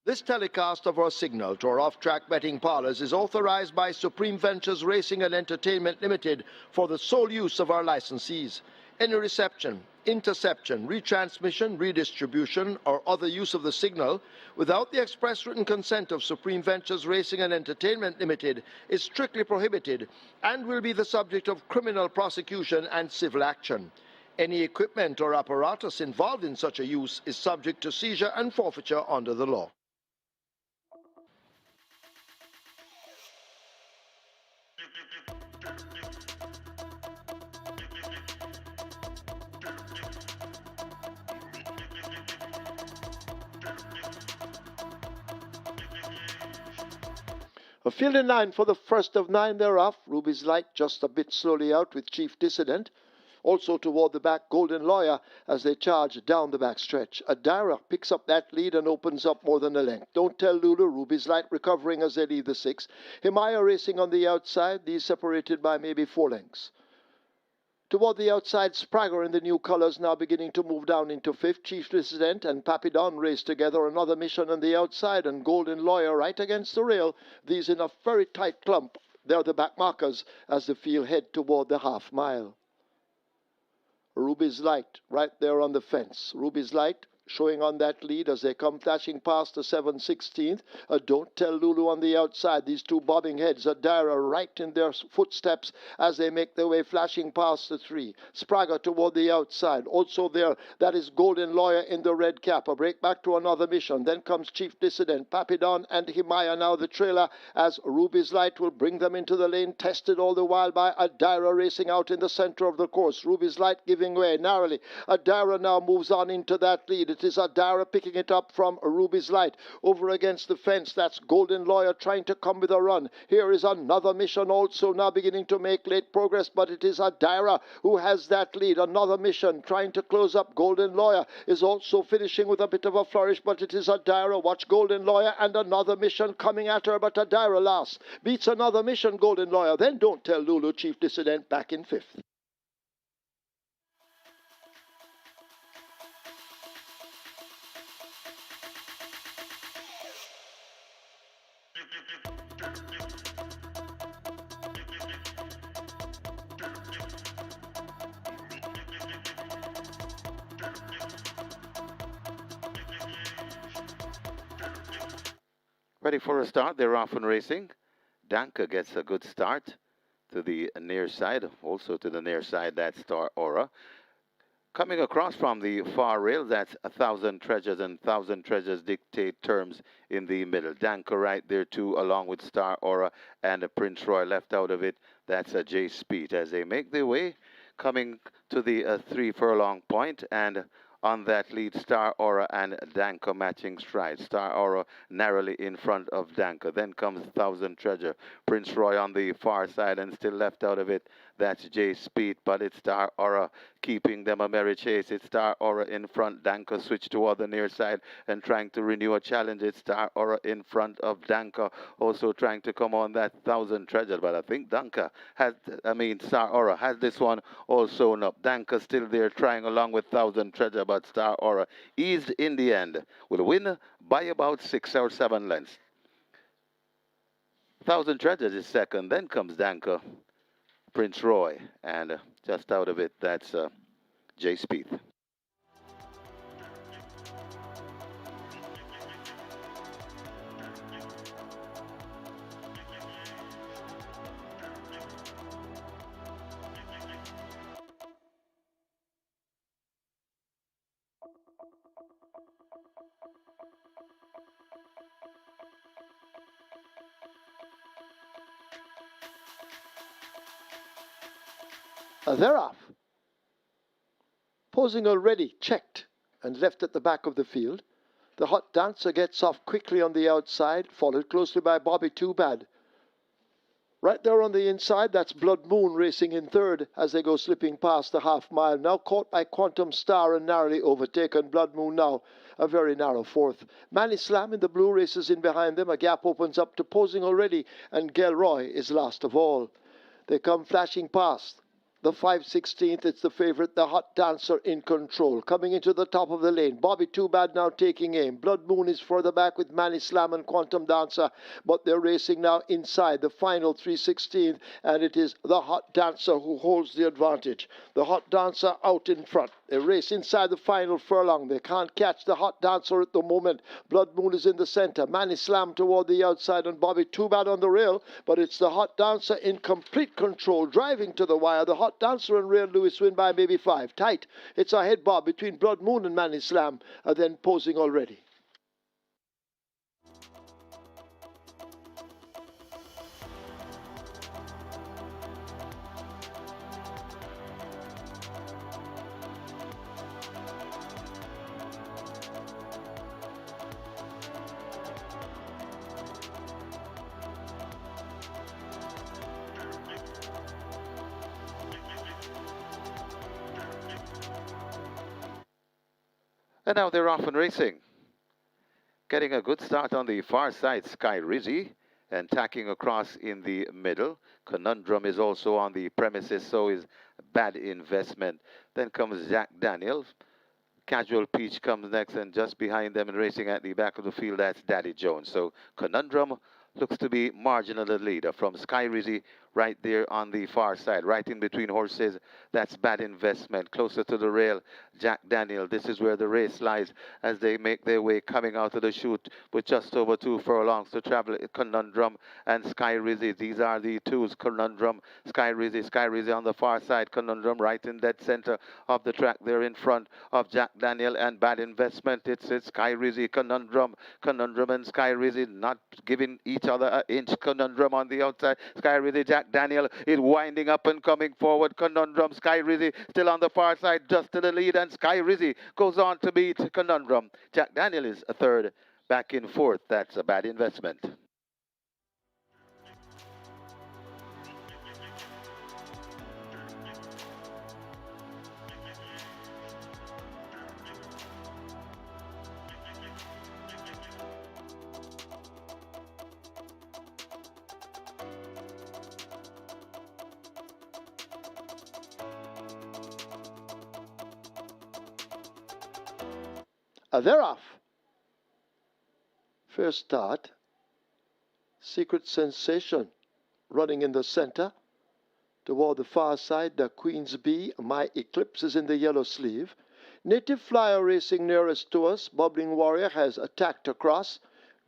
This telecast of our signal to our off-track betting parlors is authorized by Supreme Ventures Racing and Entertainment Limited for the sole use of our licensees. Any reception, interception, retransmission, redistribution, or other use of the signal without the express written consent of Supreme Ventures Racing and Entertainment Limited is strictly prohibited and will be the subject of criminal prosecution and civil action. Any equipment or apparatus involved in such a use is subject to seizure and forfeiture under the law. A field in 9 for the first of 9 thereof. Ruby's Light just a bit slowly out with Chief Dissident. Also toward the back, Golden Lawyer as they charge down the back stretch. Adira picks up that lead and opens up more than a length. Don't Tell Lulu, Ruby's Light recovering as they leave the 6. Himaya racing on the outside, these separated by maybe 4 lengths. Toward the outside, Spragger in the new colours now beginning to move down into 5th. Chief Dissident and Papidon race together. Another mission on the outside, and Golden Lawyer right against the rail. These in a very tight clump. They're the back markers as the field head toward the half mile. Ruby's Light right there on the fence. Ruby's Light showing on that lead as they come flashing past the 7/16th. Don't Tell Lulu on the outside. These two bobbing heads. Adira right in their footsteps as they make their way flashing past the 3. Spragger toward the outside. Also there, that is Golden Lawyer in the red cap. A break back to another mission. Then comes Chief Dissident, Papidon and Himaya now the trailer as Ruby's Light will bring them into the lane. Tested all the while by Adira racing out in the center of the course. Ruby's Light giving way narrowly. Adira now moves on into that lead. It is Adira picking it up from Ruby's Light. Over against the fence, that's Golden Lawyer trying to come with a run. Here is another mission also now beginning to make late progress, but it is Adira who has that lead. Another mission trying to close up. Golden Lawyer is also finishing with a bit of a flourish, but it is Adira. Watch Golden Lawyer and another mission coming at her, but Adira last. Beats another mission, Golden Lawyer. Then Don't Tell Lulu, Chief Dissident back in 5th. Ready for a start. They're off and racing. Danka gets a good start to the near side. Also to the near side, that's Star Aura. Coming across from the far rail, that's 1,000 Treasures, and 1,000 Treasures dictate terms in the middle. Danka right there too, along with Star Aura and Prince Roy left out of it. That's a J Speed as they make their way, coming to the 3 furlong point, and on that lead, Star Aura and Danka matching stride. Star Aura narrowly in front of Danka. Then comes 1,000 Treasure. Prince Roy on the far side and still left out of it. That's J Speed, but it's Star Aura keeping them a merry chase. It's Star Aura in front. Danka switched toward the near side and trying to renew a challenge. It's Star Aura in front of Danka, also trying to come on that 1,000 Treasure. But I think Star Aura has this one all sewn up. Danka still there trying along with 1,000 Treasure, but Star Aura eased in the end. Will win by about 6 or 7 lengths. 1,000 Treasures is second. Then comes Danka, Prince Roy, and just out of it, that's J Speed. They're off. Posing already, checked and left at the back of the field. The hot dancer gets off quickly on the outside, followed closely by Bobby Too Bad. Right there on the inside, that's Blood Moon racing in 3rd as they go slipping past the half mile. Now caught by Quantum Star and narrowly overtaken. Blood Moon now a very narrow 4th. Manny Slam in the blue races in behind them. A gap opens up to Posing already, and Gelroy is last of all. They come flashing past. The 5/16th, it's the favorite, the Hot Dancer in control. Coming into the top of the lane. Bobby Too Bad now taking aim. Blood Moon is further back with Manny Slam and Quantum Dancer, but they're racing now inside the final 3/16th, and it is the Hot Dancer who holds the advantage. The Hot Dancer out in front. They race inside the final furlong. They can't catch the Hot Dancer at the moment. Blood Moon is in the center. Manny Slam toward the outside and Bobby Too Bad on the rail, but it's the Hot Dancer in complete control, driving to the wire. The Hot Dancer and Real Lewis win by maybe 5. Tight. It's a head bob between Blood Moon and Manny Slam, then posing already. And now they're off and racing. Getting a good start on the far side, Sky Rizzy, and tacking across in the middle. Conundrum is also on the premises, so is Bad Investment. Then comes Jack Daniels. Casual Peach comes next, and just behind them and racing at the back of the field, that's Daddy Jones. So Conundrum looks to be marginal leader from Sky Rizzy right there on the far side, right in between horses. That's Bad Investment. Closer to the rail, Jack Daniel. This is where the race lies as they make their way coming out of the chute with just over 2 furlongs to travel. Conundrum and Sky Rizzy. These are the twos. Conundrum, Sky Rizzy. Sky Rizzy on the far side. Conundrum right in dead center of the track there in front of Jack Daniel and Bad Investment. It's Sky Rizzy, Conundrum and Sky Rizzy not giving each other an inch. Conundrum on the outside. Sky Rizzy, Jack Daniel is winding up and coming forward. Conundrum, Sky Rizzy still on the far side, just to the lead, and Sky Rizzy goes on to beat Conundrum. Jack Daniel is a third, back in fourth. That's a Bad Investment. They're off. First start. Secret Sensation running in the center. Toward the far side, the Queen's Bee. My Eclipse is in the yellow sleeve. Native Flyer racing nearest to us. Bubbling Warrior has attacked across.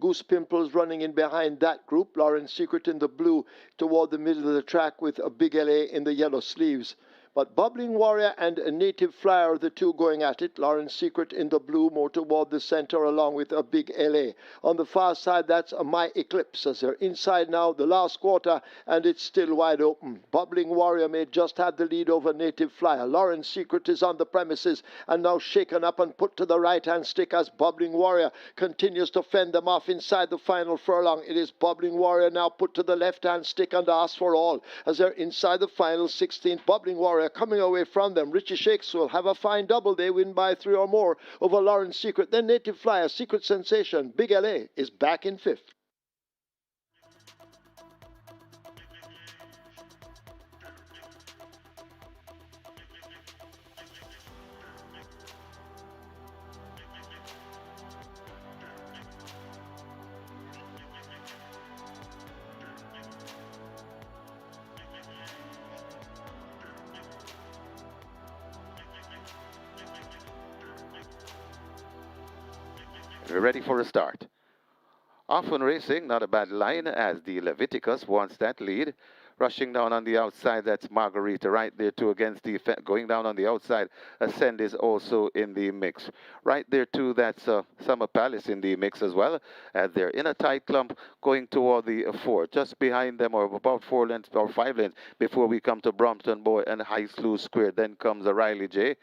Goose Pimples running in behind that group. Lauren Secret in the blue toward the middle of the track with a Big LA in the yellow sleeves. But Bubbling Warrior and a Native Flyer, the two going at it. Lauren Secret in the blue, more toward the center, along with a Big LA. On the far side, that's a My Eclipse, as they're inside now, the last quarter, and it's still wide open. Bubbling Warrior may just have the lead over Native Flyer. Lauren Secret is on the premises and now shaken up and put to the right-hand stick as Bubbling Warrior continues to fend them off inside the final furlong. It is Bubbling Warrior now put to the left-hand stick and asked for all, as they're inside the final 16th. Bubbling Warrior coming away from them. Richie Shakes will have a fine double. They win by 3 or more over Lawrence Secret. Then Native Flyer, Secret Sensation, Big LA is back in 5th. We're ready for a start. Off and racing, not a bad line as the Leviticus wants that lead. Rushing down on the outside, that's Margarita right there too against the, going down on the outside. Ascend is also in the mix. Right there too, that's Summer Palace in the mix as well. As they're in a tight clump going toward the 4. Just behind them, or about 4 lengths or 5 lengths before we come to Brompton Boy and High Sluice Square. Then comes a Riley J.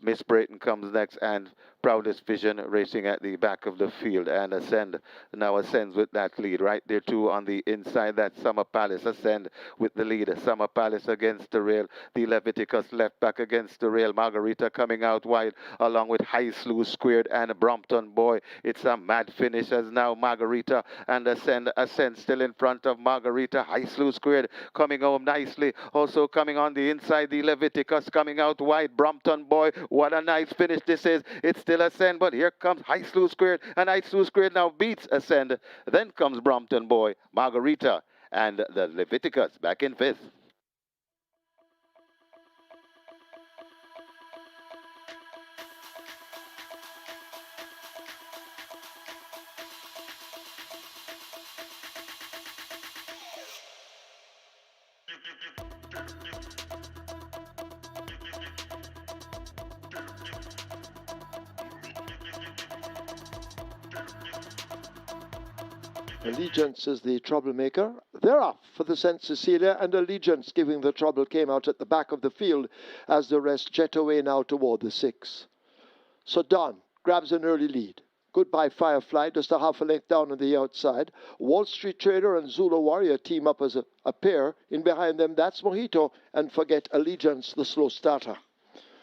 Miss Brayton comes next, and Proudest Vision racing at the back of the field, and Ascend now ascends with that lead. Right there too on the inside, that Summer Palace. Ascend with the lead. Summer Palace against the rail. The Leviticus left back against the rail. Margarita coming out wide along with High Slew Squared and Brompton Boy. It's a mad finish as now Margarita and Ascend still in front of Margarita. High Slew Squared coming home nicely. Also coming on the inside, the Leviticus coming out wide. Brompton Boy, what a nice finish this is. It's still Ascend, but here comes High Slew Squared, and High Slew Squared now beats Ascend. Then comes Brompton Boy, Margarita, and the Leviticus back in fifth. Allegiance is the troublemaker. They're off for the St. Cecilia, and Allegiance, giving the trouble, came out at the back of the field as the rest jet away now toward the 6. So Don grabs an early lead. Goodbye Firefly, just a half a length down on the outside. Wall Street Trader and Zulu Warrior team up as a pair. In behind them, that's Mojito, and forget Allegiance, the slow starter.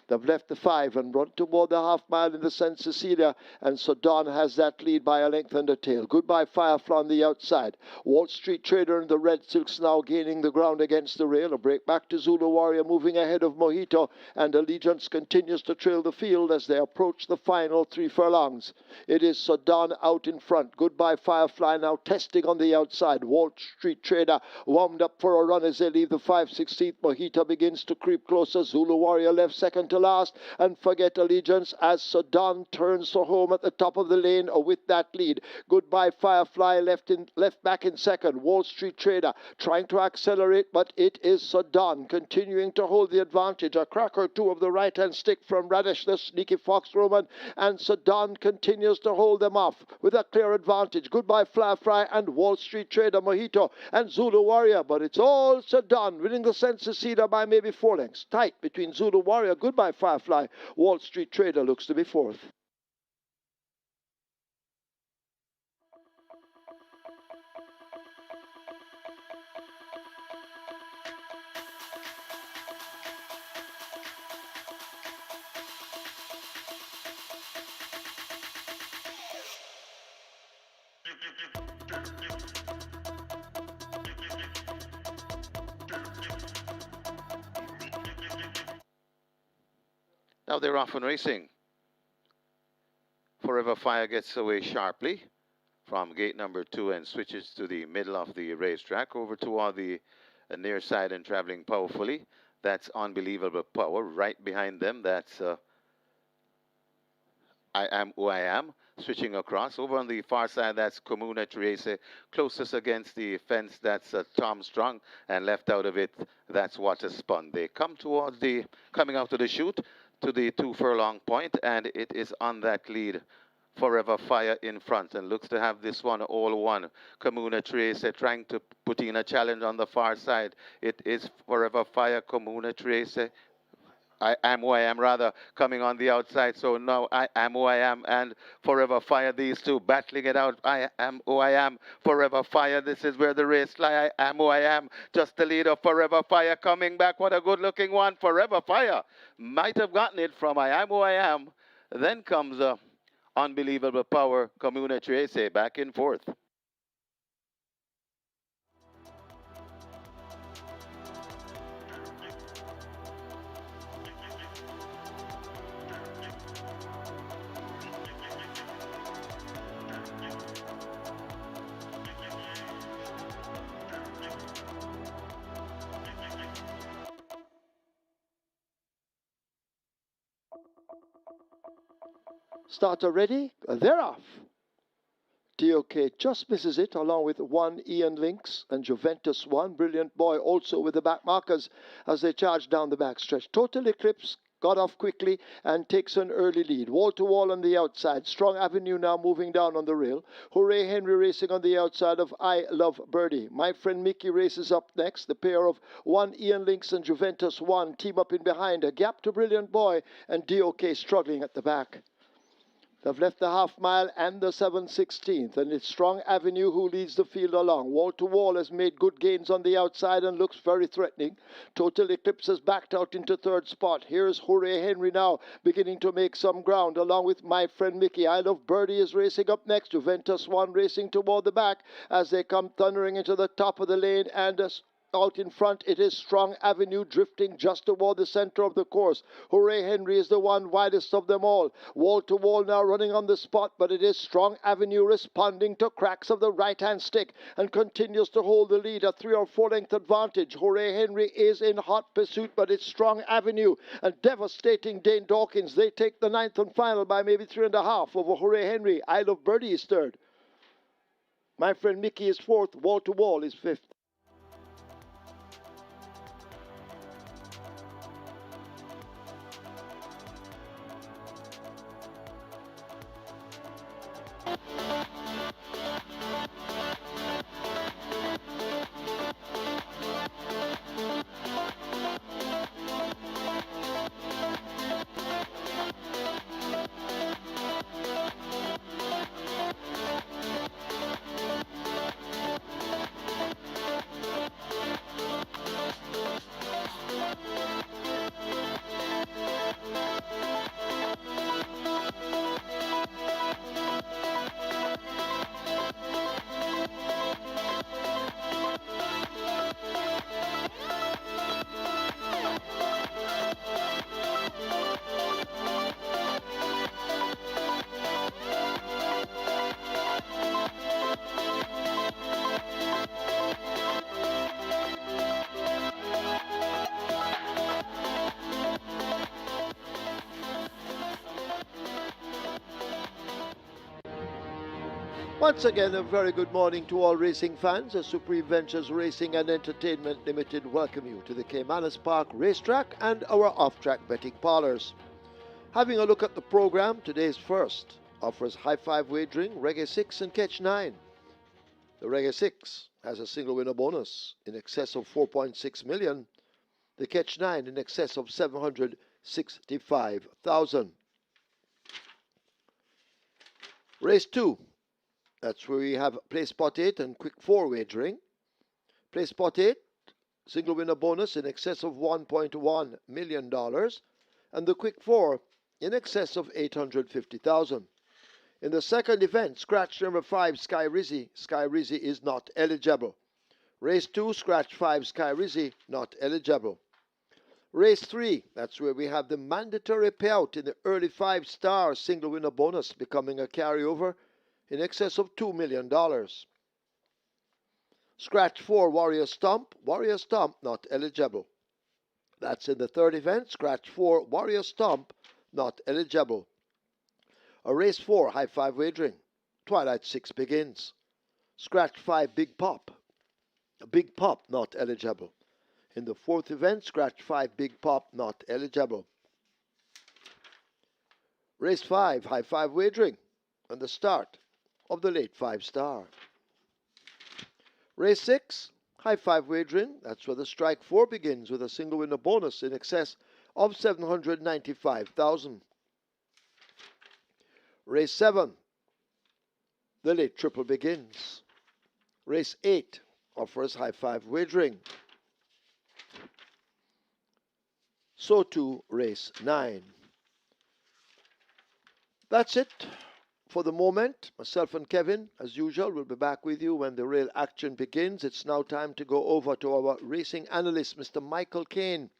They've left the 5 and run toward the half mile in the St. Cecilia, and so Don has that lead by a length and a tail. Goodbye Firefly on the outside. Wall Street Trader and the Red Silks now gaining the ground against the rail. A break back to Zulu Warrior moving ahead of Mojito, and Allegiance continues to trail the field as they approach the final 3 furlongs. It is so Don out in front. Goodbye Firefly now testing on the outside. Wall Street Trader wound up for a run as they leave the 5/16. Mojito begins to creep closer. Zulu Warrior left second to last, and forget Allegiance as Sudan turns for home at the top of the lane with that lead. Goodbye Firefly left back in second. Wall Street Trader trying to accelerate, but it is Sudan continuing to hold the advantage. A crack or two of the right hand stick from Radish, the sneaky Fox Roman, and Sudan continues to hold them off with a clear advantage. Goodbye Firefly and Wall Street Trader, Mojito and Zulu Warrior, but it's all Sudan winning the St. Cecilia by maybe 4 lengths. Tight between Zulu Warrior, Goodbye Firefly. Wall Street Trader looks to be fourth. Now they're off and racing. Forever Fire gets away sharply from gate number 2 and switches to the middle of the racetrack over toward the near side and traveling powerfully. That's Unbelievable Power. Right behind them, that's I Am Who I Am. Switching across. Over on the far side, that's Comuna Trace. Closest against the fence, that's Tom Strong. And left out of it, that's Water Spun. They come towards coming out of the chute to the 2 furlong point, and it is on that lead. Forever Fire in front and looks to have this one all won. Comuna Trace trying to put in a challenge on the far side. It is Forever Fire, Comuna Trace. I Am Who I Am, rather, coming on the outside. So now I Am Who I Am and Forever Fire, these two battling it out. I Am Who I Am, Forever Fire. This is where the race lie. I Am Who I Am. Just the lead of Forever Fire coming back. What a good looking one. Forever Fire might have gotten it from I Am Who I Am. Then comes Unbelievable Power, Comuna Trace back in fourth. Starter ready? They're off. DOK just misses it along with 1 Ian Lynx and Juventus 1. Brilliant Boy also with the back markers as they charge down the backstretch. Total Eclipse got off quickly and takes an early lead. Wall to wall on the outside. Strong Avenue now moving down on the rail. Hooray Henry racing on the outside of I Love Birdie. My Friend Mickey races up next. The pair of 1 Ian Lynx and Juventus 1 team up in behind. A gap to Brilliant Boy and DOK struggling at the back. They've left the half mile and the 7/16th, and it's Strong Avenue who leads the field along. Wall to Wall has made good gains on the outside and looks very threatening. Total Eclipse has backed out into third spot. Here's Hooray Henry now beginning to make some ground along with My Friend Mickey. I Love Birdie is racing up next. Juventus One racing toward the back as they come thundering into the top of the lane, and out in front it is Strong Avenue drifting just toward the center of the course. Hooray Henry is the one widest of them all. Wall to Wall now running on the spot, but it is Strong Avenue responding to cracks of the right hand stick and continues to hold the lead, a 3 or 4 length advantage. Hooray Henry is in hot pursuit, but it's Strong Avenue and devastating Dane Dawkins. They take the 9th and final by maybe 3.5 over Hooray Henry. I Love Birdie is third. My Friend Mickey is fourth. Wall to Wall is fifth. Once again, a very good morning to all racing fans. As Supreme Ventures Racing and Entertainment Limited welcome you to the Caymanas Park Racetrack and our off-track betting parlors. Having a look at the program, today's first offers high five wagering, Reggae 6 and Catch 9. The Reggae 6 has a single winner bonus in excess of 4.6 million. The Catch 9 in excess of 765,000. Race 2. That's where we have Play Spot 8 and Quick 4 wagering. Play Spot 8, single winner bonus in excess of $1.1 million. And the Quick 4 in excess of 850,000. In the second event, scratch number 5, Sky Rizzy. Sky Rizzy is not eligible. Race 2, scratch 5, Sky Rizzy, not eligible. Race 3, that's where we have the mandatory payout in the early 5-star single winner bonus becoming a carryover in excess of $2 million. Scratch 4, Warrior Stomp. Warrior Stomp, not eligible. That's in the third event. Scratch 4, Warrior Stomp, not eligible. A race 4, high five wagering. Twilight 6 begins. Scratch 5, Big Pop. A Big Pop, not eligible. In the fourth event, scratch 5, Big Pop, not eligible. Race 5, high five wagering. And the start of the late 5-star. Race 6, high five wagering. That's where the strike 4 begins with a single winner bonus in excess of 795,000. Race 7, the late triple begins. Race 8 offers high five wagering. So too race 9. That's it for the moment. Myself and Kevin, as usual, will be back with you when the real action begins. It's now time to go over to our racing analyst, Mr. Michael Kane.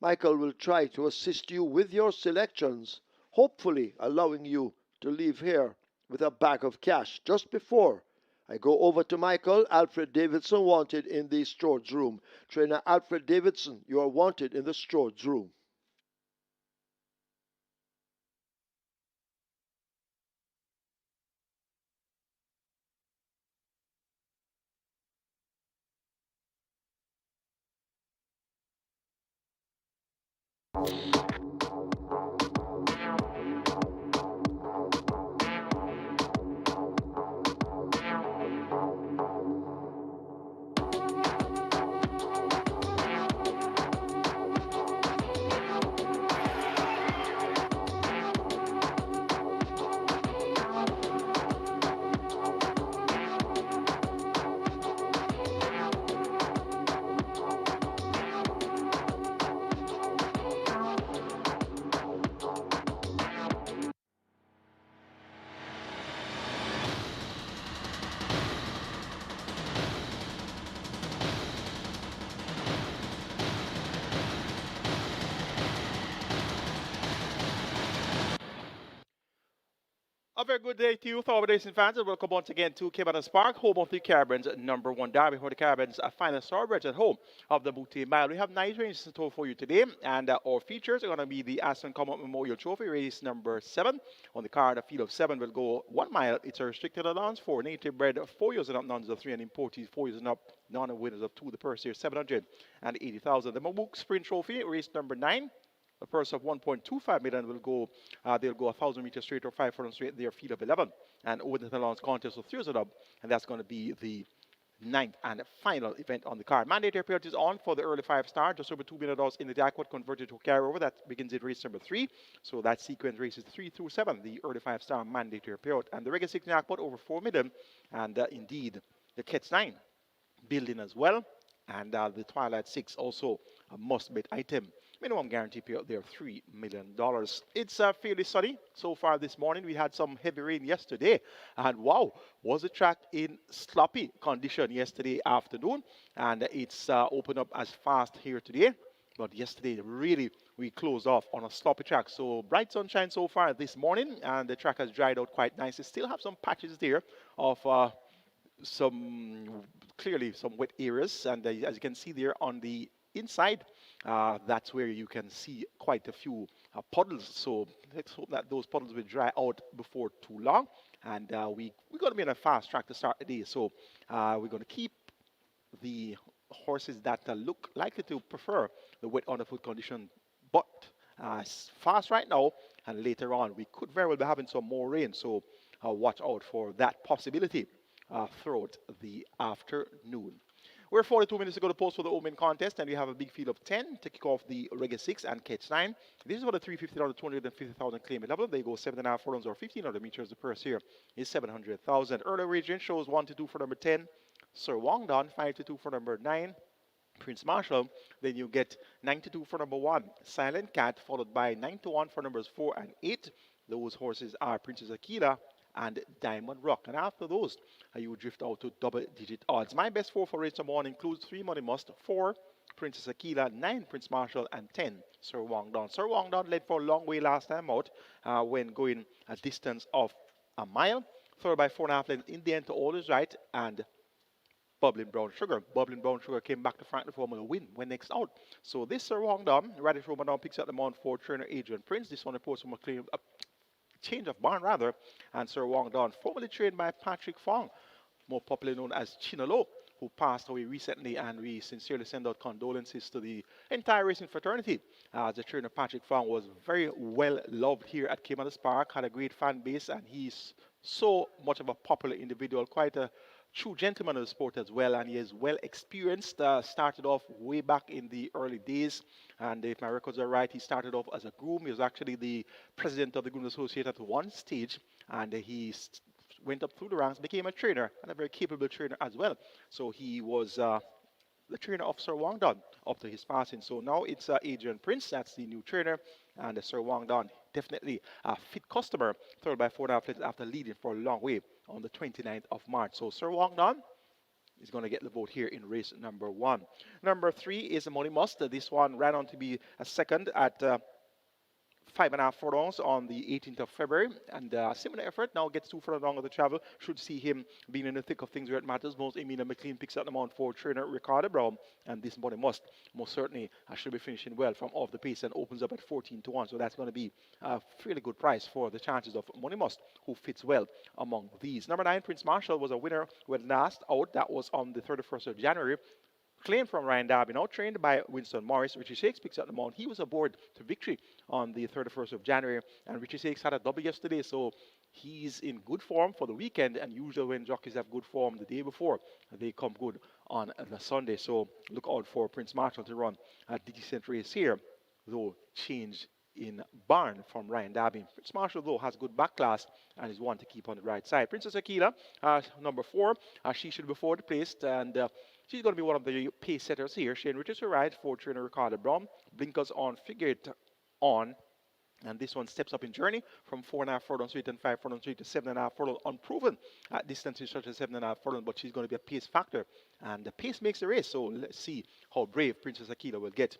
Michael will try to assist you with your selections, hopefully allowing you to leave here with a bag of cash. Just before I go over to Michael, Alfred Davidson wanted in the stewards room. Trainer Alfred Davidson, you are wanted in the stewards room. very good day to you, fellow racing fans, and welcome once again to Caymanas Park, home of the Caribbean's #1 derby, for the Caribbean's final thoroughbreds at home of the Booty Mile. We have 9 races in total for you today, and our features are going to be the ASTON COMMOCK Memorial Trophy, race number 7. On the card, a field of 7 will go 1 mile. It's a restricted allowance for native bred 4 years and up, none of 3, and imported 4 years and up, none of winners of 2. The purse here, 780,000. The MABROUK Sprint Trophy, race number 9. A purse of 1.25 million will go, they'll go 1,000 meters straight or 500 straight, their field of 11. And over the allowance contest of 3 years and up, and that's going to be the 9th and final event on the card. Mandatory period is on for the early 5-star, just over $2 million in the jackpot converted to carryover. That begins in race number 3. So that sequence races 3 through 7, the early 5-star mandatory period. And the regular 6 jackpot over 4 million. And indeed, the Kets 9 building as well. And the Twilight 6 also a must-bet item. Minimum guarantee payout there, $3 million. It's fairly sunny so far this morning. We had some heavy rain yesterday. And wow, was the track in sloppy condition yesterday afternoon. And it's opened up as fast here today. But yesterday, really, we closed off on a sloppy track. So bright sunshine so far this morning. And the track has dried out quite nicely. Still have some patches there of clearly some wet areas. And as you can see there on the inside, that's where you can see quite a few puddles. So let's hope that those puddles will dry out before too long. And we're going to be on a fast track to start the day. So we're going to keep the horses that look likely to prefer the wet underfoot condition, but fast right now. And later on, we could very well be having some more rain. So watch out for that possibility throughout the afternoon. We're 42 minutes to go to post for the Omen contest, and we have a big field of 10 to kick off the Regular 6 and Catch 9. This is for the 350 to 250,000 claim level. They go 7.5 furlongs or 1,500 meters. The purse here is 700,000. Early region shows 1 to 2 for number 10. Sir Wongdon, 5 to 2 for number 9. Prince Marshall. Then you get 9 to 2 for number 1. Silent Cat, followed by 9 to 1 for numbers 4 and 8. Those horses are Princess Akila and Diamond Rock. And after those, you drift out to double-digit odds. My best 4 for race number 1 includes 3 Money Must, 4 Princess Akila, 9 Prince Marshall, and 10 Sir Wongdon. Sir Wongdon led for a long way last time out when going a distance of a mile. Third by 4.5 lengths in the end to all is right. And Bubbling Brown Sugar. Bubbling Brown Sugar came back to Franklin for a win when next out. So this Sir Wongdon, Radish Ramadan picks up the mount for trainer Adrian Prince. This one reports from a clean change of barn rather, and Sir Wongdon, formerly trained by Patrick Fong, more popularly known as Chinalo, who passed away recently, and we sincerely send out condolences to the entire racing fraternity. The trainer Patrick Fong was very well loved here at Caymanas Park, had a great fan base, and he's so much of a popular individual, quite a true gentleman of the sport as well, and he is well experienced. Started off way back in the early days, and if my records are right, he started off as a groom. He was actually the president of the Groom Association at one stage, and he went up through the ranks, became a trainer, and a very capable trainer as well. So he was the trainer of Sir Wongdon up to his passing. So now it's Adrian Prince, that's the new trainer, and Sir Wongdon, definitely a fit customer, third by 4.5 lengths after leading for a long way on the 29th of March. So Sir Wongdon is going to get the vote here in race number 1. Number 3 is Money Must. This one ran on to be a second at 5.5 furlongs on the 18th of February, and similar effort now gets 2 furlongs longer to travel. Should see him being in the thick of things where it matters most. Emina McLean picks up the mount for trainer Ricardo Brown, and this Money Must most certainly should be finishing well from off the pace and opens up at 14 to 1. So that's going to be a fairly good price for the chances of Money Must, who fits well among these. Number 9, Prince Marshall, was a winner when last out. That was on the 31st of January. Claimed from Ryan Darby, now trained by Winston Morris. Richie Shakes picks up the mount. He was aboard to victory on the 31st of January, and Richie Shakes had a double yesterday, so he's in good form for the weekend. And usually when jockeys have good form the day before, they come good on the Sunday. So look out for Prince Marshall to run a decent race here, though change in barn from Ryan Darby. Prince Marshall, though, has good back class and is one to keep on the right side. Princess Akila, number 4, she should be forward placed, and she's going to be one of the pace setters here. Shane Richards to ride for trainer Ricardo Brown. Blinkers on, figure it on. And this one steps up in journey from 4.5 furlongs straight and 5 furlongs straight to 7.5 furlongs, unproven at distances such as 7.5 furlongs, but she's going to be a pace factor. And the pace makes the race, so let's see how brave Princess Akila will get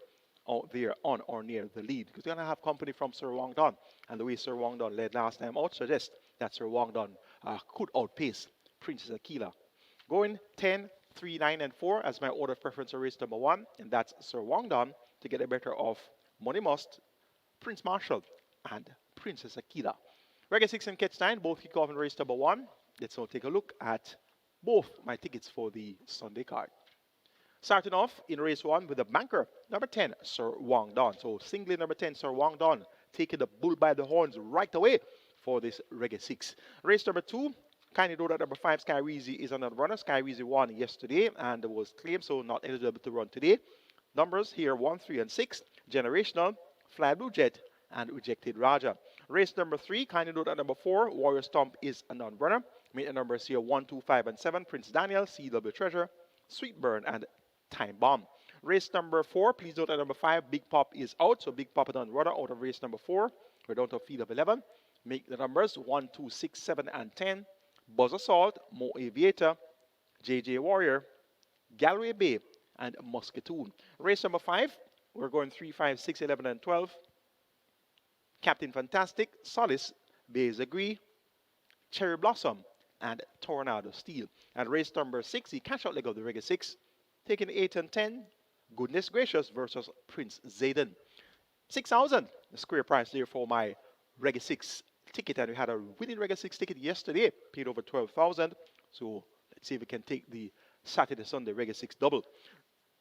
out there on or near the lead, because they're going to have company from Sir Wongdon, and the way Sir Wongdon led last time out suggests that Sir Wangdon could outpace Princess Aquila. Going 10, 3, 9, and 4 as my order of preference for race number 1, and that's Sir Wangdon to get the better of Money Must, Prince Marshall, and Princess Aquila. Reggae 6 and Catch 9 both kick off in race number 1. Let's now take a look at both my tickets for the Sunday card. Starting off in race 1 with the banker, number 10, Sir Wangdon. So singly number 10, Sir Wangdon, taking the bull by the horns right away for this Reggae 6. Race number 2, kindly know that number 5, Skyreezy, is another runner. Skyreezy won yesterday and was claimed, so not eligible to run today. Numbers here 1, 3, and 6, Generational, Fly Blue Jet, and Rejected Raja. Race number 3, kindly note that number 4, Warrior Stomp, is a non-runner. Meet the numbers here 1, 2, 5, and 7, Prince Daniel, CW Treasure, Sweet Burn, and Time Bomb. Race number 4, please note that number 5, Big Pop, is out. So Big Pop is non-runner out of race number 4. We're down to a field of 11. Make the numbers 1, 2, 6, 7, and 10. Buzz Assault, Mo Aviator, JJ Warrior, Galway Bay, and Muscatoon. Race number 5, we're going 3, 5, 6, 11, and 12. Captain Fantastic, Solace, Bays Agree, Cherry Blossom, and Tornado Steel. And race number 6, the cash out leg of the Reggae 6, taking 8 and 10, Goodness Gracious versus Prince Zayden. 6,000, the square price there for my Reggae 6 ticket. And we had a winning Reggae 6 ticket yesterday, paid over 12,000. So let's see if we can take the Saturday, Sunday Reggae 6 double.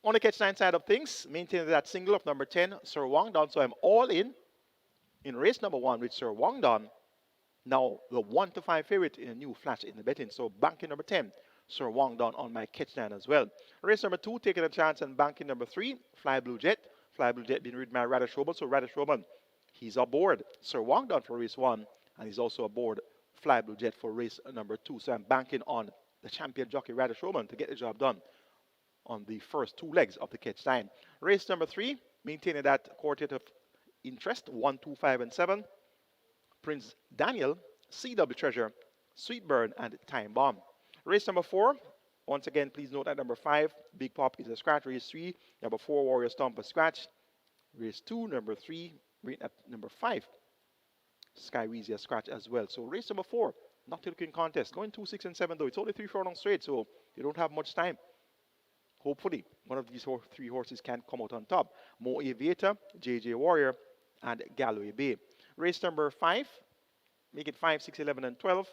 On the Catch 9 side of things, maintaining that single of number 10, Sir Wangdon. So I'm all in race number 1 with Sir Wangdon. Now the 1 to 5 favorite in a new flash in the betting. So banking number 10, Sir Wangdon on my Catch 9 as well. Race number 2, taking a chance and banking number 3, Fly Blue Jet. Fly Blue Jet being ridden by Radish Roman. So Radish Roman, he's aboard Sir Wangdon for race 1, and he's also aboard Fly Blue Jet for race number 2. So I'm banking on the champion jockey Radish Roman to get the job done on the first 2 legs of the Catch 9. Race number 3, maintaining that quartet of interest, 1, 2, 5, and 7. Prince Daniel, CW Treasure, Sweet Burn, and Time Bomb. Race number 4, once again, please note that number 5, Big Pop, is a scratch. Race 3, number 4, Warrior Stomp, a scratch. Race 2, number 3, number 5, Skyreezy, a scratch as well. So race number 4, not a looking contest. Going 2, 6, and 7 though. It's only 3 furlongs straight, so you don't have much time. Hopefully, one of these 3 horses can come out on top. Mo Aviator, JJ Warrior, and Galway Bay. Race number 5, make it 5, 6, 11, and 12.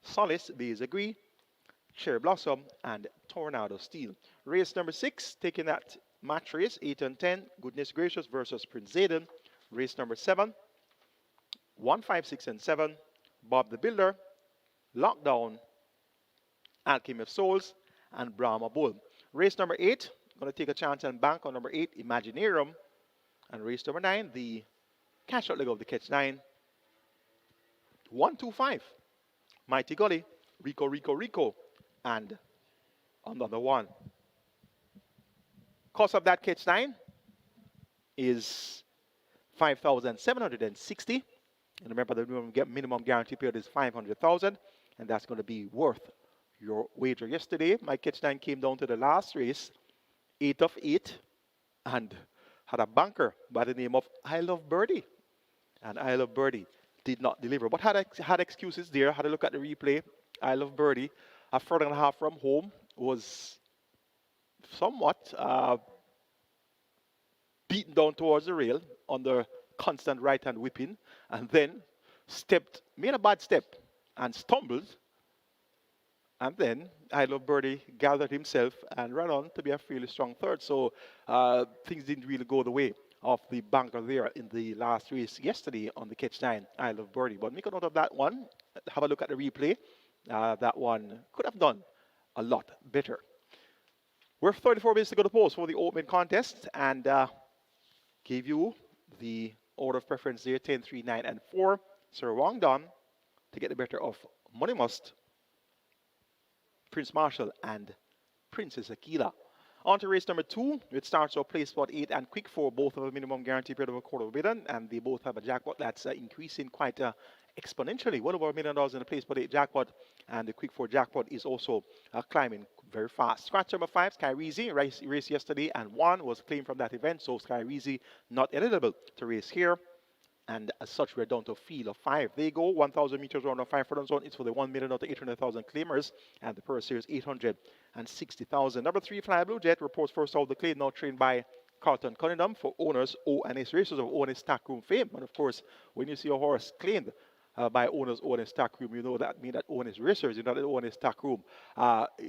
Solace, Bays Agree, Cherry Blossom, and Tornado Steel. Race number 6, taking that match race, 8 and 10, Goodness Gracious versus Prince Zayden. Race number 7, 1, 5, 6, and 7, Bob the Builder, Lockdown, Alchemy of Souls, and Brahma Bull. Race number 8, going to take a chance and bank on number 8, Imaginarium. And race number 9, the cash out leg of the Catch 9, 1, 2, 5, Mighty Gully, Rico, Rico, Rico, and another one. Cost of that Catch 9 is 5,760. And remember, the minimum guarantee period is 500,000, and that's going to be worth your wager. Yesterday, my Catch 9 came down to the last race, 8 of 8, and had a banker by the name of I Love Birdie. And I Love Birdie did not deliver, but had excuses there. Had a look at the replay. I Love Birdie, a furlong and a half from home, was somewhat beaten down towards the rail under constant right-hand whipping, and then made a bad step and stumbled. And then I Love Birdie gathered himself and ran on to be a fairly strong third. So things didn't really go the way of the banker there in the last race yesterday on the Catch 9, I Love Birdie. But make a note of that one. Have a look at the replay. That one could have done a lot better. We're 34 minutes to go to post for the opening contest, and gave you the order of preference there, 10, 3, 9, and 4. Sir Wangdon to get the better of Money Must, Prince Marshall, and Princess Aquila. On to race number 2, which starts off place spot 8 and quick 4, both have a minimum guarantee period of a quarter of a million, and they both have a jackpot that's increasing quite exponentially. Well over $1 million in the place spot 8 jackpot, and the quick 4 jackpot is also climbing very fast. Scratch number 5, Skyreezy, race yesterday and won, was claimed from that event, so Skyreezy not eligible to race here. And as such, we're down to a field of 5. They go 1,000 meters around the 5 furlong zone. It's for the 1,000,000 out of 800,000 claimers. And the purse here is 860,000. Number 3, Fly Blue Jet, reports first out the claim, now trained by Carlton Cunningham for owners O&S racers of O&S Stockroom fame. And of course, when you see a horse claimed by owners O&S Stockroom, you know that means that O&S racers, you know that O&S Stockroom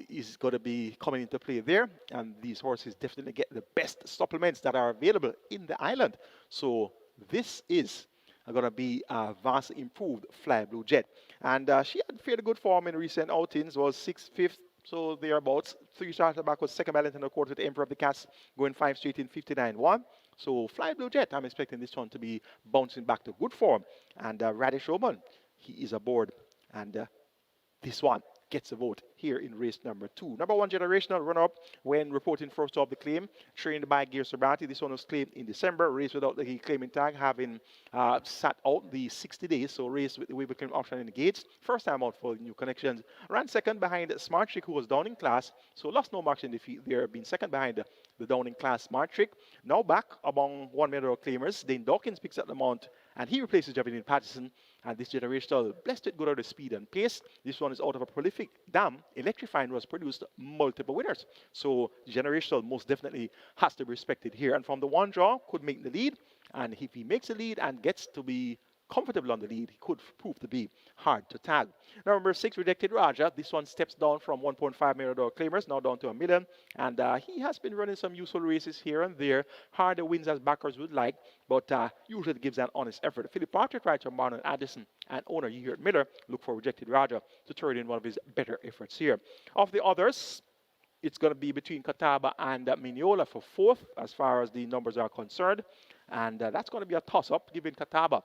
is going to be coming into play there. And these horses definitely get the best supplements that are available in the island. So this is going to be a vastly improved Fly Blue Jet. And she had fairly good form in recent outings, was 6th, 5th, so thereabouts. 3 starts back was second balance in the quarter with the Emperor of the Cats, going 5 straight in 59-1. So Fly Blue Jet, I'm expecting this one to be bouncing back to good form. And Radish Oman, he is aboard. And this one gets a vote here in race number 2. Number 1, Generational Runner-Up, when reporting first off the claim, trained by Gear Sabrati. This one was claimed in December, raced without the claiming tag, having sat out the 60 days, so raced with the waiver claim option in the gates. First time out for new connections. Ran second behind Smart Trick, who was down in class, so lost no marks in defeat there, being second behind the down in class Smart Trick. Now back among 1 medal claimers. Dane Dawkins picks up the mount, and he replaces Javelin Patterson. And this Generational, blessed with good out of speed and pace. This one is out of a prolific dam. Electrifying was produced multiple winners. So Generational most definitely has to be respected here. And from the 1 draw, could make the lead. And if he makes the lead and gets to be comfortable on the lead, he could prove to be hard to tag. Now, number 6, Rejected Raja. This one steps down from $1.5 million claimers, now down to $1 million. And he has been running some useful races here and there. Harder wins as backers would like, but usually gives an honest effort. Philip Partridge rides from Marlon Addison, and owner Yehert Miller look for Rejected Raja to turn in one of his better efforts here. Of the others, it's going to be between Catawba and Mineola for 4th as far as the numbers are concerned. And that's going to be a toss-up, giving Catawba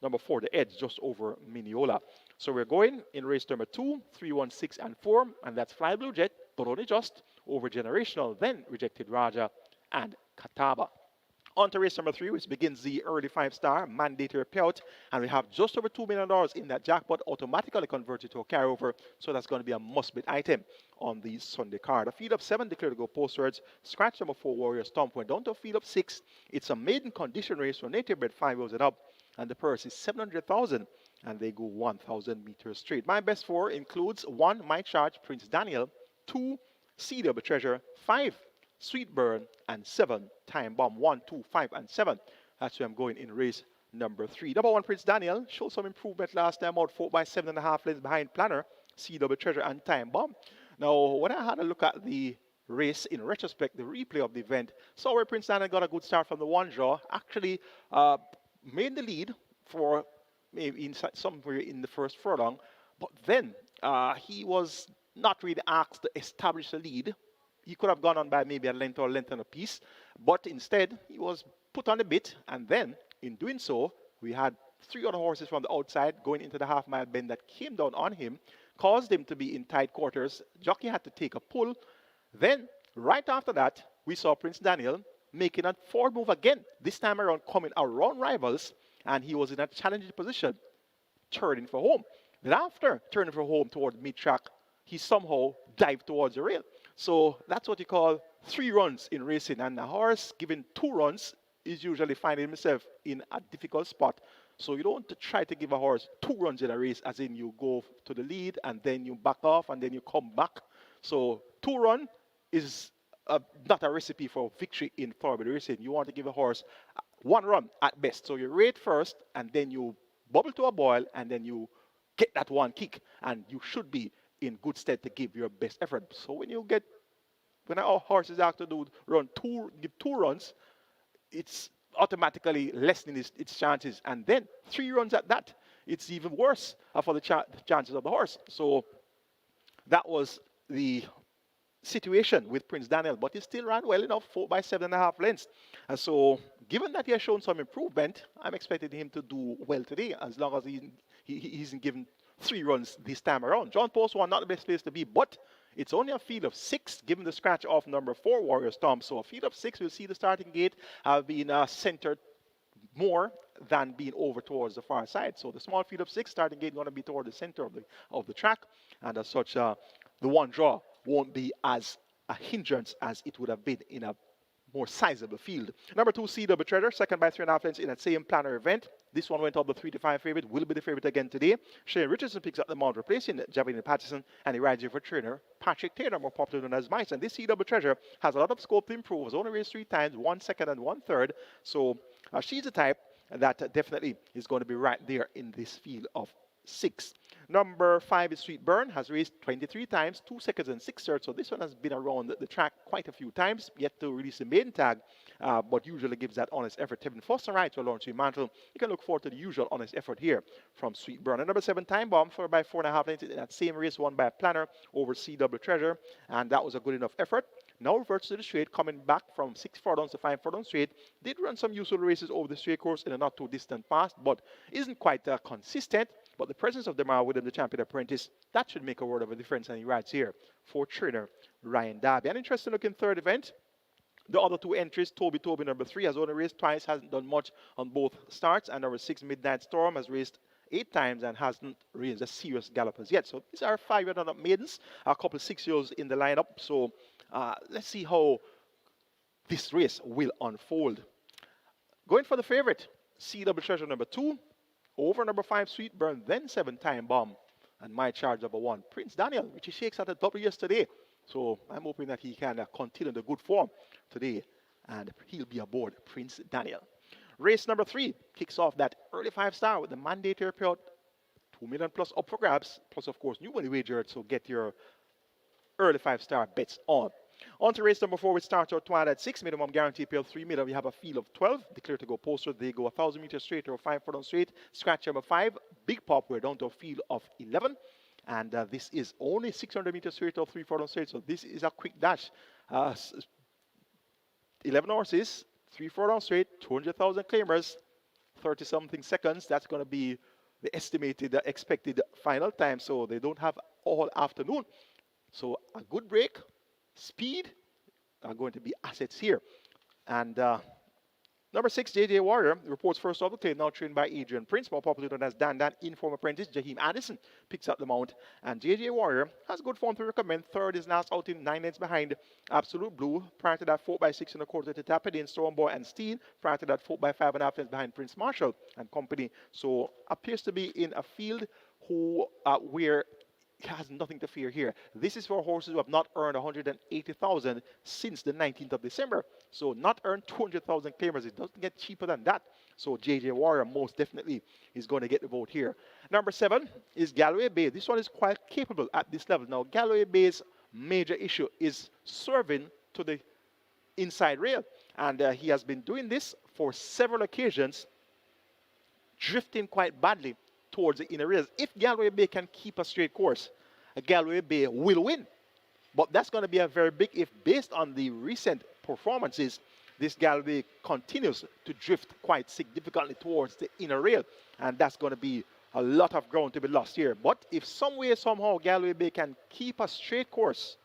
number 4 the edge just over Mineola. So we're going in race number 2, 3, 1, 6, and 4. And that's Fly Blue Jet, but only just over Generational, then Rejected Raja and Catawba. On to race number 3, which begins the early 5-star mandatory payout. And we have just over $2 million in that jackpot, automatically converted to a carryover. So that's going to be a must-bid item on the Sunday card. A field of 7 declared to go postwards. Scratch number 4, Warrior Stomp, went down to a field of 6. It's a maiden condition race for native bred 5 years and up. And the purse is $700,000, and they go 1,000 meters straight. My best 4 includes 1, My Charge, Prince Daniel, 2, CW Treasure, 5, Sweet Burn, and 7, Time Bomb. 1, 2, 5, and 7. That's where I'm going in race number 3. Number 1, Prince Daniel, showed some improvement last time out, 4 by 7.5 lengths behind Planner, CW Treasure, and Time Bomb. Now, when I had a look at the race in retrospect, the replay of the event, saw where Prince Daniel got a good start from the 1 draw. Actually, made the lead for maybe somewhere in the first furlong, but then he was not really asked to establish a lead. He could have gone on by maybe a length or a length and a piece, but instead he was put on the bit, and then in doing so, we had 3 other horses from the outside going into the half-mile bend that came down on him, caused him to be in tight quarters. Jockey had to take a pull. Then, right after that, we saw Prince Daniel making a forward move again, this time around coming around rivals, and he was in a challenging position, turning for home. Then after turning for home toward mid-track, he somehow dived towards the rail. So that's what you call 3 runs in racing, and a horse given 2 runs is usually finding himself in a difficult spot. So you don't try to give a horse 2 runs in a race, as in you go to the lead, and then you back off, and then you come back. So 2 run is not a recipe for victory in thoroughbred racing. You want to give a horse 1 run at best. So you rate first, and then you bubble to a boil, and then you get that 1 kick, and you should be in good stead to give your best effort. So when a horse is asked to give 2 runs, it's automatically lessening its chances, and then 3 runs at that, it's even worse for the chances of the horse. So that was the situation with Prince Daniel, but he still ran well enough, 4 by 7.5 lengths. And so, given that he has shown some improvement, I'm expecting him to do well today, as long as he isn't given 3 runs this time around. John Post 1, not the best place to be, but it's only a field of 6, given the scratch off number 4, Warrior Stomp. So a field of 6, we'll see the starting gate have been centered more than being over towards the far side. So the small field of 6, starting gate going to be toward the center of the track, and as such, the 1 draw won't be as a hindrance as it would have been in a more sizable field. Number 2, CW Treasure, second by 3.5 lengths in that same planner event. This one went up the 3 to 5 favorite, will be the favorite again today. Shane Richardson picks up the mount, replacing Javine Patterson, and he rides here for trainer Patrick Taylor, more popular known as Mice. And this CW Treasure has a lot of scope to improve. Was only raced 3 times, 1 second and 1/3. So she's the type that definitely is going to be right there in this field of 6. Number 5 is Sweet Burn, has raced 23 times, 2 seconds and 6/3. So this one has been around the track quite a few times, yet to release a maiden tag, but usually gives that honest effort. Tevin Foster rides for Lawrence Mantle. You can look forward to the usual honest effort here from Sweet Burn. And number 7, Time Bomb, followed by 4.5 lengths in that same race, won by a planner over CW Treasure, and that was a good enough effort. Now reverts to the straight, coming back from 6 furlongs to 5 furlongs straight. Did run some useful races over the straight course in a not too distant past, but isn't quite consistent. But the presence of Demar William, the champion apprentice, that should make a world of a difference, and he rides here for trainer Ryan Darby. An interesting looking third event. The other 2 entries, Toby number 3, has only raced twice, hasn't done much on both starts, and number 6, Midnight Storm, has raced 8 times and hasn't raised a serious gallop as yet. So these are 5-year-old maidens, a couple of 6-year-olds in the lineup. So let's see how this race will unfold. Going for the favorite, CW Treasure number 2, over number 5, Sweet Burn, then 7, Time Bomb, and my charge number 1, Prince Daniel, which he shakes at a double yesterday. So I'm hoping that he can continue the good form today, and he'll be aboard Prince Daniel. Race number 3 kicks off that early 5-star with the mandatory payout, 2 million plus up for grabs, plus of course new money wagered, so get your early 5-star bets on. On to race number 4, which starts out at 6, minimum guarantee payout 3 million. We have a field of 12, declare to go poster. They go 1,000 meters straight or 5 furlong straight. Scratch number 5, Big Pop, we're down to a field of 11. And this is only 600 meters straight or 3 furlong straight, so this is a quick dash. 11 horses, 3 furlong straight, 200,000 claimers, 30-something seconds. That's going to be the estimated, expected final time, so they don't have all afternoon. So a good break, speed are going to be assets here. And number 6, JJ Warrior, reports first off the claim, now trained by Adrian Prince, more popular known as Dan Dan, in-form apprentice. Jaheim Addison picks up the mount, and JJ Warrior has good form to recommend. Third is last outing, 9 lengths behind Absolute Blue. Prior to that, 4 by 6 1/4 to Tapperdine, Stormboy, and Steen. Prior to that, 4 by 5.5 lengths behind Prince Marshall and company. So appears to be in a field who where has nothing to fear here. This is for horses who have not earned 180,000 since the 19th of December. So not earned 200,000 claimers. It doesn't get cheaper than that. So JJ Warrior most definitely is going to get the vote here. Number 7 is Galloway Bay. This one is quite capable at this level. Now Galloway Bay's major issue is swerving to the inside rail. And he has been doing this for several occasions, drifting quite badly towards the inner rails. If Galloway Bay can keep a straight course, Galloway Bay will win. But that's going to be a very big if, based on the recent performances. This Galloway continues to drift quite significantly towards the inner rail, and that's going to be a lot of ground to be lost here. But if some way, somehow, Galloway Bay can keep a straight course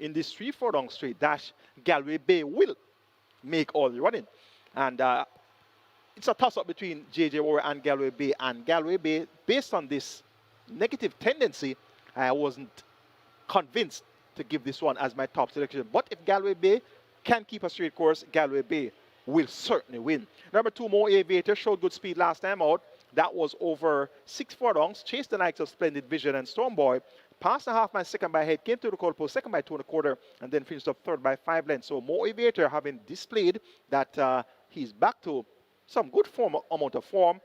in this 3 furlong straight dash, Galloway Bay will make all the running. And it's a toss-up between JJ Warrior and Galloway Bay. And Galloway Bay, based on this negative tendency, I wasn't convinced to give this one as my top selection. But if Galloway Bay can keep a straight course, Galloway Bay will certainly win. Number 2, Mo Aviator, showed good speed last time out. That was over 6 furlongs, chased the likes of Splendid Vision and Stormboy, passed a half-mile second by head, came to the goal post second by 2 1/4, and then finished up third by 5 lengths. So Mo Aviator having displayed that he's back to some good amount of form.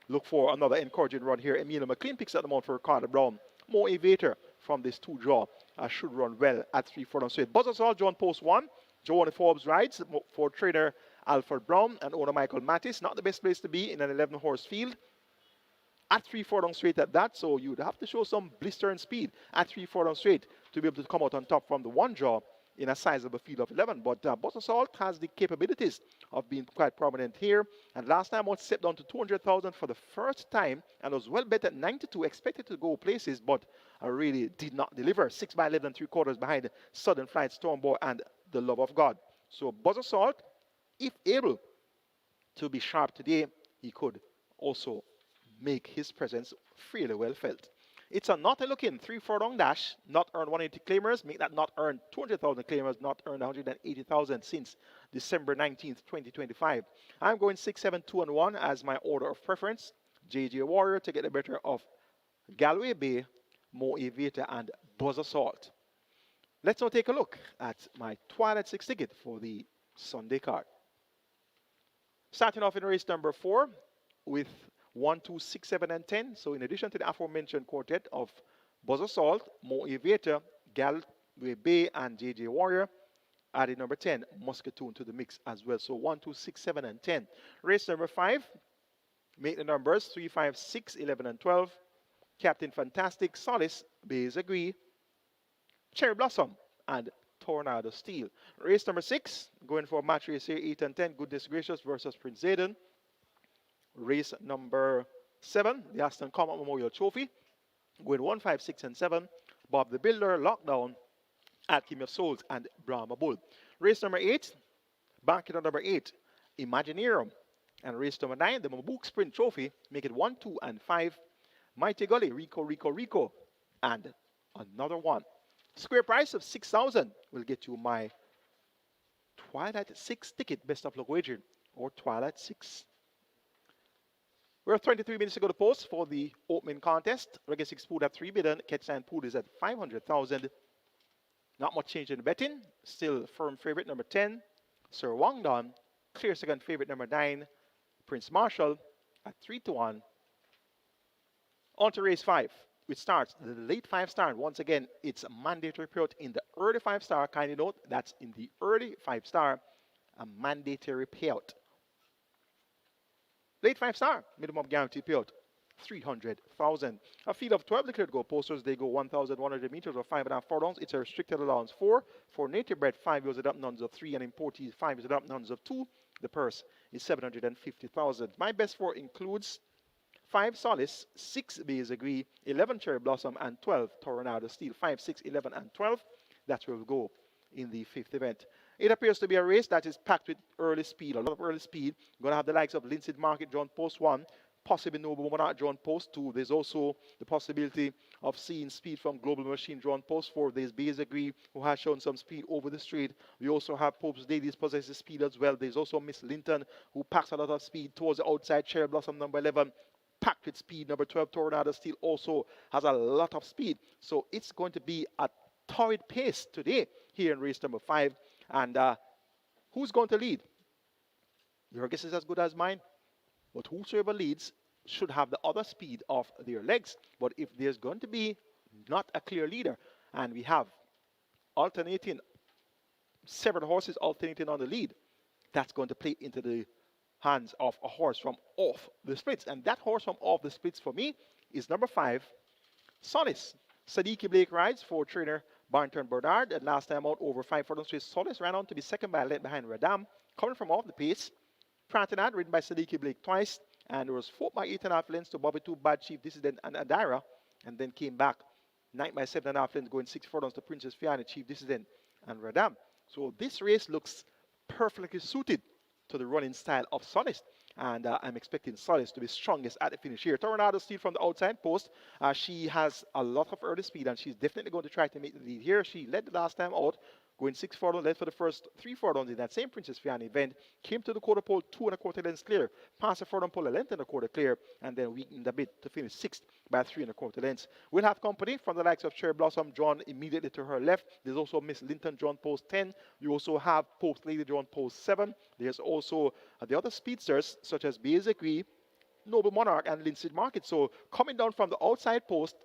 Look for another encouraging run here. Emilio McLean picks up the mount for Ricardo Brown. Mo Aviator from this 2 draw should run well at 3 furlongs straight. Buzz us all, John Post 1. Joanna Forbes rides for trainer Alfred Brown and owner Michael Mattis. Not the best place to be in an 11-horse field. At 3 furlongs straight at that, so you'd have to show some blistering speed at 3 furlongs straight to be able to come out on top from the 1 draw in a sizable field of 11. But Buzz Salt has the capabilities of being quite prominent here. And last time out stepped down to 200,000 for the first time and was well bet at 92, expected to go places, but really did not deliver. 6 by 11 3/4 behind Southern Flight, Stormboy, and The Love of God. So Buzz Salt, if able to be sharp today, he could also make his presence fairly well felt. It's a not a looking 3 furlong dash, not earned 180 claimers, make that not earned 200,000 claimers, not earned 180,000 since December 19th, 2025. I'm going 6, 7, 2, and 1 as my order of preference. JJ Warrior to get the better of Galway Bay, Mo Aviator, and Buzz Assault. Let's now take a look at my Twilight 6 ticket for the Sunday card. Starting off in race number 4 with 1, 2, 6, 7, and 10. So in addition to the aforementioned quartet of Buzz Assault, Mo Aviator, Galway Bay, and JJ Warrior, added number 10, Muscatoon, to the mix as well. So 1, 2, 6, 7, and 10. Race number 5, make the numbers 3, 5, 6, 11, and 12. Captain Fantastic, Solace, Bays Agree, Cherry Blossom, and Tornado Steel. Race number 6, going for a match race here, 8 and 10, Goodness Gracious versus Prince Zayden. Race number 7, the ASTON COMMOCK Memorial Trophy, going 1, 5, 6, and 7, Bob the Builder, Lockdown, Alchemy of Souls, and Brahma Bull. Race number 8, banking on number 8, Imagineering. And race number 9, the MABROUK Sprint Trophy, make it 1, 2, and 5, Mighty Gully, Rico, Rico, Rico, and another one. Square price of 6,000 will get you my Twilight 6 ticket, best of luck wager, or Twilight 6. We're 23 minutes to go to post for the opening contest. Regular 6 pool at 3 bidden. Catch and pool is at 500,000. Not much change in the betting. Still firm favorite number 10, Sir Wang Don. Clear second favorite number 9, Prince Marshall, at 3 to 1. On to race 5, which starts the late 5-star. Once again, it's a mandatory payout in the early 5-star. Kindly note that's in the early 5-star, a mandatory payout. Late 5-star, minimum guarantee payout, 300,000. A field of 12 declared goal posters. They go 1,100 meters or 5.5 furlongs. It's a restricted allowance for native bred 5 years up, nuns of 3, and importees 5 years up, nuns of 2. The purse is 750,000. My best 4 includes 5 Solace, 6 Bays Agree, 11 Cherry Blossom, and 12 Tornado Steel. 5, 6, 11, and 12. That's where we'll go in the 5th event. It appears to be a race that is packed with early speed, a lot of early speed. We're going to have the likes of Linseed Market, John Post 1, possibly Noble Monarch, John Post 2. There's also the possibility of seeing speed from Global Machine, John Post 4. There's Bays Agree, who has shown some speed over the street. We also have Pope's Ladies possesses speed as well. There's also Miss Linton, who packs a lot of speed towards the outside. Cherry Blossom, number 11, packed with speed. Number 12, Tornado Steel, also has a lot of speed. So it's going to be a torrid pace today here in race number 5. And who's going to lead? Your guess is as good as mine. But whosoever leads should have the other speed of their legs. But if there's going to be not a clear leader, and we have alternating, several horses alternating on the lead, that's going to play into the hands of a horse from off the splits. And that horse from off the splits for me is number 5, Solace. Sadiki Blake rides for trainer Barnton Bernard. And last time out, over 5 furlongs straight, Solace ran on to be second by a length behind Radam. Coming from off the pace, Prantanad, ridden by Sadiki Blake twice. And there was 4 by 8.5 lengths to Bobby 2, Bad Chief Dissident, and Adira. And then came back 9 by 7.5 lengths, going 6 furlongs to Princess Fiana, Chief Dissident, and Radam. So this race looks perfectly suited to the running style of Solace. And I'm expecting Solace to be strongest at the finish here. Tornado Steel from the outside post. She has a lot of early speed, and she's definitely going to try to make the lead here. She led the last time out, going 6 furlongs, led for the first 3 furlongs in that same Princess Fiana event. Came to the quarter pole 2 1/4 lengths clear. Passed the furlong pole a length and a quarter clear, and then weakened a bit to finish 6th by 3 1/4 lengths. We'll have company from the likes of Cherry Blossom, John immediately to her left. There's also Miss Linton, John Post 10. You also have Post Lady, John Post 7. There's also the other speedsters such as Bays Agree, Noble Monarch, and Linseed Market. So coming down from the outside post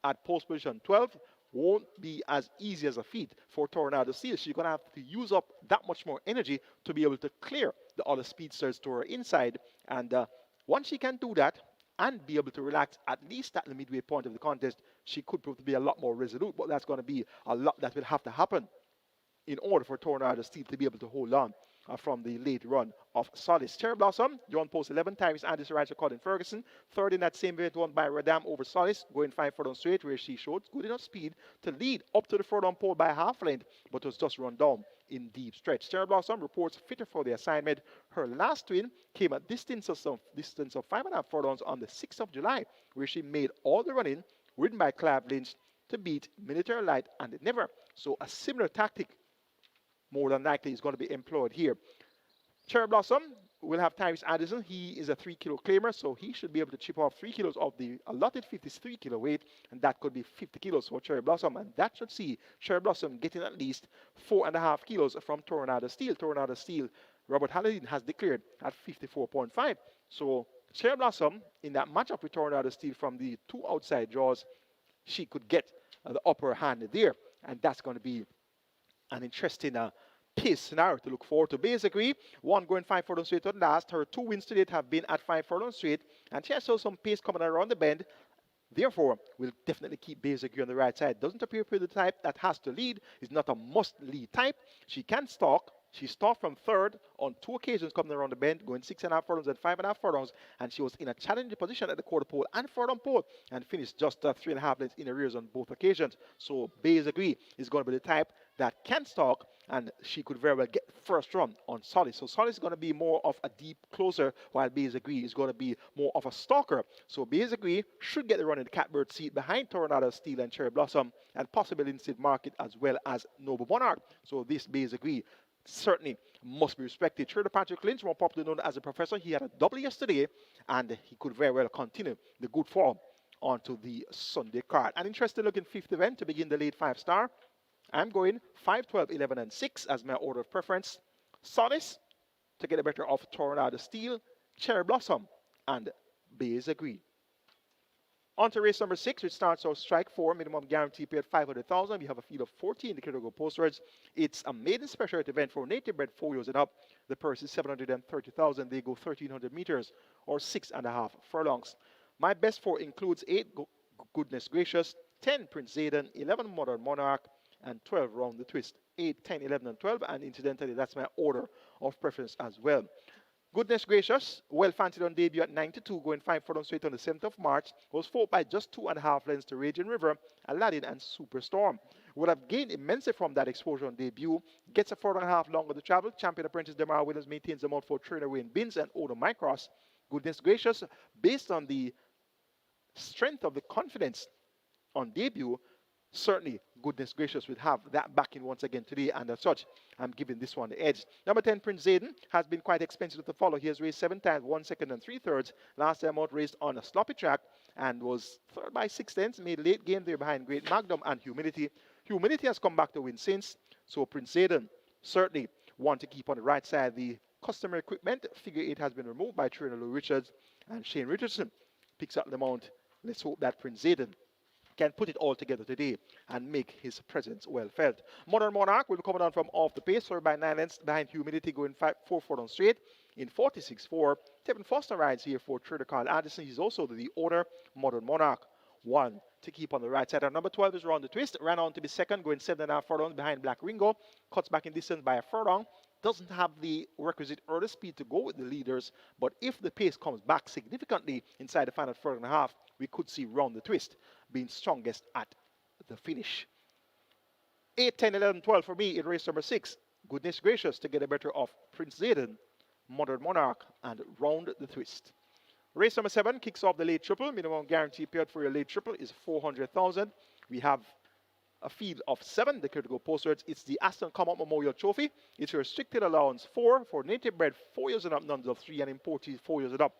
at post position 12 won't be as easy as a feat for Tornado Steel. She's going to have to use up that much more energy to be able to clear the other speedsters to her inside. And once she can do that and be able to relax at least at the midway point of the contest, she could prove to be a lot more resolute. But that's going to be a lot that will have to happen in order for Tornado Steel to be able to hold on from the late run of Solace. Cherry Blossom, John Post 11, Tyrese Anderson rides for Colin Ferguson. Third in that same event, won by Radam over Solace, going 5 furlongs straight, where she showed good enough speed to lead up to the furlong pole by half length, but was just run down in deep stretch. Cherry Blossom reports fitter for the assignment. Her last win came at distance of 5.5 furlongs on the 6th of July, where she made all the running ridden by Clive Lynch, to beat Military Light and Never. So a similar tactic, more than likely, is going to be employed here. Cherry Blossom will have Tyrese Addison. He is a 3-kilo claimer, so he should be able to chip off 3 kilos of the allotted 53-kilo weight, and that could be 50 kilos for Cherry Blossom, and that should see Cherry Blossom getting at least 4.5 kilos from Tornado Steel. Tornado Steel, Robert Halliday has declared at 54.5. So Cherry Blossom, in that matchup with Tornado Steel from the 2 outside draws, she could get the upper hand there, and that's going to be an interesting pace scenario to look forward to. Basically, one going 5 furlongs straight at last. Her 2 wins to date have been at 5 furlongs straight, and she has still some pace coming around the bend. Therefore, we'll definitely keep Basically on the right side. Doesn't appear to be the type that has to lead. Is not a must-lead type. She can stalk. She started from third on 2 occasions coming around the bend, going 6.5 furlongs and 5.5 furlongs, and she was in a challenging position at the quarter pole and furlong pole, and finished just 3.5 lengths in arrears on both occasions. So Basically is going to be the type that can stalk, and she could very well get first run on Solid. So Solid is going to be more of a deep closer, while Basically is going to be more of a stalker. So Basically should get the run in the catbird seat behind Tornado Steel and Cherry Blossom, and possibly Instant Market as well as Noble Monarch. So this Basically certainly must be respected. Trader Patrick Lynch, more popularly known as a professor, he had a double yesterday, and he could very well continue the good form onto the Sunday card. An interesting looking 5th event to begin the late 5-star. I'm going 5, 12, 11, and 6 as my order of preference. Solace to get the better of Tornado Steel, Cherry Blossom, and Basically. On to race number 6, which starts our strike 4, minimum guarantee paid 500,000. We have a field of 14 indicator go postwards. It's a maiden specialty event for native bred 4 years and up. The purse is 730,000. They go 1,300 meters or 6.5 furlongs. My best 4 includes 8 Goodness Gracious, 10 Prince Zayden, 11 Modern Monarch, and 12 Round the Twist. 8, 10, 11, and 12, and incidentally, that's my order of preference as well. Goodness Gracious, well fancied on debut at 92, going 5 furlongs straight on the 7th of March, was fought by just 2.5 lengths to Raging River, Aladdin, and Superstorm. Would have gained immensely from that exposure on debut, gets a 4.5 longer to travel. Champion apprentice Demar Williams maintains the mount for trainer Wayne Binns and Odo Mycross. Goodness Gracious, based on the strength of the confidence on debut, certainly Goodness Gracious will have that backing once again today, and as such, I'm giving this one the edge. Number 10, Prince Zayden, has been quite expensive to follow. He has raced 7 times, 1 second and 3/3. Last time out raced on a sloppy track and was third by 6 lengths, made late game there behind Great Magnum and Humility. Humility has come back to win since, so Prince Zayden certainly want to keep on the right side. The customer equipment, figure 8, has been removed by trainer Lou Richards, and Shane Richardson picks up the mount. Let's hope that Prince Zayden can put it all together today and make his presence well felt. Modern Monarch will be coming on from off the pace, sorry, by 9 lengths behind Humility, going 4 furlongs straight in 46.4. Tevin Foster rides here for trader Carl Anderson. He's also the owner. Modern Monarch, 1 to keep on the right side. And number 12 is Round the Twist, ran on to be second, going 7.5 furlongs behind Black Ringo, cuts back in distance by a furlong. Doesn't have the requisite early speed to go with the leaders, but if the pace comes back significantly inside the final 4.5, we could see Round the Twist being strongest at the finish. 8, 10, 11, 12 for me in race number 6. Goodness Gracious to get a better of Prince Zayden, Modern Monarch, and Round the Twist. Race number 7 kicks off the late triple. Minimum guarantee paid for your late triple is 400,000. We have a field of 7, the critical postwards. It's the ASTON COMMOCK Memorial Trophy. It's a restricted allowance 4 for native bred 4 years and up, none of 3, and imported 4 years and up,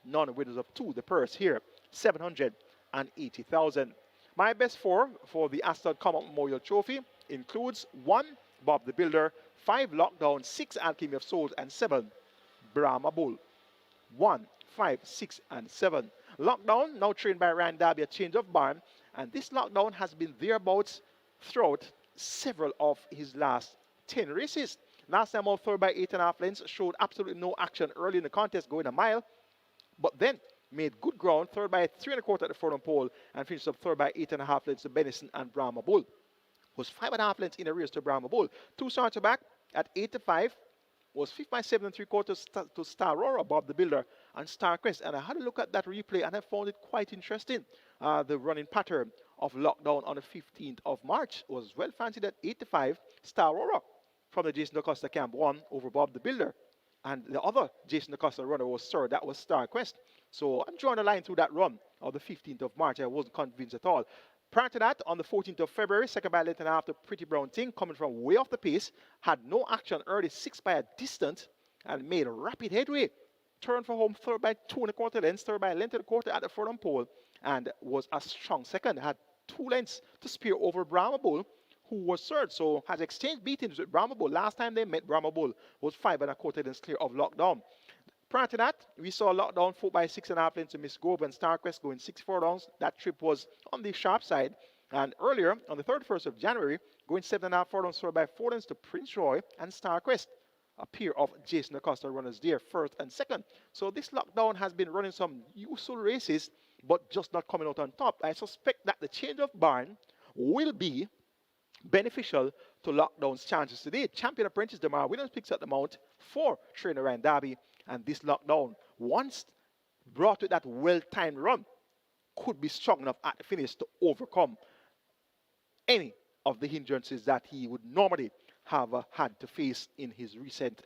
none winners of 2. The purse here, 780,000. My best 4 for the ASTON COMMOCK Memorial Trophy includes 1, Bob the Builder, 5, Lockdown, 6, Alchemy of Souls, and 7, Brahma Bull. 1, 5, 6, and 7. Lockdown, now trained by Ryan Darby, a change of barn, and this Lockdown has been thereabouts throughout several of his last 10 races. Last time out, third by 8.5 lengths, showed absolutely no action early in the contest, going a mile, but then made good ground, third by 3.25 at the furlong pole, and finished up third by 8.5 lengths to Benison and Brahma Bull. Was 5.5 lengths in arrears to Brahma Bull. 2 starts back at 8 to 5. Was 5 by 7.75 to Star Aurora, Bob the Builder, and Starcrest. And I had a look at that replay, and I found it quite interesting. The running pattern of Lockdown on the 15th of March was well fancied at 8 to 5. Star Aurora from the Jason DaCosta camp 1 over Bob the Builder. And the other Jason DaCosta runner was third. That was Star Quest. So I'm drawing a line through that run of the 15th of March. I wasn't convinced at all. Prior to that, on the 14th of February, second by length and a half, the Pretty Brown Thing, coming from way off the pace, had no action early, 6 by a distance, and made rapid headway. Turned for home, third by 2 1/4 lengths, third by a length and a quarter at the front pole, and was a strong second. Had 2 lengths to spear over Brahma Bull, who was third. So has exchanged beatings with Brahma Bull. Last time they met, Brahma Bull was 5 1/4 lengths clear of lockdown. Prior to that, we saw lockdown 4 by 6.5 lengths to Miss Grove and StarQuest going 64 lengths. That trip was on the sharp side. And earlier, on the 31st of January, going 7.5 furlongs, 4 by 4 lengths to Prince Roy and StarQuest. A pair of Jason DaCosta runners there, first and second. So this lockdown has been running some useful races, but just not coming out on top. I suspect that the change of barn will be beneficial to lockdown's chances today. Champion Apprentice Demar Williams picks up the mount for trainer Ryan Darby, and this lockdown, once brought with that well-timed run, could be strong enough at the finish to overcome any of the hindrances that he would normally have had to face in his recent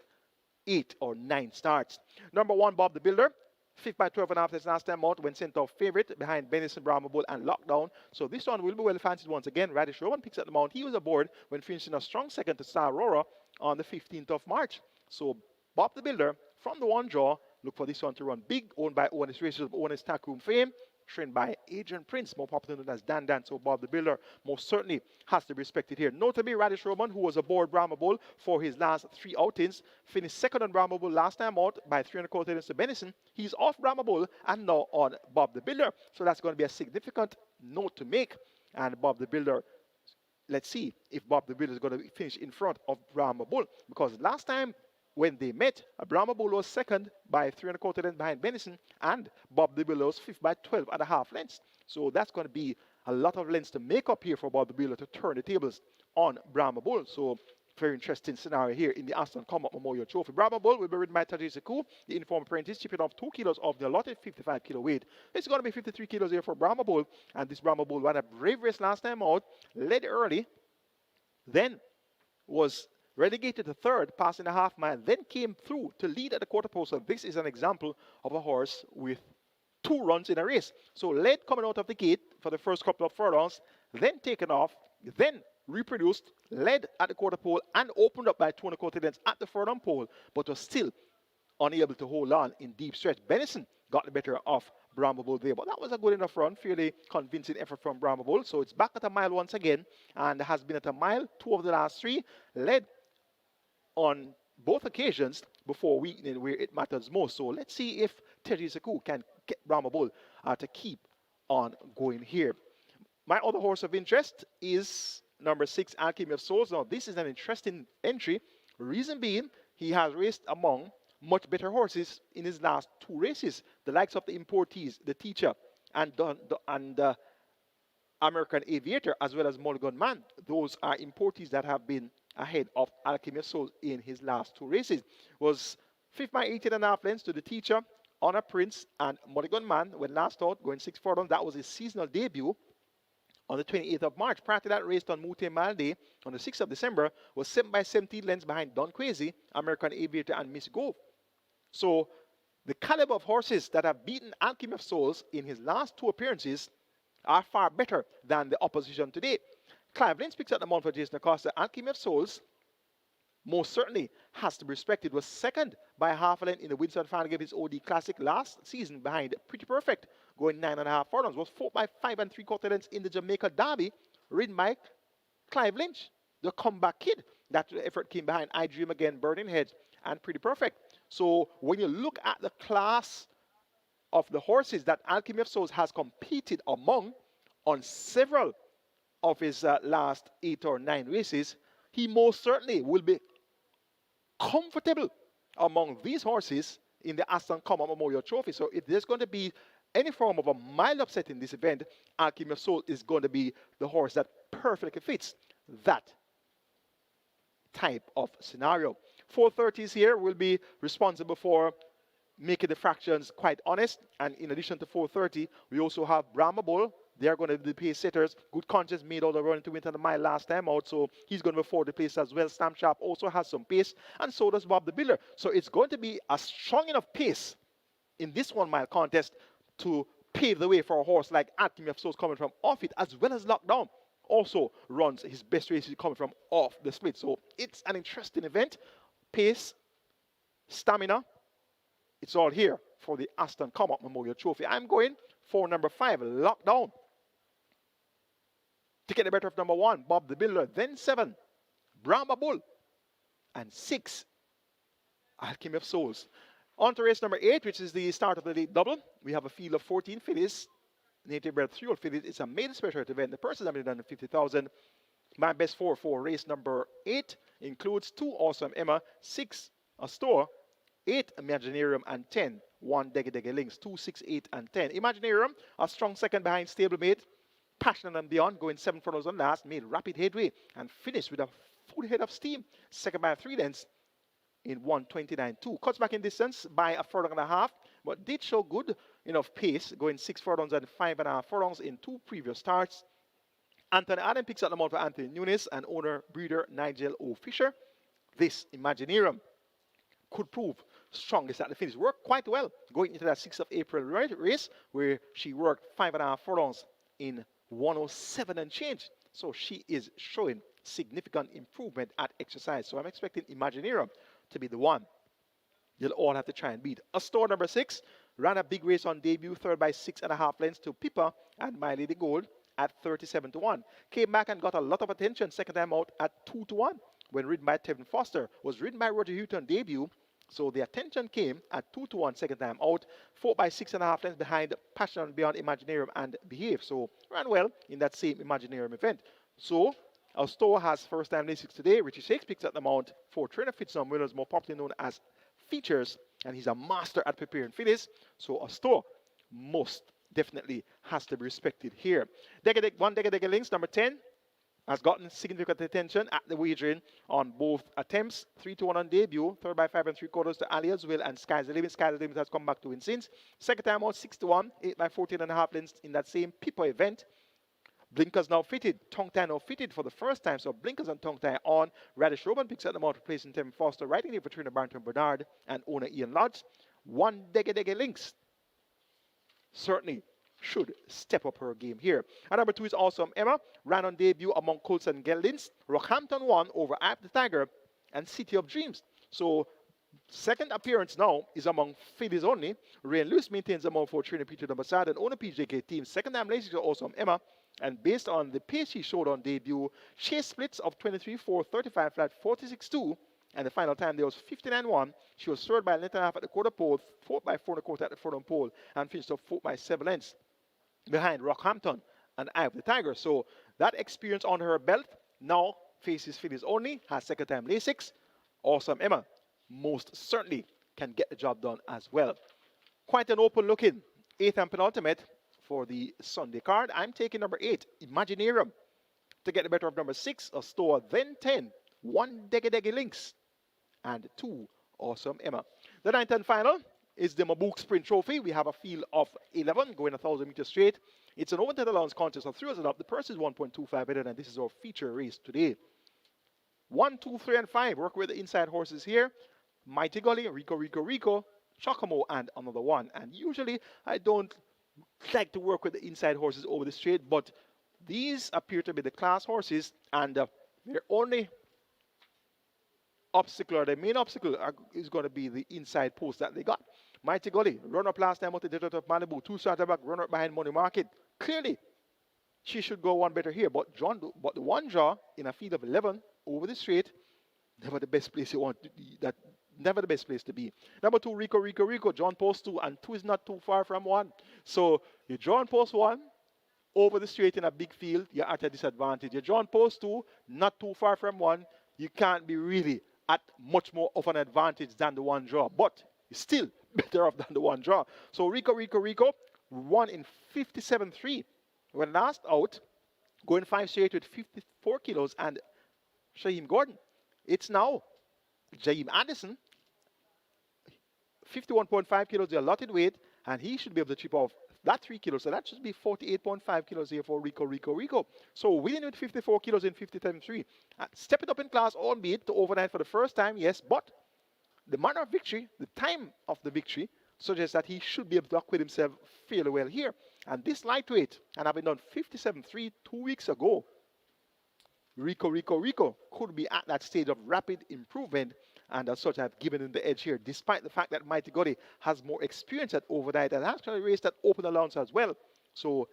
8 or 9 starts. Number 1, Bob the Builder. 5th by 12.5 his last time out, when sent off favorite behind Benison, Brahma Bull, and Lockdown. So this one will be well fancied once again. Radish Rowan picks up the mount. He was aboard when finishing a strong second to Star Aurora on the 15th of March. So Bob the Builder from the 1 draw. Look for this one to run big, owned by Owen's Racers of Owen's Tack Room fame. Trained by Adrian Prince, more popular known as Dan Dan. So Bob the Builder most certainly has to be respected here. Notably, Radish Roman, who was aboard Brahma Bull for his last 3 outings, finished second on Brahma Bull last time out by 3 1/4 lengths to Benison. He's off Brahma Bull and now on Bob the Builder. So that's going to be a significant note to make. And Bob the Builder, let's see if Bob the Builder is going to finish in front of Brahma Bull. Because last time when they met, Brahma Bull was second by 3 1/4 lengths behind Benison, and Bob the Builder was 5th by 12.5 lengths. So that's going to be a lot of lengths to make up here for Bob the Builder to turn the tables on Brahma Bull. So very interesting scenario here in the ASTON COMMOCK Memorial Trophy. Brahma Bull will be ridden by Taji Sekou, the informed apprentice, chipping off 2 kilos of the allotted 55 kilo weight. It's going to be 53 kilos here for Brahma Bull, and this Brahma Bull ran a brave race last time out, led early, then was relegated to third, passing a half mile, then came through to lead at the quarter post. So this is an example of a horse with 2 runs in a race. So led coming out of the gate for the first couple of furlongs, then taken off, then reproduced, led at the quarter pole, and opened up by 2 1/4 lengths at the furlong pole, but was still unable to hold on in deep stretch. Benison got the better of Brahma Bull there, but that was a good enough run, fairly convincing effort from Brahma Bull. So it's back at a mile once again, and has been at a mile 2 of the last 3, led on both occasions before weakening where it matters most. So let's see if Terry Sekou can get Brahma Bull to keep on going here. My other horse of interest is number 6, Alchemy of Souls. Now this is an interesting entry. Reason being, he has raced among much better horses in his last 2 races. The likes of the Importees, the Teacher, and American Aviator, as well as Mulligan Man. Those are Importees that have been ahead of Alchemy of Souls in his last 2 races. Was 5th by 18.5 lengths to the Teacher, Honor Prince, and Mulligan Man when last out, going 6 furlongs. That was his seasonal debut on the 28th of March. Prior to that, raced on Mute Mile Day on the 6th of December, was 7 by 17 lengths behind Don Quasi, American Aviator, and Miss Gove. So the caliber of horses that have beaten Alchemy of Souls in his last 2 appearances are far better than the opposition today. Clive Lynch picks up the mount for Jason DaCosta. Alchemy of Souls most certainly has to be respected. Was second by half a length in the Winston Final Game, his OD Classic last season behind Pretty Perfect, going 9.5 furlongs. Was 4 by 5 3/4 lengths in the Jamaica Derby, ridden by Clive Lynch, the comeback kid. That effort came behind I Dream Again, Burning Heads, and Pretty Perfect. So when you look at the class of the horses that Alchemy of Souls has competed among on several of his last 8 or 9 races, he most certainly will be comfortable among these horses in the ASTON COMMOCK Memorial Trophy. So if there's going to be any form of a mild upset in this event, Alchemy of Soul is going to be the horse that perfectly fits that type of scenario. 430s here will be responsible for making the fractions quite honest. And in addition to 430, we also have Brahma Bull, They are going to be the pace setters. Good Conscience made all the run to win the mile last time out, so he's going to be for the pace as well. Stamp Sharp also has some pace, and so does Bob the Builder. So it's going to be a strong enough pace in this 1 mile contest to pave the way for a horse like Alchemy of Souls coming from off it, as well as Lockdown. Also runs his best races coming from off the split. So it's an interesting event. Pace, stamina, it's all here for the ASTON COMMOCK Memorial Trophy. I'm going for number 5, Lockdown. To get the better of number 1, Bob the Builder. Then 7, Brahma Bull. And 6, Alchemy of Souls. On to race number 8, which is the start of the late double. We have a field of 14 fillies. Native bred 3-year-old fillies. It's a maiden special event. The purses have been done 50,000. My best 4 for race number 8 includes 2 Awesome Emma, 6 Astor, 8 Imaginarium, and 10 1 Deggy Links. 2, 6, 8, and 10. Imaginarium, a strong second behind stablemate. Passionate and Beyond, going 7 furlongs on last, made rapid headway and finished with a full head of steam. Second by 3 lengths in 1:29.2. Cuts back in distance by a furlong and a half, but did show good enough pace, going 6 furlongs and 5.5 furlongs in 2 previous starts. Anthony Adam picks up the mount for Anthony Nunes and owner breeder Nigel O. Fisher. This Imaginarium could prove strongest at the finish. Worked quite well going into that 6th of April race, where she worked 5.5 furlongs in 1:07 and change. So she is showing significant improvement at exercise. So I'm expecting Imaginarium to be the one you'll all have to try and beat. Astor number 6 ran a big race on debut, third by 6.5 lengths to Pippa and My Lady Gold at 37-1. Came back and got a lot of attention second time out at 2-1 when ridden by Tevin Foster. Was ridden by Roger Houghton on debut, so the attention came at 2-1 second time out. 4 by 6.5 lengths behind Passion and Beyond, Imaginarium, and Behave. So ran well in that same Imaginarium event. So Astor has first time races today. Richie Shakes picks up the mount for trainer Fitzum Williams, more popularly known as Features, and he's a master at preparing fillies. So Astor most definitely has to be respected here. One Deggy Links, number 10, has gotten significant attention at the wagering on both attempts. 3-1 on debut, third by 5 3/4 to Ali as well, and Sky's the Limit. Sky's the Limit has come back to win since. Second time out, 6-1, 8 by 14.5 lengths in that same Pippa event. Blinkers now fitted, tongue tie now fitted for the first time, so blinkers and tongue tie on. Radish Roman picks up the mount, replacing Tim Foster, right in here for trainer Barrington Bernard and owner Ian Lodge. One Deggy Links certainly should step up her game here. And number 2 is Awesome Emma, ran on debut among Colts and Geldins. Rockhampton won over App the Tiger and City of Dreams. So second appearance now is among fillies only. Rain Lewis maintains the mount for trainer Peter Dumbasad and owner PJK team. Second time races for Awesome Emma. And based on the pace she showed on debut, chase splits of 23-4, 35 flat, 46-2, and the final time there was 59-1. She was third by a length and a half at the quarter pole, fourth by 4 1/4 at the front pole, and finished up fourth by 7 lengths behind Rockhampton and Eye of the Tiger. So that experience on her belt now faces fillies only, has second time Lasix. Awesome Emma most certainly can get the job done as well. Quite an open looking 8th and penultimate for the Sunday card. I'm taking number 8, Imaginarium, to get the better of number 6, Astor, then 10, 1 Deggy Links, and 2 Awesome Emma. The 9th and final is the MABROUK Sprint Trophy. We have a field of 11 going 1,000 meters straight. It's an open 10 allowance contest of 3 and up. The purse is 1.25 million, and this is our feature race today. 1, 2, 3, and 5 work with the inside horses here. Mighty Gully, Rico, Chocomo, and another one. And usually I don't like to work with the inside horses over the straight, but these appear to be the class horses, and their only obstacle, or the main obstacle, is going to be the inside post that they got. Mighty Gully, run up last time out the Desert of Malibu, 2 starter back, run up behind Money Market. Clearly, she should go one better here, but the one draw in a field of 11 over the straight, never the best place you want to be. Never the best place to be. Number 2, Rico, John post 2, and 2 is not too far from 1. So you draw on post 1, over the straight in a big field, you're at a disadvantage. You draw on post 2, not too far from 1, you can't be really at much more of an advantage than the one draw, but you're still better off than the one draw. So Rico, won in 57.3 when last out, going 5 straight with 54 kilos, and Shaheem Gordon. It's now Jaheim Addison, 51.5 kilos, the allotted weight, and he should be able to chip off that 3 kilos. So that should be 48.5 kilos here for Rico. So winning with 54 kilos in 50.3. Stepping up in class, albeit to overnight for the first time, yes, but the manner of victory, the time of the victory, suggests that he should be able to acquit himself fairly well here. And this lightweight, and having done 57.3 2 weeks ago, Rico could be at that stage of rapid improvement, and as such I've given him the edge here, despite the fact that Mighty Gotti has more experience at overnight and actually raced at open allowance as well. So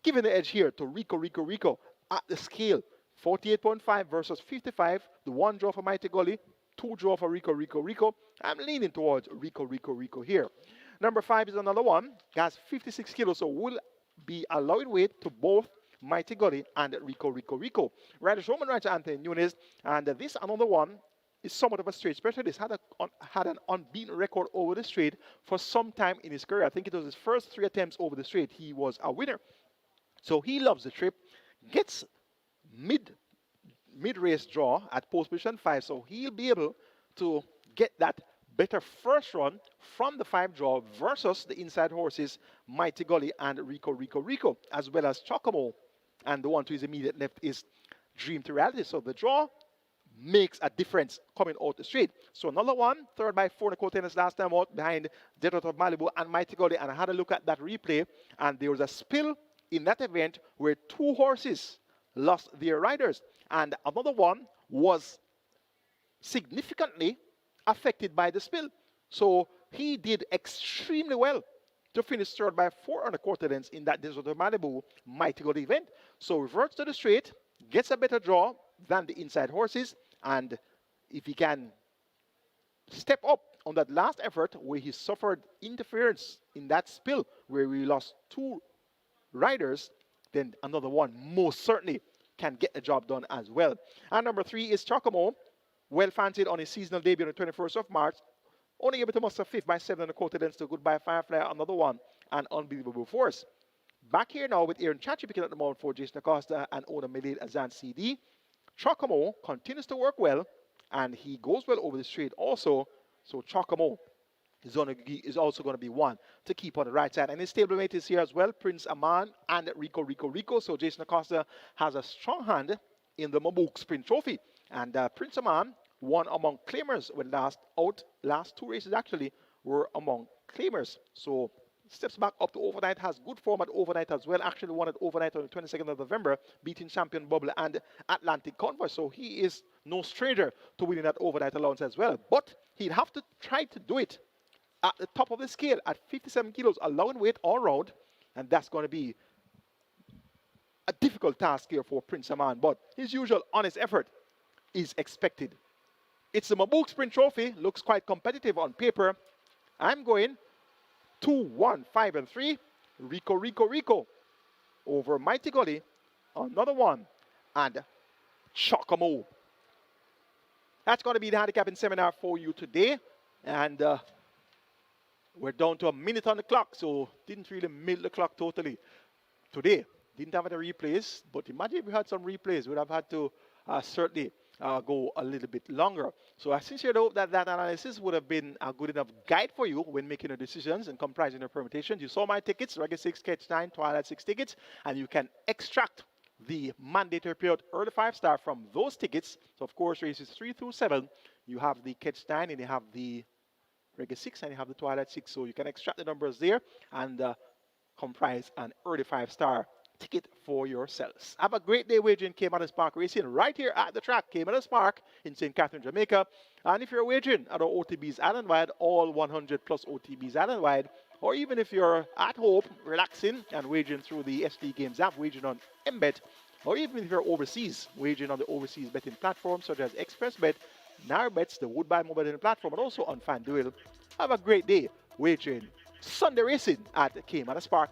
giving the edge here to Rico at the scale, 48.5 versus 55, the 1 draw for Mighty Gotti, 2 draw for Rico. I'm leaning towards Rico here. Number 5 is another one, he has 56 kilos, so will be allowing weight to both Mighty Gotti and Rico. Rider Roman Rider Anthony Nunes, and this another one is somewhat of a straight specialist. Had an unbeaten record over the straight for some time in his career. I think it was his first 3 attempts over the straight. He was a winner. So he loves the trip. Gets mid-race draw at post position 5. So he'll be able to get that better first run from the 5 draw versus the inside horses Mighty Gotti and Rico, as well as Chocomo. And the one to his immediate left is Dream to Reality. So the draw makes a difference coming out the straight. So another one, third by 4 tennis last time out behind Desert of Malibu and Mighty Gotti. And I had a look at that replay, and there was a spill in that event where 2 horses lost their riders. And another one was significantly affected by the spill. So he did extremely well to finish third by 4 lengths in that Desert of Malibu Mighty Gotti event. So reverts to the straight, gets a better draw than the inside horses, and if he can step up on that last effort where he suffered interference in that spill where we lost 2 riders, then another one most certainly can get the job done as well. And number 3 is Chocomo, well fancied on his seasonal debut on the 21st of March. Only able to muster 5th by 7 lengths to Goodbye Firefly, another one, and Unbelievable Force. Back here now with Aaron Chachi picking up the mount for Jason Acosta and Ona Milade Azan CD. Chocomo continues to work well, and he goes well over the straight also. So Chocomo is also going to be one to keep on the right side. And his stablemate is here as well, Prince Aman and Rico. So Jason Acosta has a strong hand in the MABROUK Sprint Trophy. And Prince Aman won among claimers when last 2 races actually were among claimers. So steps back up to overnight, has good form at overnight as well. Actually won at overnight on the 22nd of November, beating Champion Bubble and Atlantic Convoy. So he is no stranger to winning that overnight allowance as well. But he'd have to try to do it at the top of the scale at 57 kilos, allowing weight all round. And that's going to be a difficult task here for Prince Aman. But his usual honest effort is expected. It's the MABROUK Sprint Trophy. Looks quite competitive on paper. I'm going 2, 1, 5, and 3. Rico over Mighty Gotti. Another one. And Chocomo. That's going to be the handicapping seminar for you today. And we're down to a minute on the clock. So didn't really milk the clock totally today. Didn't have any replays. But imagine if we had some replays. We'd have had to certainly go a little bit longer. So I sincerely hope that that analysis would have been a good enough guide for you when making your decisions and comprising your permutations. You saw my tickets, Regular 6, Catch 9, Twilight 6 tickets, and you can extract the mandatory period early 5-star from those tickets. So of course, races 3 through 7, you have the Catch 9 and you have the Regular 6 and you have the Twilight 6. So you can extract the numbers there and comprise an early 5-star ticket for yourselves. Have a great day wagering Caymanas Park Racing right here at the track, Caymanas Park in St. Catherine, Jamaica. And if you're wagering at our OTBs Island-wide, all 100 plus OTBs Island-wide, or even if you're at home, relaxing and wagering through the SD Games app, wagering on MBet, or even if you're overseas, wagering on the overseas betting platforms such as ExpressBet, NarBets, the Woodbine mobile betting platform, and also on FanDuel. Have a great day wagering Sunday racing at Caymanas Park.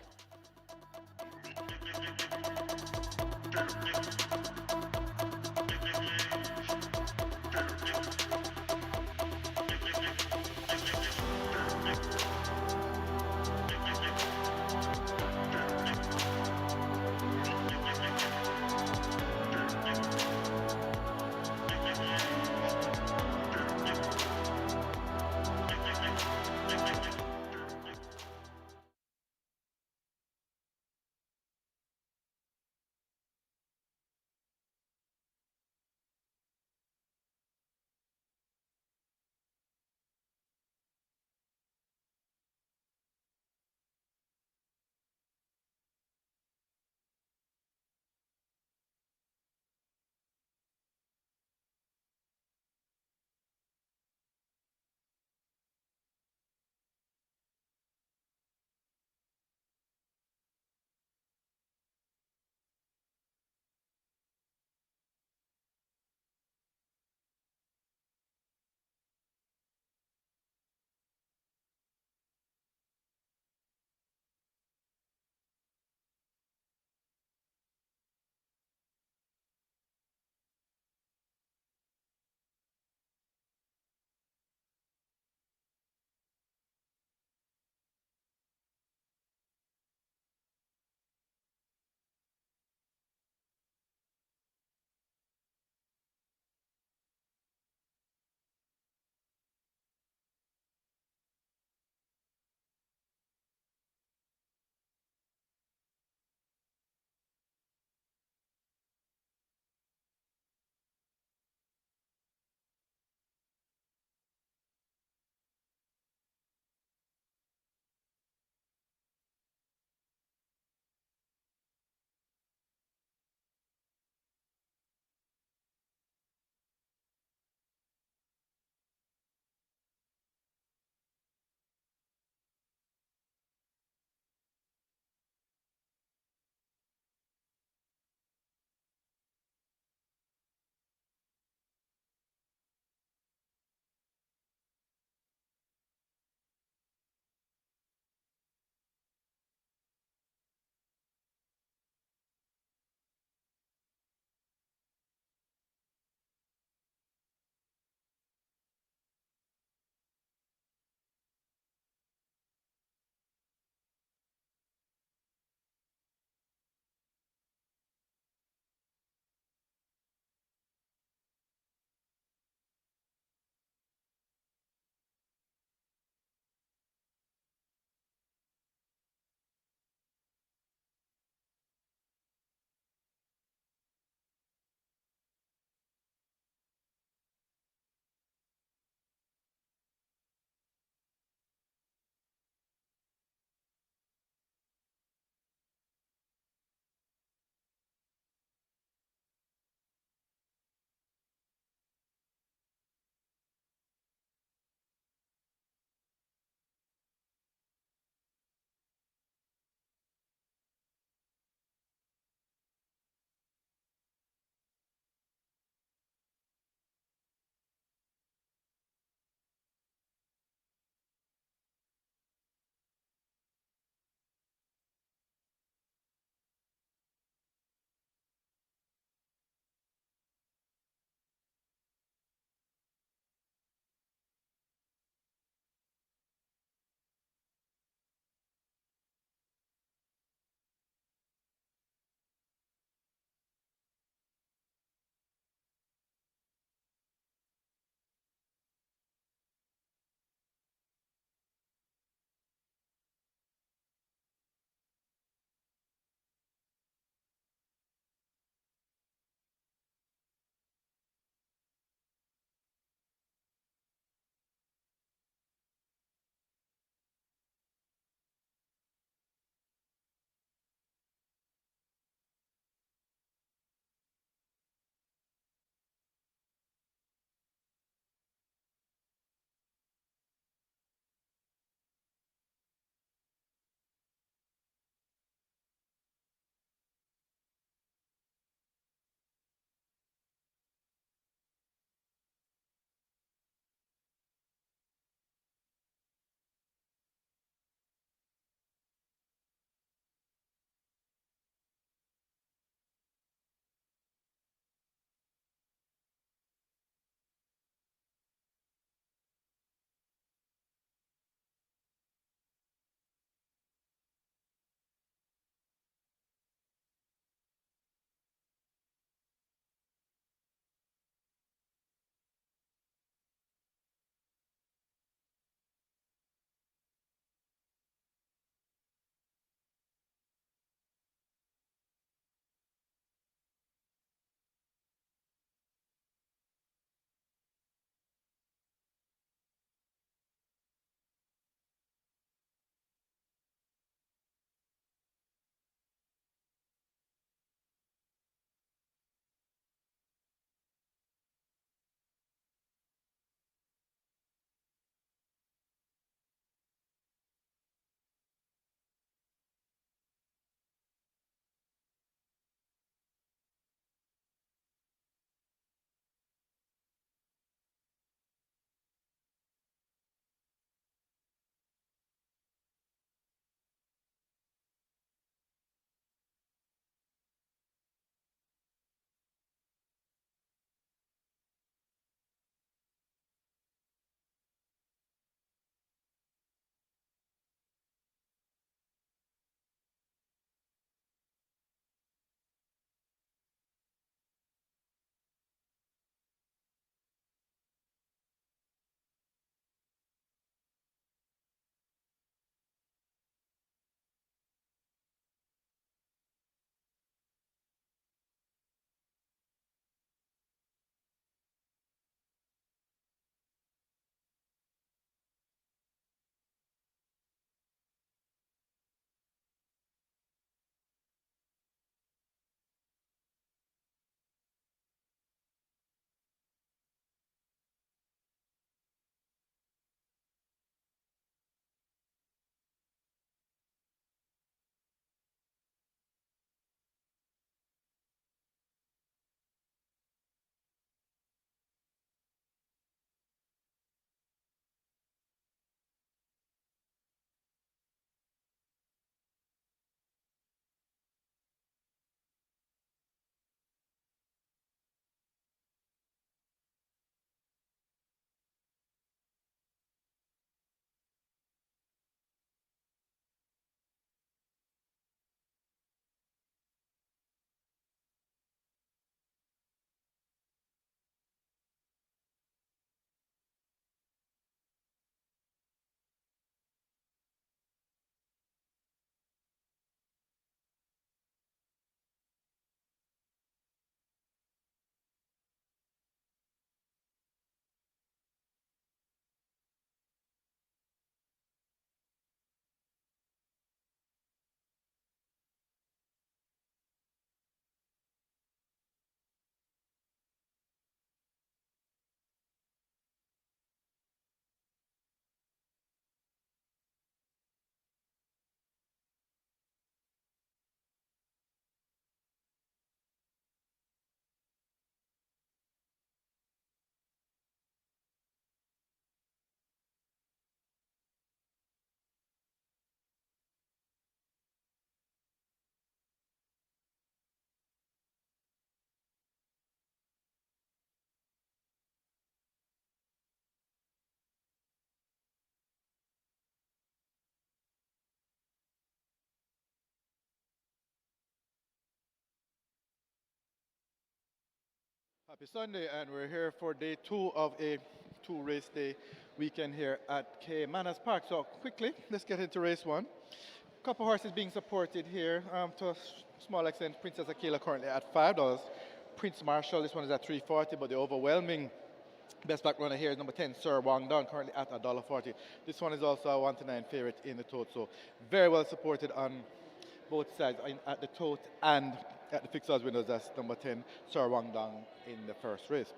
Happy Sunday, and we're here for day two of a two-race day weekend here at Caymanas Park. So quickly, let's get into race one. Couple horses being supported here to a small extent. Princess Akila currently at $5. Prince Marshall, this one is at $3.40, but the overwhelming best back runner here is number 10, Sir Wang Dong, currently at $1.40. This one is also a 1-9 favorite in the tote, so very well supported on both sides at the tote and at the fixed odds windows. That's number 10, Sir Wang Dong in the first race.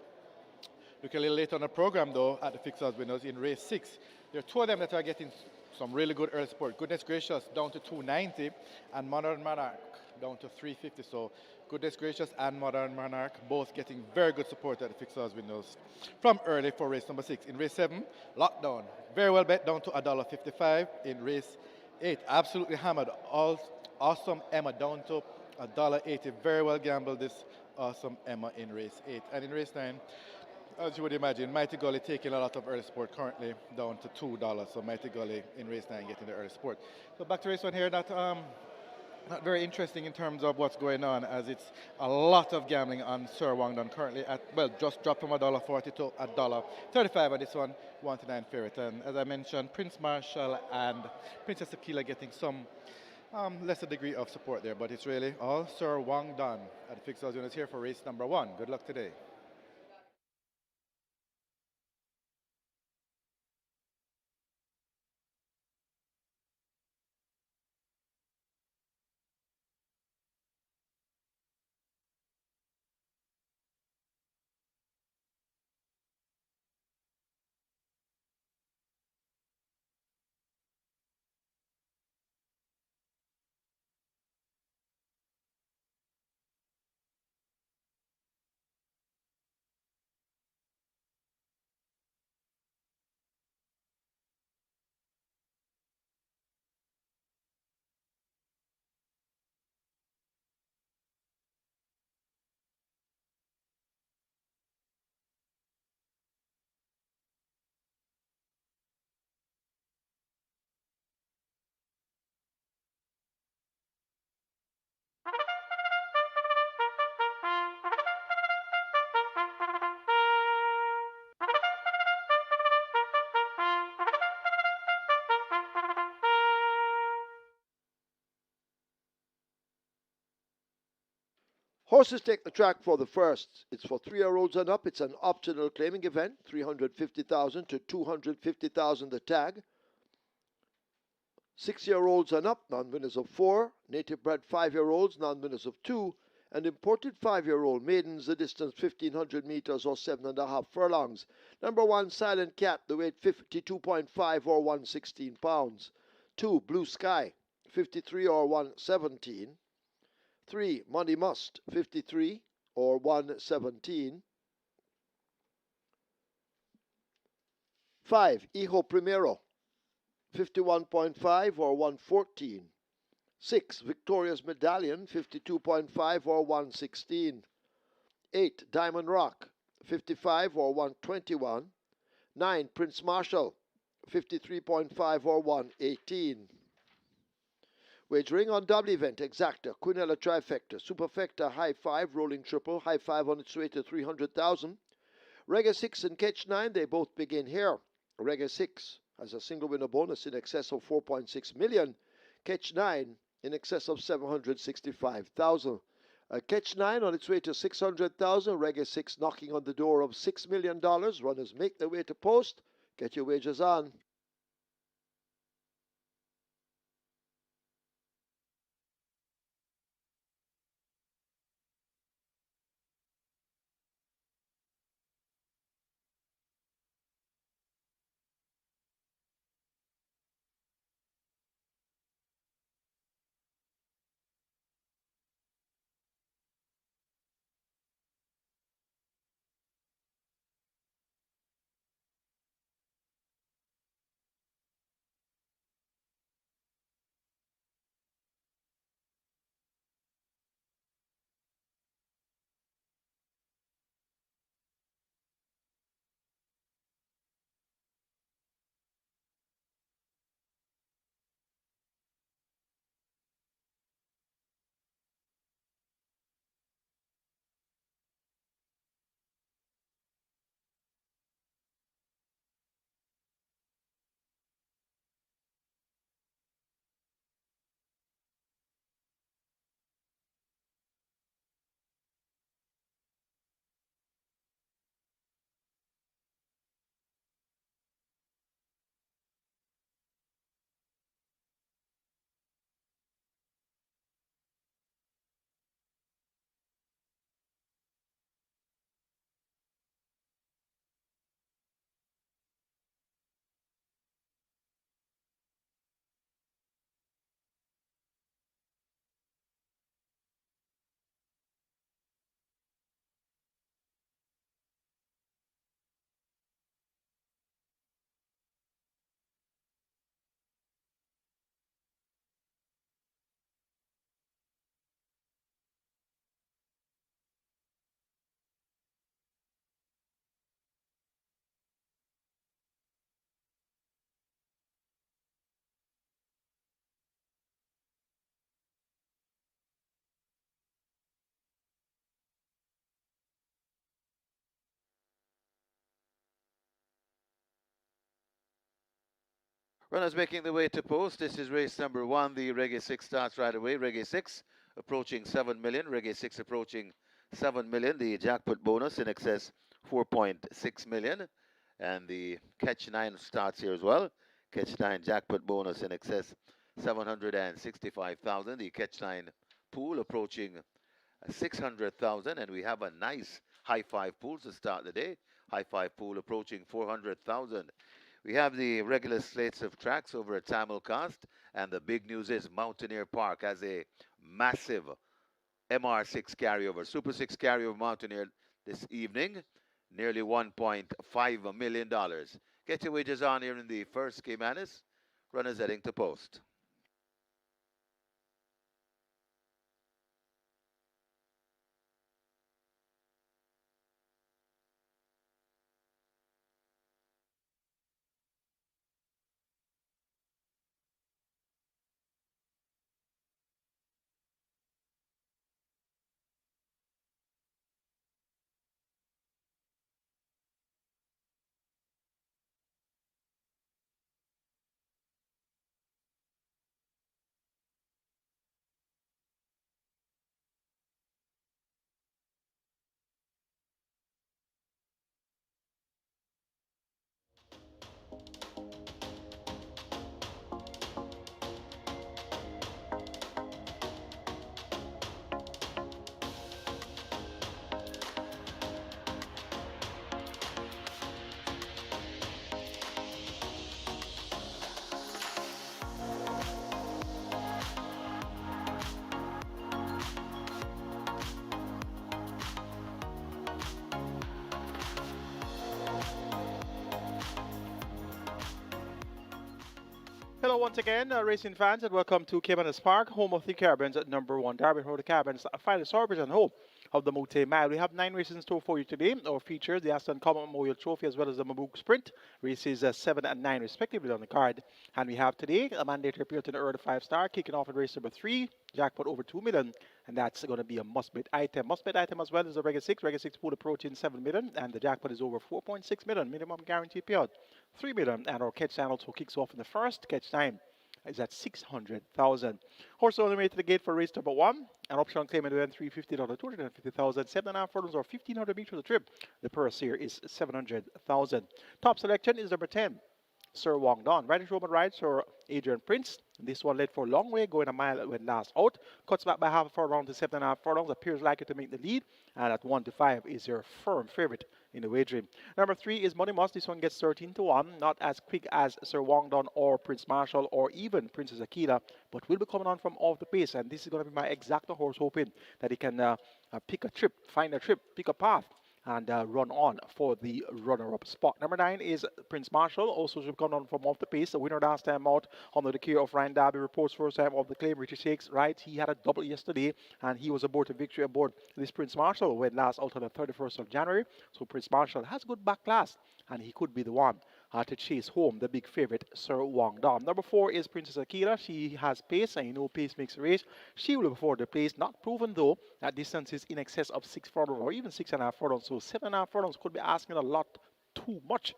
Looking a little later on the program though, at the fixed odds windows in race 6, there are two of them that are getting some really good early support. Goodness Gracious down to 290 and Modern Monarch down to 350. So Goodness Gracious and Modern Monarch both getting very good support at the fixed odds windows from early for race number 6. In race 7, Lockdown, very well bet down to $1.55. In race 8, absolutely hammered. Awesome Emma down to $1.80. Very well gambled this Awesome Emma in race 8. And in race 9, as you would imagine, Mighty Gully taking a lot of early support, currently down to $2. So Mighty Gully in race 9 getting the early support. So back to race 1 here, not very interesting in terms of what's going on, as it's a lot of gambling on Sir Wang Dong, currently at, well, just dropped from $1.40 to $1.35 on this one, 1-9 favorite. And as I mentioned, Prince Marshall and Princess Akila getting some lesser degree of support there, but it's really all Sir Wang Dong at the fixed odds units here for race number 1. Good luck today. Horses take the track for the first. It's for 3-year-olds and up. It's an optional claiming event, 350,000 to 250,000 the tag. 6-year-olds and up, non-winners of 4. Native bred 5-year-olds, non-winners of 2. And imported 5-year-old maidens, the distance 1,500 meters or 7.5 furlongs. Number 1, Silent Cat, the weight 52.5 or 116 pounds. 2, Blue Sky, 53 or 117. 3, Money Must, 53 or 117. 5, Hijo Primero, 51.5 or 114. 6, Victoria's Medallion, 52.5 or 116. 8, Diamond Rock, 55 or 121. 9, Prince Marshall, 53.5 or 118. Wagering on double event, exacta, Quinella trifecta, superfecta, high 5, rolling triple, high 5 on its way to 300,000. Reggae 6 and Catch 9, they both begin here. Reggae 6 has a single winner bonus in excess of 4.6 million. Catch 9 in excess of 765,000. Catch 9 on its way to 600,000. Reggae 6 knocking on the door of $6 million. Runners make their way to post. Get your wagers on. Runners making their way to post. This is race number 1. The Reggae 6 starts right away. Reggae 6 approaching 7 million. Reggae 6 approaching 7 million. The jackpot bonus in excess 4.6 million. And the catch 9 starts here as well. Catch 9 jackpot bonus in excess 765,000. The catch 9 pool approaching 600,000. And we have a nice high five pool to start the day. High five pool approaching 400,000. We have the regular slates of tracks over at Tamil Cost, and the big news is Mountaineer Park has a massive MR6 carryover, Super 6 carryover Mountaineer this evening, nearly $1.5 million. Get your wages on here in the first Caymanas. Runners heading to post. Hello once again, racing fans, and welcome to Caymanas Park, home of the Caribbeans at number 1 Derby Road. The Caribbeans final sorbet and home of the Mote Mile. We have 9 races in store for you today. Our features, the ASTON COMMOCK Memorial Trophy as well as the MABROUK Sprint, races 7 and 9 respectively on the card. And we have today a mandatory appeal to the Earl 5-star, kicking off at race number 3, jackpot over 2 million, and that's going to be a must-bet item. Must-bet item as well as the Reggae 6. Reggae 6 pool approaching 7 million, and the jackpot is over 4.6 million, minimum guaranteed payout 3 million, and our catch time also kicks off in the first catch time is at 600,000. Horse on the way to the gate for race number 1. An option claim at $350, 250,000, 7.5 furlongs or 1,500 meters of the trip. The purse here is 700,000. Top selection is number 10. Sir Wong Don. Riding Roman rides for Adrian Prince. This one led for a long way, going a mile when last out. Cuts back by half a furlong to 7.5 furlongs. Appears likely to make the lead. And at 1 to 5 is your firm favorite in the wagering. Number 3 is Money Must. This one gets 13 to 1. Not as quick as Sir Wong Don or Prince Marshall or even Princess Akila, but will be coming on from off the pace. And this is going to be my exacta horse, hoping that he can pick a trip, find a trip, pick a path, and run on for the runner-up spot. Number 9 is Prince Marshall, also should come on from off the pace. The winner last time out under the care of Ryan Darby reports first time of the claim. Richie Shakes, right? He had a double yesterday, and he was aboard to victory aboard this Prince Marshall when last out on the 31st of January. So Prince Marshall has good back class, and he could be the one to chase home the big favorite, Sir Wong Dam. Number 4 is Princess Akira. She has pace, and you know pace makes a race. She will be before the place. Not proven, though, that distance is in excess of 6 furlongs or even 6.5 furlongs. So 7.5 furlongs could be asking a lot too much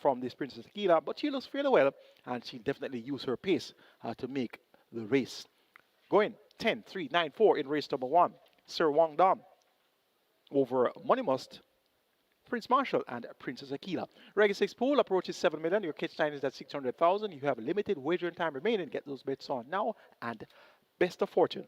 from this Princess Akira, but she looks fairly well, and she'll definitely use her pace to make the race. Going 10, 3, 9, 4 in race number 1. Sir Wong Dam over Money Must, Prince Marshall, and Princess Akila. Reggae 6 pool approaches 7 million. Your catch time is at 600,000. You have a limited wagering time remaining. Get those bets on now, and best of fortune.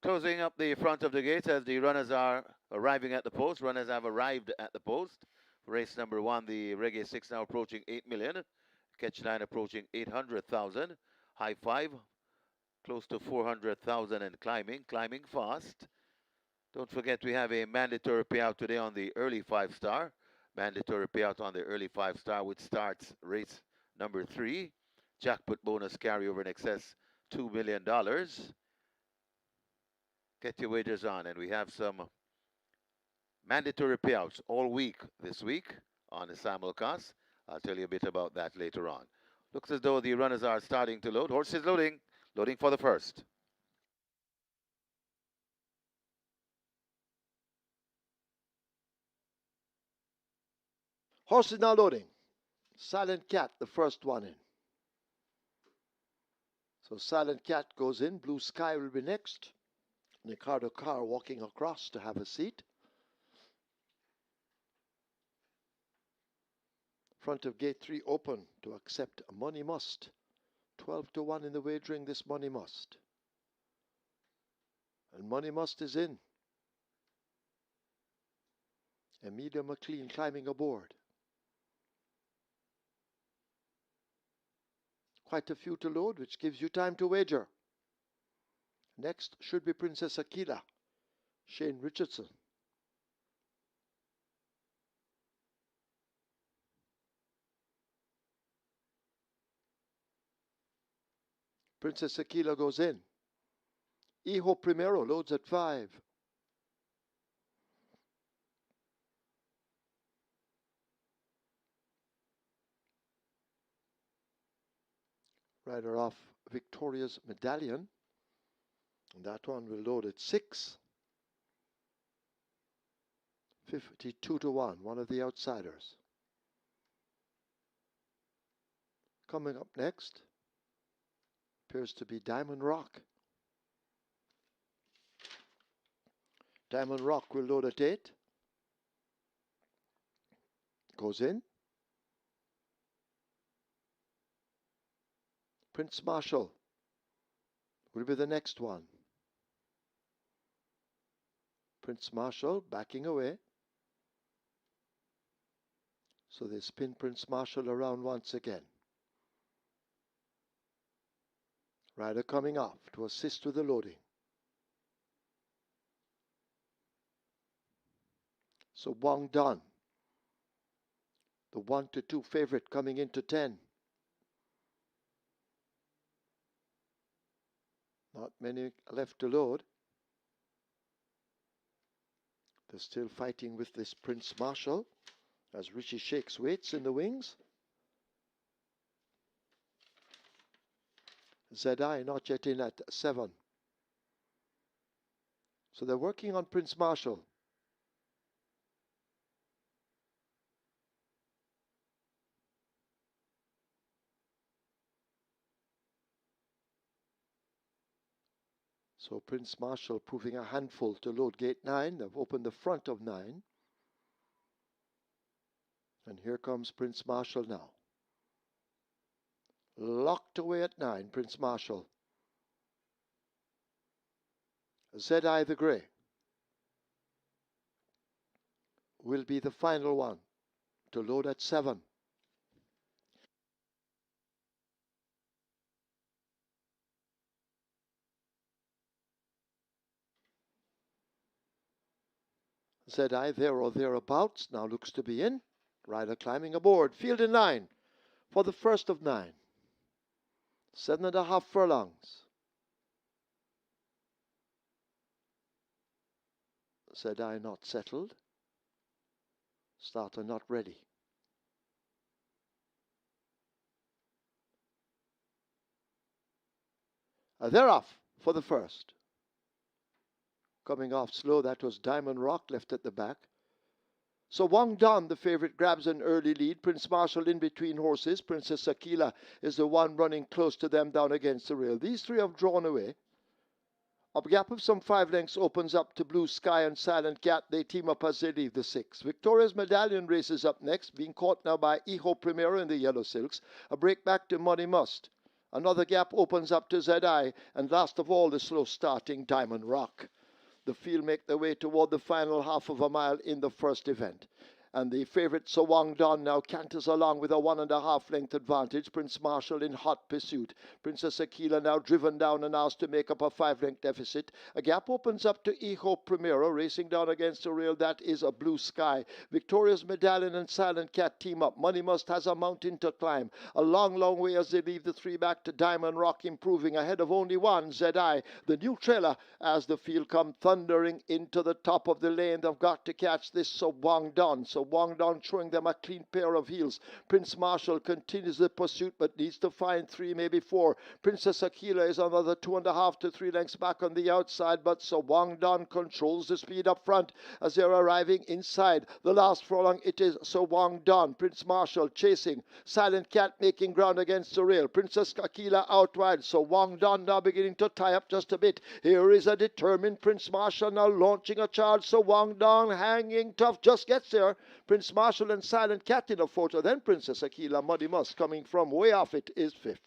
Closing up the front of the gate as the runners are arriving at the post. Runners have arrived at the post. Race number 1, the Reggae 6 now approaching 8 million. Catch line approaching 800,000. High five, close to 400,000 and climbing fast. Don't forget we have a mandatory payout today on the early 5-star. Mandatory payout on the early 5-star, which starts race number 3. Jackpot bonus carryover in excess $2 million. Get your wagers on, and we have some mandatory payouts all week this week on the simulcast. I'll tell you a bit about that later on. Looks as though the runners are starting to load. Horses loading for the first. Horse is now loading. Silent Cat, the first one in. So Silent Cat goes in. Blue Sky will be next. Ricardo Carr walking across to have a seat. Front of gate 3 open to accept Money Must. 12-1 in the wagering, this Money Must. And Money Must is in. Emilia McLean climbing aboard. Quite a few to load, which gives you time to wager. Next should be Princess Aquila, Shane Richardson. Princess Aquila goes in. Hijo Primero loads at 5. Rider off Victoria's Medallion. And that one will load at 6. 52-1, one of the outsiders. Coming up next appears to be Diamond Rock. Diamond Rock will load at 8. Goes in. Prince Marshall will be the next one. Prince Marshall backing away. So they spin Prince Marshall around once again. Rider coming off to assist with the loading. So Wang Dun, the 1-2 favorite, coming into 10. Not many left to load. They're still fighting with this Prince Marshall as Richie Shakes waits in the wings. ZI not yet in at 7. So they're working on Prince Marshall. So Prince Marshall proving a handful to load gate 9. They've opened the front of 9. And here comes Prince Marshall now. Locked away at 9, Prince Marshall. ZI the Grey will be the final one to load at 7. ZI there or thereabouts now looks to be in. Rider climbing aboard. Field in line for the first of 9. 7.5 furlongs. ZI not settled. Starter not ready. They're off for the first. Coming off slow, that was Diamond Rock left at the back. So Wang Dun, the favorite, grabs an early lead. Prince Marshall in between horses. Princess Aquila is the one running close to them down against the rail. These three have drawn away. A gap of some 5 lengths opens up to Blue Sky and Silent Cat. They team up as they leave the 6. Victoria's Medallion races up next, being caught now by Hijo Primero in the yellow silks. A break back to Money Must. Another gap opens up to ZI. And last of all, the slow starting Diamond Rock. The field make their way toward the final half of a mile in the first event. And the favourite Sawang Don now canters along with a 1.5 length advantage. Prince Marshall in hot pursuit. Princess Aquila now driven down and asked to make up a 5 length deficit. A gap opens up to Ejo Primero, racing down against the rail. That is a Blue Sky. Victoria's Medallion and Silent Cat team up. Money Must has a mountain to climb. A long, long way as they leave the 3 back to Diamond Rock, improving ahead of only one, ZI. The new trailer as the field come thundering into the top of the lane. They've got to catch this Sawang Don. Sawang Don showing them a clean pair of heels. Prince Marshall continues the pursuit but needs to find 3, maybe 4. Princess Aquila is another 2.5 to 3 lengths back on the outside, but Sawang Don controls the speed up front as they're arriving inside. The last furlong, it is Sawang Don. Prince Marshall chasing. Silent Cat making ground against the rail. Princess Aquila out wide. Sawang Don now beginning to tie up just a bit. Here is a determined Prince Marshall now launching a charge. Sawang Don hanging tough, just gets there. Prince Marshall and Silent Cat in a photo. Then Princess Aquila. Muddy Musk coming from way off it is 5th.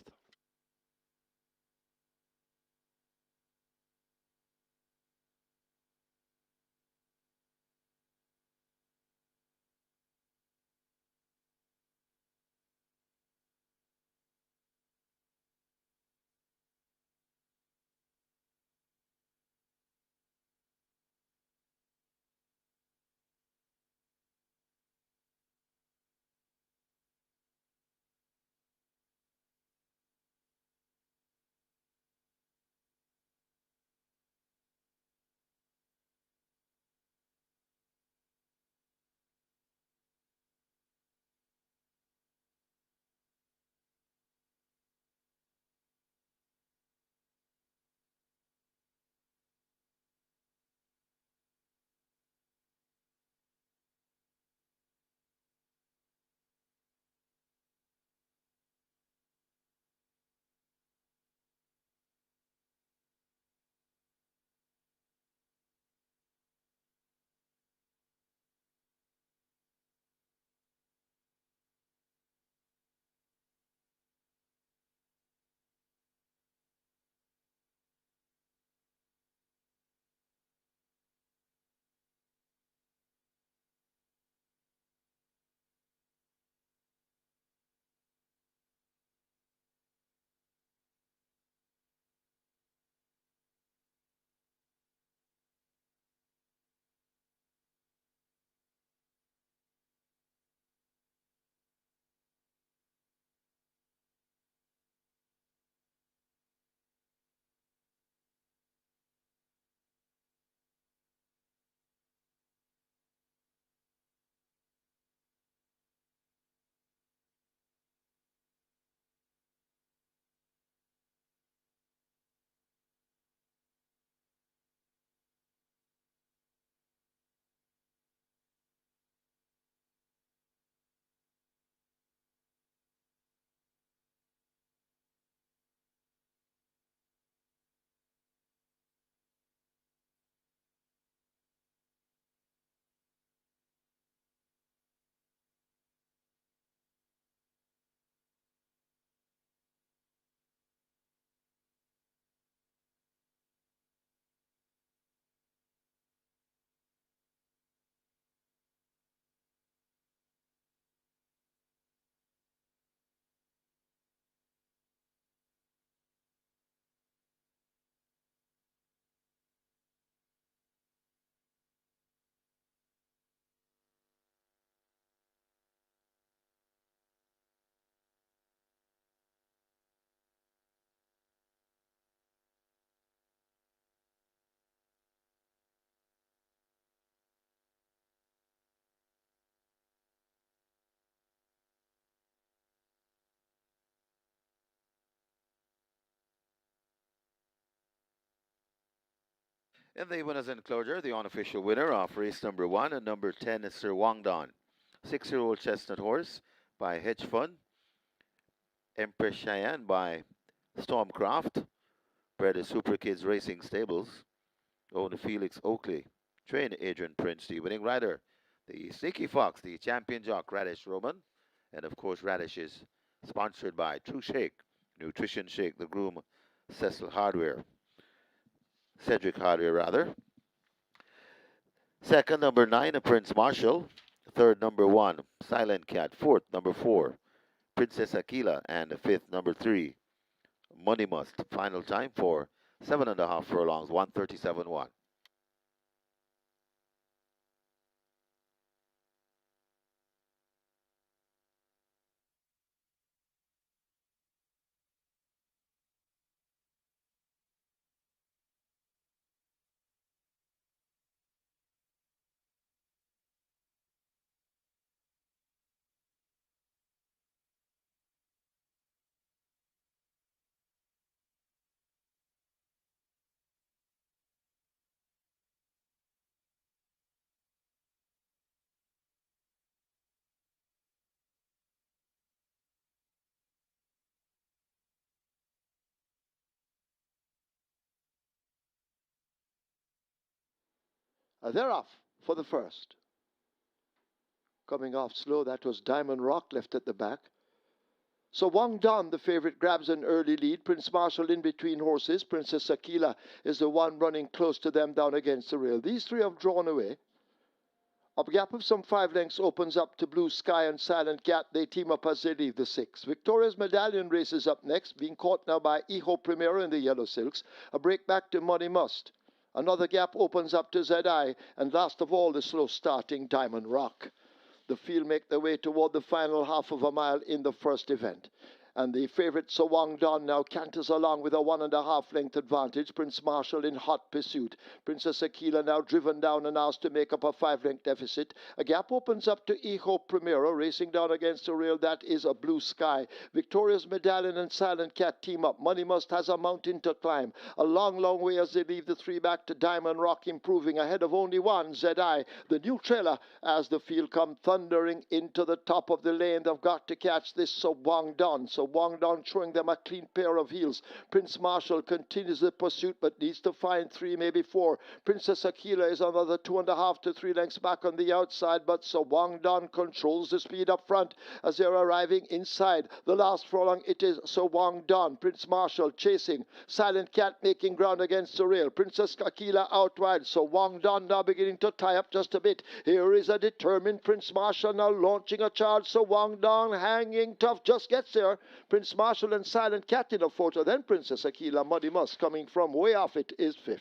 In the winners enclosure, the unofficial winner of race number 1 and number 10 is Sir Wang Don. 6-year-old chestnut horse by Hedge Fund. Empress Cheyenne by Stormcraft. Bred at Super Kids Racing Stables. Owned Felix Oakley. Trained Adrian Prince, the winning rider. The Sneaky Fox, the champion jock Radish Roman. And of course, Radish is sponsored by True Shake, Nutrition Shake, the groom Cecil Hardware. Cedric Hardware, rather. Second, number 9, a Prince Marshall. Third, number 1, Silent Cat. Fourth, number 4, Princess Aquila. And fifth, number 3, Money Must. Final time for 7.5 furlongs, 137.1. They're off for the first. Coming off slow, that was Diamond Rock left at the back. So Wang Dan, the favorite, grabs an early lead. Prince Marshall in between horses. Princess Aquila is the one running close to them down against the rail. These three have drawn away. A gap of some 5 lengths opens up to Blue Sky and Silent Cat. They team up as they leave the 6. Victoria's Medallion races up next, being caught now by Hijo Primero in the yellow silks. A break back to Money Must. Another gap opens up to ZI, and last of all, the slow starting Diamond Rock. The field make their way toward the final half of a mile in the first event. And the favourite Sawang Don now canters along with a 1.5 length advantage. Prince Marshall in hot pursuit. Princess Aquila now driven down and asked to make up a 5 length deficit. A gap opens up to Hijo Primero, racing down against the rail. That is a Blue Sky. Victoria's Medallion and Silent Cat team up. Money Must has a mountain to climb. A long, long way as they leave the 3 back to Diamond Rock, improving ahead of only one, ZI. The new trailer as the field come thundering into the top of the lane. They've got to catch this Sawang Don. So Wang Don showing them a clean pair of heels. Prince Marshall continues the pursuit but needs to find 3, maybe 4. Princess Aquila is another 2.5 to 3 lengths back on the outside, but Wang Don controls the speed up front as they're arriving inside. The last furlong it is Wang Don. Prince Marshall chasing. Silent Cat making ground against the rail. Princess Aquila out wide. Wang Don now beginning to tie up just a bit. Here is a determined Prince Marshall now launching a charge. Wang Don hanging tough, just gets there. Prince Marshall and Silent Cat in a photo. Then Princess Aquila. Muddy Musk coming from way off it is 5th.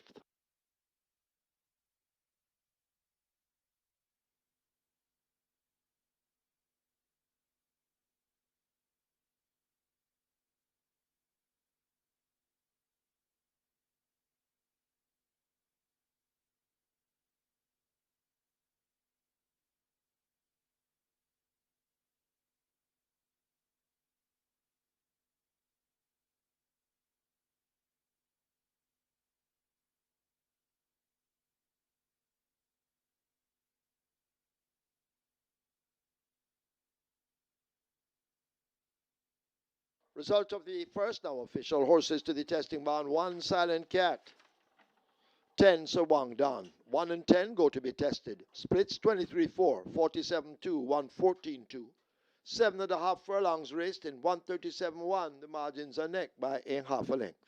Result of the first now official. Horses to the testing barn. 1 Silent Cat. 10 Wang Don. 1 and 10 go to be tested. Splits 23-4, 47-2, 114-2. 7.5 furlongs raced in 137-1. The margins are neck by a half a length.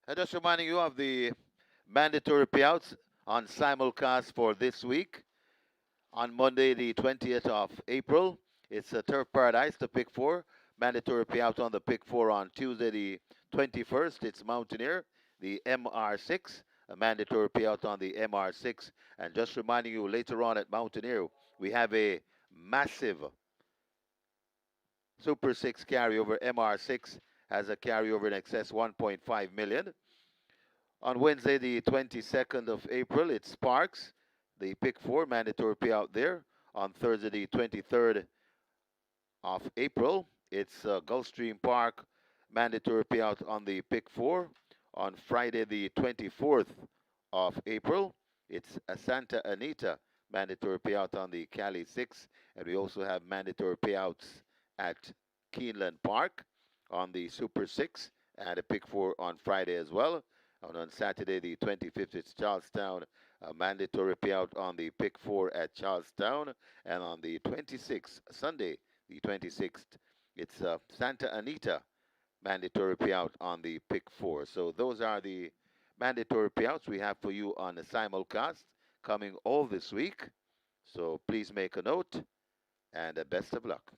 And just reminding you of the mandatory payouts on simulcast for this week. On Monday, the 20th of April, it's a Turf Paradise, the pick four. Mandatory payout on the pick four on Tuesday, the 21st. It's Mountaineer, the MR6. A mandatory payout on the MR6. And just reminding you, later on at Mountaineer, we have a massive Super 6 carryover. MR6 has a carryover in excess 1.5 million. On Wednesday, the 22nd of April, it's Sparks, the pick four, mandatory payout there. On Thursday, the 23rd of April, it's Gulfstream Park, mandatory payout on the pick four. On Friday, the 24th of April, it's a Santa Anita, mandatory payout on the Cali 6. And we also have mandatory payouts at Keeneland Park on the Super 6 and a pick four on Friday as well. And on Saturday, the 25th, it's Charlestown, a mandatory payout on the pick four at Charlestown. And on the 26th, Sunday, the 26th, it's Santa Anita, mandatory payout on the pick four. So those are the mandatory payouts we have for you on the simulcast coming all this week. So please make a note and best of luck.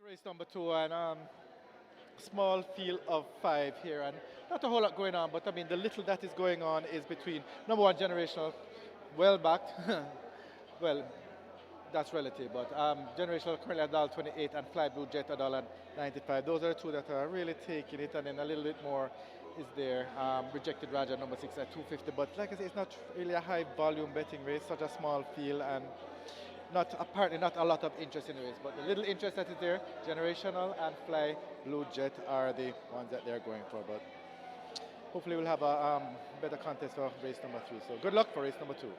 Race number two, and small field of five here, and not a whole lot going on, but I mean, the little that is going on is between number one generational, well backed. Well, that's relative, but generational currently at $1.28 and Fly Blue Jet at $1.95. Those are the two that are really taking it, and then a little bit more is there. Rejected Raja number six at 250, but like I say, it's not really a high volume betting race, such a small field, and not apparently not a lot of interest in the race, but the little interest that is there, Generational and Fly Blue Jet are the ones that they're going for. But hopefully we'll have a better contest for race number three. So good luck for race number two.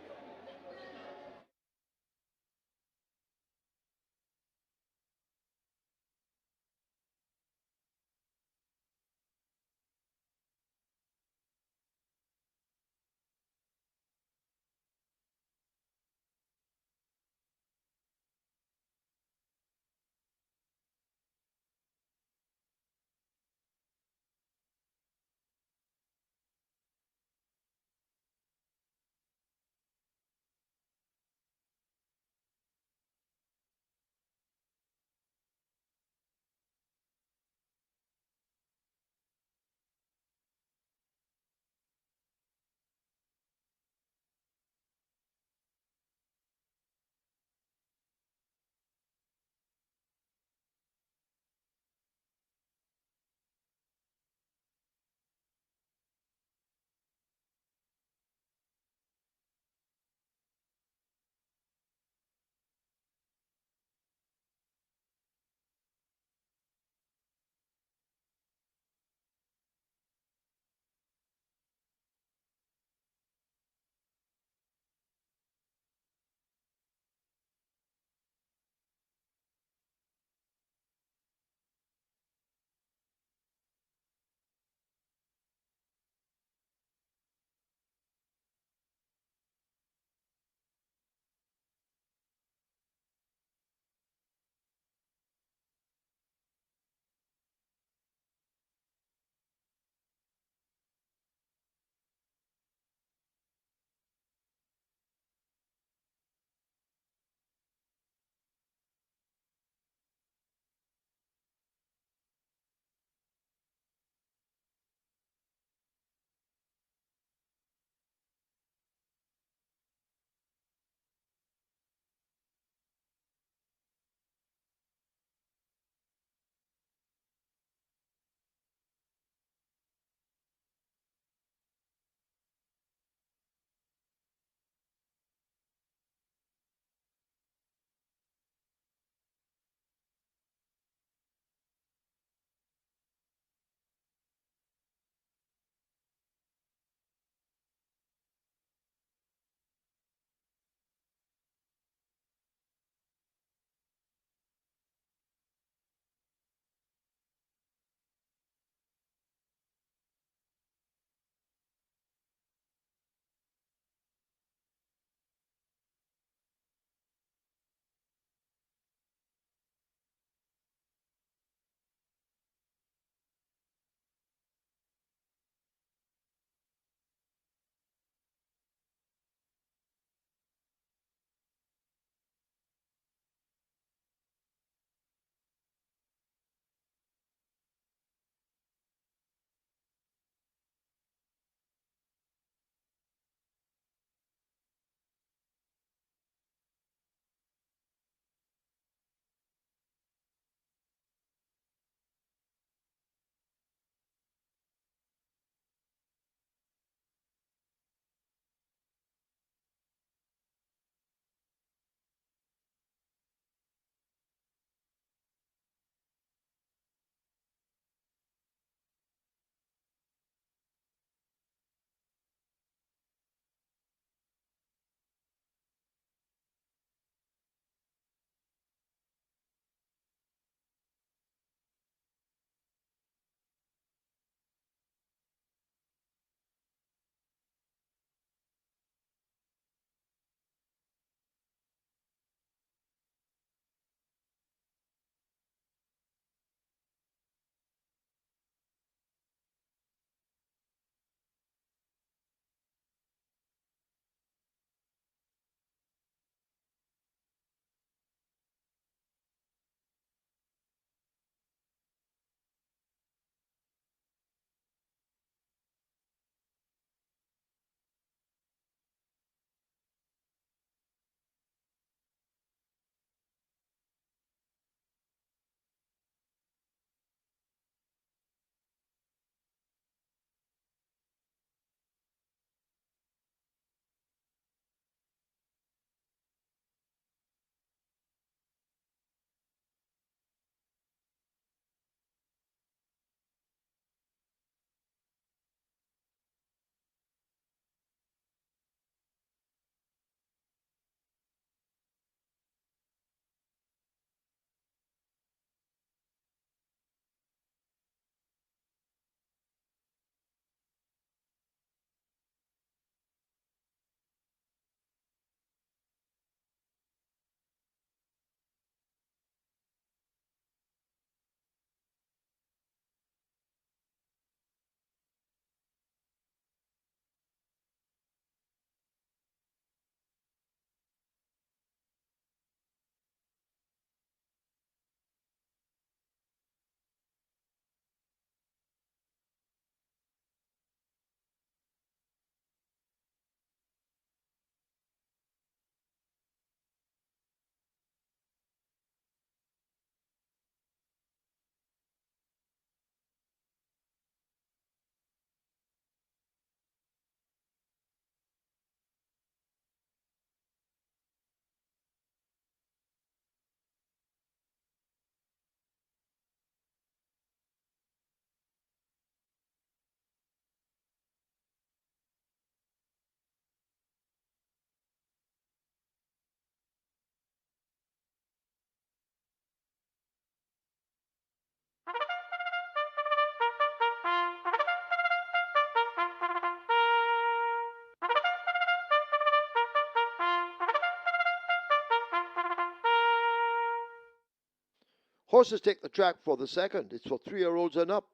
Horses take the track for the second. It's for 3-year-olds and up.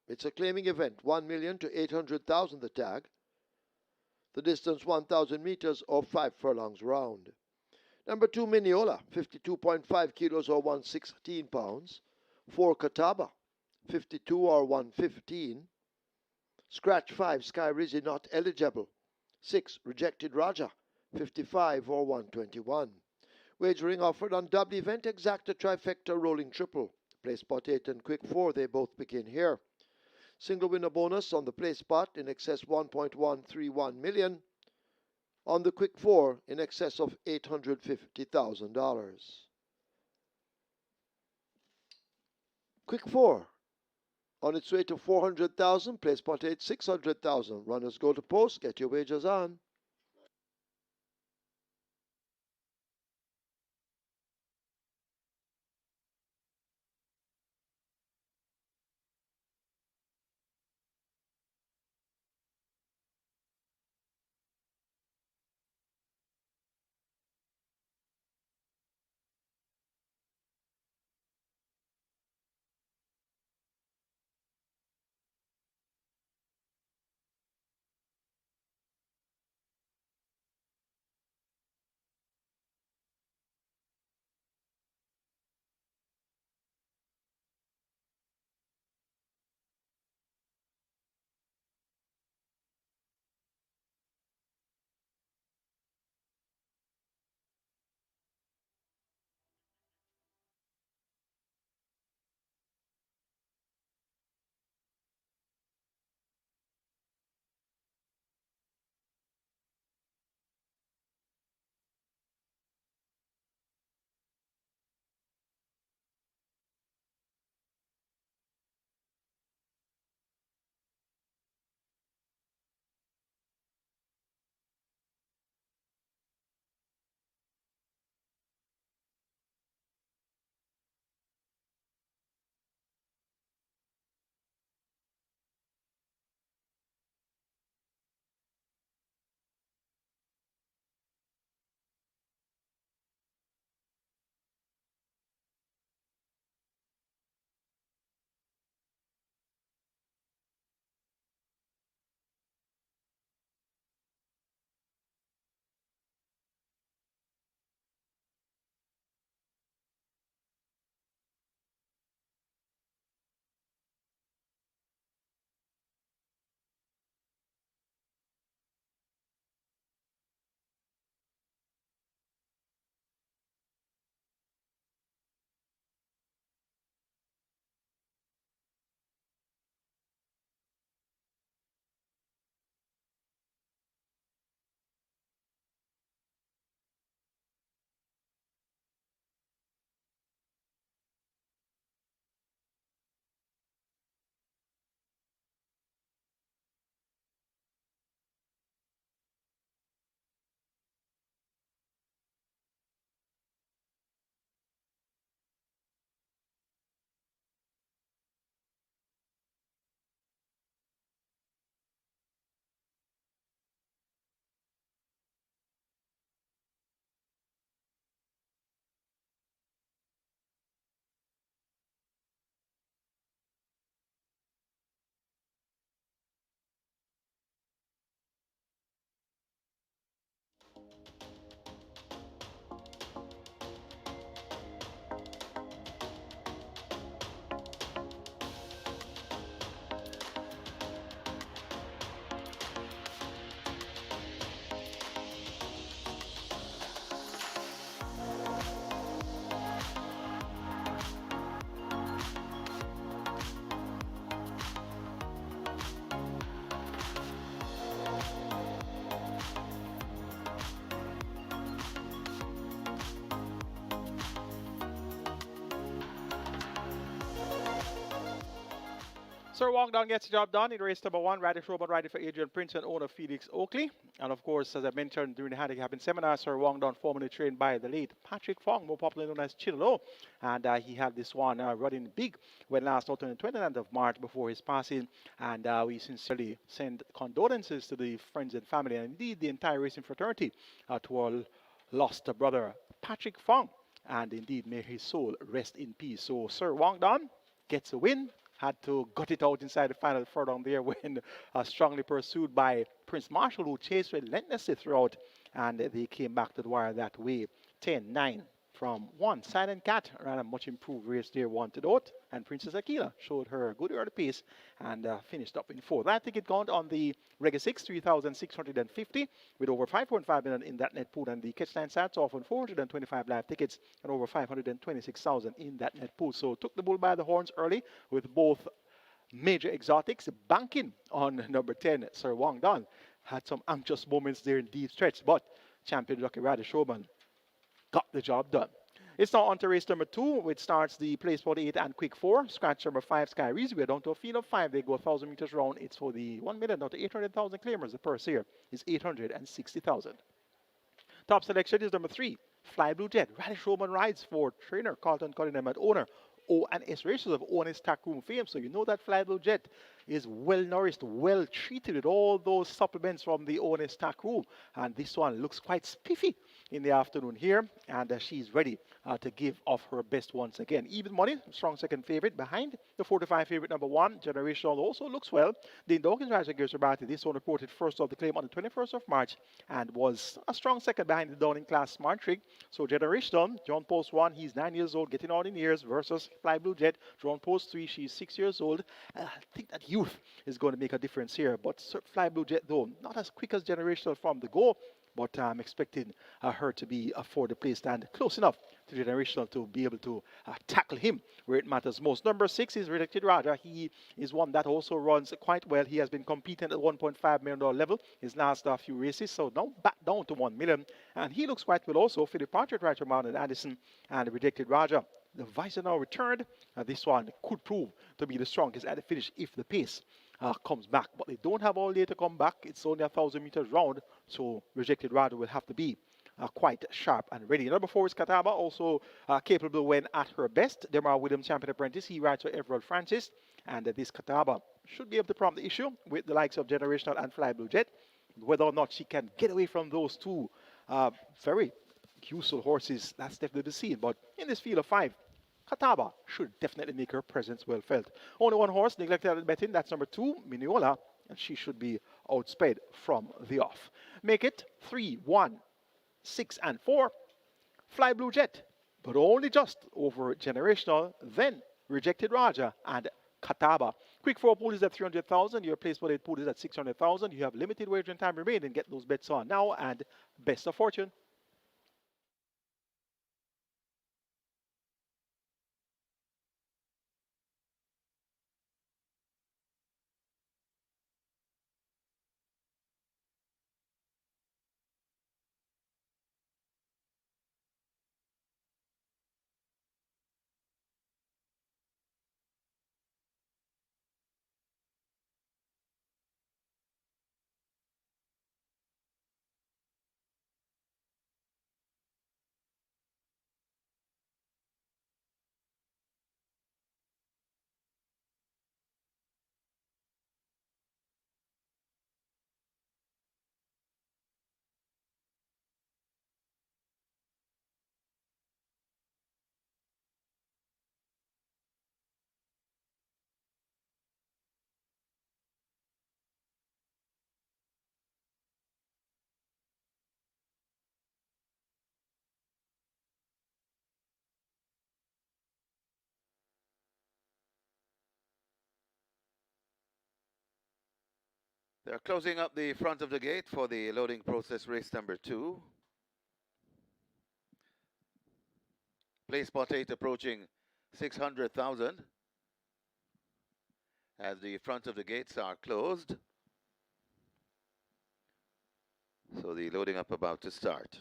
It's a claiming event, 1 million to 800,000 the tag. The distance 1,000 meters or 5 furlongs round. Number 2, Mineola, 52.5 kilos or 116 pounds. 4, Cataba, 52 or 115. Scratch 5, Sky Rizzi not eligible. 6, Rejected Raja, 55 or 121. Wagering offered on double event, exacta, trifecta, rolling triple. Play spot 8 and quick 4, they both begin here. Single winner bonus on the play spot in excess 1.131 million. On the quick 4 in excess of $850,000. Quick 4 on its way to 400,000. Play spot 8, 600,000. Runners go to post. Get your wagers on. Sir Wong Down gets the job done in race number 1. Radish Robot riding for Adrian Prince and owner Felix Oakley. And of course, as I mentioned during the handicapping seminar, Sir Wong Down formerly trained by the late Patrick Fong, more popularly known as Chilolo. And he had this one running big when last out on the 29th of March before his passing. And we sincerely send condolences to the friends and family and indeed the entire racing fraternity to our lost brother Patrick Fong. and indeed may his soul rest in peace. So Sir Wang Dan gets a win. Had to gut it out inside the final third down there when strongly pursued by Prince Marshall, who chased relentlessly throughout, and they came back to the wire that way. 10-9 from one. Silent Cat ran a much improved race there, one to dot, and Princess Akila showed her good early pace and finished up in fourth. That ticket count on the Reggae 6, 3,650, with over 5.5 million in that net pool, and the catch line starts off on 425 live tickets and over 526,000 in that net pool. So took the bull by the horns early with both major exotics banking on number 10, Sir Wang Dan. Had some anxious moments there in deep stretch, but champion Lucky Rider Showman got the job done. It's now on to race number 2, which starts the place 48 and quick 4. Scratch number 5, Sky Reese. We're down to a field of 5. They go 1,000 meters round. It's for the 1 million down to 800,000 claimers. The purse here is 860,000. Top selection is number 3, Fly Blue Jet. Radish Roman rides for trainer Carlton Cunningham and owner O&S Races of O&S Tack Room fame. So you know that Fly Blue Jet is well nourished, well treated with all those supplements from the O&S Tack Room. And this one looks quite spiffy in the afternoon here, and she's ready to give off her best once again. Even money, strong second favorite behind the 45 favorite number 1. Generational also looks well. The Dawkins Rider Gears Rabati, this one reported first of the claim on the 21st of March and was a strong second behind the Downing Class Smart Trick. So Generational, John Post 1, he's 9 years old, getting on in years, versus Fly Blue Jet, John Post 3, she's 6 years old. I think that youth is going to make a difference here. But Fly Blue Jet, though, not as quick as Generational from the go, but I'm expecting her to be for the place stand close enough to Generational to be able to tackle him where it matters most. Number 6 is Rejected Raja. He is one that also runs quite well. He has been competing at $1.5 million level his last few races, so now back down to 1 million. And he looks quite well also for the Partridge Rider Mountain Addison and Rejected Raja. The Visor now returned. This one could prove to be the strongest at the finish if the pace comes back, but they don't have all day to come back. It's only 1,000 meters round, so Rejected Rider will have to be quite sharp and ready. Number 4 is Kataba, also capable when at her best. Demar Williams, champion apprentice, he rides for Everald Francis, and this Kataba should be able to prompt the issue with the likes of Generational and Fly Blue Jet. Whether or not she can get away from those two very useful horses, that's definitely the scene. But in this field of 5, Kataba should definitely make her presence well felt. Only one horse neglected at betting, that's number 2, Miniola, and she should be outsped from the off. Make it 3, 1, 6, and 4. Fly Blue Jet, but only just over Generational, then Rejected Raja and Kataba. Quick 4 pool is at 300,000. Your place for 8 pool is at 600,000. You have limited wagering time remaining. Get those bets on now, and best of fortune. They're closing up the front of the gate for the loading process race number 2. Place spot 8 approaching 600,000 as the front of the gates are closed. So the loading up about to start.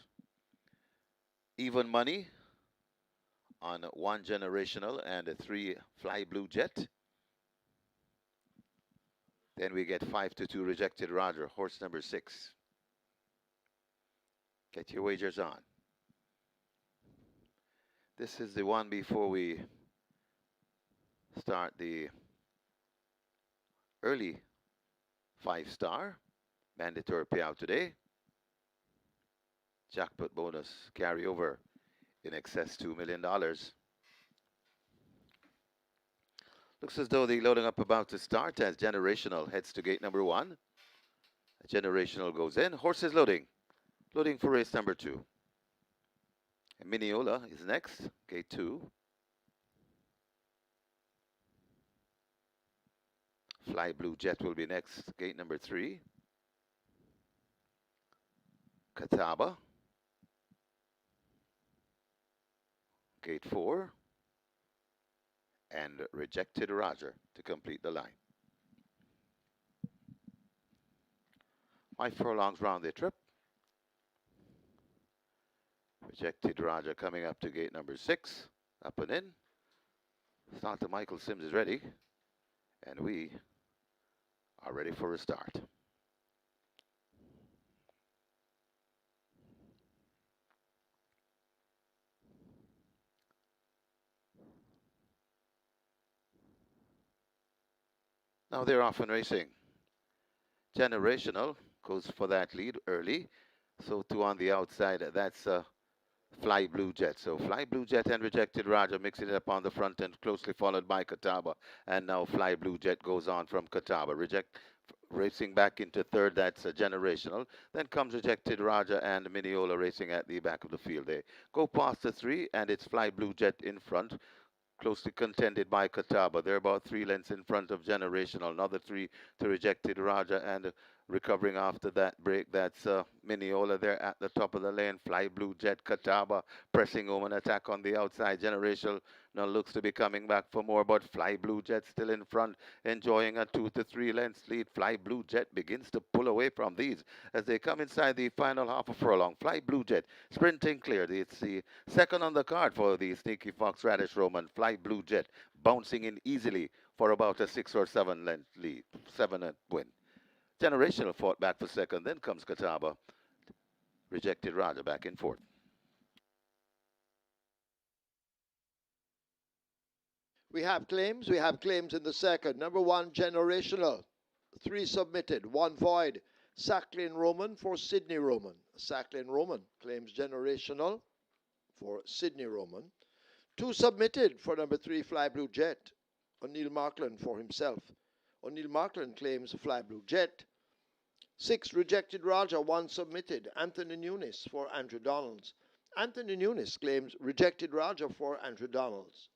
Even money on 1 Generational and a 3 Fly Blue Jet. Then we get 5-2 Rejected Raja, horse number 6. Get your wagers on. This is the one before we start the early 5-star mandatory payout today. Jackpot bonus carryover in excess $2 million. Looks as though the loading up about to start as Generational heads to gate number 1. Generational goes in. Horses loading. Loading for race number 2. Mineola is next, gate 2. Fly Blue Jet will be next, gate number 3. Catawba, gate 4. And Rejected Roger to complete the line. 5 furlongs round the trip. Rejected Roger coming up to gate number 6. Up and in. Starter Michael Sims is ready. And we are ready for a start. Now they're off and racing. Generational goes for that lead early. So 2 on the outside, that's Fly Blue Jet. So Fly Blue Jet and Rejected Roger mixing it up on the front end, closely followed by Catawba. And now Fly Blue Jet goes on from Catawba. Racing back into third, that's Generational. Then comes Rejected Roger and Mineola racing at the back of the field. They go past the 3, and it's Fly Blue Jet in front, closely contended by Catawba. They're about 3 lengths in front of Generational. Another 3 to Rejected Roger, and recovering after that break, that's Mineola there at the top of the lane. Fly Blue Jet, Catawba pressing home an attack on the outside. Generational now looks to be coming back for more, but Fly Blue Jet still in front, enjoying a 2 to 3 lengths lead. Fly Blue Jet begins to pull away from these as they come inside the final half a furlong. Fly Blue Jet sprinting clear. It's the second on the card for the Sneaky Fox Radish Roman. Fly Blue Jet bouncing in easily for about a 6 or 7 length lead, 7 win. Generational fought back for second, then comes Catawba. Rejected Roger back in fourth. We have claims. We have claims in the second. Number 1, Generational. 3 submitted, 1 void. Sacklin Roman for Sydney Roman. Sacklin Roman claims Generational for Sydney Roman. 2 submitted for number 3, Fly Blue Jet. O'Neill Markland for himself. O'Neill Markland claims Fly Blue Jet. 6, Rejected Roger, 1 submitted. Anthony Nunes for Andrew Donalds. Anthony Nunes claims Rejected Roger for Andrew Donalds.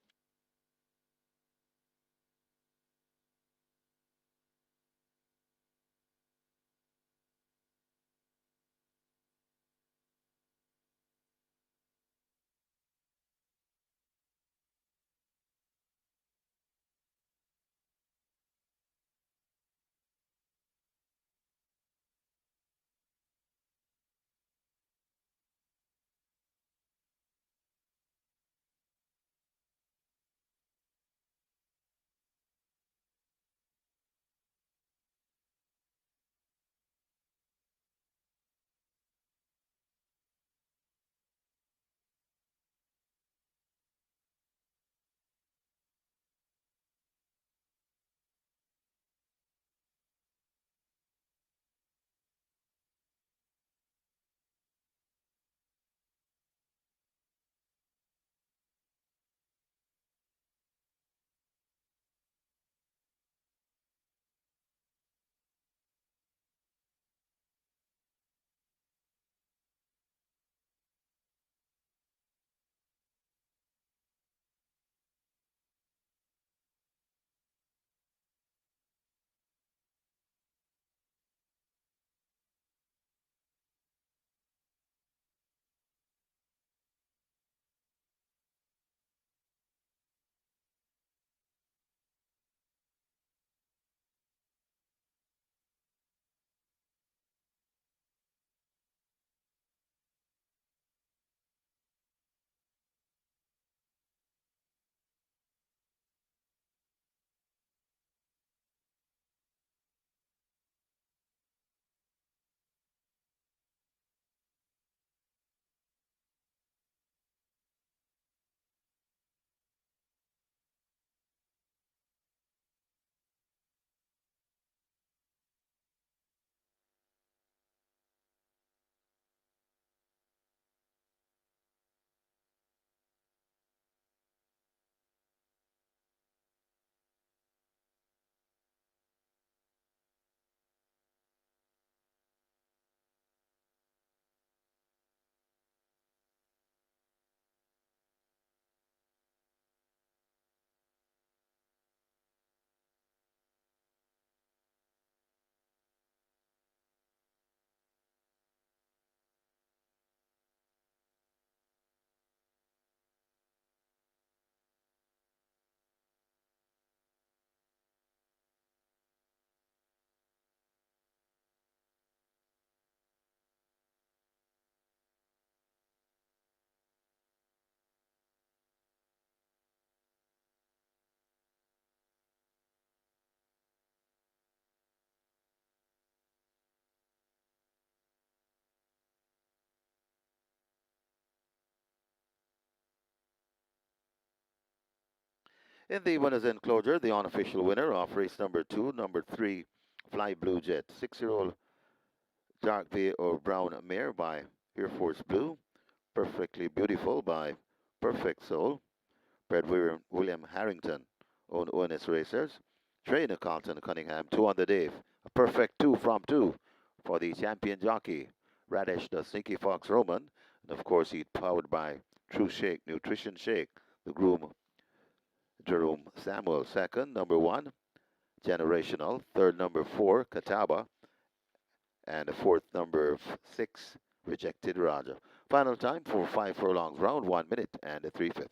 In the winners enclosure, the unofficial winner of race number 2, number 3, Fly Blue Jet, 6-year-old dark bay or brown mare by Air Force Blue, Perfectly Beautiful by Perfect Soul, bred William Harrington, owned ONS Racers, trainer Carlton Cunningham, 2 on the day, a perfect 2 from 2 for the champion jockey, Radish the Sneaky Fox Roman, and of course he's powered by True Shake Nutrition Shake, the groom Jerome Samuel, second, number 1, Generational, third, number 4, Catawba, and the fourth, number 6, Rejected Raja. Final time for 5 furlongs round, 1 minute and a 3/5.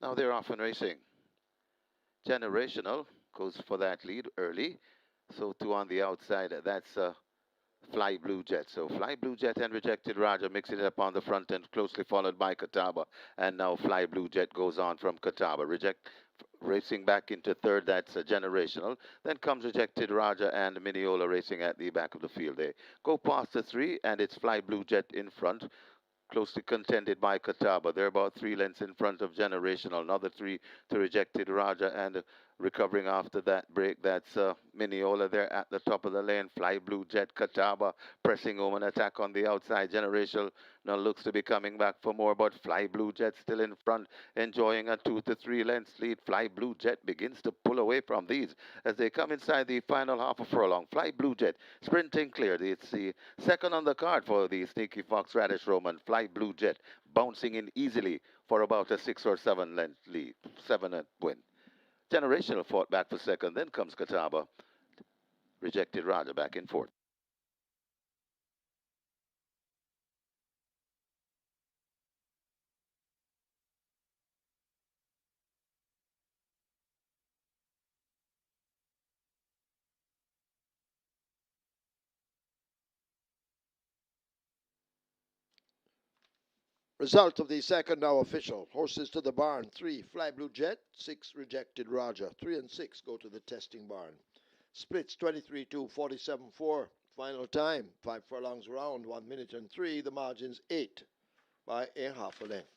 Now they're off and racing. Generational goes for that lead early. So 2 on the outside, that's Fly Blue Jet. So Fly Blue Jet and Rejected Raja mixing it up on the front end, closely followed by Catawba. And now Fly Blue Jet goes on from Catawba. Racing back into third, that's Generational. Then comes Rejected Raja and Mineola racing at the back of the field. They go past the 3, and it's Fly Blue Jet in front, closely contended by Catawba. They're about 3 lengths in front of Generational. Another 3 to Rejected Raja, and recovering after that break, that's Mineola there at the top of the lane. Fly Blue Jet, Catawba pressing home an attack on the outside. Generational now looks to be coming back for more, but Fly Blue Jet still in front, enjoying a 2 to 3 lengths lead. Fly Blue Jet begins to pull away from these as they come inside the final half a furlong. Fly Blue Jet sprinting clear. It's the second on the card for the Sneaky Fox Radish Roman. Fly Blue Jet bouncing in easily for about a 6 or 7 length lead, 7 win. Generational fought back for second, then comes Catawba. Rejected Raja back in fourth. Result of the second now official. Horses to the barn. 3, Fly Blue Jet. 6, Rejected Raja. 3 and 6 go to the testing barn. Splits 23-2, 47-4. Final time, 5 furlongs round, 1 minute and 3. The margin's 8 by a half a length.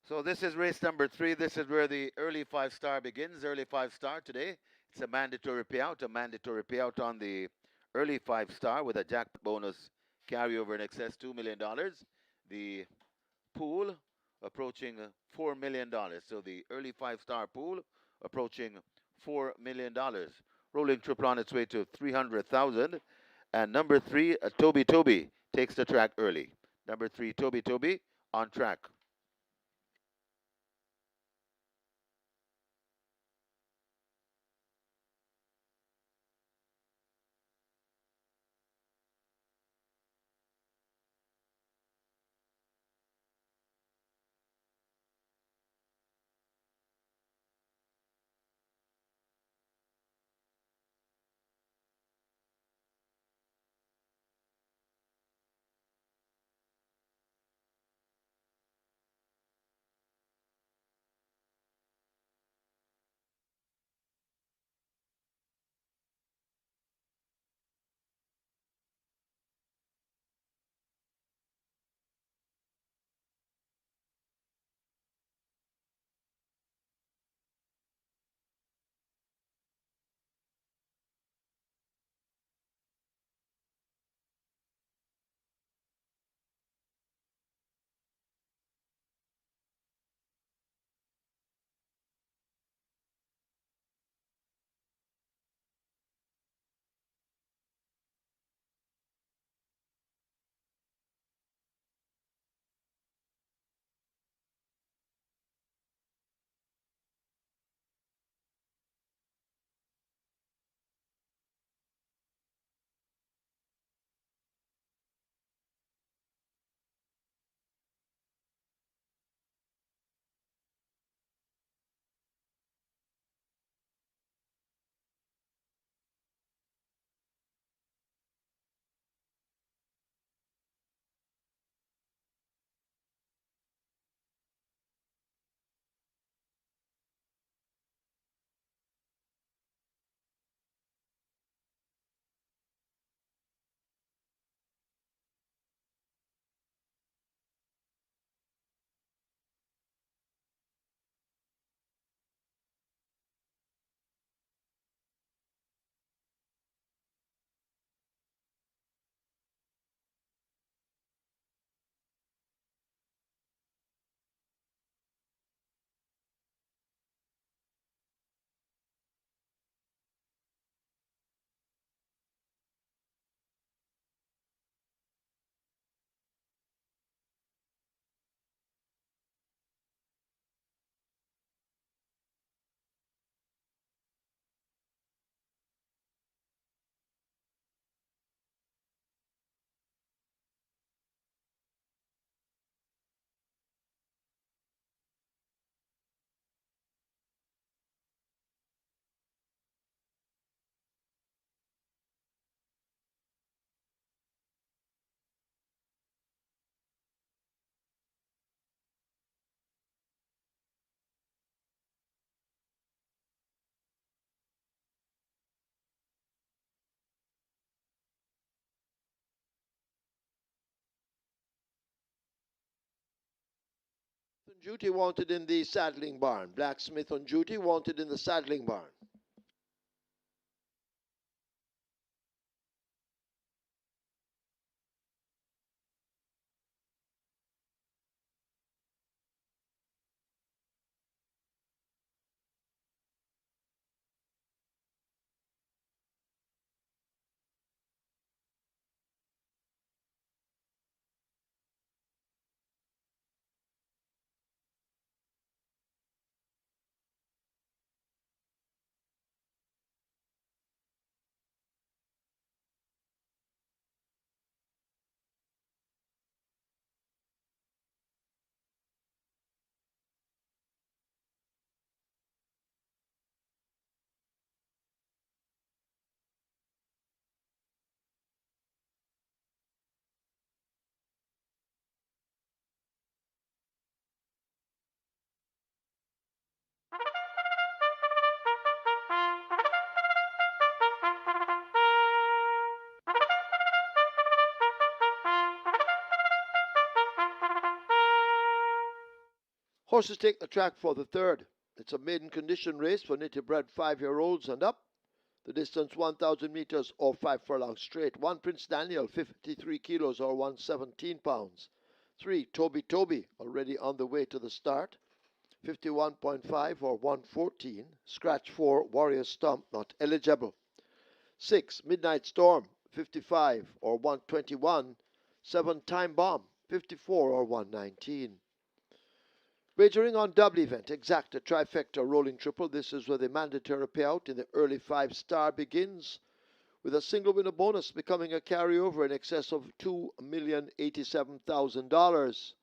So this is race number 3. This is where the early 5-star begins. Early 5-star today. It's a mandatory payout. A mandatory payout on the early 5-star with a jackpot bonus carryover in excess $2 million. The pool approaching $4 million. So the early 5-star pool approaching $4 million. Rolling triple on its way to 300,000. And number 3, Toby takes the track early. Number 3, Toby on track. Duty wanted in the saddling barn. Blacksmith on duty wanted in the saddling barn. Horses take the track for the third. It's a maiden condition race for native bred 5-year-olds and up. The distance 1,000 meters or 5 furlongs straight. 1 Prince Daniel, 53 kilos or 117 pounds. 3 Toby, already on the way to the start. 51.5 or 114. Scratch 4 Warrior Stump, not eligible. 6 Midnight Storm, 55 or 121. 7 Time Bomb, 54 or 119. Wagering on double event, exacta, trifecta, rolling triple. This is where the mandatory payout in the early 5-star begins, with a single winner bonus becoming a carryover in excess of $2,087,000.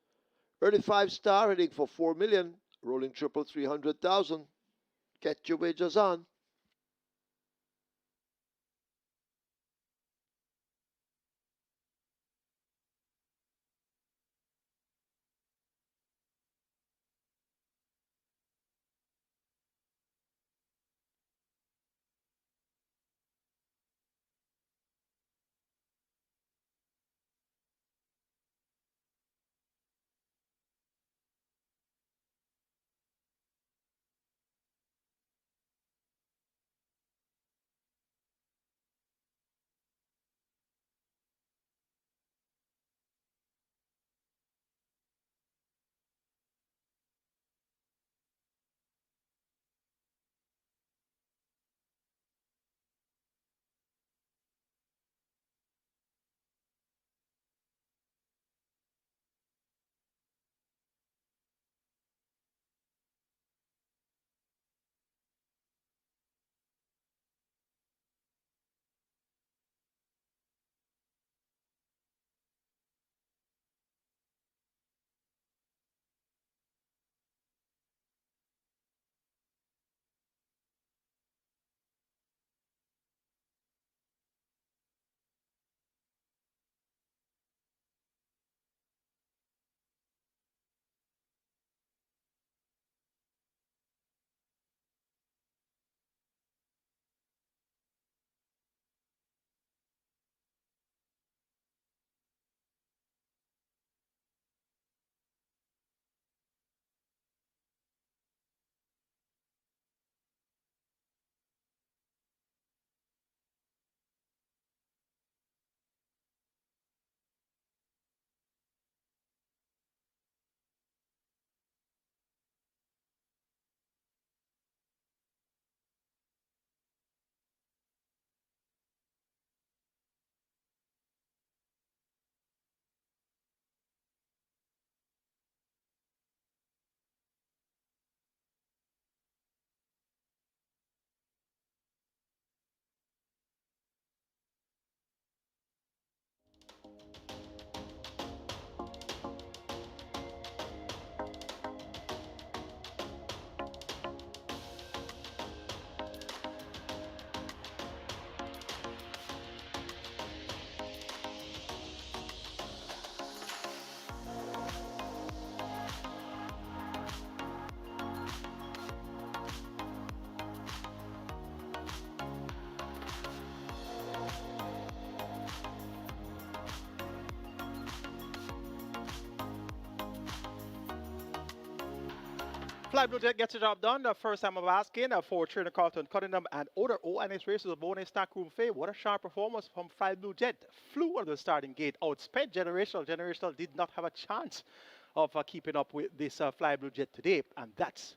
Early 5-star heading for $4 million, rolling triple 300,000. Get your wagers on. Fly Blue Jet gets the job done. The first time of asking for Trainer Carlton Cunningham and Odor ONS races a bonus stack room fee. What a sharp performance from Fly Blue Jet. Flew out of the starting gate, outsped Generational. Generational did not have a chance of keeping up with this Fly Blue Jet today, and that's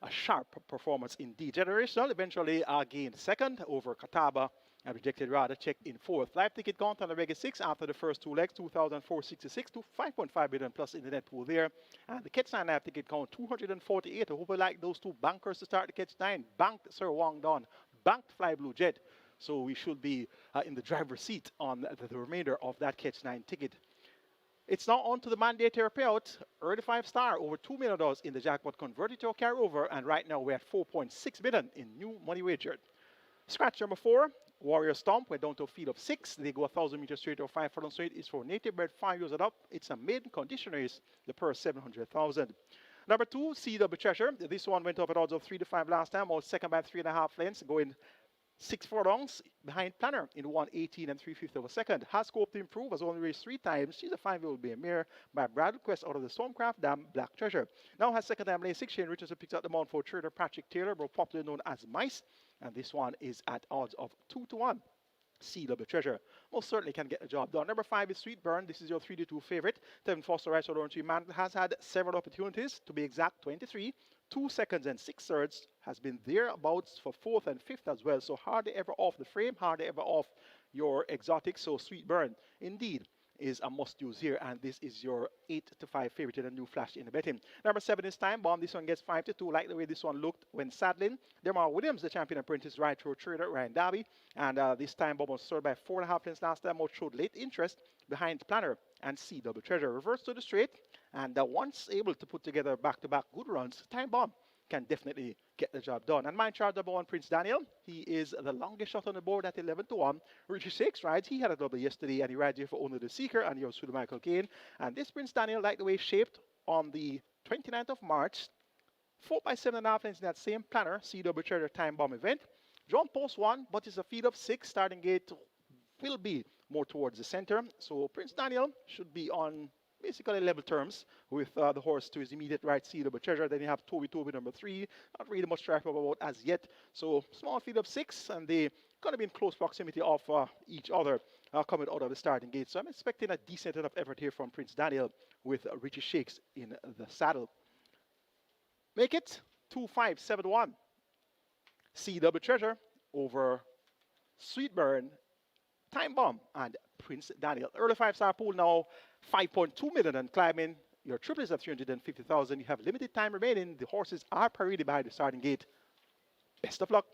a sharp performance indeed. Generational eventually gained second over Kataba and rejected Rada, checked in fourth. Live ticket count on the Reggae 6 after the first two legs, 2,466 to 5.5 billion plus in the net pool there. And the Catch 9 live ticket count, 248. I hope I like those two bankers to start the Catch 9. Banked Sir Wang Don, banked Fly Blue Jet. So we should be in the driver's seat on the remainder of that Catch 9 ticket. It's now on to the mandatory payout. Early 5-star, over $2 million in the jackpot, converted to a carryover, and right now we're at 4.6 million in new money wagered. Scratch number 4, Warrior Stomp, went down to a field of 6. They go 1,000 meters straight or 5 furlong straight. It's for native bred 5 years and up. It's a maiden condition race, the purse 700,000. Number 2, CW Treasure. This one went off at odds of 3 to 5 last time, or second by 3.5 lengths, going 6 furlongs behind Planner in 1:18 and 3/5 of a second. Has scope to improve, has only raced 3 times. She's a 5-year-old be a mare by Brad Quest out of the Stormcraft Dam Black Treasure. Now has second time lane 6. Shane Richardson picks up the mount for trader Patrick Taylor, more popularly known as Mice. And this one is at odds of 2 to 1. CW Treasure most certainly can get the job done. Number 5 is Sweet Burn. This is your 3 to 2 favorite. Tevin Foster Rice or Orange Man has had several opportunities, to be exact 23. 2 seconds and 6 thirds, has been thereabouts for 4th and 5th as well. So hardly ever off the frame, hardly ever off your exotic. So Sweet Burn indeed is a must use here, and this is your 8 to 5 favorite in a new flash in the betting. Number 7 is Time Bomb. This one gets 5 to 2. Like the way this one looked when saddling. Demar Williams, the champion apprentice, right through trader Ryan Darby, and this Time Bomb was sold by 4.5 lengths last time. Showed late interest behind Planner and CW Treasure. Reverse to the straight, and once able to put together back-to-back good runs, Time Bomb can definitely get the job done. And my charge number 1, Prince Daniel. He is the longest shot on the board at 11 to 1. Richie Shakes rides. He had a double yesterday, and he rides here for Only the Seeker, and he was with Michael Caine. And this Prince Daniel, like the way shaped on the 29th of March, 4 by 7.5 lengths in that same Planner, CW Treasure Time Bomb event. John Post 1, but it's a field of 6. Starting gate will be more towards the center. So Prince Daniel should be on basically level terms with the horse to his immediate right, CW Treasure. Then you have Toby number 3. Not really much to write about as yet. So small field of 6, and they're going to be in close proximity of each other coming out of the starting gate. So I'm expecting a decent enough effort here from Prince Daniel with Richie Shakes in the saddle. Make it 2-5-7-1. CW Treasure over Sweet Burn, Time Bomb, and Prince Daniel. Early 5-star pool now 5.2 million and climbing. Your triple is at 350,000. You have limited time remaining. The horses are paraded behind the starting gate. Best of luck.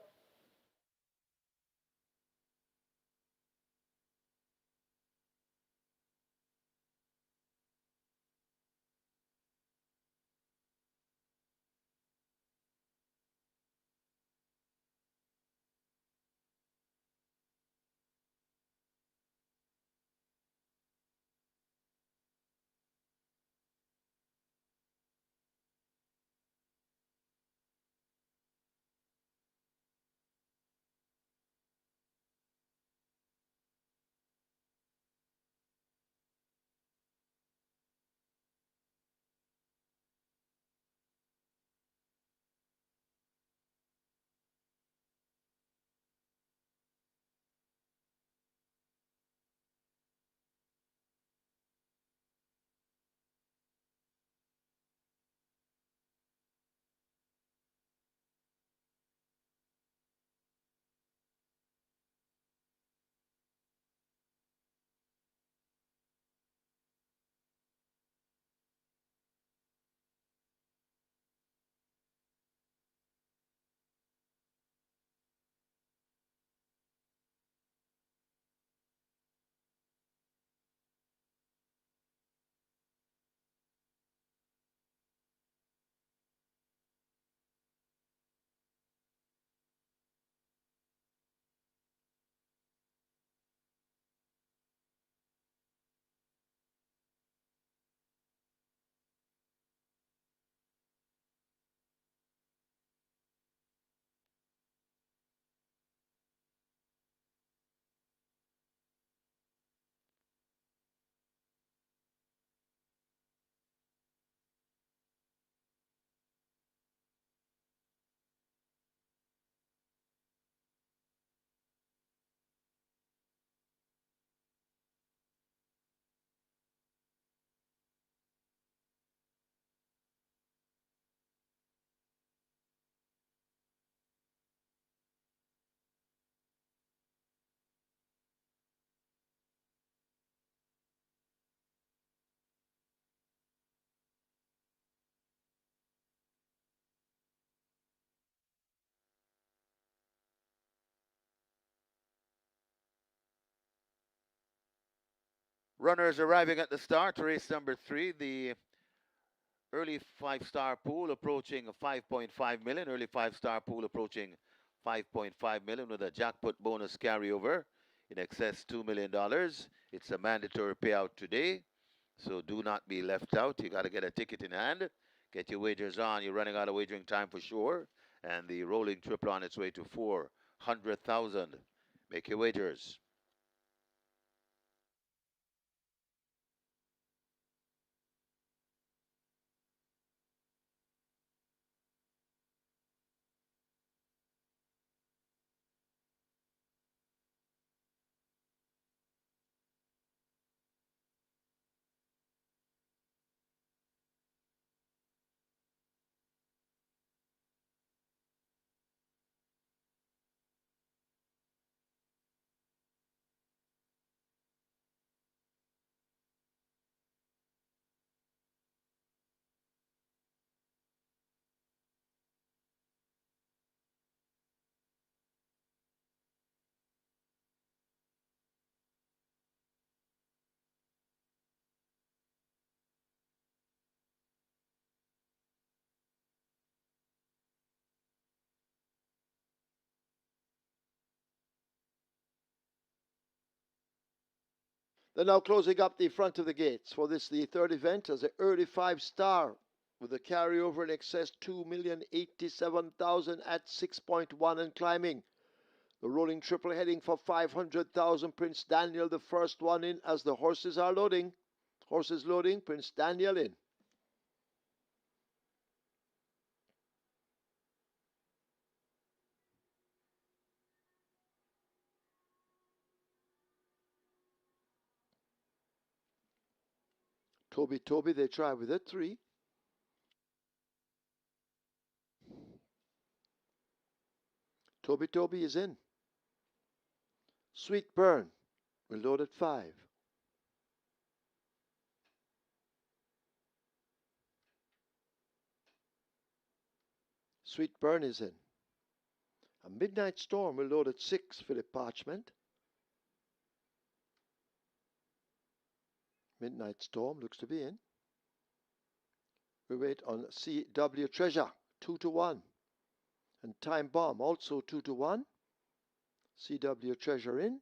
Runners arriving at the start, race number 3, the early 5-star pool approaching 5.5 million, early 5-star pool approaching 5.5 million with a jackpot bonus carryover in excess $2 million. It's a mandatory payout today, so do not be left out. You got to get a ticket in hand, get your wagers on. You're running out of wagering time for sure, and the rolling triple on its way to 400,000. Make your wagers. They're now closing up the front of the gates for this, the third event, as the early 5-star with a carryover in excess 2,087,000 at 6.1 and climbing. The rolling triple heading for 500,000. Prince Daniel, the first one in as the horses are loading. Horses loading, Prince Daniel in. Toby, they try with it, 3. Toby is in. Sweet Burn will load at 5. Sweet Burn is in. A Midnight Storm will load at 6, Philip Parchment. Midnight Storm looks to be in. We wait on CW Treasure, 2-1. And Time Bomb also 2-1. CW Treasure in.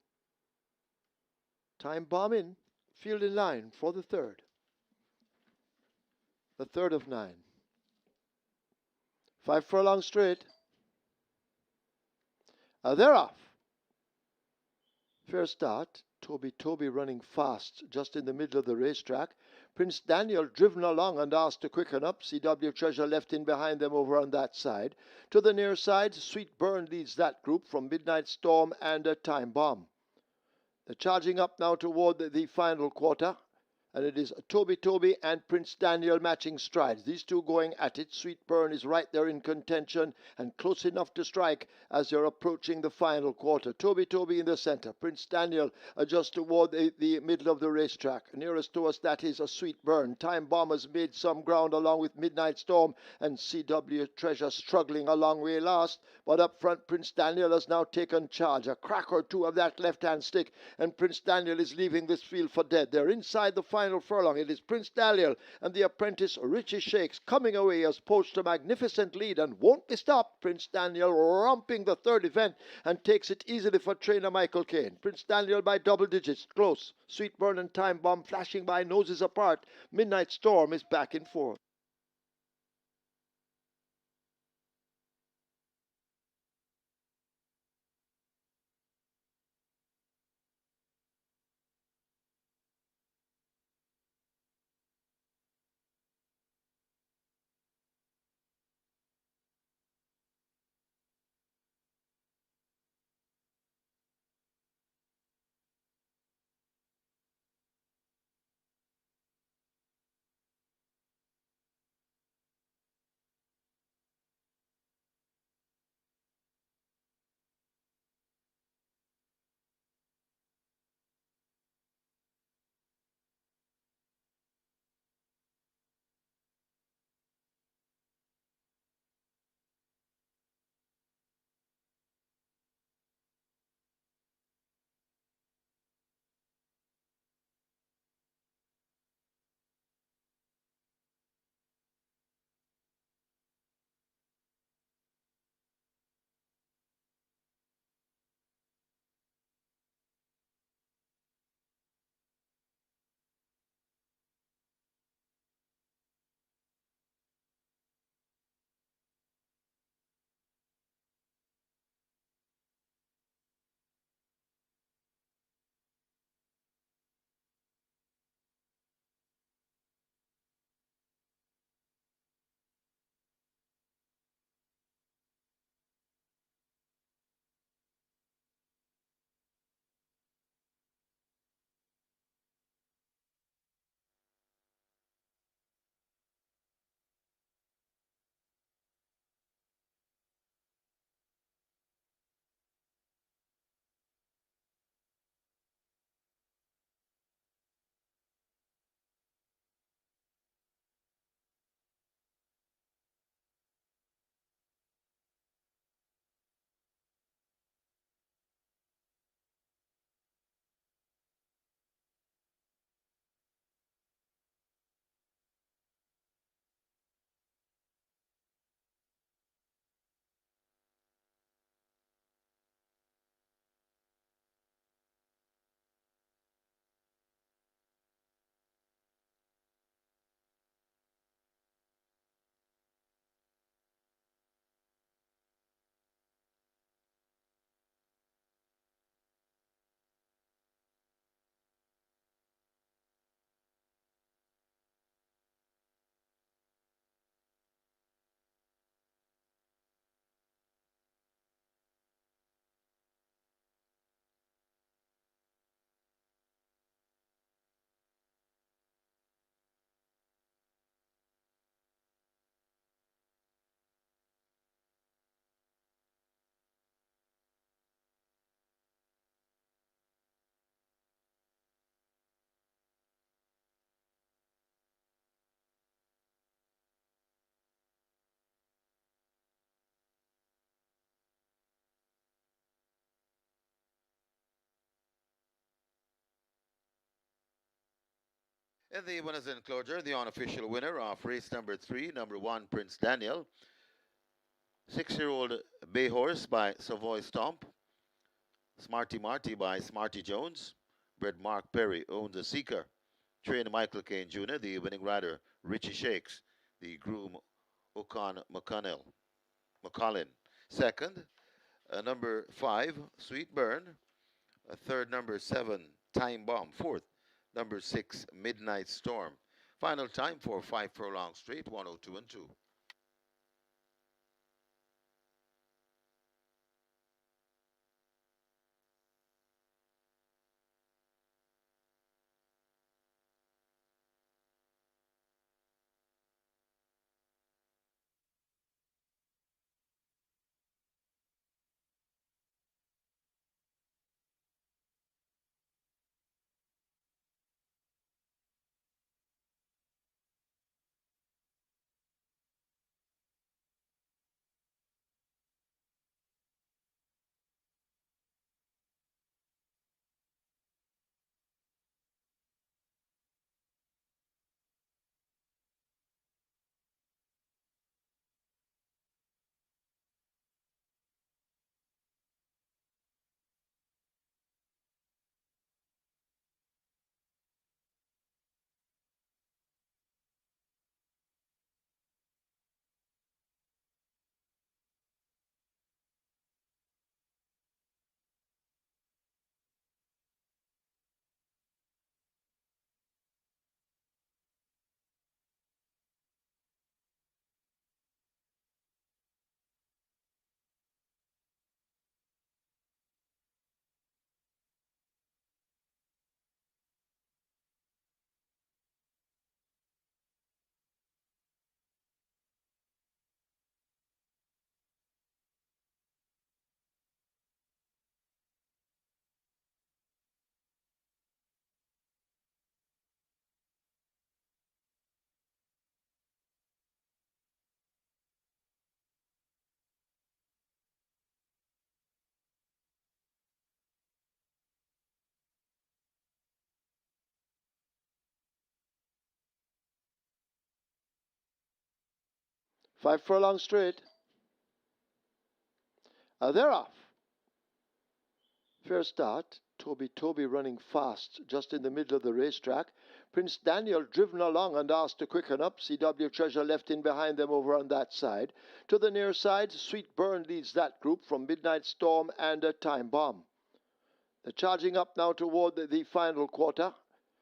Time Bomb in. Field in line for the third. The third of 9. 5 furlong straight. They're off. Fair start. Toby running fast just in the middle of the racetrack. Prince Daniel driven along and asked to quicken up. CW Treasure left in behind them over on that side. To the near side, Sweet Burn leads that group from Midnight Storm and a Time Bomb. They're charging up now toward the final quarter. And it is Toby and Prince Daniel matching strides. These two going at it. Sweet Burn is right there in contention and close enough to strike as you're approaching the final quarter. Toby in the center. Prince Daniel just toward the middle of the racetrack. Nearest to us, that is a Sweet Burn. Time Bomb has made some ground along with Midnight Storm, and CW Treasure struggling a long way last. But up front, Prince Daniel has now taken charge. A crack or two of that left-hand stick, and Prince Daniel is leaving this field for dead. They're inside the final furlong. It is Prince Daniel and the apprentice Richie Shakes coming away as poached a magnificent lead and won't be stopped. Prince Daniel romping the third event and takes it easily for trainer Michael Caine. Prince Daniel by double digits, close. Sweet Burn and Time Bomb flashing by, noses apart. Midnight Storm is back in fourth. In the winners enclosure, the unofficial winner of race number 3, number 1, Prince Daniel. 6-year-old Bay Horse by Savoy Stomp. Smarty Marty by Smarty Jones. Bred Mark Perry owns a Seeker. Trained Michael Caine Jr., the winning rider Richie Shakes, the groom Okan McCollin. Second, number 5, Sweet Burn. Third, number 7, Time Bomb. Fourth, number 6, Midnight Storm. Final time for 5 furlong straight, 102 and 2. Five furlong straight. They're off. Fair start. Toby running fast just in the middle of the racetrack. Prince Daniel driven along and asked to quicken up. CW Treasure left in behind them over on that side. To the near side, Sweet Burn leads that group from Midnight Storm and a Time Bomb. They're charging up now toward the final quarter.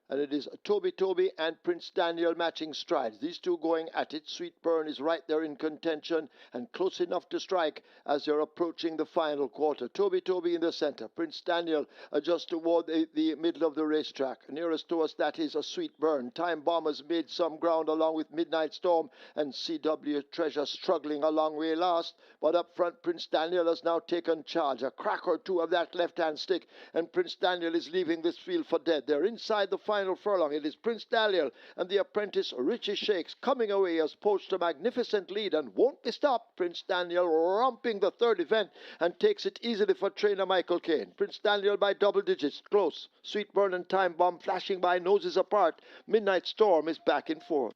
And it is Toby and Prince Daniel matching strides. These two going at it. Sweet Burn is right there in contention and close enough to strike as they're approaching the final quarter. Toby in the center. Prince Daniel just toward the middle of the racetrack. Nearest to us, that is a Sweet Burn. Time Bomb has made some ground along with Midnight Storm and CW Treasure struggling a long way last. But up front, Prince Daniel has now taken charge. A crack or two of that left-hand stick, and Prince Daniel is leaving this field for dead. They're inside the final furlong. It is Prince Daniel and the apprentice Richie Shakes coming away as poached a magnificent lead and won't be stopped. Prince Daniel romping the third event and takes it easily for trainer Michael Caine. Prince Daniel by double digits, close. Sweet Burn and Time Bomb flashing by noses apart. Midnight Storm is back in fourth.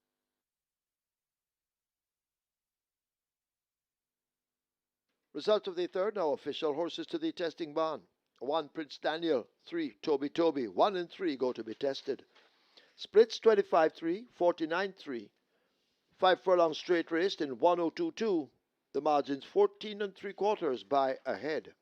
Result of the third now official. Horses to the testing barn. 1 Prince Daniel, 3 Toby. 1 and 3 go to be tested. Splits 25-3, 49-3. 5 furlong straight raced in 102.2. The margins 14 3/4 by ahead.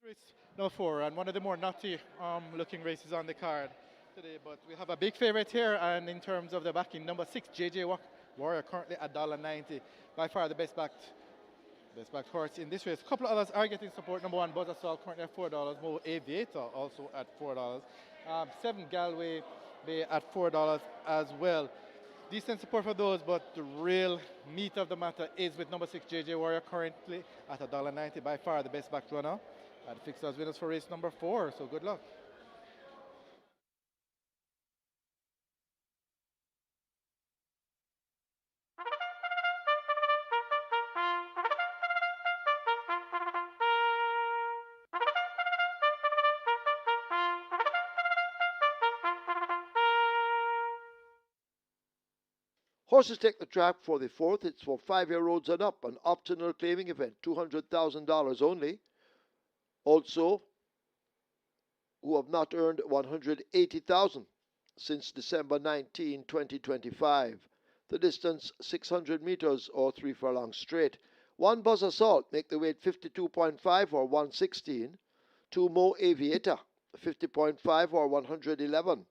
Race number 4, and one of the more nutty looking races on the card today. But we have a big favorite here, and in terms of the backing, number 6, JJ Warrior, currently at $1.90, by far the best backed horse in this race. A couple of others are getting support. Number 1, Buzz Assault, currently at $4. Mo Aviator also at $4. 7, Galway Bay at $4 as well. Decent support for those, but the real meat of the matter is with number 6, JJ Warrior, currently at $1.90, by far the best backed runner. And fixed as winners for race number 4, so good luck. Horses take the track for the 4th. It's for 5-year-olds and up, an optional claiming event, $200,000 only. Also, who have not earned $180,000 since December 19, 2025. The distance 600 meters or 3 furlongs straight. 1, Buzz Assault, make the weight 52.5 or 116. 2, Mo Aviator, 50.5 or 111.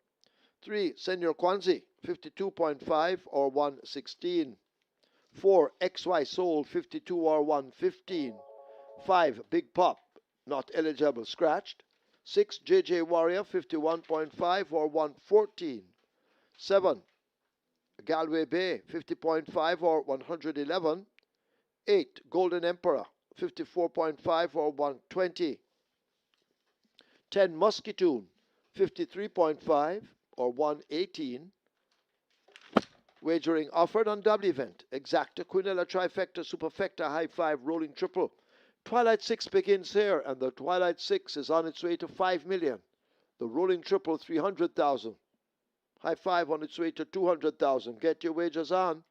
3, Senior Kwanzi, 52.5 or 116. 4, XY Soul, 52 or 115. 5, Big Pop, not eligible, scratched. 6, JJ Warrior, 51.5 or 114. 7, Galway Bay, 50.5 or 111. 8, Golden Emperor, 54.5 or 120. 10, Musketoon, 53.5 or 118. Wagering offered on double event. Exacta, Quinella, Trifecta, Superfecta, High 5, Rolling Triple. Twilight 6 begins here, and the Twilight 6 is on its way to 5 million. The Rolling Triple, 300,000. High 5 on its way to 200,000. Get your wagers on.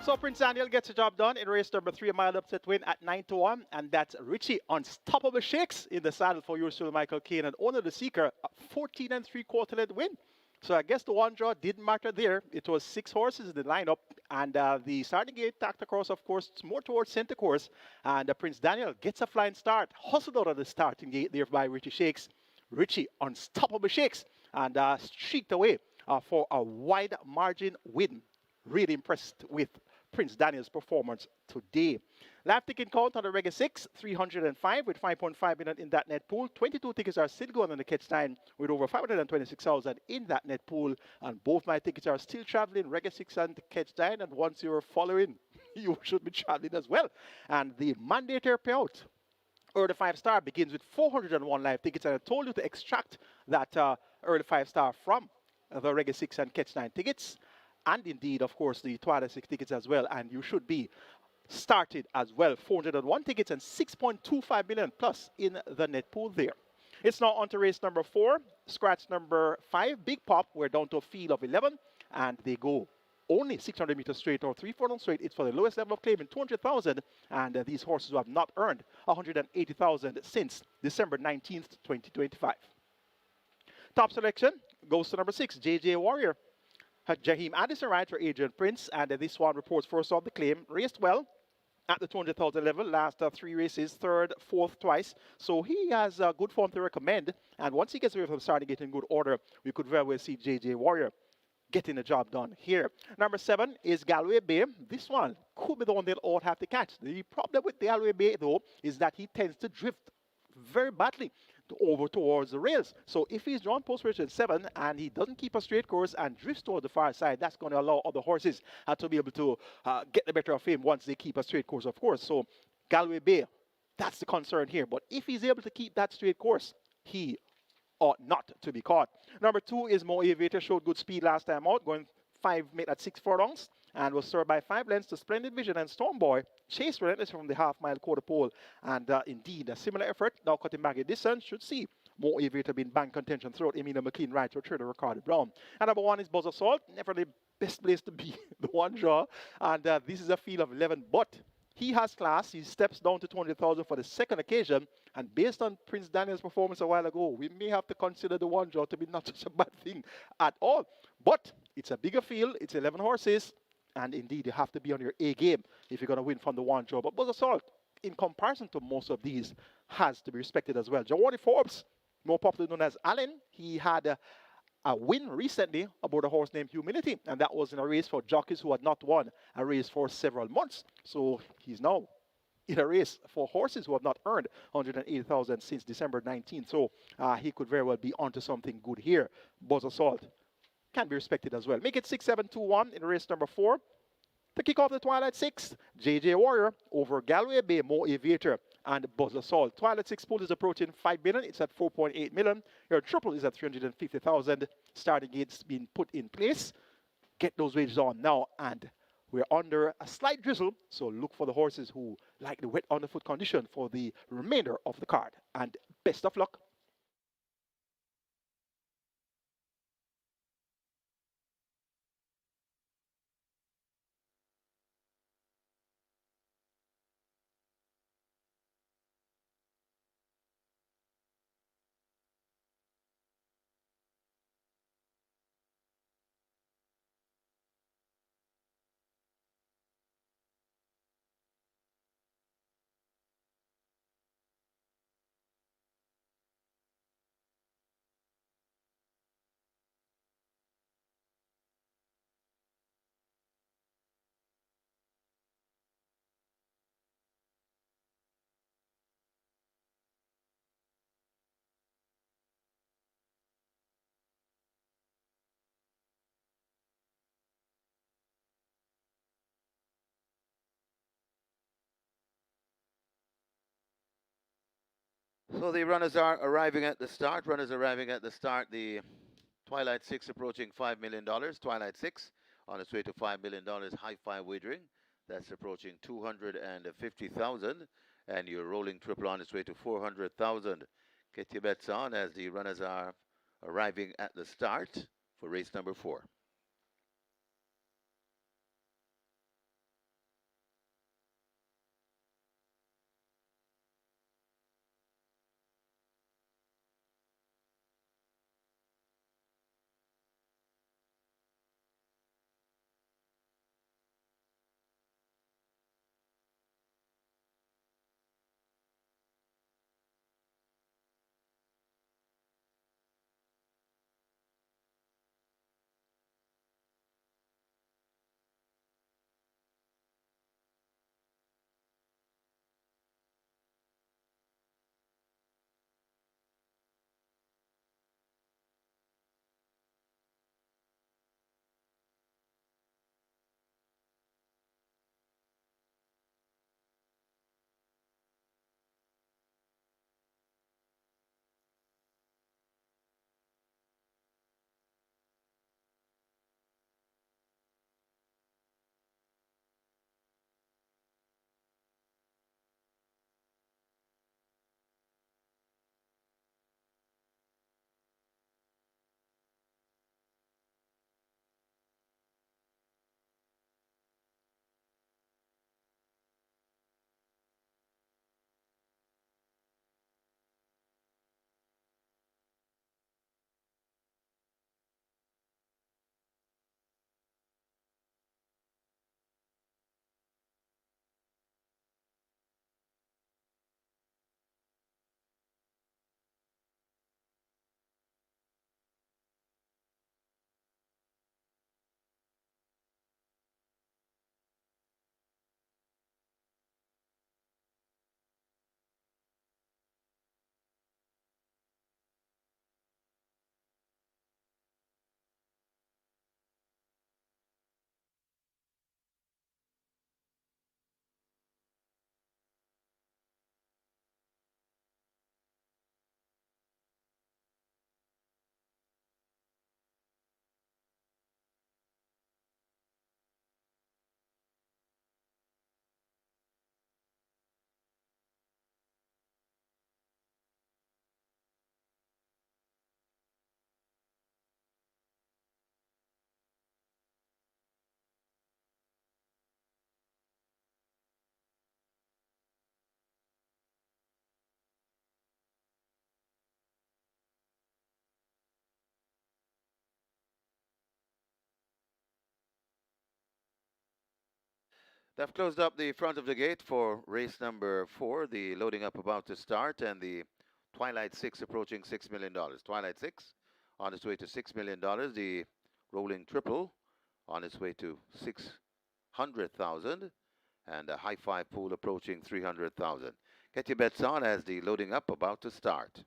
So Prince Daniel gets the job done in race number 3, a mile upset win at 9-1, and that's Richie Unstoppable Shakes in the saddle for yours truly, Michael Kane, and owner the Seeker, a 14 3/4 length win. So I guess the one draw didn't matter there. It was 6 horses in the lineup, and the starting gate tacked across, of course, more towards center course, and Prince Daniel gets a flying start, hustled out of the starting gate there by Richie Shakes. Richie Unstoppable Shakes, and streaked away for a wide margin win. Really impressed with Prince Daniel's performance today. Live ticket count on the Reggae 6, 305 with 5.5 million in that net pool. 22 tickets are still going on the catch time with over 526,000 in that net pool. And both my tickets are still traveling, Reggae 6 and catch time. And once you're following, you should be traveling as well. And the mandatory payout early 5-star begins with 401 live tickets. And I told you to extract that early 5-star from the Reggae 6 and catch 9 tickets. And indeed, of course, the Twilight 6 tickets as well. And you should be started as well. 401 tickets and 6.25 million plus in the net pool there. It's now on to race number 4, scratch number 5, Big Pop. We're down to a field of 11, and they go only 600 meters straight or 3 furlongs straight. It's for the lowest level of claim in 200,000, and these horses who have not earned 180,000 since December 19th, 2025. Top selection goes to number 6, JJ Warrior. Jaheim Addison rides for Adrian Prince, and this one reports first off the claim. Raced well at the 200,000 level, last 3 races, third, fourth twice. So he has good form to recommend, and once he gets away from starting getting good order, we could very well see JJ Warrior getting the job done here. Number 7 is Galway Bay. This one could be the one they'll all have to catch. The problem with Galway Bay, though, is that he tends to drift very badly over towards the rails. So if he's drawn post position 7 and he doesn't keep a straight course and drifts toward the far side, that's going to allow other horses to be able to get the better of him once they keep a straight course, of course. So Galway Bay, that's the concern here. But if he's able to keep that straight course, he ought not to be caught. Number 2 is Mo Aviator. Showed good speed last time out, going 5 made at 6 furlongs, and was served by 5 lengths to Splendid Vision and Stormboy. Chased relentless from the half-mile quarter pole, and indeed a similar effort. Now cutting back a distance, should see Mo Aviator being bank contention throughout. Emilio McLean right to third, Ricardo Brown. And number 1 is Buzz of Salt. Never the best place to be, the one draw. And this is a field of 11, but he has class. He steps down to 200,000 for the second occasion. And based on Prince Daniel's performance a while ago, we may have to consider the one draw to be not such a bad thing at all. But it's a bigger field. It's 11 horses. And indeed, you have to be on your A game if you're going to win from the one draw. But Buzz Assault, in comparison to most of these, has to be respected as well. Jawani Forbes, more popularly known as Allen, he had a win recently aboard a horse named Humility, and that was in a race for jockeys who had not won a race for several months. So he's now in a race for horses who have not earned 180,000 since December 19th. So he could very well be onto something good here. Buzz Assault can be respected as well. Make it 6-7-2-1 in race number 4. To kick off the Twilight 6, JJ Warrior over Galway Bay, Mo Aviator, and Buzz Assault. Twilight 6 pool is approaching 5 million. It's at 4.8 million. Your triple is at 350,000. Starting gates being put in place. Get those wages on now, and we're under a slight drizzle, so look for the horses who like the wet underfoot condition for the remainder of the card. And best of luck. So the runners are arriving at the start. Runners arriving at the start. The Twilight 6 approaching $5 million. Twilight 6 on its way to $5 million. High five wagering. That's approaching 250,000. And your rolling triple on its way to 400,000. Get your bets on as the runners are arriving at the start for race number 4. They've closed up the front of the gate for race number 4, the loading up about to start, and the Twilight 6 approaching $6 million. Twilight 6 on its way to $6 million. The Rolling Triple on its way to 600,000, and a High Five Pool approaching 300,000. Get your bets on as the loading up about to start.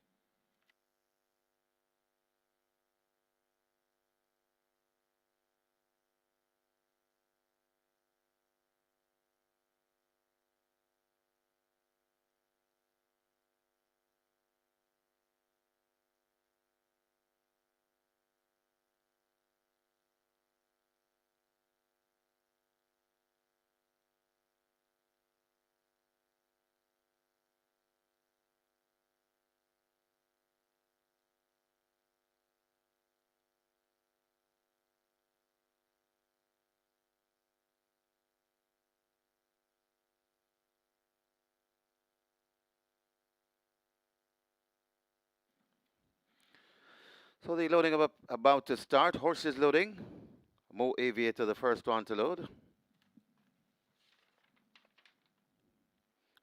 So the loading up about to start. Horses loading. Mo Aviator, the first one to load.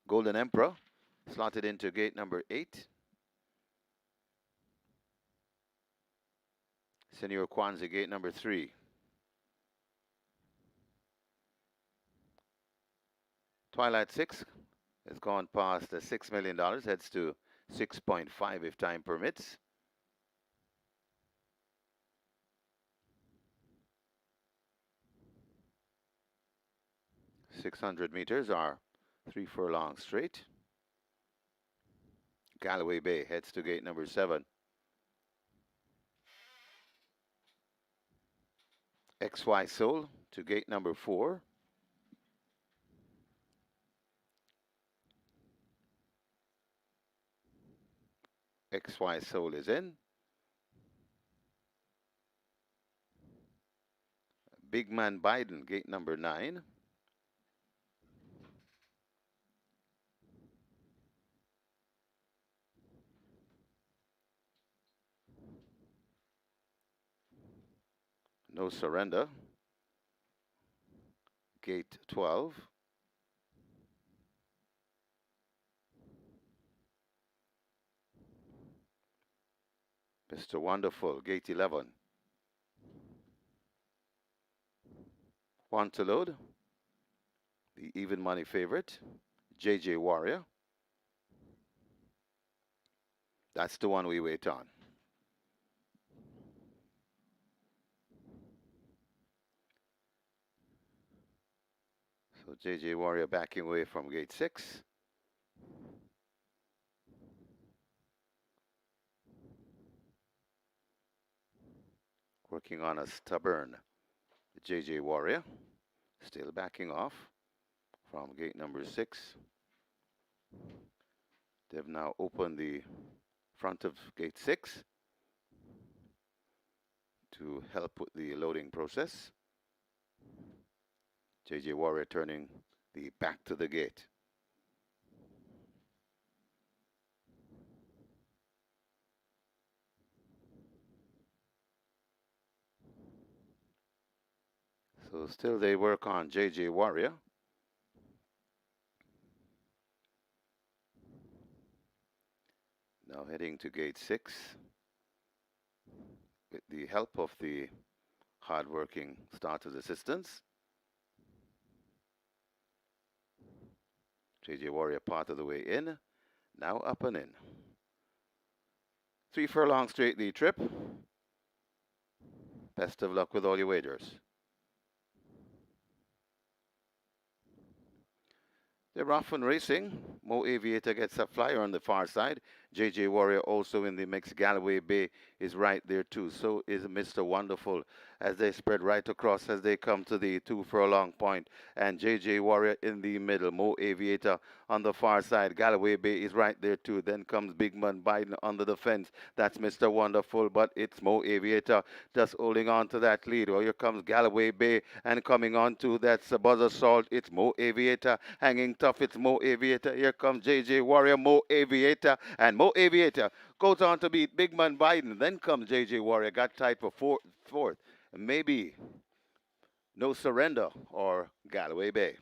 Golden Emperor slotted into gate number 8. Senior Kwanzaa, gate number 3. Twilight 6 has gone past the $6 million, heads to 6.5 if time permits. .600 meters are 3 furlongs straight. Galloway Bay heads to gate number 7. XY Soul to gate number 4. XY Soul is in. Big Man Biden, gate number 9. No Surrender, gate 12. Mr. Wonderful, gate 11. One to load. The even money favorite, JJ Warrior. That's the one we wait on. So JJ Warrior backing away from gate 6. Working on a stubborn JJ Warrior. Still backing off from gate number 6. They've now opened the front of gate 6 to help with the loading process. JJ Warrior turning the back to the gate. So still they work on JJ Warrior. Now heading to gate 6 with the help of the hard-working starters assistants. JJ Warrior part of the way in, now up and in. 3 furlongs straight the trip. Best of luck with all your wagers. They're off and racing. Mo Aviator gets a flyer on the far side. JJ Warrior also in the mix. Galloway Bay is right there too. So is Mr. Wonderful as they spread right across as they come to the 2 furlong point. And JJ Warrior in the middle. Mo Aviator on the far side. Galloway Bay is right there too. Then comes Big Man Biden under the fence. That's Mr. Wonderful, but it's Mo Aviator just holding on to that lead. Well, here comes Galloway Bay and coming on to that's Buzz Assault. It's Mo Aviator hanging tough. It's Mo Aviator. Here comes JJ Warrior, Mo Aviator, and Mo Aviator goes on to beat Big Man Biden. Then comes JJ Warrior, got tied for fourth. Maybe No Surrender or Galloway Bay.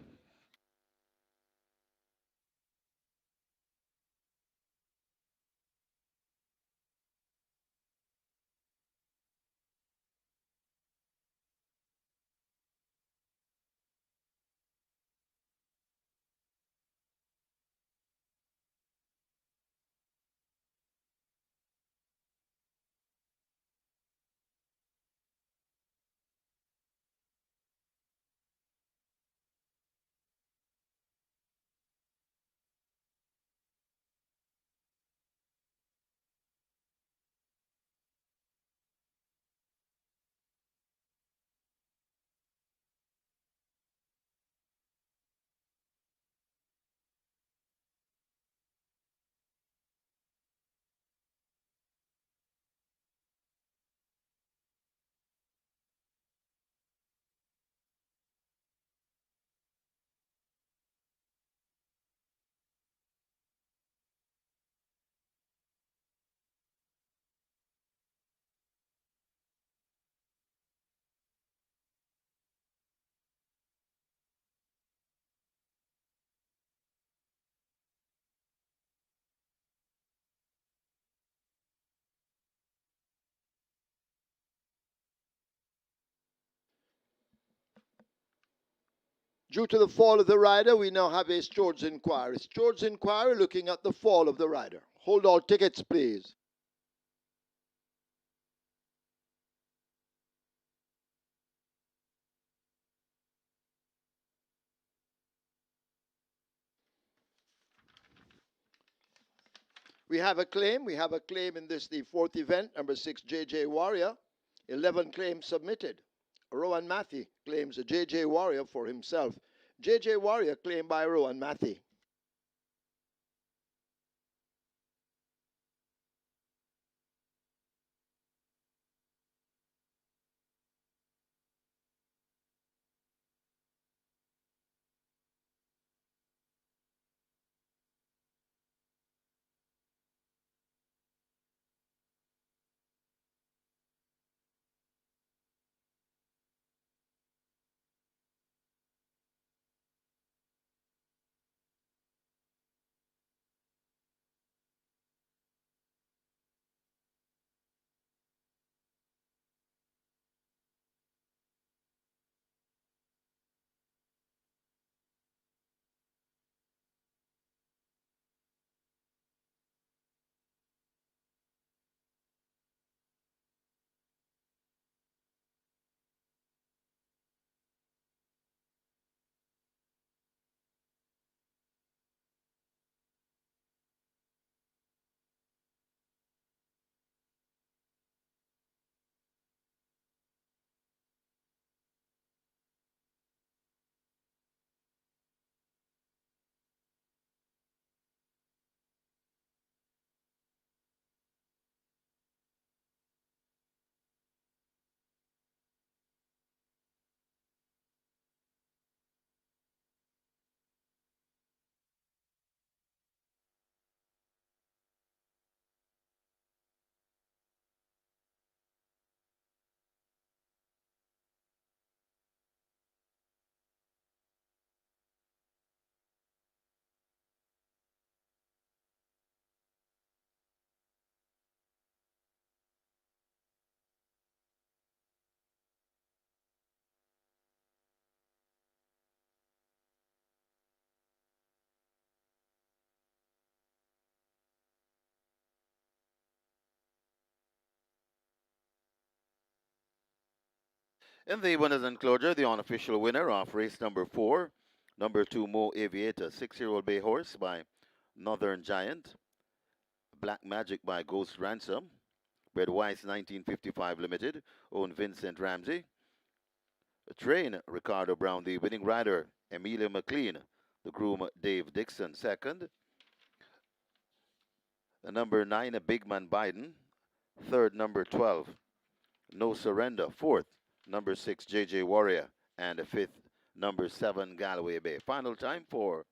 Due to the fall of the rider, we now have a stewards inquiry. Stewards inquiry looking at the fall of the rider. Hold all tickets, please. We have a claim. We have a claim in this, the fourth event, number 6, JJ Warrior. 11 claims submitted. Rowan Matthew claims a JJ Warrior for himself. JJ Warrior claimed by Rowan Matthew. In the winners enclosure, the unofficial winner of race number 4, number 2 Mo Aviator, 6-year-old bay horse by Northern Giant, Black Magic by Ghost Ransom, Bred Weiss 1955 Limited, owned Vincent Ramsey, train Ricardo Brown, the winning rider Emilia McLean, the groom Dave Dixon, second, the number 9 Big Man Biden, third number 12 No Surrender, fourth number 6 JJ Warrior, and fifth number 7 Galloway Bay. Final time for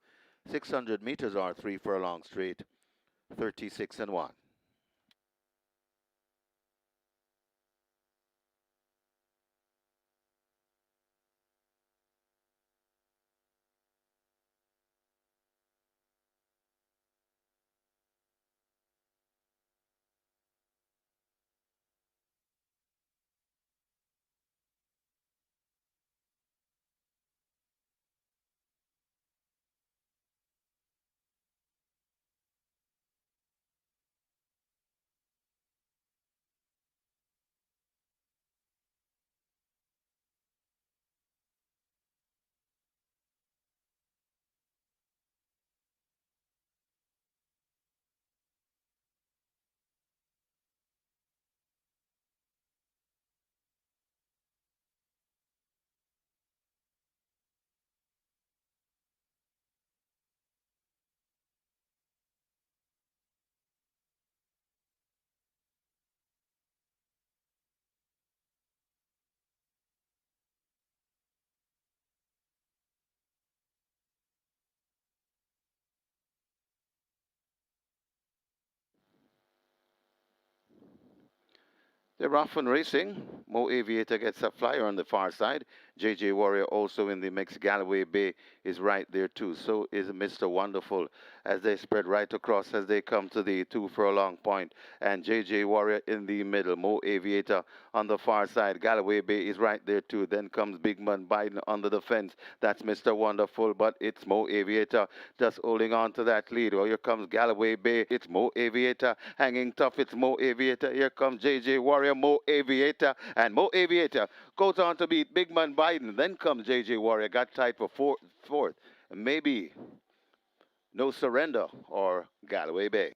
600 meters or 3 furlong straight, 36 and 1. They're off and racing. Mo Aviator gets a flyer on the far side. JJ Warrior also in the mix. Galloway Bay is right there too. So is Mr. Wonderful. as they spread right across as they come to the 2 furlong point. And JJ Warrior in the middle. Mo Aviator on the far side. Galloway Bay is right there too. Then comes Big Man Biden under the fence. That's Mr. Wonderful, but it's Mo Aviator just holding on to that lead. Well, here comes Galloway Bay. It's Mo Aviator hanging tough. It's Mo Aviator. Here comes JJ Warrior, Mo Aviator, and Mo Aviator goes on to beat Big Man Biden. Then comes JJ Warrior. Got tied for fourth. Maybe No Surrender or Galloway Bay.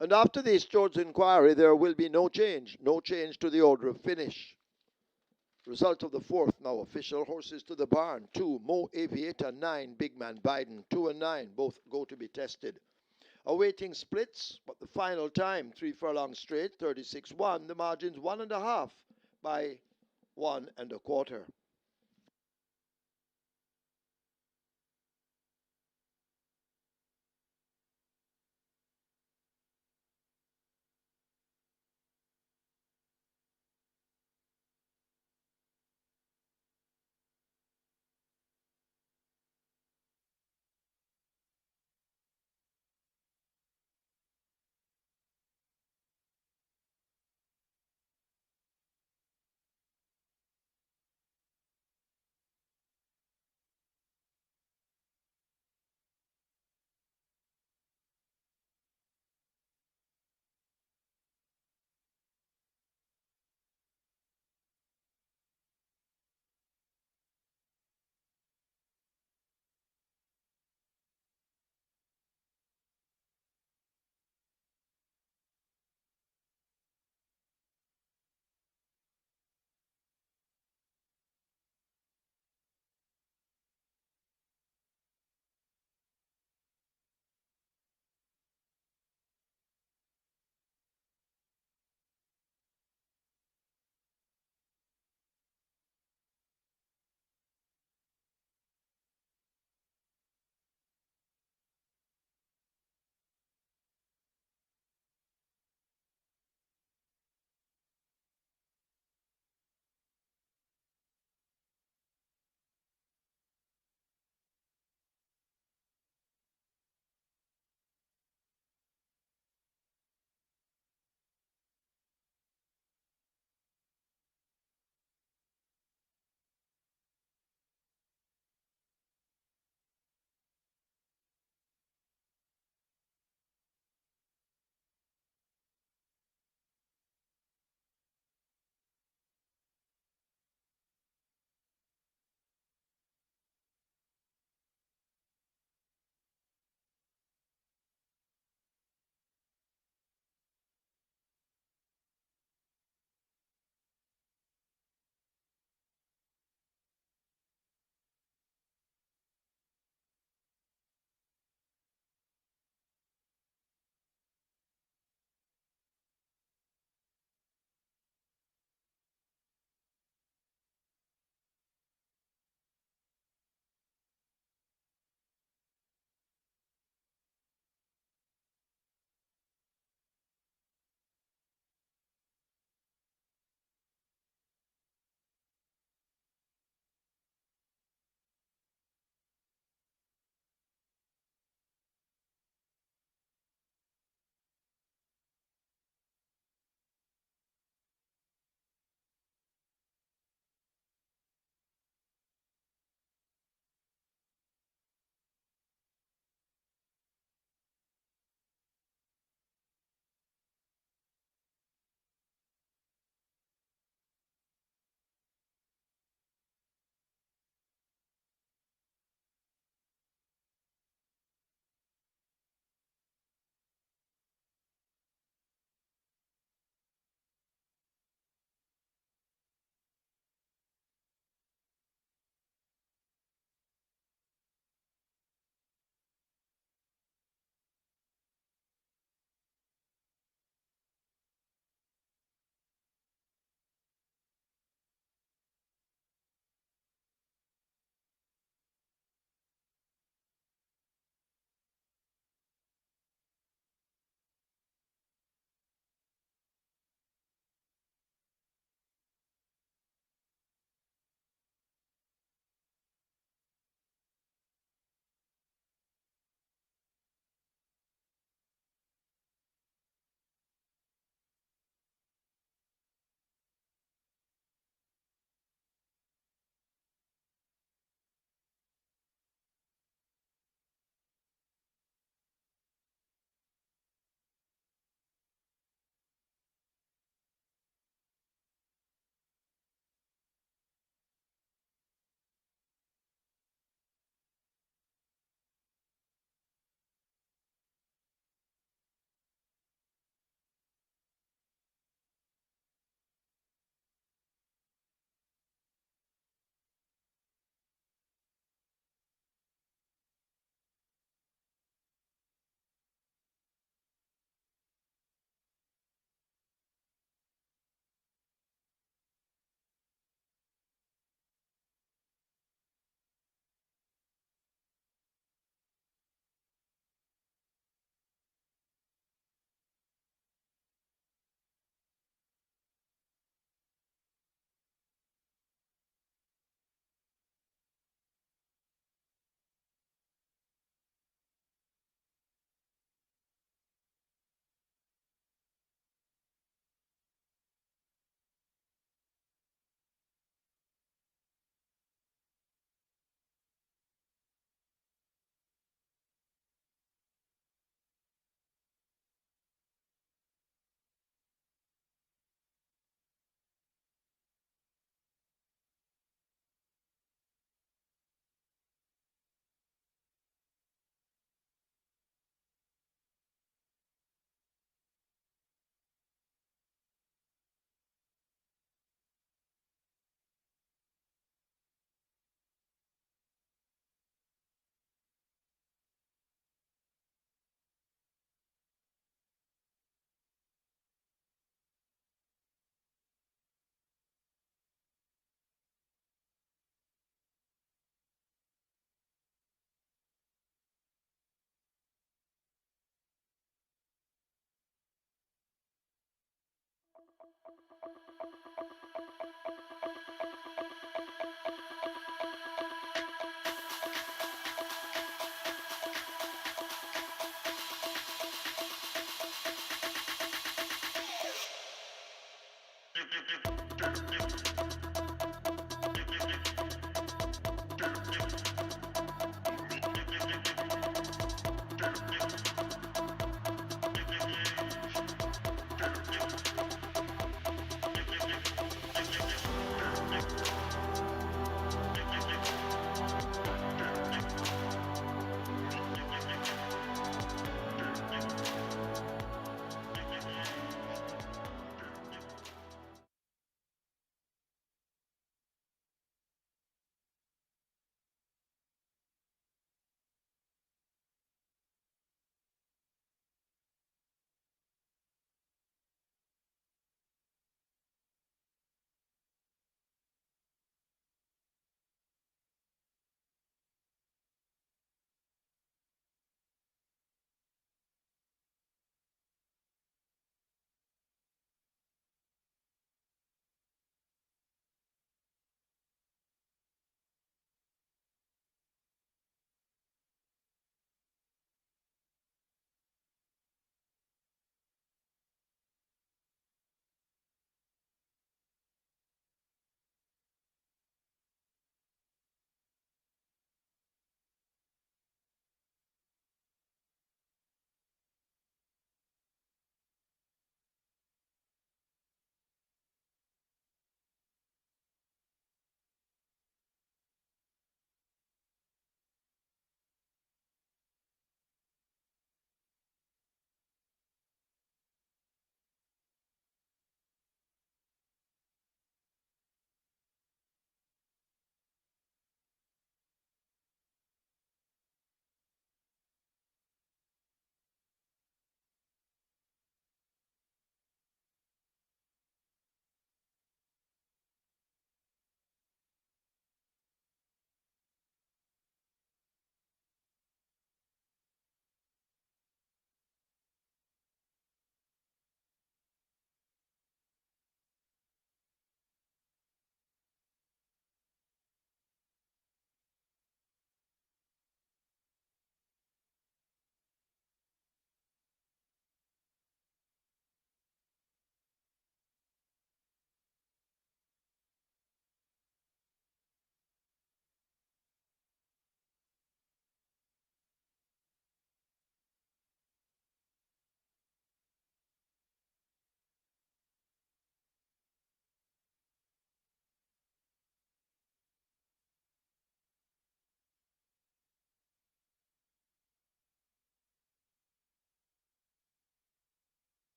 And after this George's inquiry, there will be no change. No change to the order of finish. Result of the fourth now. Official horses to the barn. 2, Mo Aviator. 9, Big Man Biden. 2 and 9, both go to be tested. Awaiting splits, but the final time, 3 furlongs straight, 36-1. The margin's 1.5 by 1.25.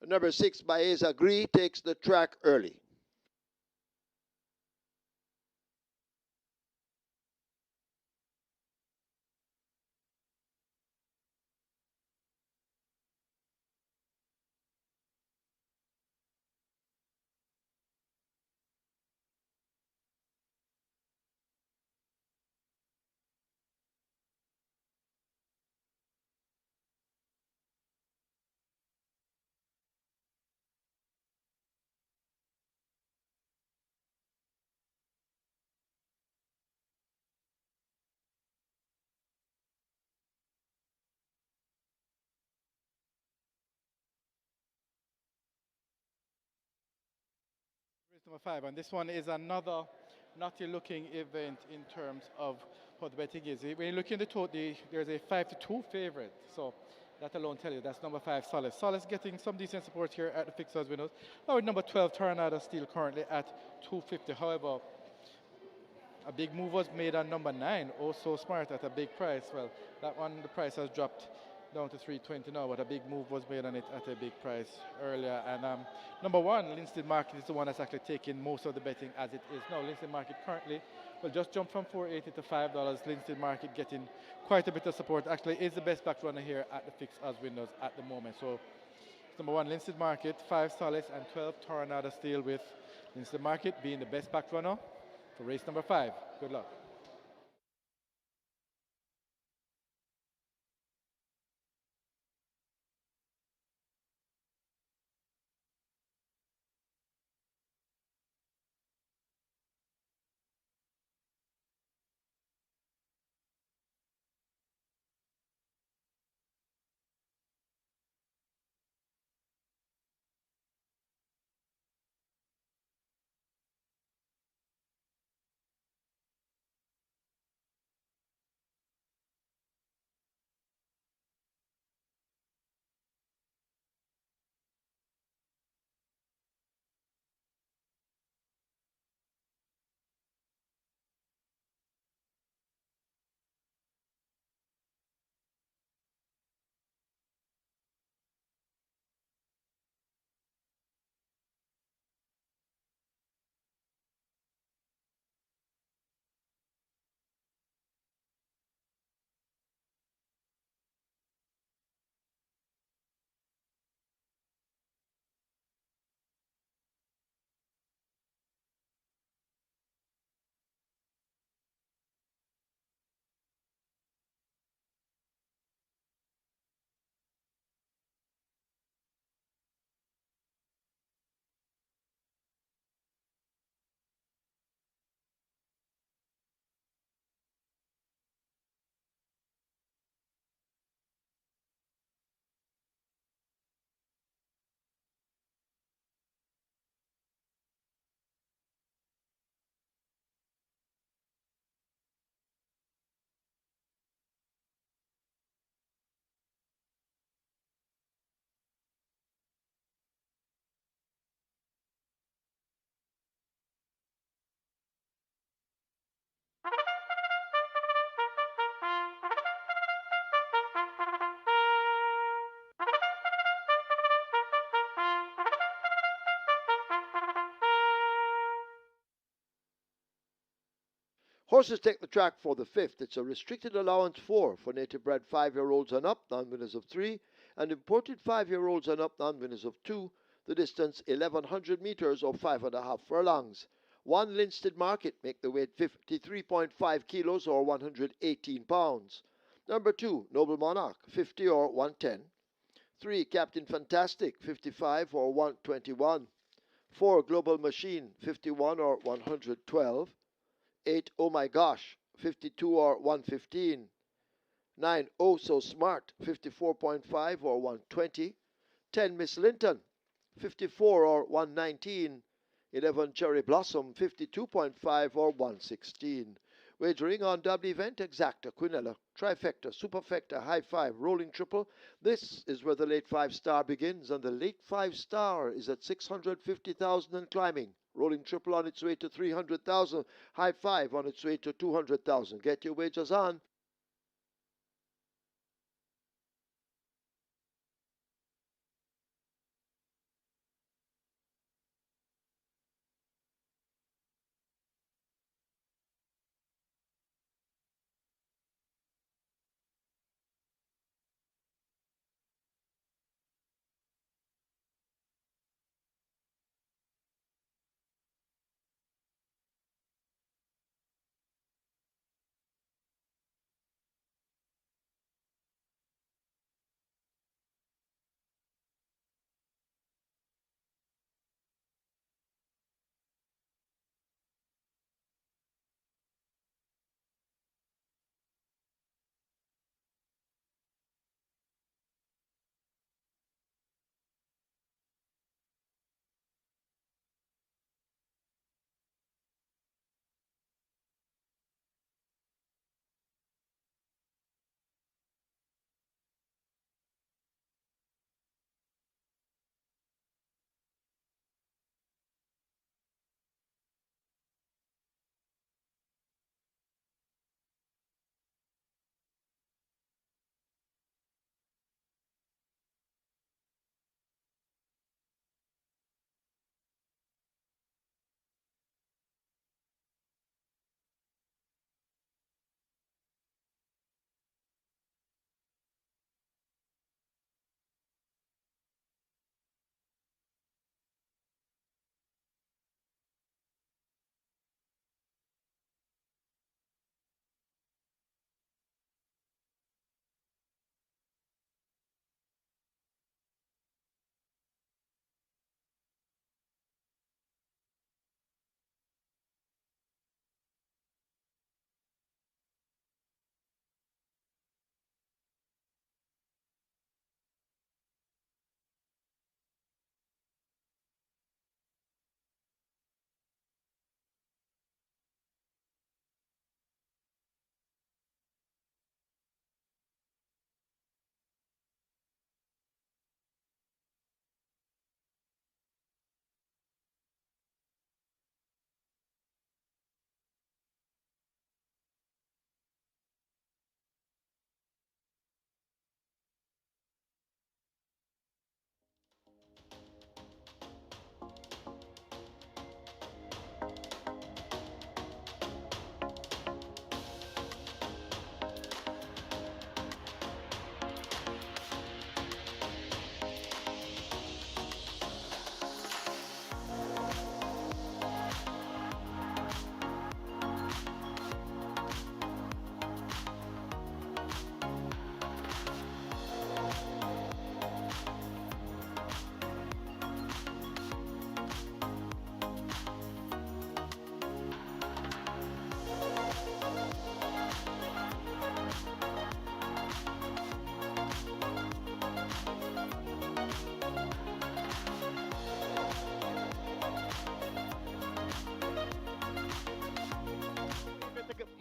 Number 6 Baez Agree takes the track early. Number 5, and this one is another naughty looking event in terms of how the betting is. When you look in the total, there's a 5-2 favorite. So that alone tell you that's number 5, Solace. Solace getting some decent support here at the fixers windows. Now with number 12, Tornado still currently at 250. However, a big move was made on number 9, also smart at a big price. Well, that one, the price has dropped down to 320 now, but a big move was made on it at a big price earlier. And number 1, Linstead Market, is the one that's actually taking most of the betting as it is now. Linstead Market currently will just jump from $4.80 to $5. Linstead Market getting quite a bit of support. Actually, is the best back runner here at the fixed odds windows at the moment. So number 1, Linstead Market, 5 Solace, and 12 Tornado Steel, with Linstead Market being the best back runner for race number 5. Good luck. Horses take the track for the 5th. It's a restricted allowance 4 for native bred 5-year-olds and up, non-winners of 3, and imported 5-year-olds and up, non-winners of 2. The distance 1100 meters or 5.5 furlongs. 1 Linstead Market make the weight 53.5 kilos or 118 pounds. Number 2 Noble Monarch 50 or 110. 3 Captain Fantastic 55 or 121. 4 Global Machine 51 or 112. 8 Oh My Gosh 52 or 115. 9 Oh So Smart 54.5 or 120. 10 Miss Linton 54 or 119. 11 Cherry Blossom 52.5 or 116. Wagering on double event, exacta, quinella, trifecta, superfecta, high five, rolling triple. This is where the late 5-star begins, and the late 5-star is at 650,000 and climbing. Rolling triple on its way to 300,000. High five on its way to 200,000. Get your wagers on.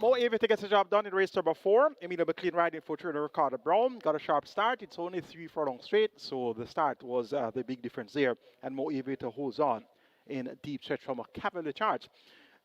Mo Avita gets the job done in race number 4. Emilio McLean riding for trainer Ricardo Brown. Got a sharp start. It's only 3 furlong straight, so the start was the big difference there. And Mo Avita holds on in deep stretch from a cavalry charge.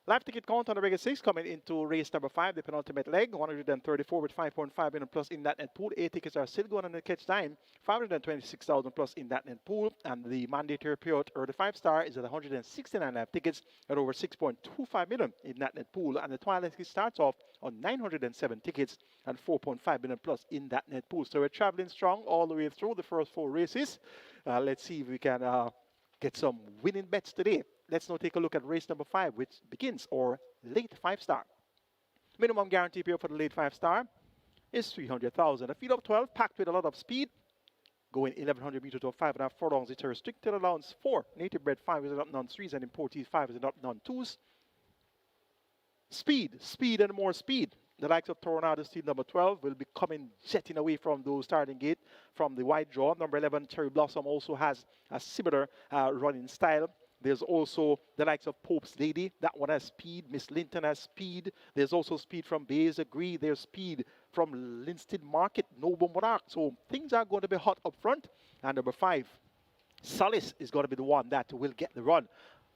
Live ticket count on the regular 6 coming into race number 5, the penultimate leg. 134 with 5.5 million plus in that net pool. 8 tickets are still going on the catch time. 526,000 plus in that net pool. And the mandatory payout or the 5-star is at 169 tickets at over 6.25 million in that net pool. And the twilight starts off on 907 tickets and 4.5 million plus in that net pool. So we're traveling strong all the way through the first 4 races. Let's see if we can get some winning bets today. Let's now take a look at race number 5, which begins our late 5-star. Minimum guarantee payout for the late 5-star is 300,000. A field of 12 packed with a lot of speed. Going 1,100 meters to 5.5 furlongs. It's a restricted allowance 4. Native bred 5 is an up 3s and imported 5 is an up 2s. Speed and more speed. The likes of Tornado Steel number 12 will be coming jetting away from those starting gate from the wide draw. Number 11 Cherry Blossom also has a similar running style. There's also the likes of Pope's Lady. That one has speed. Miss Linton has speed. There's also speed from Bays Agree. There's speed from Linstead Market, Noble Monarch. So things are going to be hot up front. And number 5, Solace is going to be the one that will get the run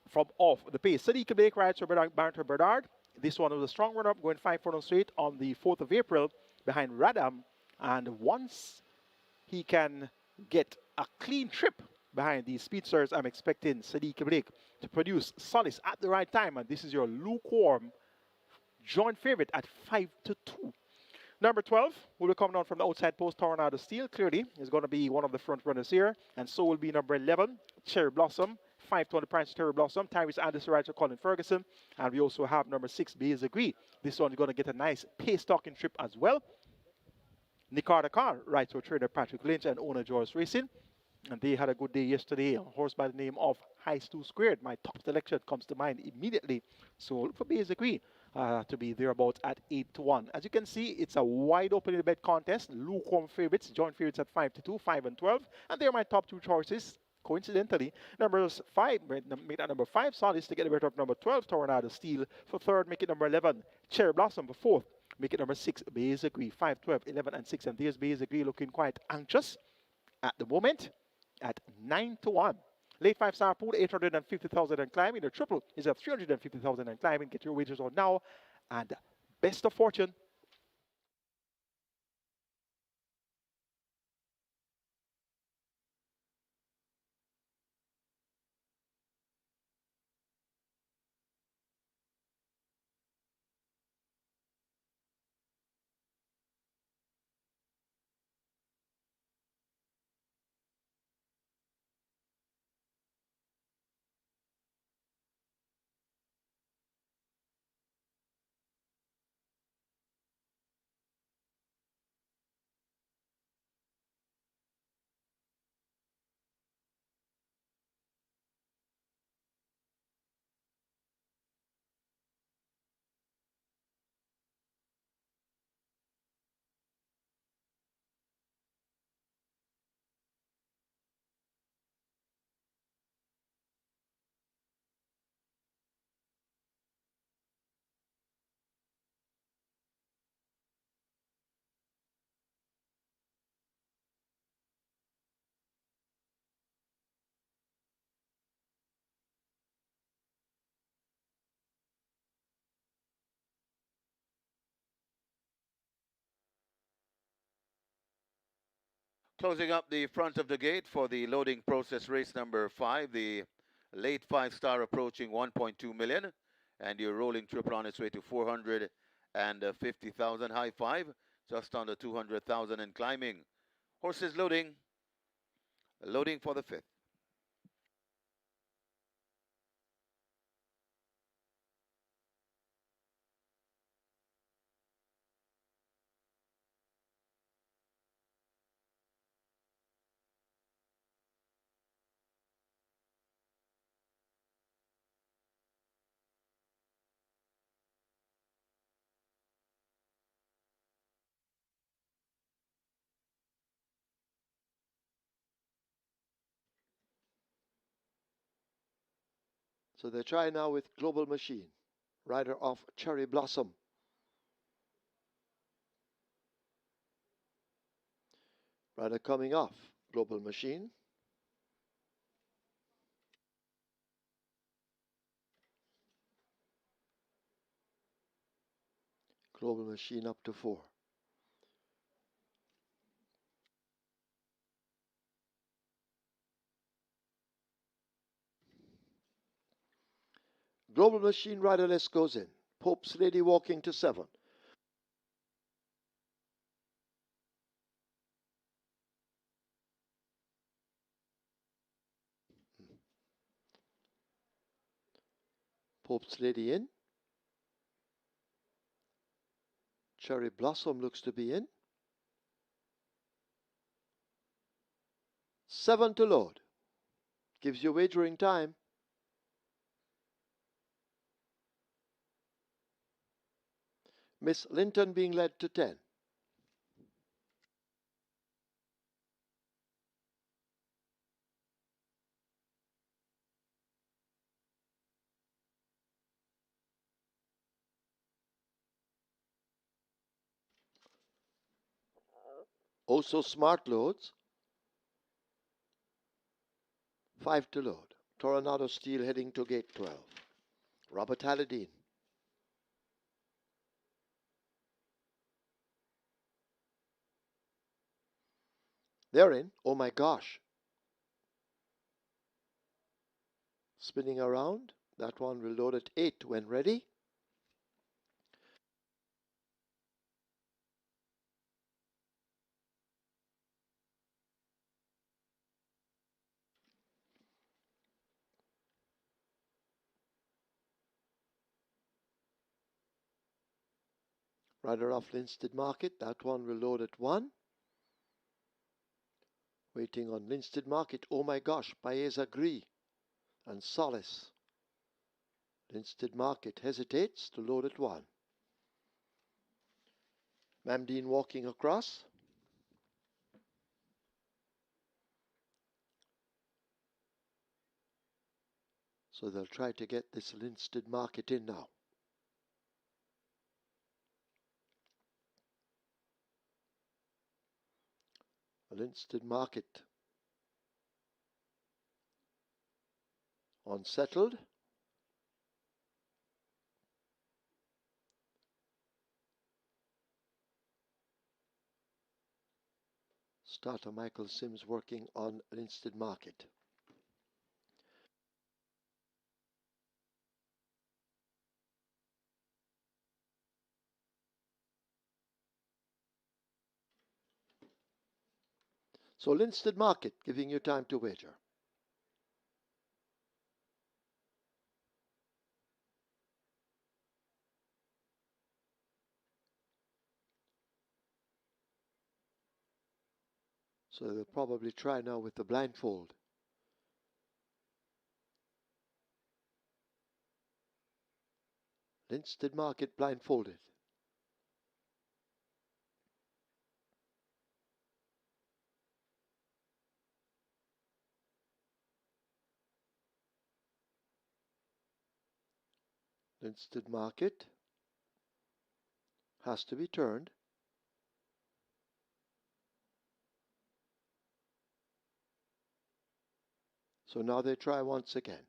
from off the pace. Sadiq Blake rides for Barrington Bernard. This one was a strong run-up, going 5 furlongs straight on the 4th of April behind Radam. And once he can get a clean trip behind these speedsters, I'm expecting Sadiq Blake to produce Solace at the right time. And this is your lukewarm joint favorite at 5-2. Number 12 will be coming down from the outside post. Tornado Steel clearly is going to be one of the front runners here. And so will be number 11, Cherry Blossom. 5 to the price Cherry Blossom. Tyrese Anderson rides for Colin Ferguson. And we also have number 6, Bays Agree. This one is going to get a nice pace-talking trip as well. Nicardo Carr rides for trainer Patrick Lynch and owner Joyce Racing. And they had a good day yesterday. A horse by the name of Heist 2 Squared. My top selection comes to mind immediately. So look for Bays Agree to be thereabouts at 8-1. As you can see, it's a wide open bet contest. Lukewarm favorites, joint favorites at 5-2, 5 and 12. And they're my top 2 choices. Coincidentally, numbers 5, make that number 5 Solace to get the better of number 12, Tornado Steel. For 3rd, make it number 11, Cherry Blossom. For 4th, make it number 6, Bays Agree. 5, 12, 11, and 6. And there's Bays Agree looking quite anxious at the moment at 9-1. Late 5-star pool, 850,000 and climbing. The triple is at 350,000 and climbing. Get your wagers on now. And best of fortune. Closing up the front of the gate for the loading process race number 5, the late 5-star approaching 1.2 million, and your rolling triple on its way to 450,000. High 5, just under 200,000 and climbing. Horses loading for the 5th. So they try now with Global Machine, rider of Cherry Blossom. Rider coming off. Global Machine. Global Machine up to 4. Global Machine riderless goes in. Pope's Lady walking to 7. Pope's Lady in. Cherry Blossom looks to be in. 7 to load. Gives you wagering time. Miss Linton being led to 10. Also smart loads. 5 to load. Toronado Steel heading to gate 12. Robert Halladine. They're in. Oh my gosh. Spinning around. That one will load at 8 when ready. Rider off Linstead Market. That one will load at 1. Waiting on Linstead Market. Oh my gosh. Paez Agree and Solace. Linstead Market hesitates to load at 1. Mamdine walking across. So they'll try to get this Linstead Market in now. Linstead Market unsettled. Starter Michael Sims working on Linstead Market. So Linstead Market giving you time to wager. So they'll probably try now with the blindfold. Linstead Market blindfolded. Linstead Market has to be turned. So now they try once again.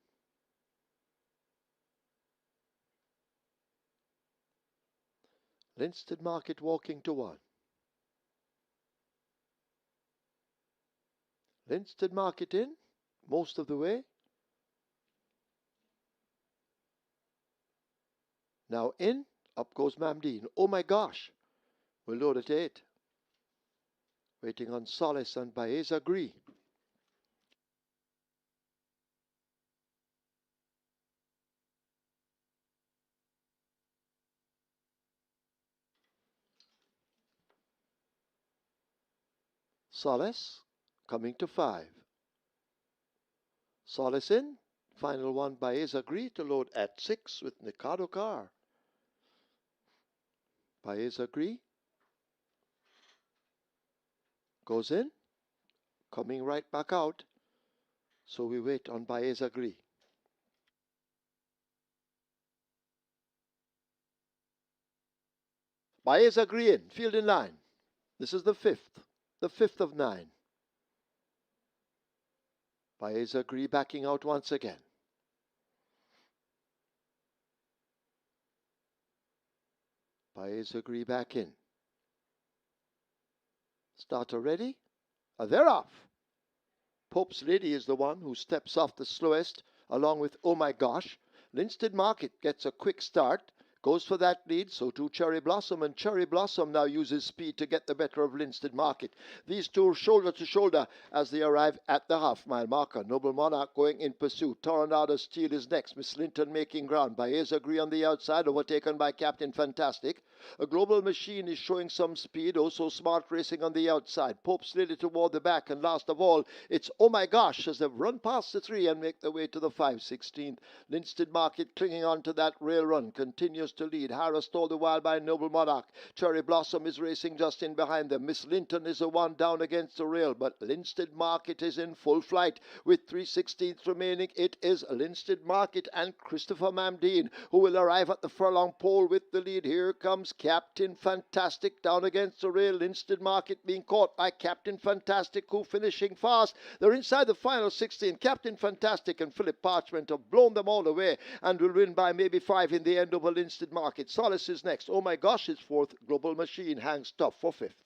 Linstead Market walking to 1. Linstead Market in most of the way. Now in, up goes Mamdine. Oh my gosh, we'll load at 8. Waiting on Solace and Paez Agree. Solace coming to 5. Solace in. Final one Paez Agree to load at 6 with Nikado Car. Paez Agree goes in. Coming right back out. So we wait on Paez Agree. Paez Agree in. Field in line. This is the 5th. the 5th of 9. Baez agree backing out once again. Baez agree back in. Starter ready? They're off. Pope's Lady is the one who steps off the slowest, along with Oh My Gosh. Linstead Market gets a quick start, goes for that lead, so too Cherry Blossom, and Cherry Blossom now uses speed to get the better of Linstead Market. These two shoulder to shoulder as they arrive at the half-mile marker. Noble Monarch going in pursuit. Tornado Steel is next. Miss Linton making ground. Baez agree on the outside, overtaken by Captain Fantastic. A Global Machine is showing some speed, also Smart Racing on the outside. Pope's Lady toward the back, and last of all, it's Oh My Gosh as they've run past the 3 and make their way to the 5/16th. Linstead Market clinging on to that rail run, continues to lead, harassed all the while by Noble Monarch. Cherry Blossom is racing just in behind them. Miss Linton is the one down against the rail, but Linstead Market is in full flight with 3/16 remaining. It is Linstead Market and Christopher Mamdeen who will arrive at the furlong pole with the lead. Here comes Captain Fantastic down against the rail. Linstead Market being caught by Captain Fantastic, who finishing fast. They're inside the final 16. Captain Fantastic and Philip Parchment have blown them all away and will win by maybe 5 in the end over Linstead Market. Solace is next. Oh My Gosh is 4th. Global Machine hangs tough for 5th.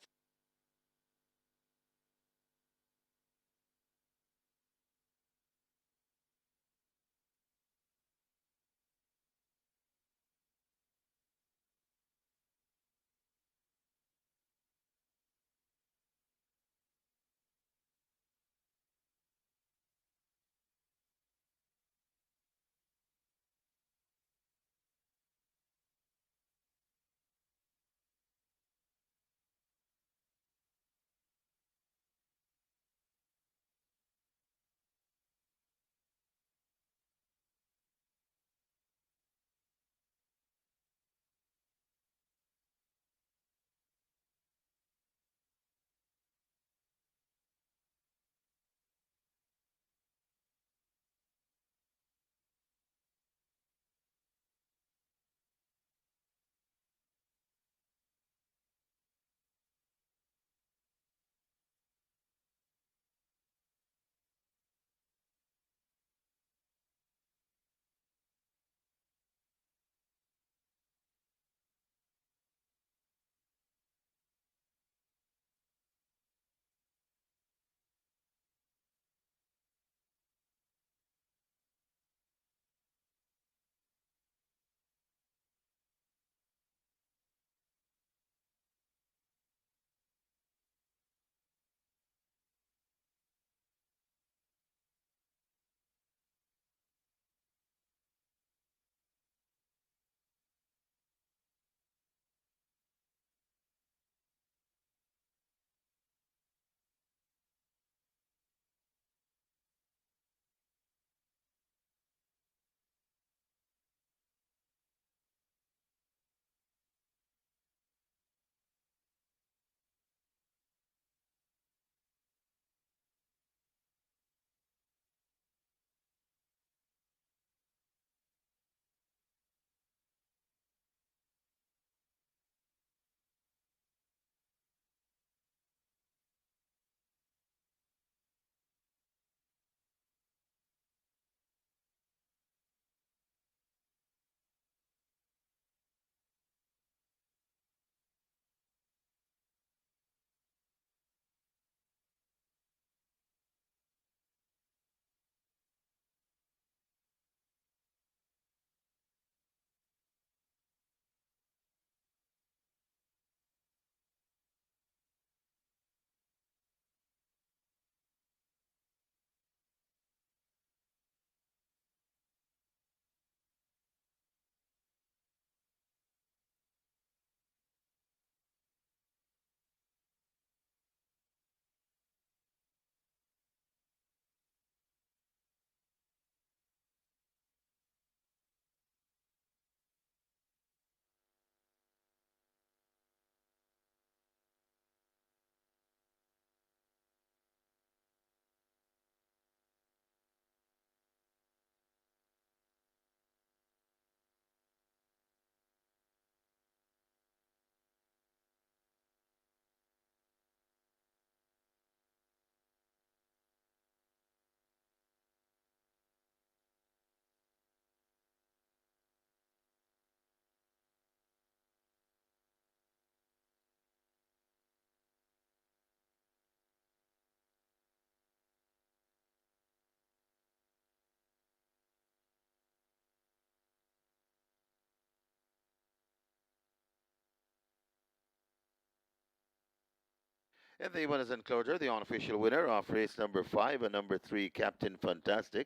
In the winners enclosure, the unofficial winner of race number 5 and number 3, Captain Fantastic.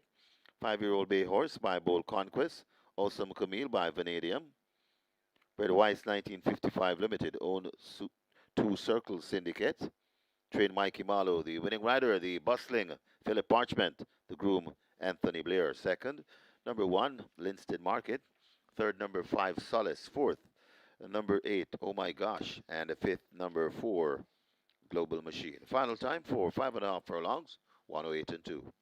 5-year-old bay horse by Bold Conquest. Awesome Camille by Vanadium. Bred Weiss 1955 Limited, owned Two Circles Syndicate. Trained Mikey Malo, the winning rider, the bustling Philip Parchment, the groom Anthony Blair. Second, number 1, Linston Market. Third, number 5, Solace. Fourth, number 8, Oh My Gosh. And the fifth, number 4, Global Machine. Final time for 5.5 furlongs, 108 and 2.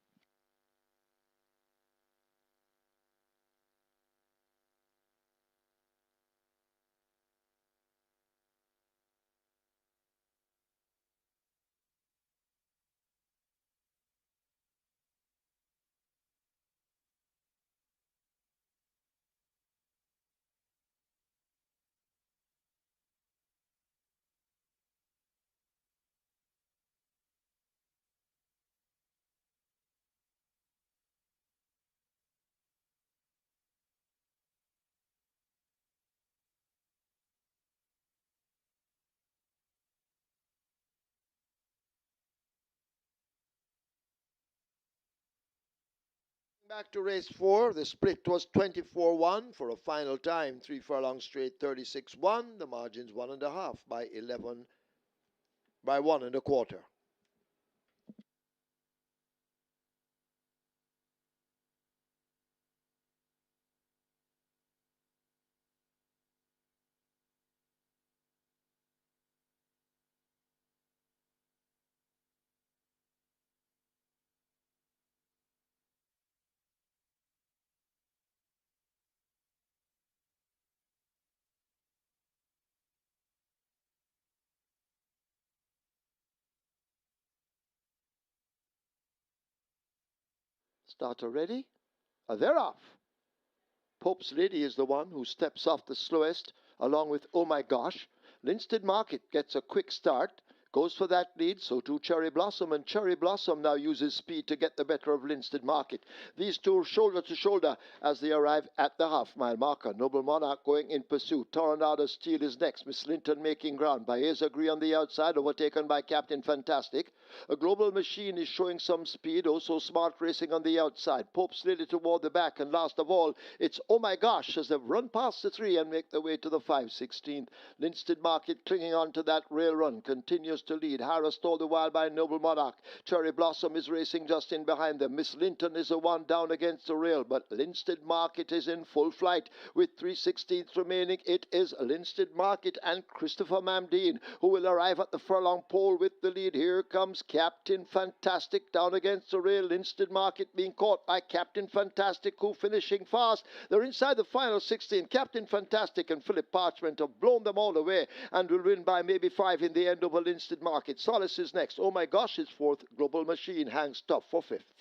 Back to race 4. The split was 24-1 for a final time. 3 furlongs straight, 36-1. The margin's 1.5 by 11 by 1.25. Starter ready? They're off. Pope's Lady is the one who steps off the slowest, along with Oh My Gosh. Linsted Market gets a quick start, goes for that lead, so too Cherry Blossom, and Cherry Blossom now uses speed to get the better of Linsted Market. These two shoulder to shoulder as they arrive at the half-mile marker. Noble Monarch going in pursuit. Tornado Steel is next. Miss Linton making ground. Baez Agree on the outside, overtaken by Captain Fantastic. A Global Machine is showing some speed, also Smart Racing on the outside. Pope slid it toward the back, and last of all, it's Oh My Gosh as they've run past the 3 and make their way to the 5/16th. Linsted Market clinging on to that rail run, continues to lead. Harassed all the while by Noble Monarch. Cherry Blossom is racing just in behind them. Miss Linton is the one down against the rail, but Linsted Market is in full flight with 3/16 remaining. It is Linsted Market and Christopher Mamdeen who will arrive at the furlong pole with the lead. Here comes Captain Fantastic down against the rail. Linsted Market being caught by Captain Fantastic, who finishing fast. They're inside the final 16. Captain Fantastic and Philip Parchment have blown them all away and will win by maybe 5 in the end over Linsted Market. Solace is next. Oh My Gosh is fourth. Global Machine hangs tough for fifth.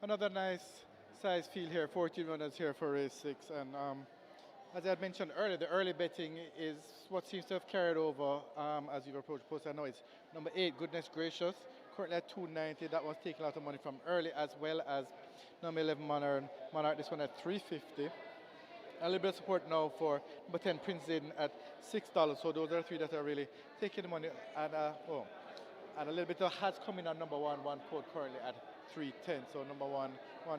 Another nice size field here, 14 runners here for race 6. And as I had mentioned earlier, the early betting is what seems to have carried over as you've approached post. I know it's number 8, Goodness Gracious, currently at 290. That was taking a lot of money from early, as well as number 11, Monarch, this one at 350. A little bit of support now for number 10, Prince Zayden at $6. So those are three that are really taking the money. And a little bit of has coming on number one code currently at 310. So number one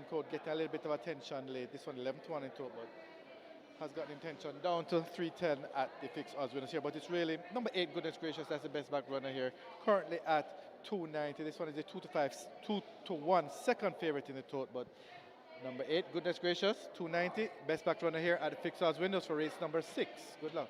code getting a little bit of attention late. This one 11 to 1 in total, but has gotten intention down to 310 at the fixed odds winners here. But it's really number 8, Goodness Gracious. That's the best back runner here, currently at 290. This one is a 2 to 1 second favorite in the total, but number 8, Goodness Gracious, 290, best back runner here at the fixed odds windows for race number 6. Good luck.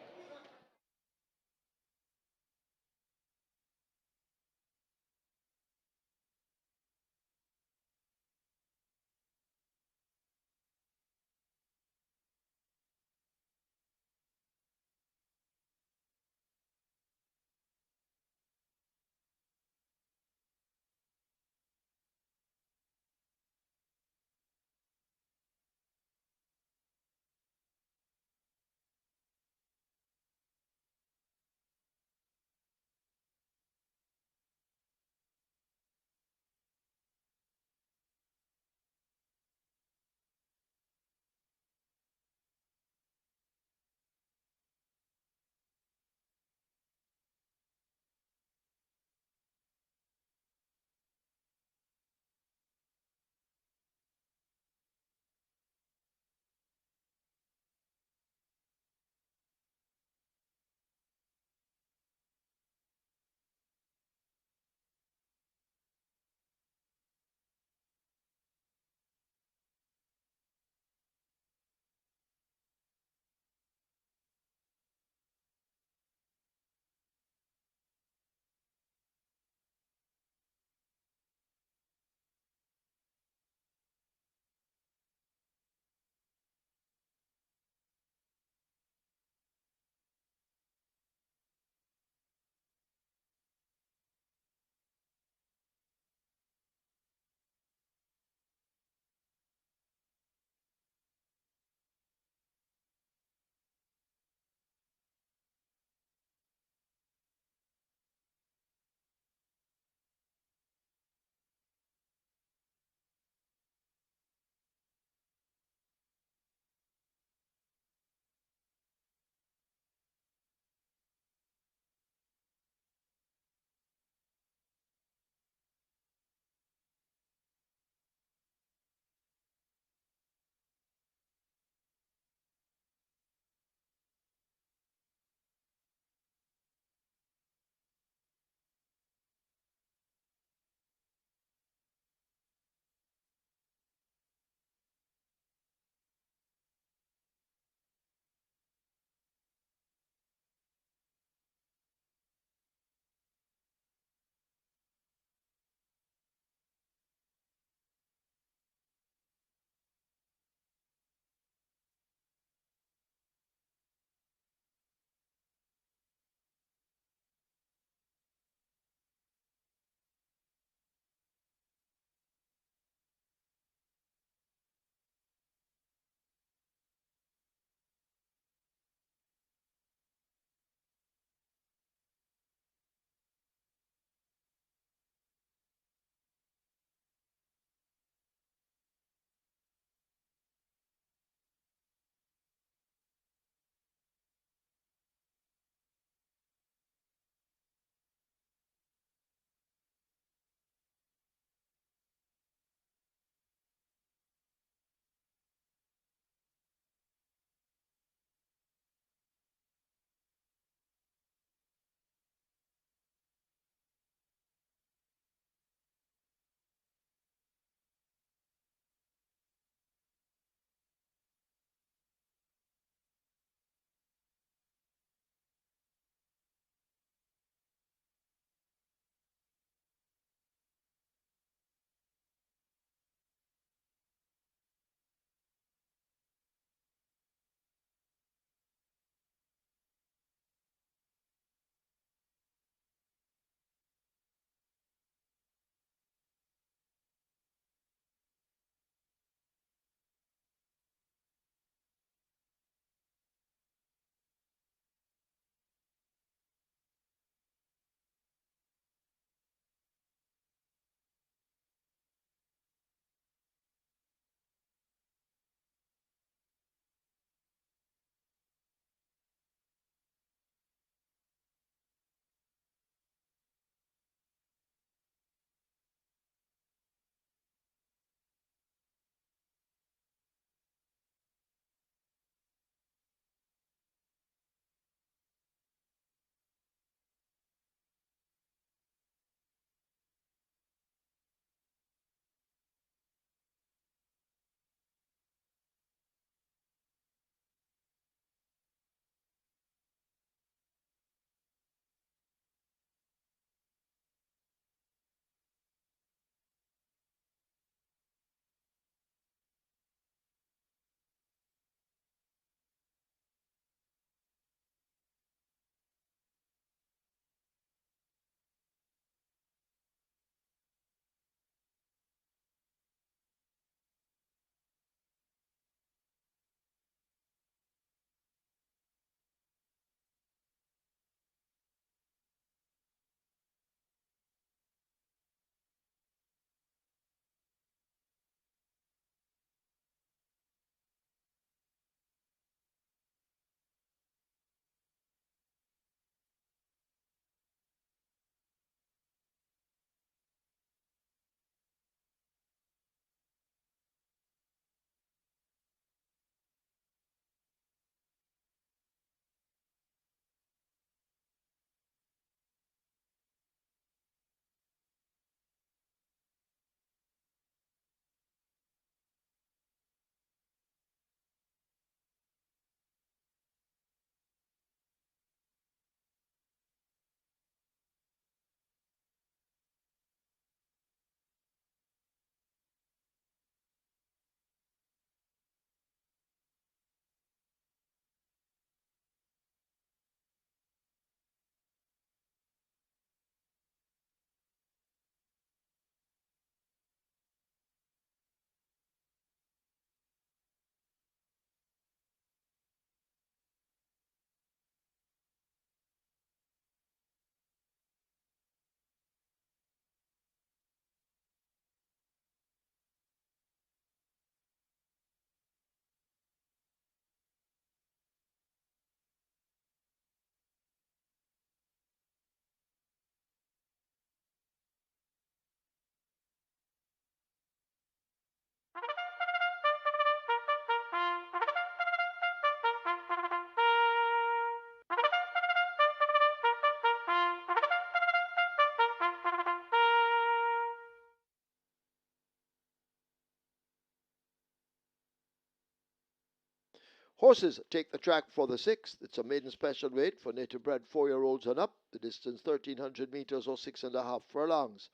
Horses take the track for the sixth. It's a maiden special weight for native bred 4-year-olds and up. The distance 1,300 meters or 6.5 furlongs.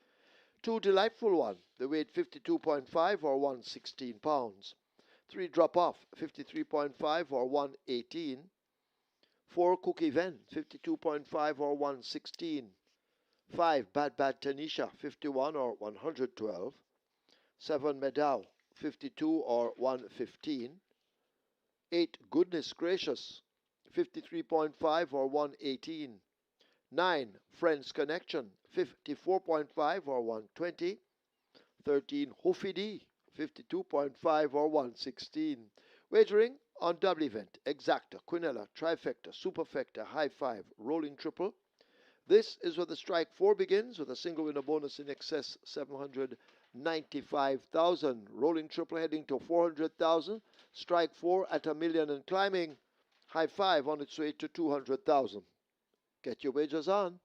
2 Delightful One. The weight 52.5 or 116 pounds. 3 Drop Off 53.5 or 118. 4 Cookie Ven 52.5 or 116. 5 Bad Bad Tanisha 51 or 112. 7 Medow 52 or 115. 8 Goodness Gracious 53.5 or 118. 9 Friends Connection 54.5 or 120. 13 Hoofy D 52.5 or 116. Wagering on double event, exacta, quinella, trifecta, superfecta, high five, rolling triple. This is where the strike 4 begins with a single winner bonus in excess 795,000. Rolling triple heading to 400,000. Strike 4 at a million and climbing. High five on its way to 200,000. Get your wagers on.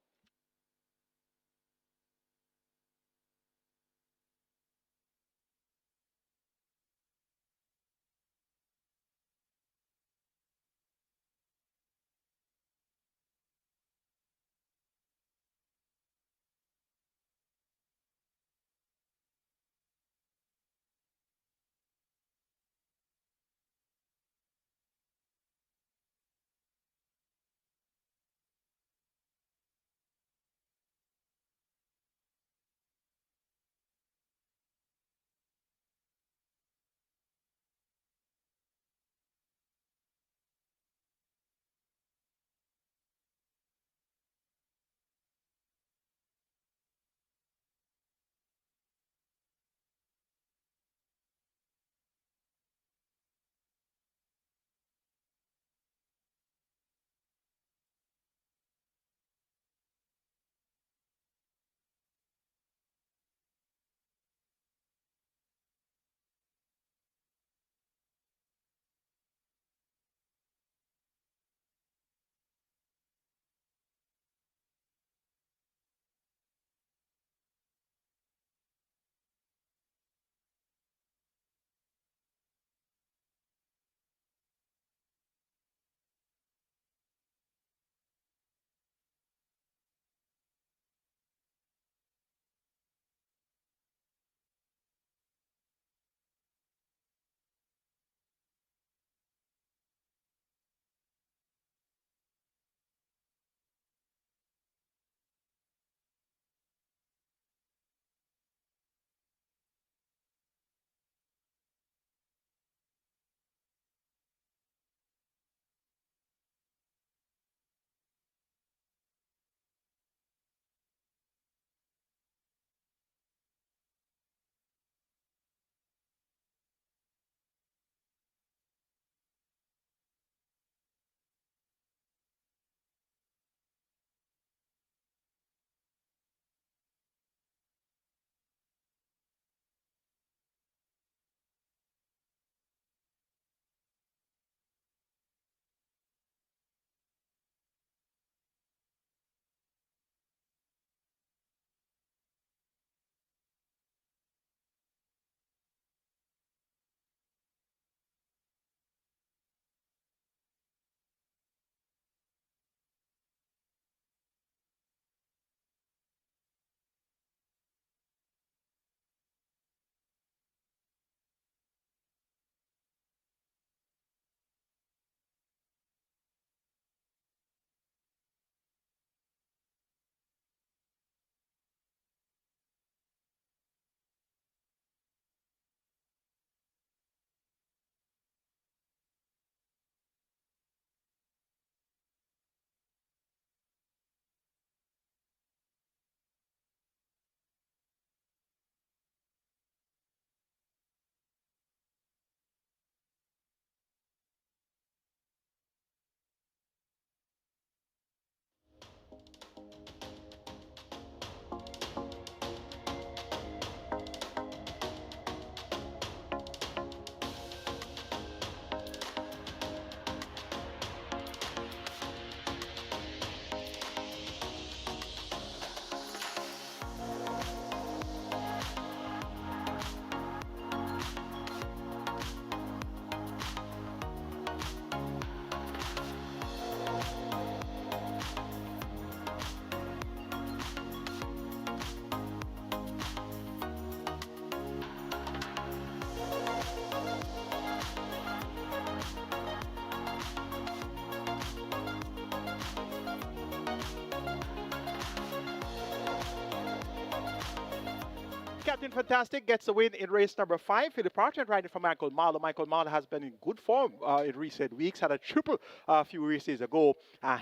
Captain Fantastic gets the win in race number 5. Philip Parton riding for Michael Marlowe. Michael Marlowe has been in good form in recent weeks. Had a triple a few races ago.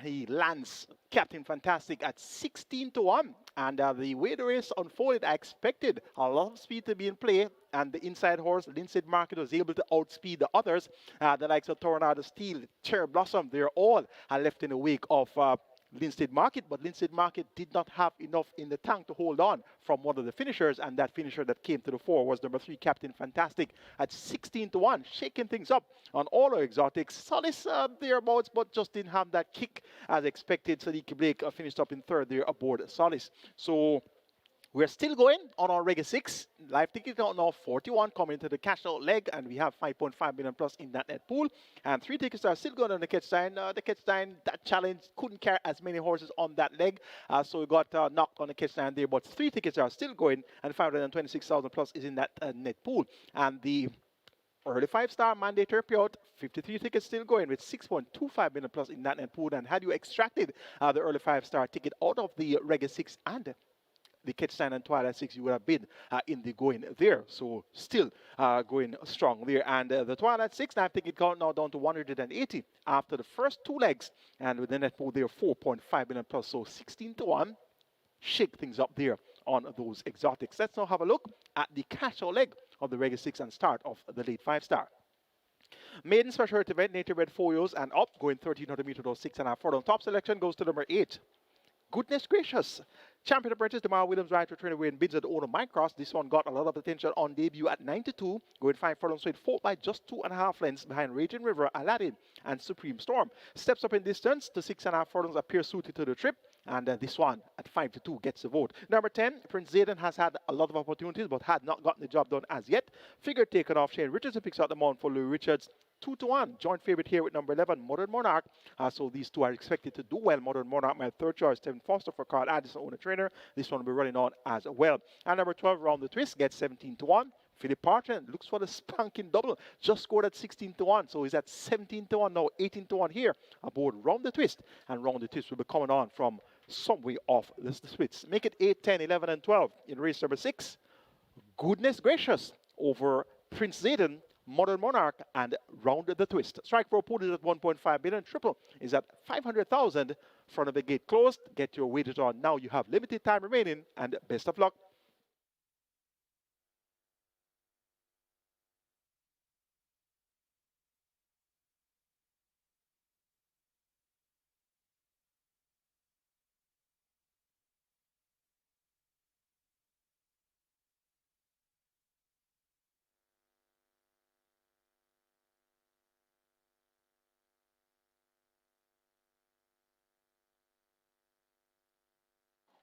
He lands Captain Fantastic at 16 to 1. And the way the race unfolded, I expected a lot of speed to be in play. And the inside horse, Linseed Market, was able to outspeed the others. The likes of Tornado Steel, Cherry Blossom, they're all left in the wake of Linstead Market, but Linstead Market did not have enough in the tank to hold on from one of the finishers, and that finisher that came to the fore was number 3, Captain Fantastic, at 16 to 1, shaking things up on all our exotics. Solis thereabouts, but just didn't have that kick as expected. Sadiq Blake finished up in third there aboard Solis. So we're still going on our Reggae 6. Live ticket count now 41 coming into the cash out leg, and we have 5.5 million plus in that net pool. And 3 tickets are still going on the Ketstein. The Ketstein, that challenge couldn't carry as many horses on that leg, so we got knocked on the Ketstein there. But 3 tickets are still going, and 526,000 plus is in that net pool. And the early 5-star mandatory payout, 53 tickets still going with 6.25 million plus in that net pool. And had you extracted the early 5-star ticket out of the Reggae 6 and the Ketstein and Twilight 6, you would have been in the going there. So still going strong there. And the Twilight 6 live ticket count now down to 180 after the first 2 legs. And with the net pool there, 4.5 million plus. So 16 to 1. Shake things up there on those exotics. Let's now have a look at the cash out leg of the Reggae 6 and start of the late 5-star. Maiden special event, native red folios and up, going 1300 meters, those 6.5 furlong. Top selection goes to number 8. Goodness gracious. Champion apprentice Demar Williams ride to train away in bids at the owner Micross. This one got a lot of attention on debut at 92, going 5 furlongs straight, fought by just 2.5 lengths behind Raging River, Aladdin, and Supreme Storm. Steps up in distance to 6.5 furlongs, appear suited to the trip. And this one at 5 to 2 gets the vote. Number 10, Prince Zayden has had a lot of opportunities but had not gotten the job done as yet. Figure taken off. Shane Richardson picks out the mount for Louis Richards. 2 to 1. Joint favorite here with number 11, Modern Monarch. So these two are expected to do well. Modern Monarch, my third choice. Stephen Foster for Carl Addison, owner trainer. This one will be running on as well. And number 12, Round the Twist, gets 17 to 1. Philip Parton looks for the spanking double. Just scored at 16 to 1. So he's at 17 to 1, now 18 to 1 here aboard Round the Twist. And Round the Twist will be coming on from some way off the splits. Make it 8, 10, 11, and 12 in race number 6. Goodness gracious over Prince Zayden, Modern Monarch, and Round the Twist. Strike for opponent at 1.5 billion. Triple is at 500,000. Front of the gate closed. Get your wagers on now. You have limited time remaining, and best of luck.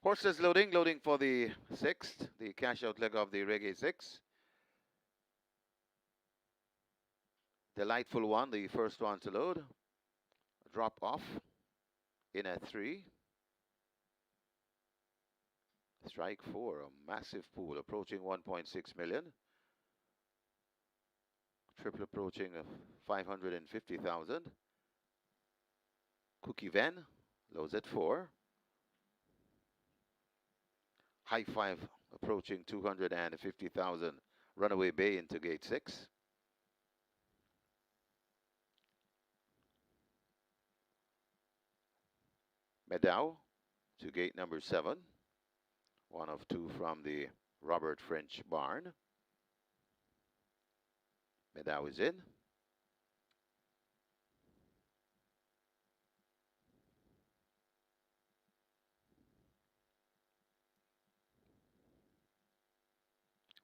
Horses loading for the 6th, the cash out leg of the Reggae 6. Delightful one, the first one to load. Drop off in at 3. Strike 4, a massive pool approaching 1.6 million. Triple approaching 550,000. Cookie Van loads at 4. High 5 approaching 250,000. Runaway Bay into gate 6. Medow to gate number 7. 1 of 2 from the Robert French barn. Medow is in.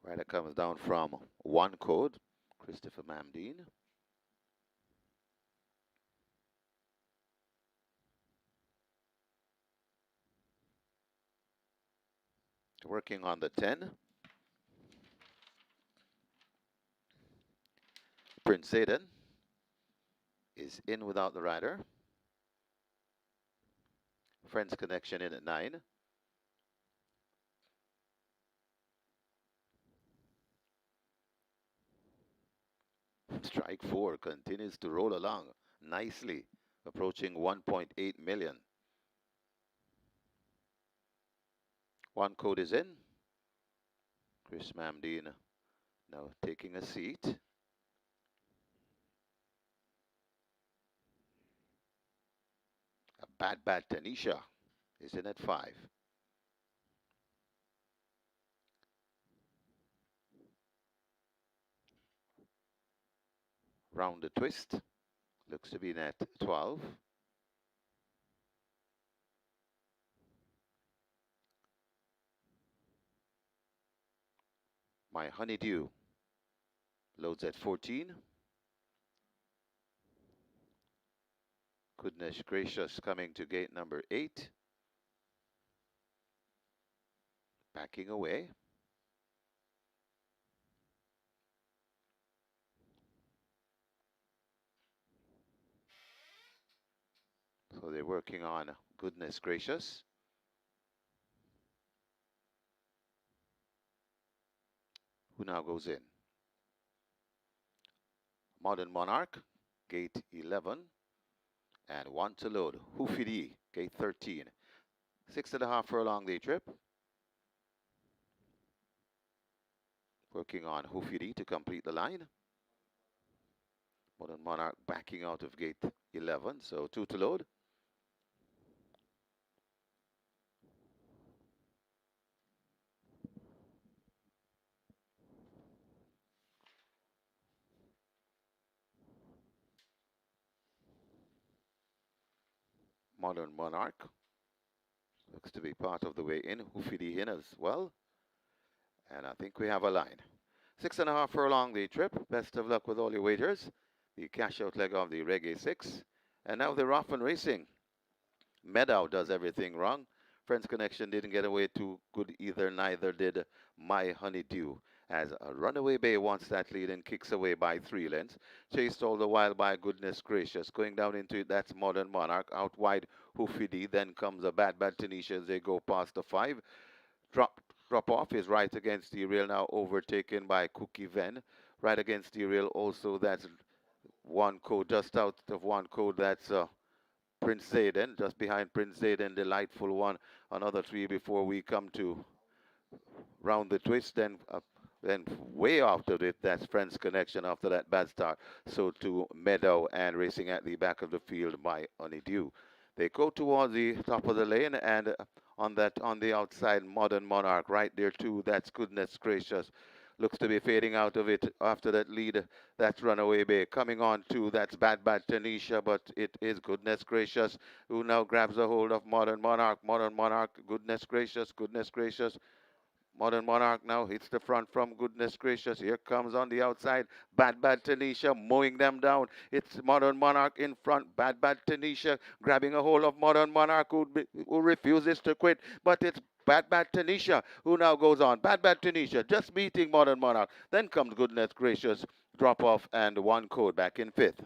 Rider comes down from 1 code, Christopher Mamdine. Working on the 10. Prince Zayden is in without the rider. Friends Connection in at 9. Strike 4 continues to roll along nicely, approaching 1.8 million. 1 code is in. Chris Mamdine now taking a seat. A bad Tanisha is in at 5. Round the twist. Looks to be in at 12. My Honeydew loads at 14. Goodness gracious, coming to gate number 8. Backing away. So they're working on goodness gracious. Who now goes in? Modern Monarch, gate 11. And 1 to load. Hoofity, gate 13. 6.5 furlong day trip. Working on Hoofity to complete the line. Modern Monarch backing out of gate 11, so 2 to load. Modern Monarch looks to be part of the way in. Hoofity in as well. And I think we have a line. 6.5 furlong the trip. Best of luck with all your wagers. The cash out leg of the Reggae 6. And now they're off and racing. Meadow does everything wrong. Friends Connection didn't get away too good either. Neither did My Honeydew. As a Runaway Bay wants that lead and kicks away by 3 lengths. Chased all the while by Goodness Gracious. Going down into it, that's Modern Monarch. Out wide, Hoofity. Then comes a bad Tanisha as they go past the 5. Drop off is right against the rail, now overtaken by Cookie Ven. Right against the rail also, that's one code, just out of one code, that's Prince Zayden. Just behind Prince Zayden, Delightful One. Another 3 before we come to round the twist. Then way after it, that's Friends Connection after that bad start. So to Meadow and racing at the back of the field by Honeydew. They go towards the top of the lane and on the outside, Modern Monarch right there too. That's Goodness Gracious. Looks to be fading out of it after that lead. That's Runaway Bay. Coming on too, that's Bad Tanisha, but it is Goodness Gracious who now grabs a hold of Modern Monarch. Modern Monarch, Goodness Gracious, Goodness Gracious. Modern Monarch now hits the front from Goodness Gracious. Here comes on the outside. Bad Tanisha mowing them down. It's Modern Monarch in front. Bad Tanisha grabbing a hold of Modern Monarch who refuses to quit. But it's Bad Tanisha who now goes on. Bad Tanisha just beating Modern Monarch. Then comes Goodness Gracious. Drop off and one code back in 5th.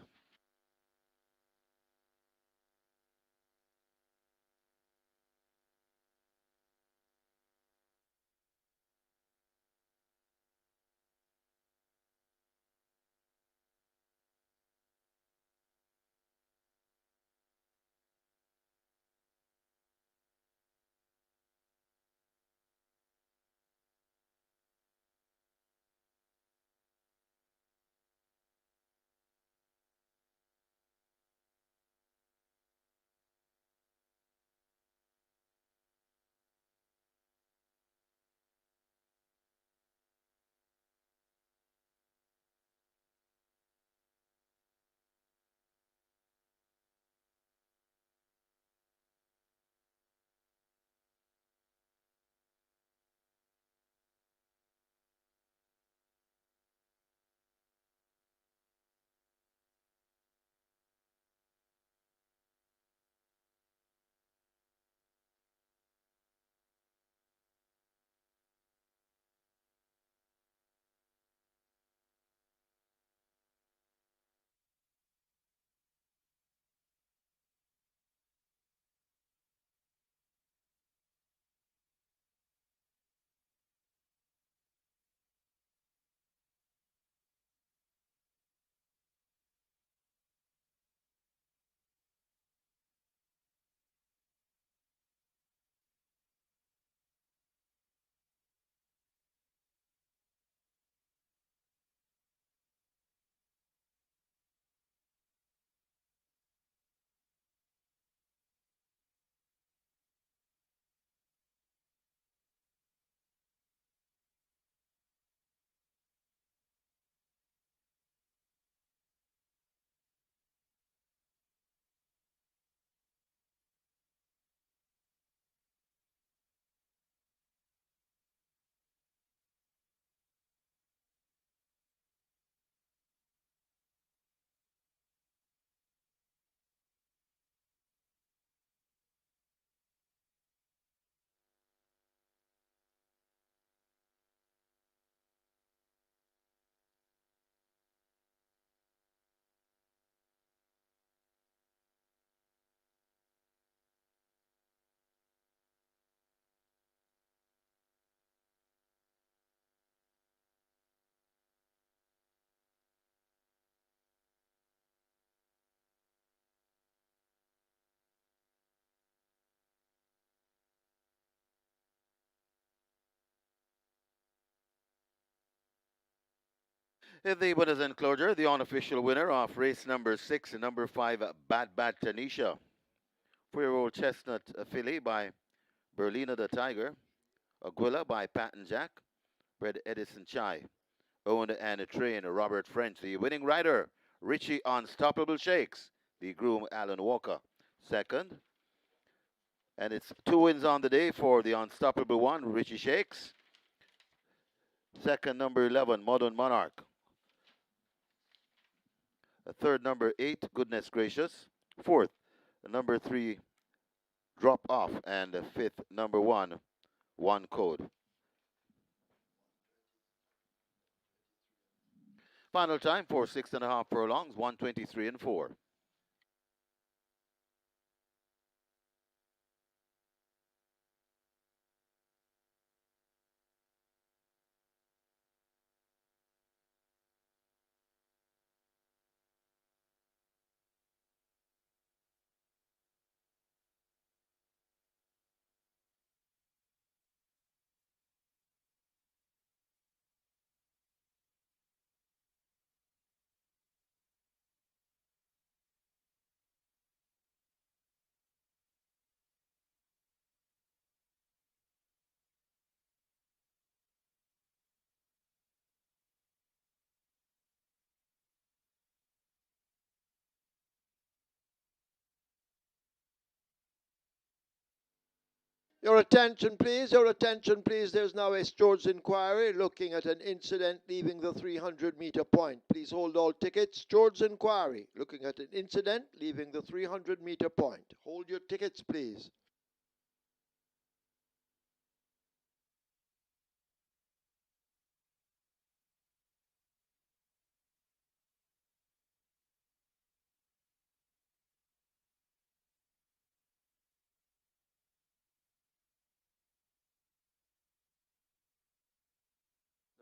In the winners enclosure, the unofficial winner of race number 6 and number 5, Bad Bad Tanisha. 4-year-old Chestnut filly by Berlina the Tiger. Aguila by Patton Jack. Bred Edison Chai. Owned and trained Robert French. The winning rider, Richie Unstoppable Shakes. The groom, Alan Walker. Second. And it's 2 wins on the day for the Unstoppable one, Richie Shakes. Second, number 11, Modern Monarch. Third, number 8, Goodness Gracious. Fourth, number 3, Drop Off. And fifth, number 1, One Code. Final time for 6.5 furlongs, 1:23 and 4. Your attention, please. Your attention, please. There's now a George inquiry looking at an incident leaving the 300-meter point. Please hold all tickets. George inquiry looking at an incident leaving the 300-meter point. Hold your tickets, please.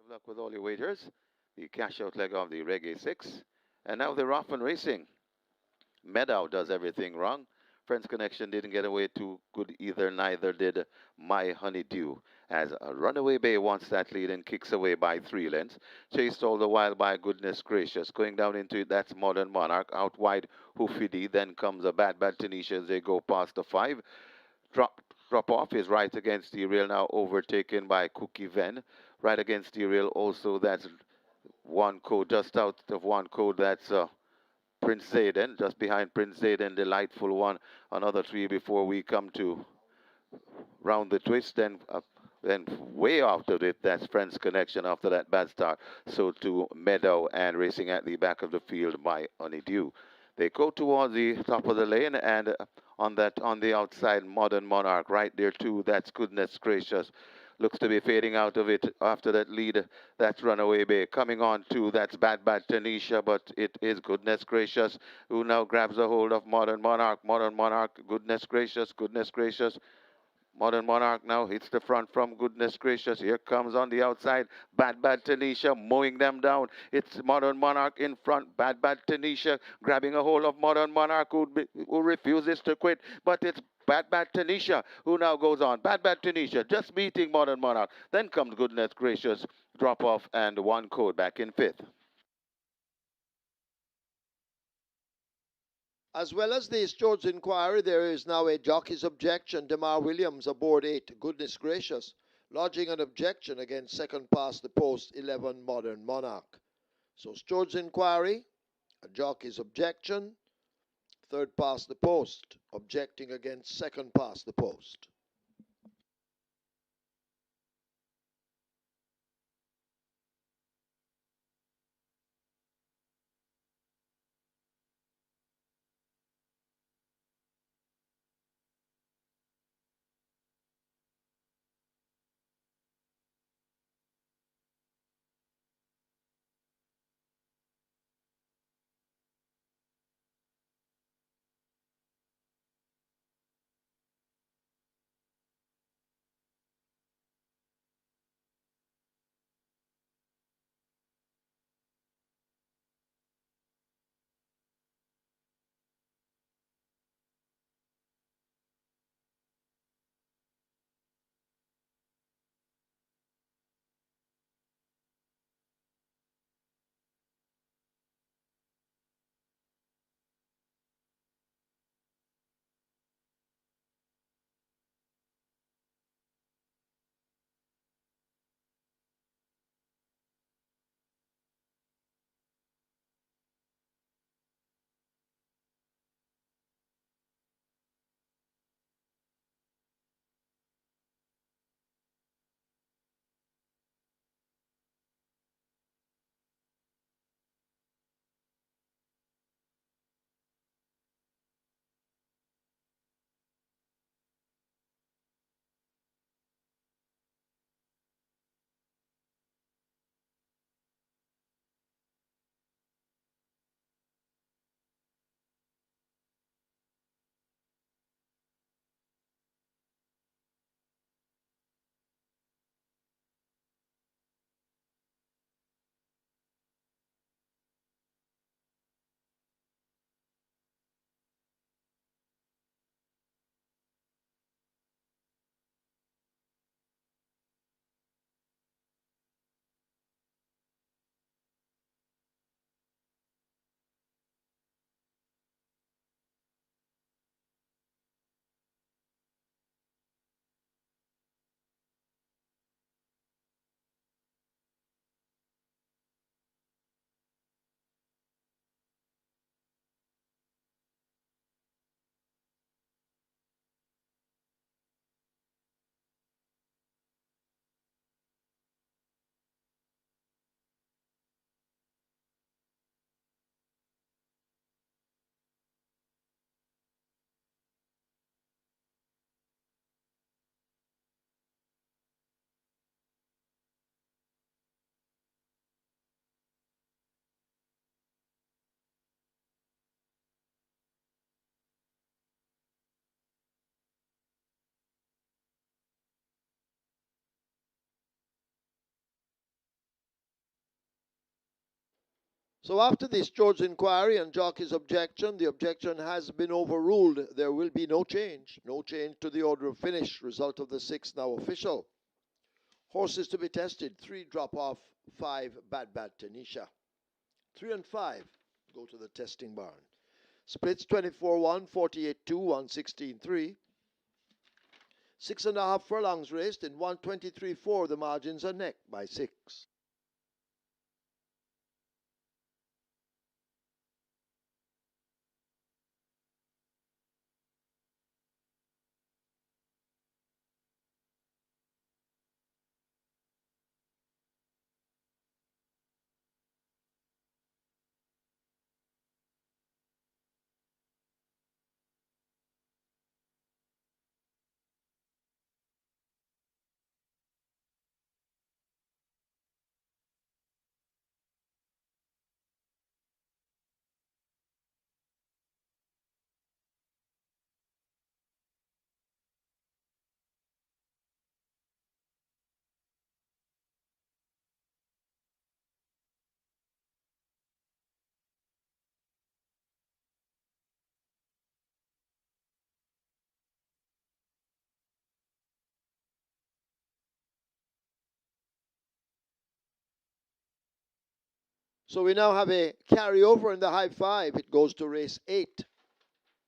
Good luck with all your waiters. The cash out leg of the Reggae 6. And now they're off and racing. Meadow does everything wrong. Friends Connection didn't get away too good either, neither did My Honeydew. As a Runaway Bay wants that lead and kicks away by 3 lengths. Chased all the while by Goodness Gracious. Going down into it, that's Modern Monarch. Out wide, Hoofity. Then comes a Bad Bad Tanisha as they go past the 5. Drop off is right against the rail, now overtaken by Cookie Ven. Right against the rail also, that's One Code, just out of One Code, that's Prince Zayden, just behind Prince Zayden, Delightful One. Another 3 before we come to round the twist, then way after it, that's Friends Connection after that bad start. So to Meadow and racing at the back of the field by Honeydew. They go towards the top of the lane, and on the outside, Modern Monarch right there too. That's Goodness Gracious. Looks to be fading out of it after that lead. That's Runaway Bay. Coming on too, that's Bad Bad Tanisha, but it is Goodness Gracious who now grabs a hold of Modern Monarch. Modern Monarch, Goodness Gracious, Goodness Gracious. Modern Monarch now hits the front from Goodness Gracious. Here comes on the outside, Bad Bad Tanisha mowing them down. It's Modern Monarch in front. Bad Bad Tanisha grabbing a hold of Modern Monarch who refuses to quit. But it's Bad Bad Tanisha who now goes on. Bad Bad Tanisha just beating Modern Monarch. Then comes Goodness Gracious, drop off, and One Code back in 5th. As well as the George inquiry, there is now a jockey's objection. Demar Williams aboard 8, Goodness Gracious, lodging an objection against second past the post 11, Modern Monarch. So George inquiry, a jockey's objection, third past the post, objecting against second past the post. So after this George's inquiry and jockey's objection, the objection has been overruled. There will be no change. No change to the order of finish. Result of the 6th now official. Horses to be tested. 3 drop off, 5 bad Tanisha. 3 and 5 go to the testing barn. Splits 24-1, 48-2, 116-3. 6.5 furlongs raced in 123.4. The margins are neck by 6. So we now have a carryover in the high 5. It goes to race 8.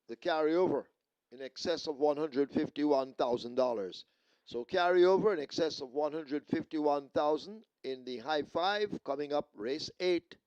The carryover in excess of $151,000. So carryover in excess of 151,000 in the high 5 coming up race 8.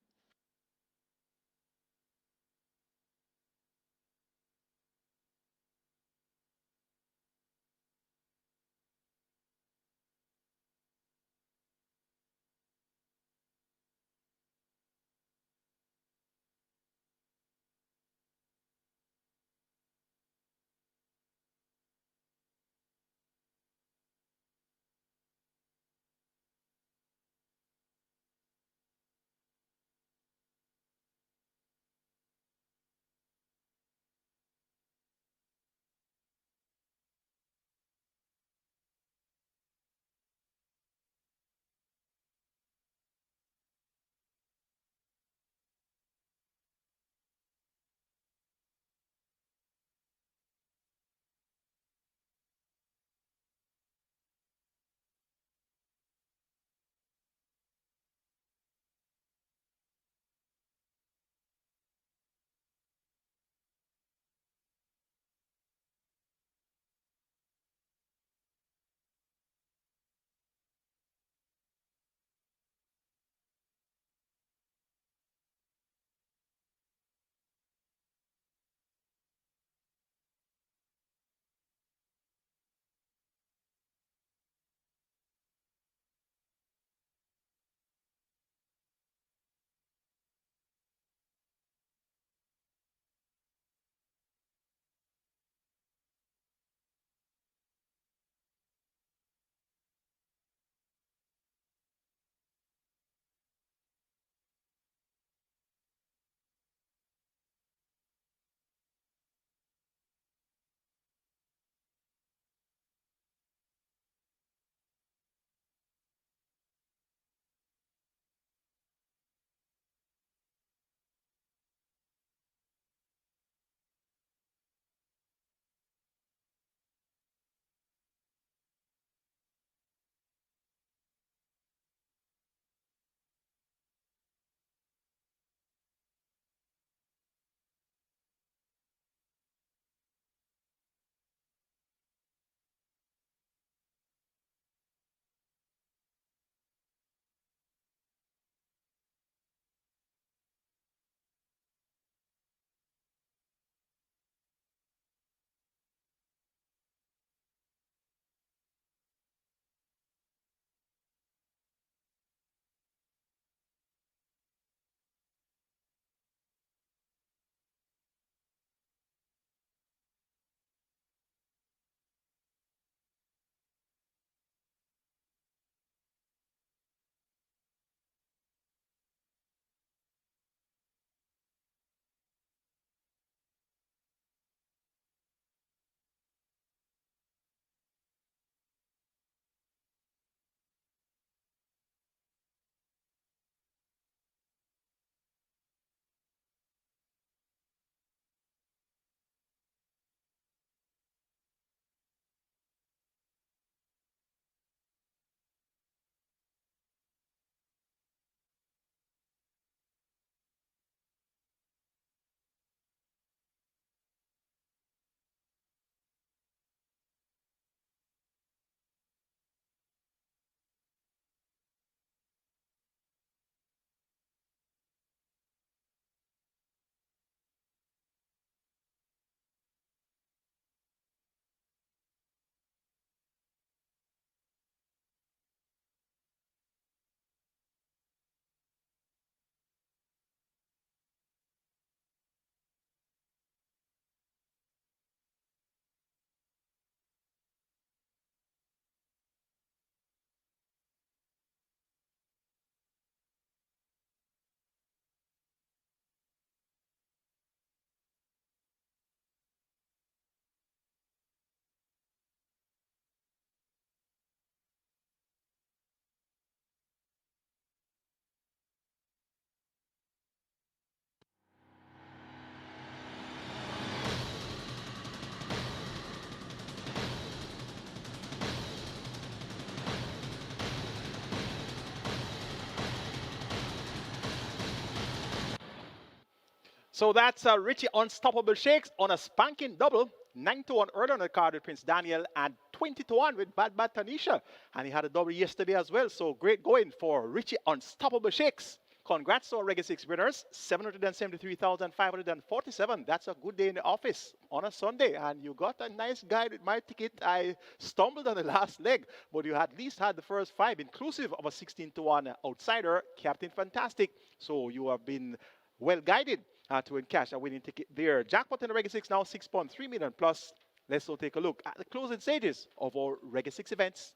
So that's Richie Unstoppable Shakes on a spanking double. 9-1 early on the card with Prince Daniel and 20-1 with Bad Bad Tanisha. And he had a double yesterday as well. So great going for Richie Unstoppable Shakes. Congrats to our Reggae 6 winners. 773,547. That's a good day in the office on a Sunday. And you got a nice guide with my ticket. I stumbled on the last leg, but you at least had the first 5, inclusive of a 16-1 outsider, Captain Fantastic. So you have been well guided to encash a winning ticket there. Jackpot in the Reggae 6 now 6.3 million plus. Let's now take a look at the closing stages of our Reggae 6 events.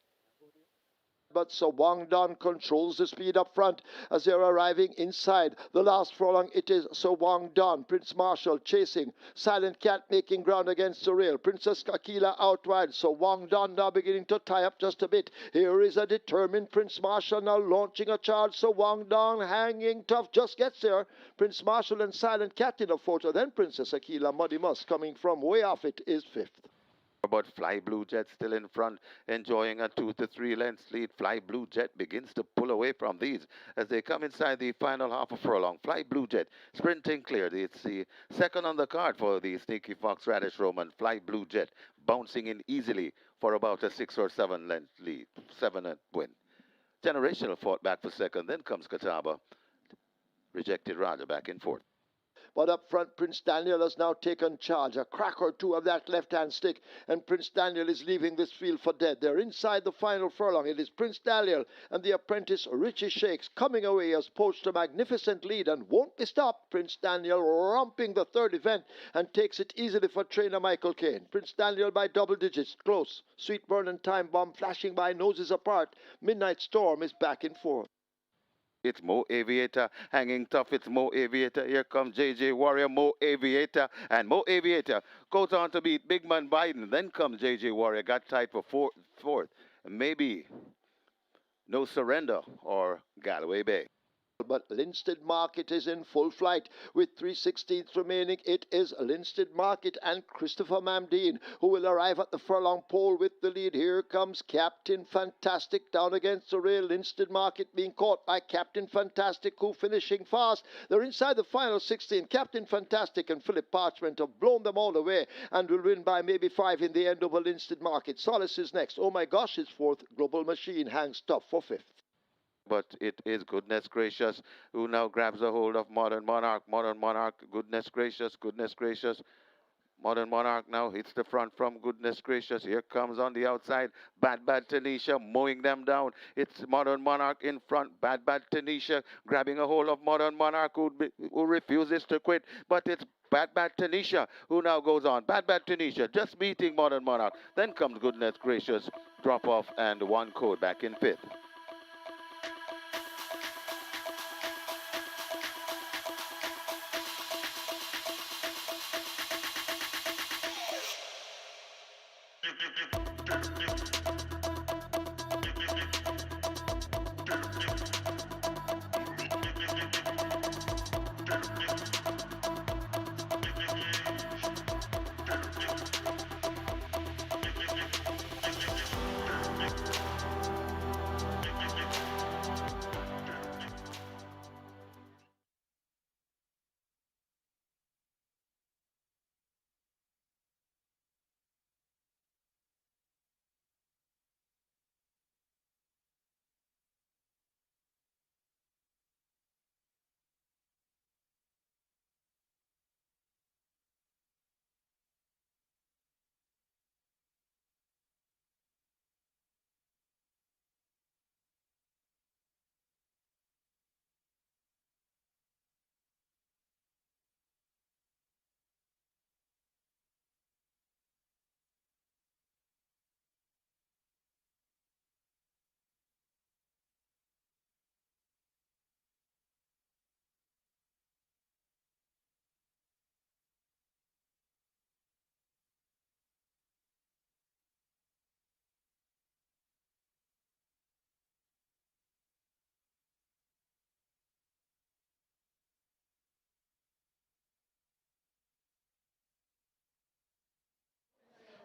But Sir Wang Don controls the speed up front as they're arriving inside. The last furlong, it is Sir Wang Don. Prince Marshall chasing. Silent Cat making ground against the rail. Princess Akila out wide. Sir Wang Don now beginning to tie up just a bit. Here is a determined Prince Marshall now launching a charge. Sir Wang Don hanging tough, just gets there. Prince Marshall and Silent Cat in a photo. Then Princess Akila, Muddy Musk coming from way off it is 5th. But Fly Blue Jet still in front, enjoying a 2 to 3 lengths lead. Fly Blue Jet begins to pull away from these as they come inside the final half a furlong. Fly Blue Jet sprinting clear. It's the second on the card for the Sneaky Fox Radish Roman. Fly Blue Jet bouncing in easily for about a 6 or 7 length lead, 7 win. Generational fought back for second. Then comes Kataba. Rejected Raja back in fourth. But up front, Prince Daniel has now taken charge. A crack or two of that left-hand stick, and Prince Daniel is leaving this field for dead. They're inside the final furlong. It is Prince Daniel and the apprentice Richie Shakes coming away as poached a magnificent lead and won't be stopped. Prince Daniel romping the third event and takes it easily for trainer Michael Caine. Prince Daniel by double digits, close. Sweet Burn and Time Bomb flashing by noses apart. Midnight Storm is back in fourth. It's Mo Aviator hanging tough. It's Mo Aviator. Here comes JJ Warrior, Mo Aviator. And Mo Aviator goes on to beat Big Man Biden. Then comes JJ Warrior. Got tied for fourth. Maybe No Surrender or Galloway Bay. But Linstead Market is in full flight with 3/16 remaining. It is Linstead Market and Christopher Mamdeen who will arrive at the furlong pole with the lead. Here comes Captain Fantastic down against the rail. Linstead Market being caught by Captain Fantastic, who finishing fast. They're inside the final 16. Captain Fantastic and Philip Parchment have blown them all away and will win by maybe 5 in the end over Linstead Market. Solace is next. Oh my gosh, is fourth. Global Machine hangs tough for 5th. But it is Goodness Gracious who now grabs a hold of Modern Monarch. Modern Monarch, Goodness Gracious, Goodness Gracious. Modern Monarch now hits the front from Goodness Gracious. Here comes on the outside Bad Bad Tanisha mowing them down. It's Modern Monarch in front. Bad Bad Tanisha grabbing a hold of Modern Monarch who refuses to quit. But it's Bad Bad Tanisha who now goes on. Bad Bad Tanisha just beating Modern Monarch. Then comes Goodness Gracious. Drop off and one code back in 5th.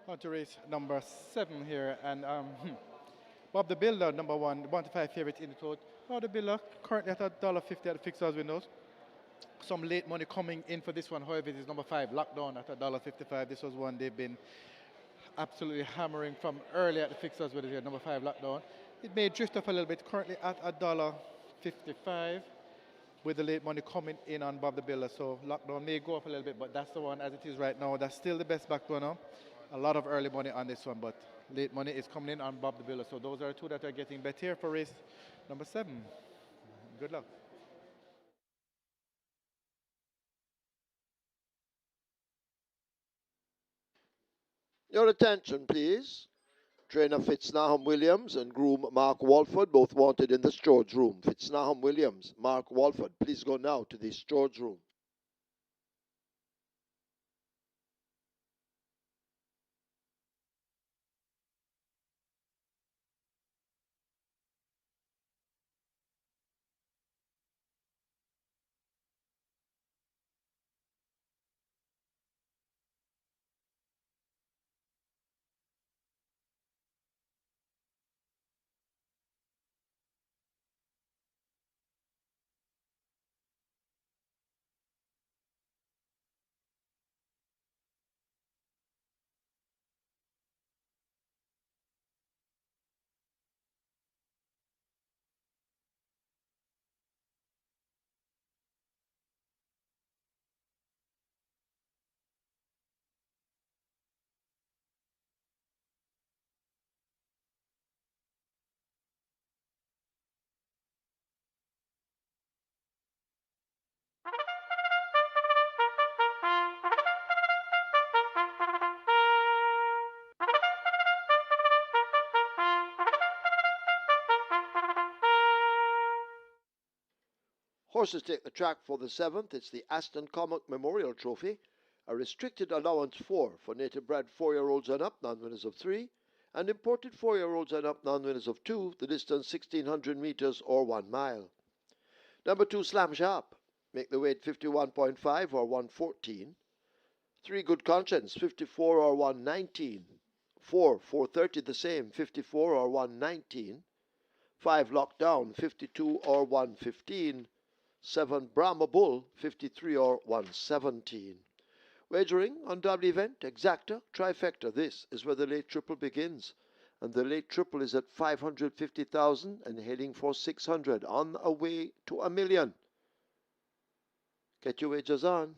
On to race number 7 here, and Bob the Builder, number 1, 1 to 5 favorite in the tote. Bob the Builder currently at $1.50 at the fixed odds windows. Some late money coming in for this one. However, it is number 5, Lockdown at $1.55. This was one they've been absolutely hammering from early at the fixers with it here. Number 5, Lockdown. It may drift off a little bit. Currently at $1.55 with the late money coming in on Bob the Builder. So Lockdown may go up a little bit, but that's the one as it is right now. That's still the best back runner. A lot of early money on this one, but late money is coming in on Bob the Builder. So those are two that are getting bet here for race number 7. Good luck. Your attention, please. Trainer Fitznaham Williams and groom Mark Walford both wanted in the storage room. Fitznaham Williams, Mark Walford, please go now to the storage room. Horses take the track for the 7th. It's the ASTON COMMOCK Memorial Trophy. A restricted allowance 4 for native bred 4-year-olds and up, non-winners of 3, and imported 4-year-olds and up, non-winners of 2, the distance 1600 meters or 1 mile. Number 2, Slam Sharp. Make the weight 51.5 or 114. 3, Good Conscience, 54 or 119. 4, 430 the same, 54 or 119. 5, Lockdown, 52 or 115. 7, Brahma Bull, 53 or 117. Wagering on double event, exacta, trifecta. This is where the late triple begins. And the late triple is at 550,000 and heading for 600 on a way to a million. Get your wagers on.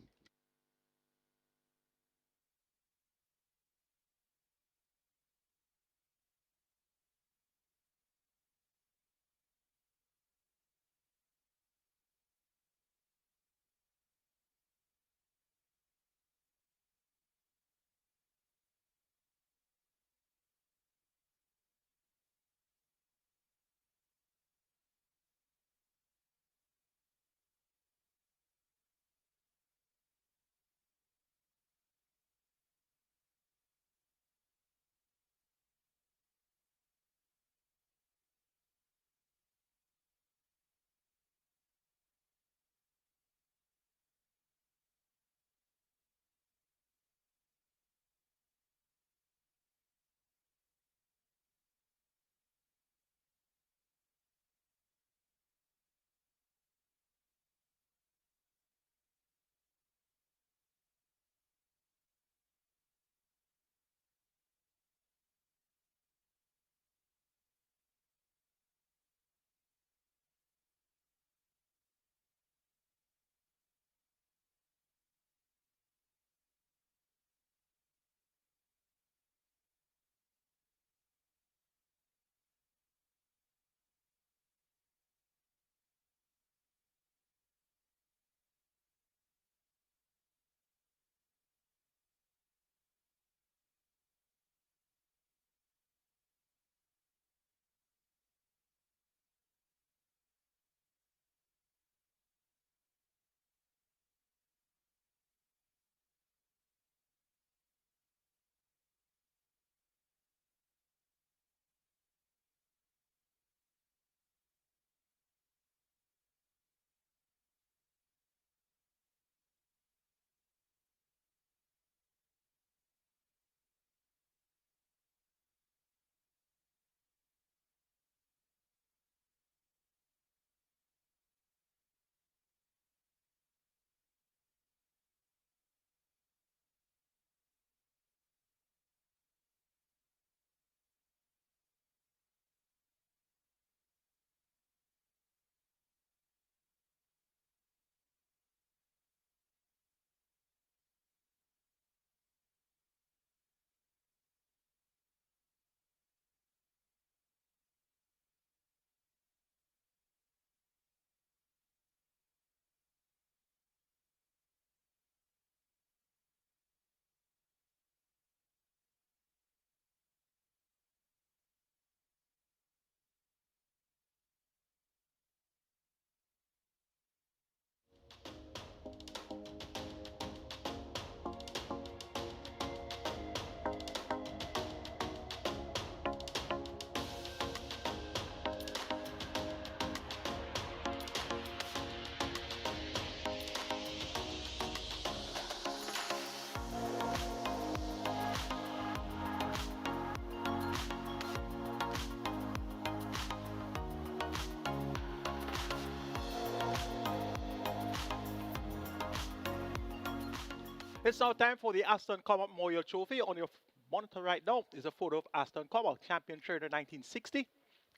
It's now time for the Aston COMMOCK Memorial Trophy. On your monitor right now is a photo of Aston COMMOCK, champion trainer 1960.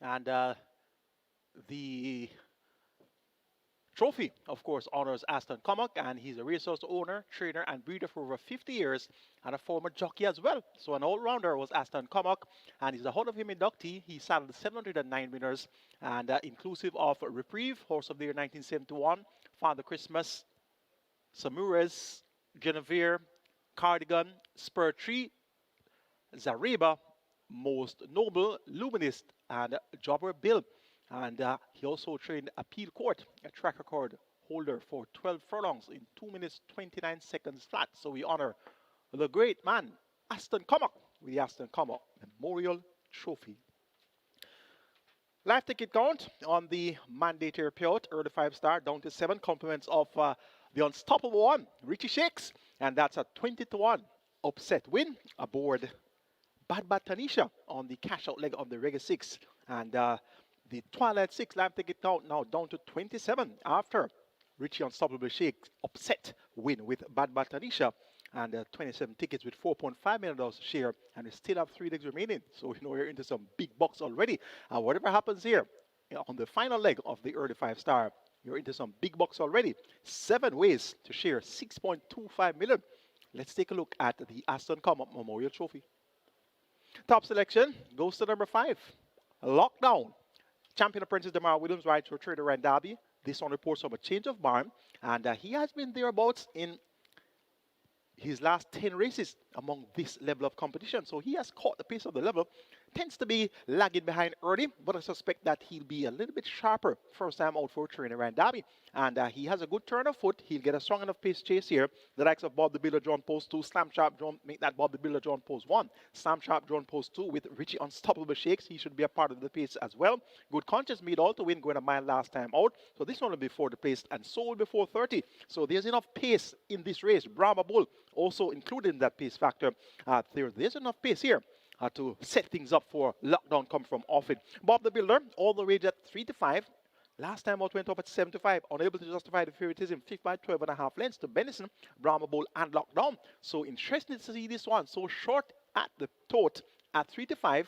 And the trophy, of course, honors Aston COMMOCK, and he's a racehorse owner, trainer, and breeder for over 50 years, and a former jockey as well. So an all-rounder was Aston COMMOCK, and he's a Hall of Fame inductee. He saddled 709 winners, and inclusive of Reprieve, Horse of the Year 1971, Father Christmas, Samures, Genevieve, Cardigan, Spur Tree, Zareba, Most Noble, Luminist, and Jobber Bill. And he also trained Appeal Court, a track record holder for 12 furlongs in 2 minutes 29 seconds flat. So we honor the great man, Aston COMMOCK, with the Aston COMMOCK Memorial Trophy. Live ticket count on the mandatory payout, early 5-star, down to 7, compliments of the unstoppable one, Richie Shakes, and that's a 20-1 upset win aboard Bad Tanisha on the cash out leg of the Reggae 6. And the Twilight 6 live ticket count now down to 27 after Richie Unstoppable Shakes upset win with Bad Tanisha, and 27 tickets with $4.5 million share, and we still have 3 legs remaining. So you know we're into some big bucks already. And whatever happens here on the final leg of the early 5-star, you're into some big bucks already. 7 ways to share 6.25 million. Let's take a look at the Aston COMMOCK Memorial Trophy. Top selection goes to number 5, Lockdown. Champion apprentice Demar Williams rides for Trader Ryan Derby. This one reports of a change of barn, and he has been thereabouts in his last 10 races among this level of competition. So he has caught the pace of the level. Tends to be lagging behind early, but I suspect that he'll be a little bit sharper first time out for Trainer Ryan Derby. And he has a good turn of foot. He'll get a strong enough pace chase here. The likes of Bob the Builder, John Post 2, Slam Sharp, John, make that Bob the Builder, John Post 1. Slam Sharp, John Post 2 with Richie Unstoppable Shakes. He should be a part of the pace as well. Good Conscious made all to win, going a mile last time out. So this one will be for the pace, and sold before 30. So there's enough pace in this race. Brahma Bull also included in that pace factor. There's enough pace here to set things up for Lockdown come from off it. Bob the Builder, all the way at 3-5. Last time out went up at 7-5, unable to justify the favoritism, 5 by 12.5 lengths to Benison, Brahma Bull, and Lockdown. So interesting to see this one so short at the tote at 3-5,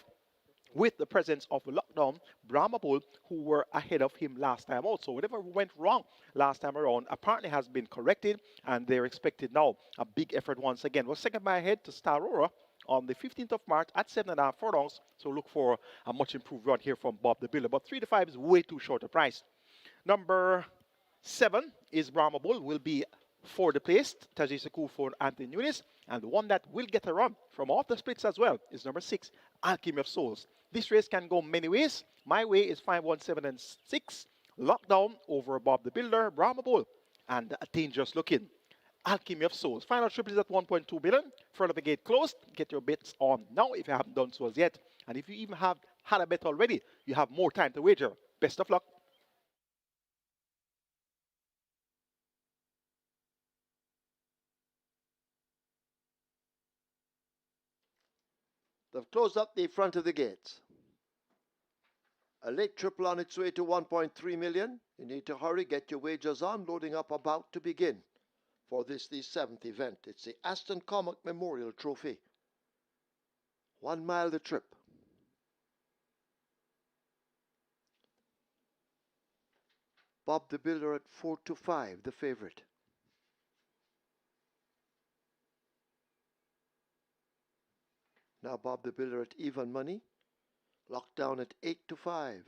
with the presence of Lockdown, Brahma Bull, who were ahead of him last time out. So whatever went wrong last time around apparently has been corrected, and they're expected now a big effort once again. Was second by ahead to Star Aurora on the 15th of March at 7.5 furlongs. So look for a much improved run here from Bob the Builder. But 3-5 is way too short a price. Number 7 is Brahma Bull, will be for the placed, Tajisa Kufo and Anthony Nunes. And the one that will get a run from off the splits as well is number 6, Alchemy of Souls. This race can go many ways. My way is 5, 1, 7, and 6. Lockdown over Bob the Builder, Brahma Bull, and a dangerous looking Alchemy of Souls. Final triple is at 1.2 billion. Front of the gate closed. Get your bets on now if you haven't done so as yet. And if you even have had a bet already, you have more time to wager. Best of luck. They've closed up the front of the gates. A late triple on its way to 1.3 million. You need to hurry, get your wagers on. Loading up about to begin for this, the 7th event. It's the Aston COMMOCK Memorial Trophy. 1 mile the trip. Bob the Builder at 4-5, the favorite. Now Bob the Builder at even money. Lockdown at 8-5.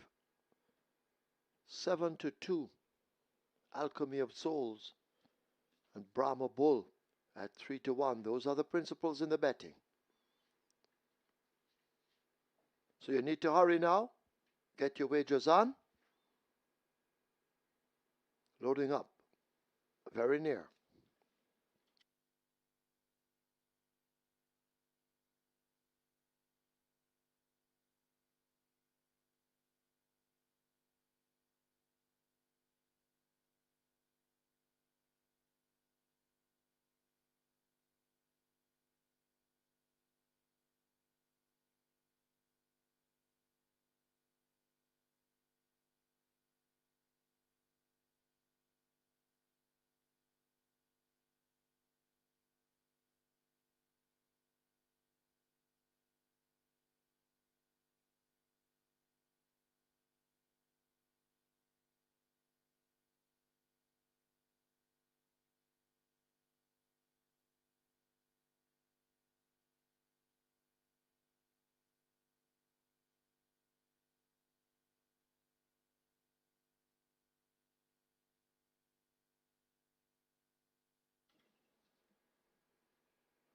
7-2. Alchemy of Souls. And Brahma Bull at 3-1. Those are the principles in the betting. So you need to hurry now. Get your wagers on. Loading up. Very near.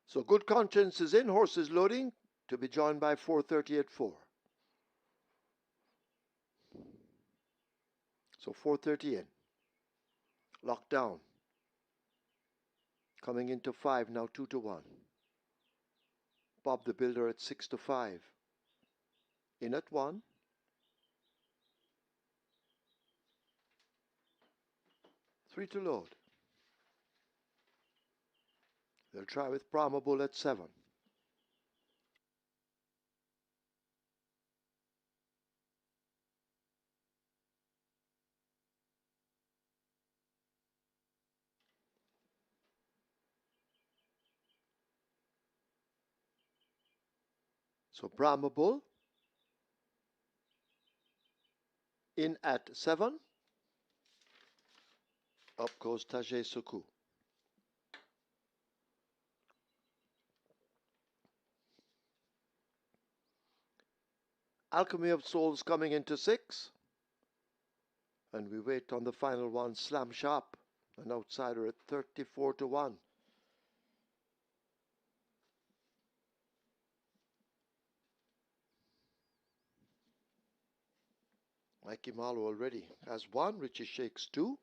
So Good Conscience is in, horses loading, to be joined by 4:30 at 4. So 4:30 in. Locked down. Coming into 5, now 2-1. Bob the Builder at 6-5. In at 1. Three to load. They'll try with Brahma Bull at 7. So Brahma Bull in at 7. Up goes Tajay Suku. Alchemy of Souls coming into 6. And we wait on the final one, Slam Sharp, an outsider at 34-1. Mikey Marlowe already has 1. Richie Shakes 2.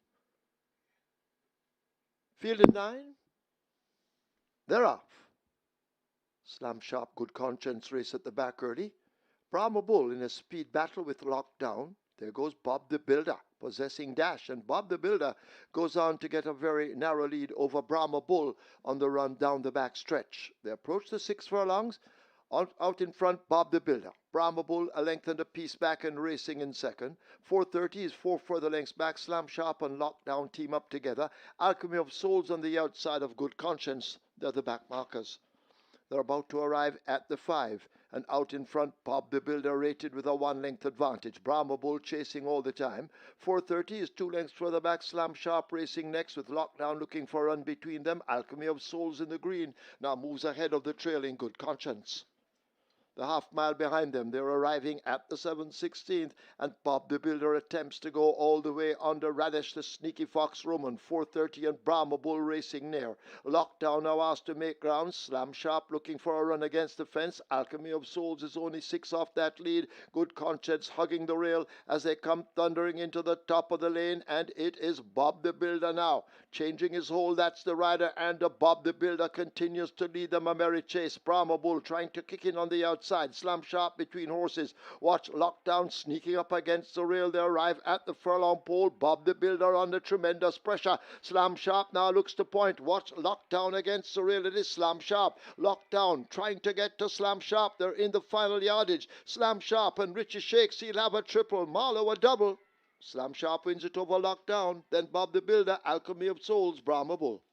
Fielded 9. They're off. Slam Sharp, Good Conscience race at the back early. Brahma Bull in a speed battle with Lockdown. There goes Bob the Builder, possessing dash, and Bob the Builder goes on to get a very narrow lead over Brahma Bull on the run down the back stretch. They approach the 6 furlongs. Out in front, Bob the Builder. Brahma Bull a length and a piece back and racing in second. 4:30 is 4 further lengths back. Slam Sharp and Lockdown team up together. Alchemy of Souls on the outside of Good Conscience. They're the back markers. They're about to arrive at the 5, and out in front, Bob the Builder rated with a 1-length advantage. Brahma Bull chasing all the time. 4:30 is 2 lengths further back. Slam Sharp racing next with Lockdown looking for a run between them. Alchemy of Souls in the green now moves ahead of the trailing Good Conscience. The half-mile behind them, they're arriving at the 7/16th, and Bob the Builder attempts to go all the way under Radish, the sneaky Fox Roman. 4:30 and Brahma Bull racing near. Lockdown now asked to make ground. Slam Sharp looking for a run against the fence. Alchemy of Souls is only 6 off that lead. Good Conscience hugging the rail as they come thundering into the top of the lane, and it is Bob the Builder now. Changing his hold, that's the rider, and Bob the Builder continues to lead them a merry chase. Brahma Bull trying to kick in on the outside. Slam Sharp between horses. Watch Lockdown sneaking up against the rail. They arrive at the furlong pole. Bob the Builder under tremendous pressure. Slam Sharp now looks to point. Watch Lockdown against the rail. It is Slam Sharp. Lockdown trying to get to Slam Sharp. They're in the final yardage. Slam Sharp and Richie Shakes. He'll have a triple. Marlowe a double. Slam Sharp wins it over Lockdown. Then Bob the Builder, Alchemy of Souls, Brahma Bull.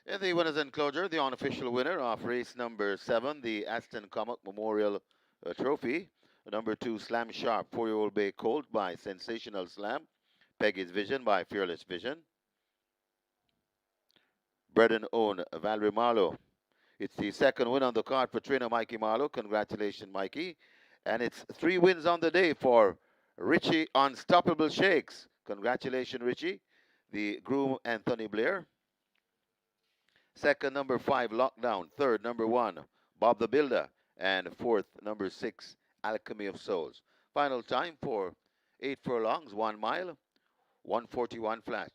In the winners enclosure, the unofficial winner of race number 7, the ASTON COMMOCK Memorial Trophy. Number 2, Slam Sharp, 4-year-old Bay Colt by Sensational Slam. Peggy's Vision by Fearless Vision. Bred and owned Valerie Marlowe. It's the second win on the card for trainer Mikey Marlowe. Congratulations, Mikey. And it's 3 wins on the day for Richie Unstoppable Shakes. Congratulations, Richie. The groom, Anthony Blair. Second, number 5, Lockdown. Third, number 1, Bob the Builder. And fourth, number 6, Alchemy of Souls. Final time for 8 furlongs, 1 mile, 141 flat.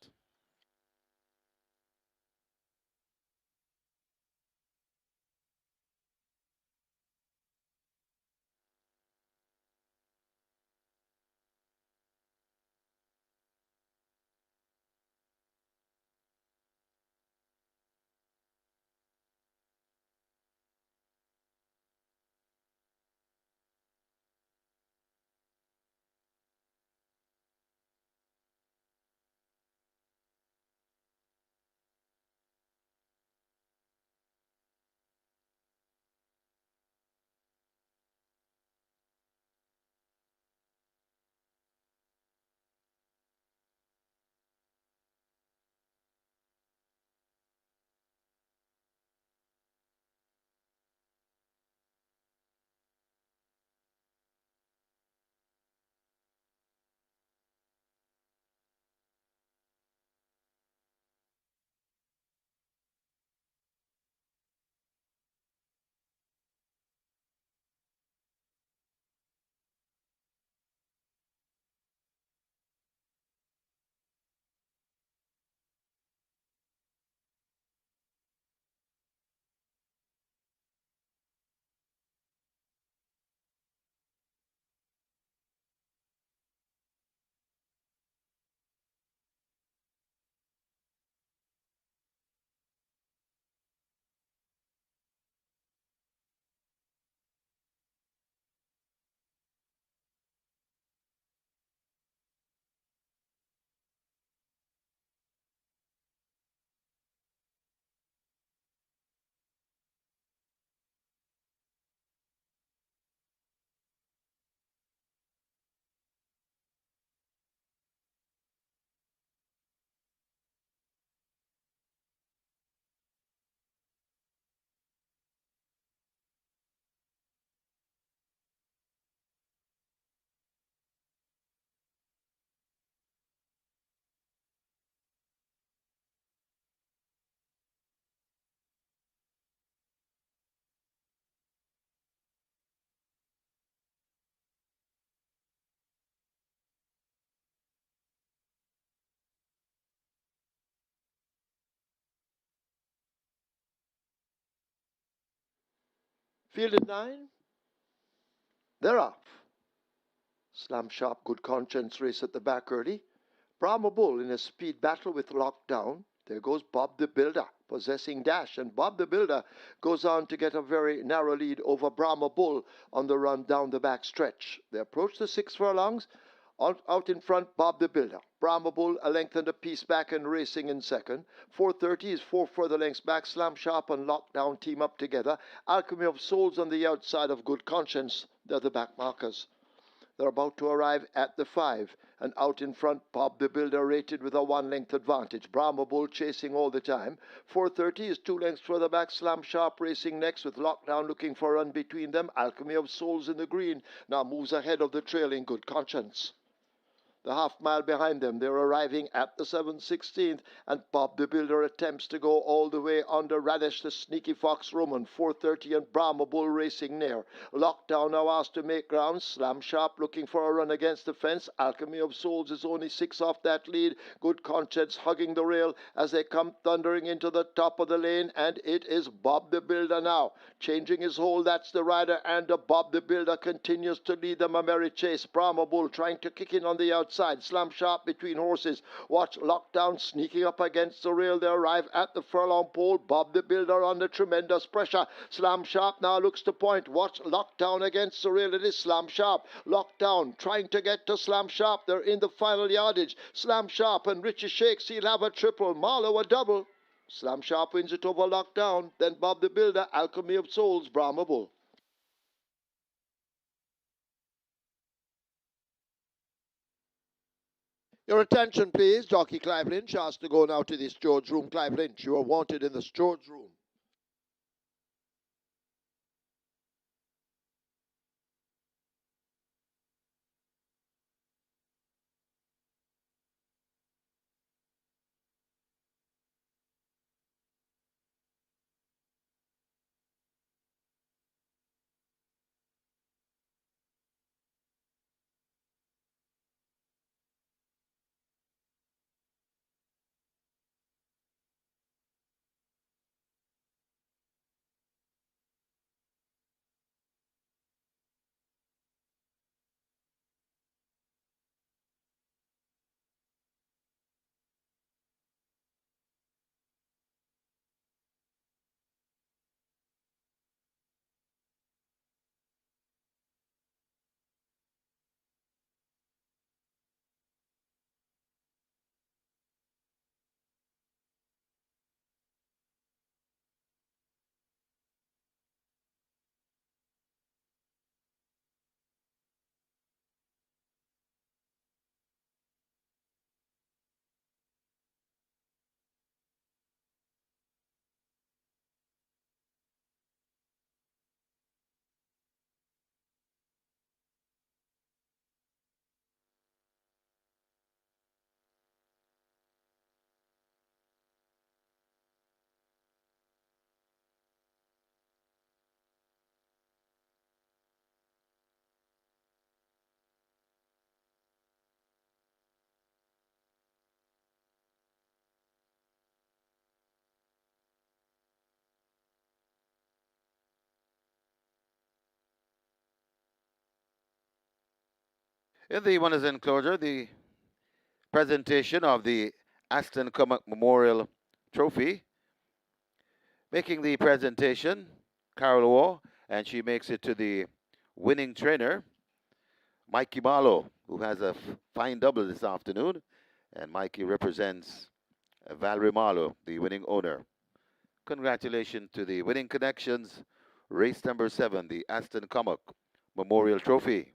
Fielded 9. They're off. Slam Sharp, Good Conscience race at the back early. Brahma Bull in a speed battle with Lockdown. There goes Bob the Builder, possessing Dash, and Bob the Builder goes on to get a very narrow lead over Brahma Bull on the run down the back stretch. They approach the 6 furlongs. Out in front, Bob the Builder. Brahma Bull a length and a piece back and racing in second. 4:30 is 4 further lengths back. Slam Sharp and Lockdown team up together. Alchemy of Souls on the outside of Good Conscience. They're the back markers. They're about to arrive at the 5, and out in front, Bob the Builder rated with a 1-length advantage. Brahma Bull chasing all the time. 4:30 is 2 lengths further back. Slam Sharp racing next with Lockdown looking for a run between them. Alchemy of Souls in the green now moves ahead of the trailing Good Conscience. The half-mile behind them, they're arriving at the 7/16th, and Bob the Builder attempts to go all the way under Radish, the Sneaky Fox Roman. 4:30 and Brahma Bull racing near. Lockdown now asked to make ground. Slam Sharp looking for a run against the fence. Alchemy of Souls is only 6 off that lead. Good Conscience hugging the rail as they come thundering into the top of the lane, and it is Bob the Builder now. Changing his hold, that's the rider, and Bob the Builder continues to lead them a merry chase. Brahma Bull trying to kick in on the outside. Slam Sharp between horses. Watch Lockdown sneaking up against the rail. They arrive at the furlong pole. Bob the Builder under tremendous pressure. Slam Sharp now looks to point. Watch Lockdown against the rail. It is Slam Sharp. Lockdown trying to get to Slam Sharp. They're in the final yardage. Slam Sharp and Richie Shakes. He'll have a triple. Marlowe a double. Slam Sharp wins it over Lockdown. Then Bob the Builder, Alchemy of Souls, Brahma Bull. Your attention, please. Jockey Clive Lynch has to go now to the storage room. Clive Lynch, you are wanted in the storage room. In the winners enclosure, the presentation of the Aston COMMOCK Memorial Trophy. Making the presentation, Carol Waugh, and she makes it to the winning trainer, Mikey Marlowe, who has a fine double this afternoon. And Mikey represents Valerie Marlowe, the winning owner. Congratulations to the winning connections. Race number 7, the Aston COMMOCK Memorial Trophy.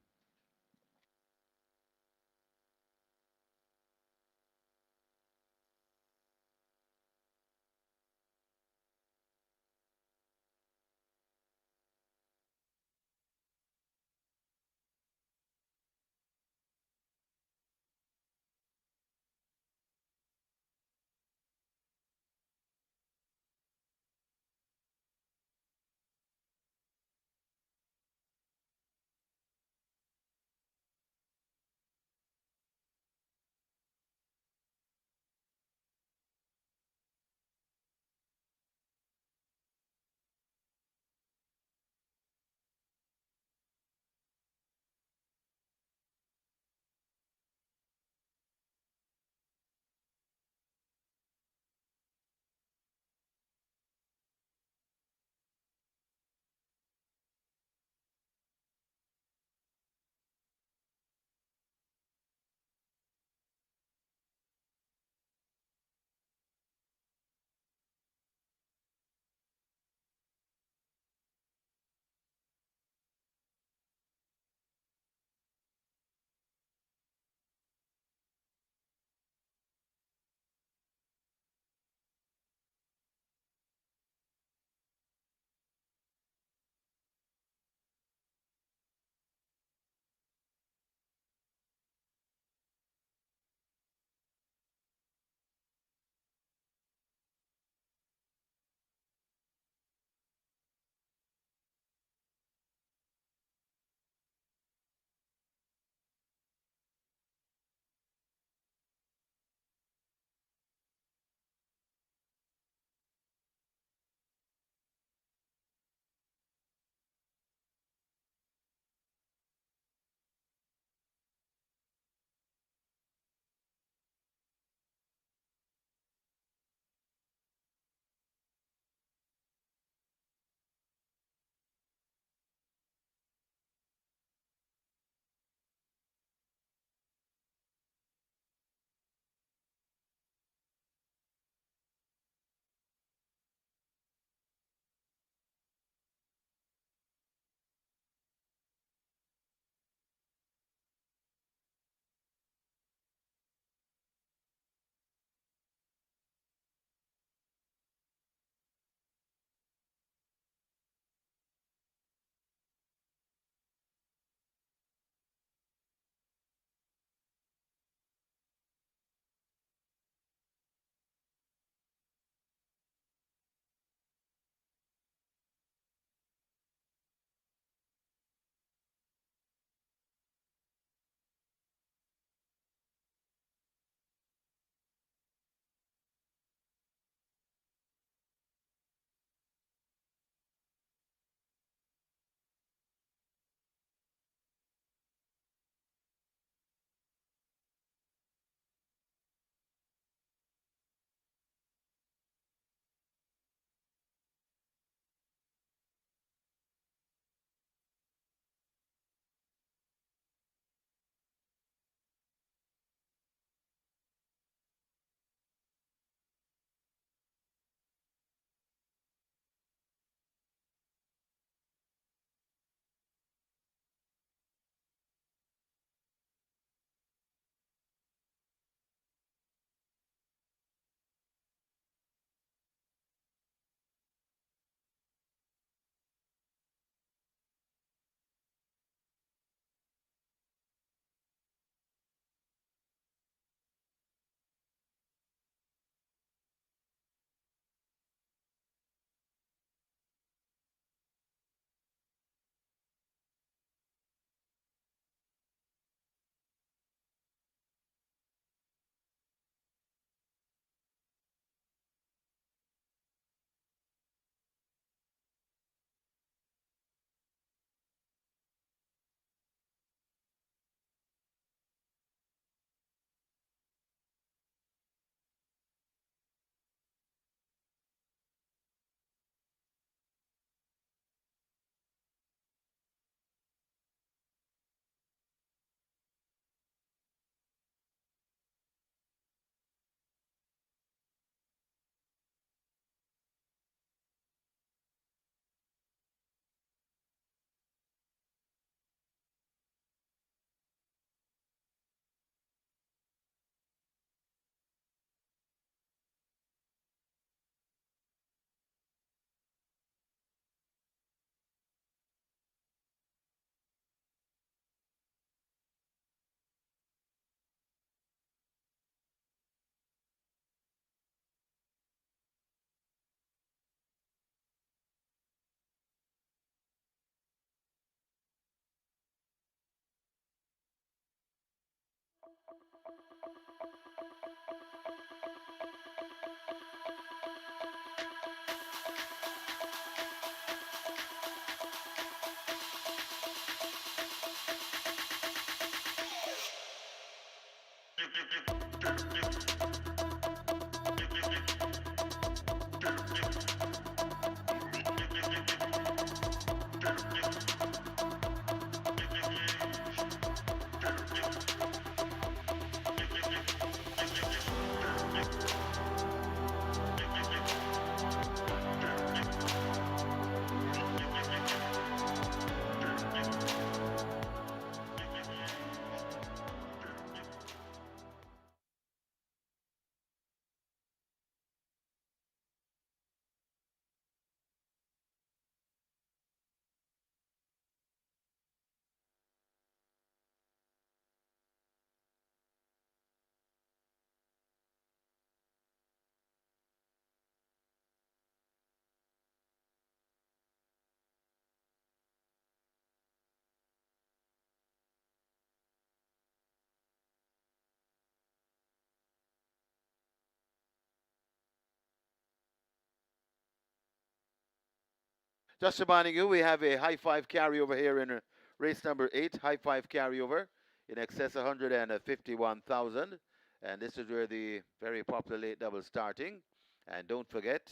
Just reminding you, we have a high five carryover here in race number 8, high five carryover in excess of 151,000. And this is where the very popular late double starting. And don't forget,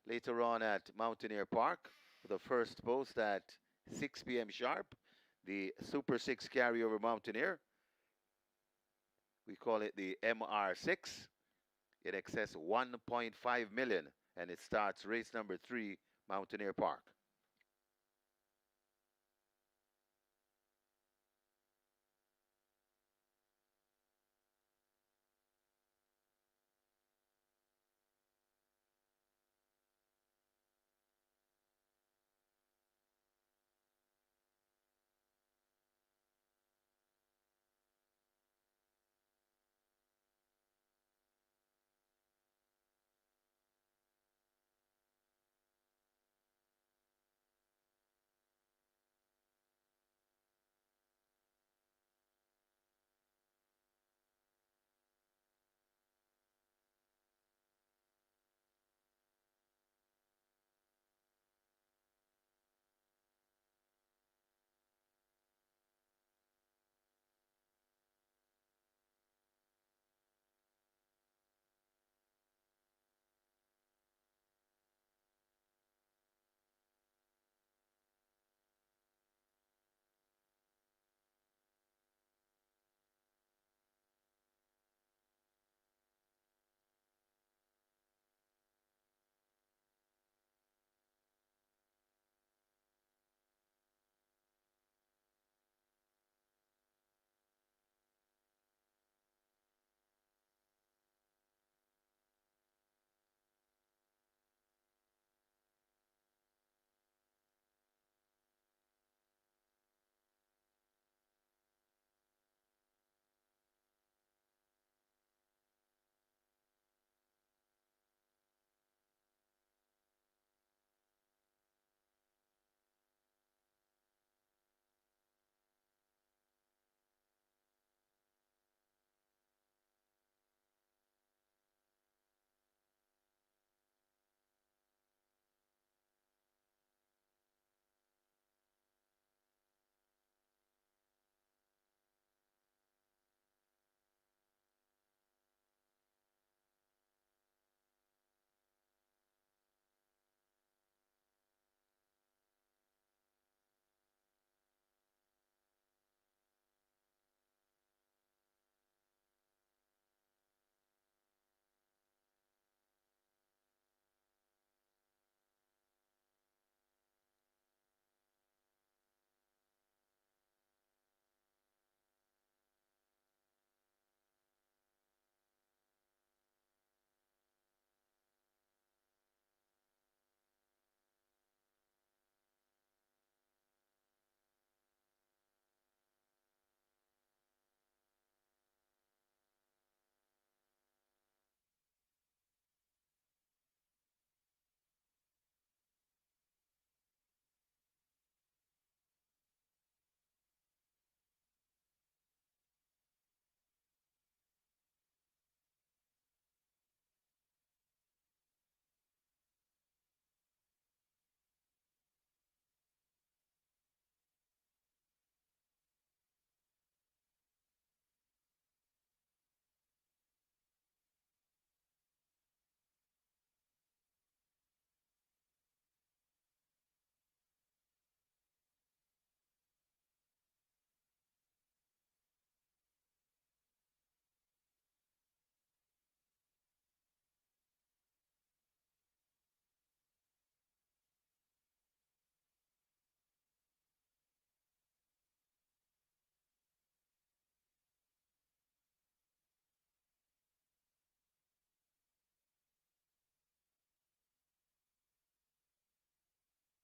later on at Mountaineer Park, for the first post at 6 p.m. sharp, the Super 6 carryover Mountaineer. We call it the MR6 in excess of 1.5 million. And it starts race number 3, Mountaineer Park.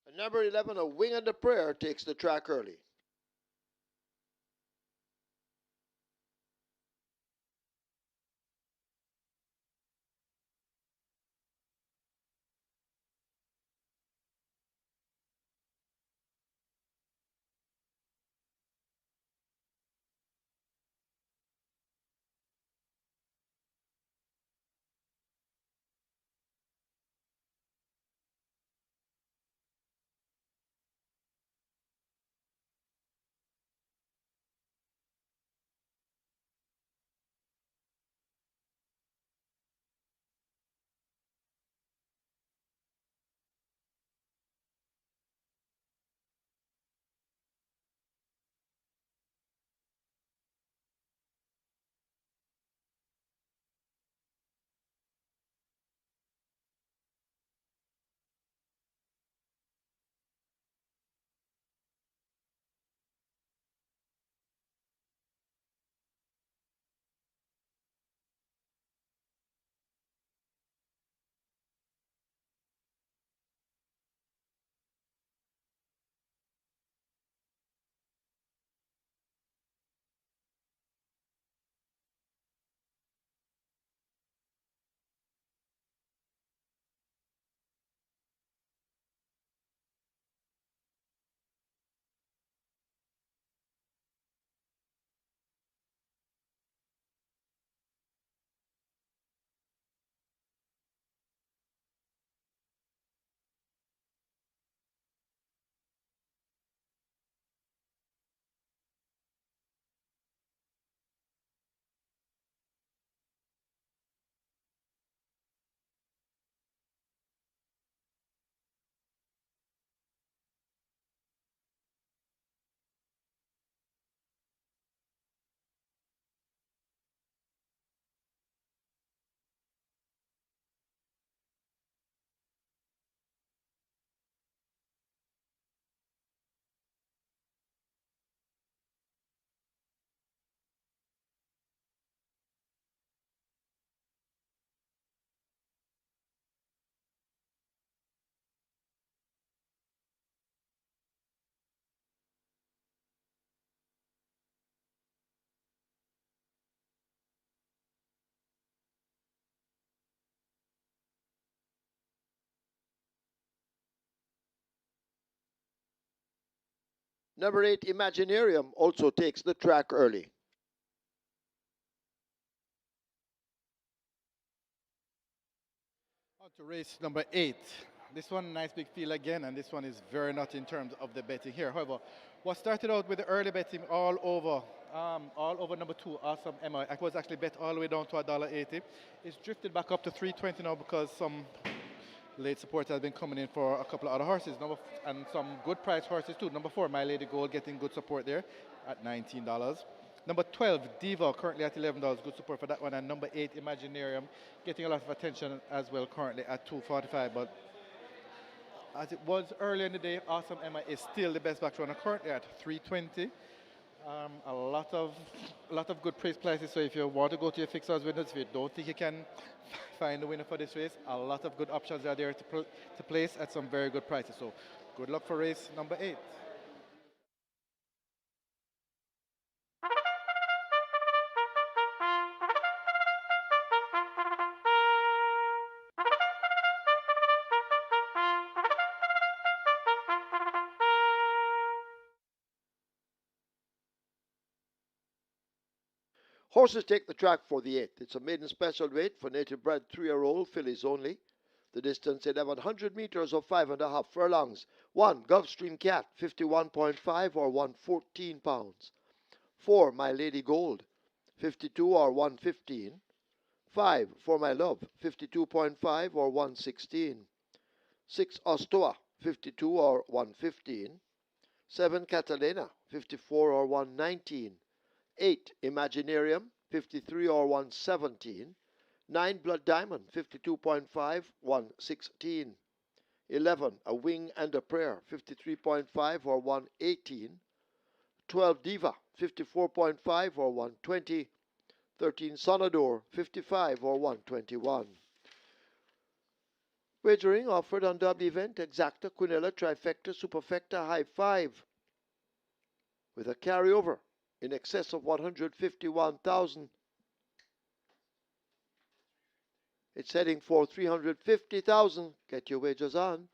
And number 11, A Wing and a Prayer, takes the track early. Number 8, Imaginarium, also takes the track early. On to race number 8. This one, nice big field again, and this one is very nut in terms of the betting here. However, what started out with the early betting all over number 2, Awesome Emma. I was actually bet all the way down to $1.80. It's drifted back up to 320 now because some late support has been coming in for a couple of other horses, and some good price horses too. Number 4, My Lady Gold, getting good support there at $19. Number 12, Diva, currently at $11, good support for that one. And number 8, Imaginarium, getting a lot of attention as well, currently at $2.45. But as it was earlier in the day, Awesome Emma is still the best back runner, currently at $3.20. A lot of good price prices. So if you want to go to your fixers winners, if you don't think you can find a winner for this race, a lot of good options are there to place at some very good prices. So good luck for race number 8. Horses take the track for the 8th. It's a maiden special weight for native bred 3-year-old fillies only. The distance 1100 meters or 5.5 furlongs. 1, Gulfstream Cat, 51.5 or 114 pounds. 4, My Lady Gold, 52 or 115. 5, For My Love, 52.5 or 116. 6, Ostoa, 52 or 115. 7, Catalina, 54 or 119. 8, Imaginarium, 53 or 117. 9, Blood Diamond, 52.5, 116. 11, A Wing and a Prayer, 53.5 or 118. 12, Diva, 54.5 or 120. 13, Sonador, 55 or 121. Wagering offered on Derby event, Exacta, Quinella, Trifecta, Superfecta, High Five, with a carryover in excess of 151,000. It's heading for 350,000. Get your wagers on.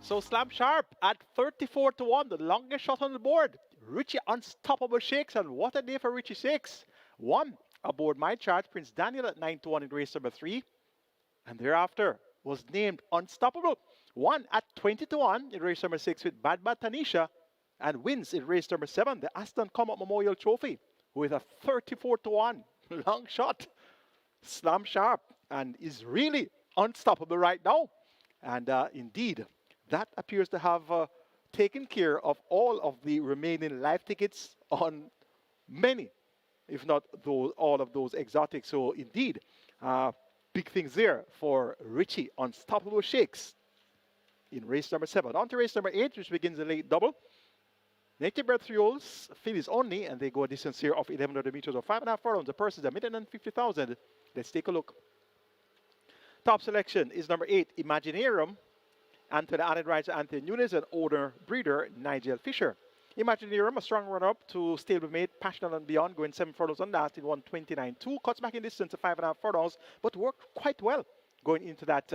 So Slam Sharp at 34 to 1, the longest shot on the board. Richie Unstoppable Shakes, and what a day for Richie Shakes. 1 aboard my chart, Prince Daniel at 9 to 1 in race number 3. And thereafter was named Unstoppable. 1 at 20 to 1 in race number 6 with Bad Bad Tanisha. And wins in race number 7, the ASTON COMMOCK Memorial Trophy, with a 34 to 1 long shot. Slam Sharp, and is really unstoppable right now. And indeed, that appears to have taken care of all of the remaining live tickets on many, if not those, all of those exotics. So indeed, big things there for Richie Unstoppable Shakes in race number 7. On to race number 8, which begins a late double. Native bred 3-year-olds, fillies only, and they go a distance here of 1,100 meters or 5.5 furlongs. The purse is 1,050,000. Let's take a look. Top selection is number 8, Imaginarium. Anthony added rider Anthony Nunes and owner breeder Nigel Fisher. Imaginarium, a strong run-up to stablemate Passionate and Beyond, going 7 furlongs on that in 1:29.2. Cuts back in distance to 5.5 furlongs, but worked quite well going into that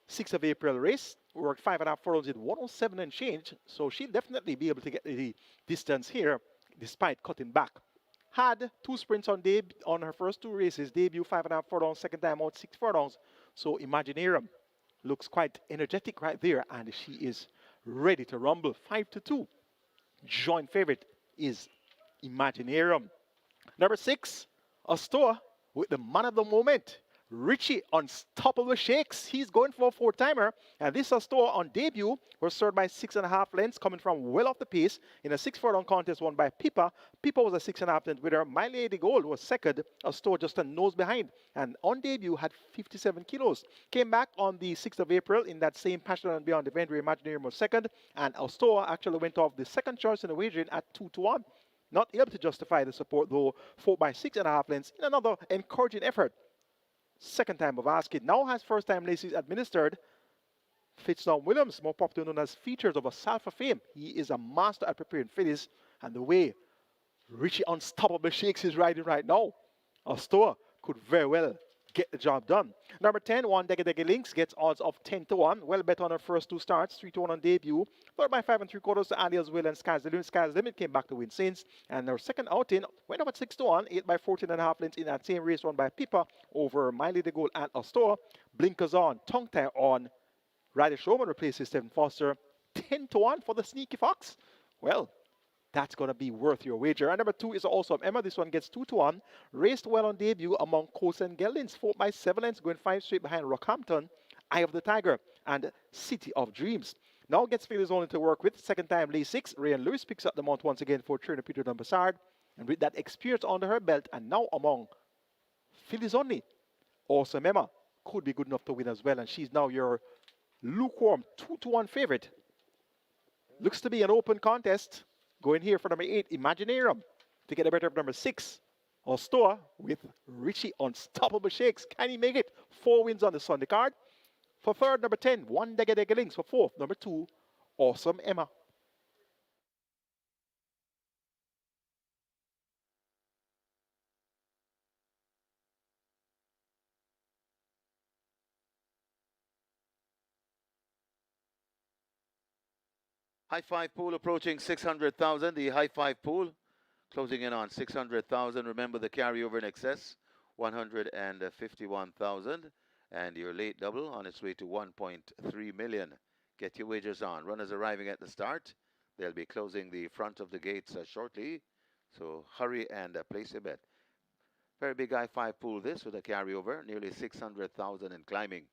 6th of April race. Worked 5.5 furlongs in 107 and change, so she'll definitely be able to get the distance here despite cutting back. Had 2 sprints on her first 2 races. Debut 5.5 furlongs, second time out 6 furlongs. So Imaginarium looks quite energetic right there, and she is ready to rumble. 5 to 2. Joint favorite is Imaginarium. Number 6, ASTON with the man of the moment, Richie Unstoppable Shakes. He's going for a four-timer. And this store on debut was served by 6.5 lengths, coming from well off the pace in a 6 furlong contest won by Pippa. Pippa was a 6.5 length winner. My Lady Gold was second, a store just a nose behind. And on debut had 57 kilos. Came back on the 6th of April in that same Passion and Beyond event where Imaginarium was second. And our store actually went off the second choice in the wagering at 2-1. Not able to justify the support though, 4 by 6.5 lengths in another encouraging effort. Second time of asking, now has first time laces administered. Fitznom Williams, more popularly known as Features of a Salfa fame. He is a master at preparing fillies, and the way Richie Unstoppable Shakes is riding right now, a store could very well get the job done. Number 10, One Deggy Links gets odds of 10-1. Well bet on her first two starts, 3-1 on debut. Third by 5 3/4 to Alias Will and Sky's the Limit. Sky's the Limit came back to win since. And her second outing went up at 6-1, 8 by 14.5 lengths in that same race won by Pippa over Miley the Goal and Astor. Blinkers on, tongue tie on. Ryder Showman replaces Stephen Foster. 10-1 for the Sneaky Fox. Well, that's going to be worth your wager. And number 2 is Awesome Emma. This one gets 2-1. Raced well on debut among Colts and Geldings. 4 by 7 lengths, going 5 straight behind Rockhampton, Eye of the Tiger, and City of Dreams. Now gets fillies only to work with. Second time, Lay 6. Ryan Lewis picks up the mount once again for trainer Peter Dumbassard. And with that experience under her belt, and now among fillies only, Awesome Emma could be good enough to win as well. And she's now your lukewarm 2-1 favorite. Looks to be an open contest. Going here for number 8, Imaginarium, to get the better of number 6, Ostor, with Richie Unstoppable Shakes. Can he make it? 4 wins on the Sunday card. For third, number 10, One Deggy Links. For fourth, number 2, Awesome Emma. High five pool approaching 600,000. The high five pool closing in on 600,000. Remember the carryover in excess, 151,000. And your late double on its way to 1.3 million. Get your wagers on. Runners arriving at the start. They'll be closing the front of the gates shortly. So hurry and place your bet. Very big high five pool this with a carryover, nearly 600,000 and climbing.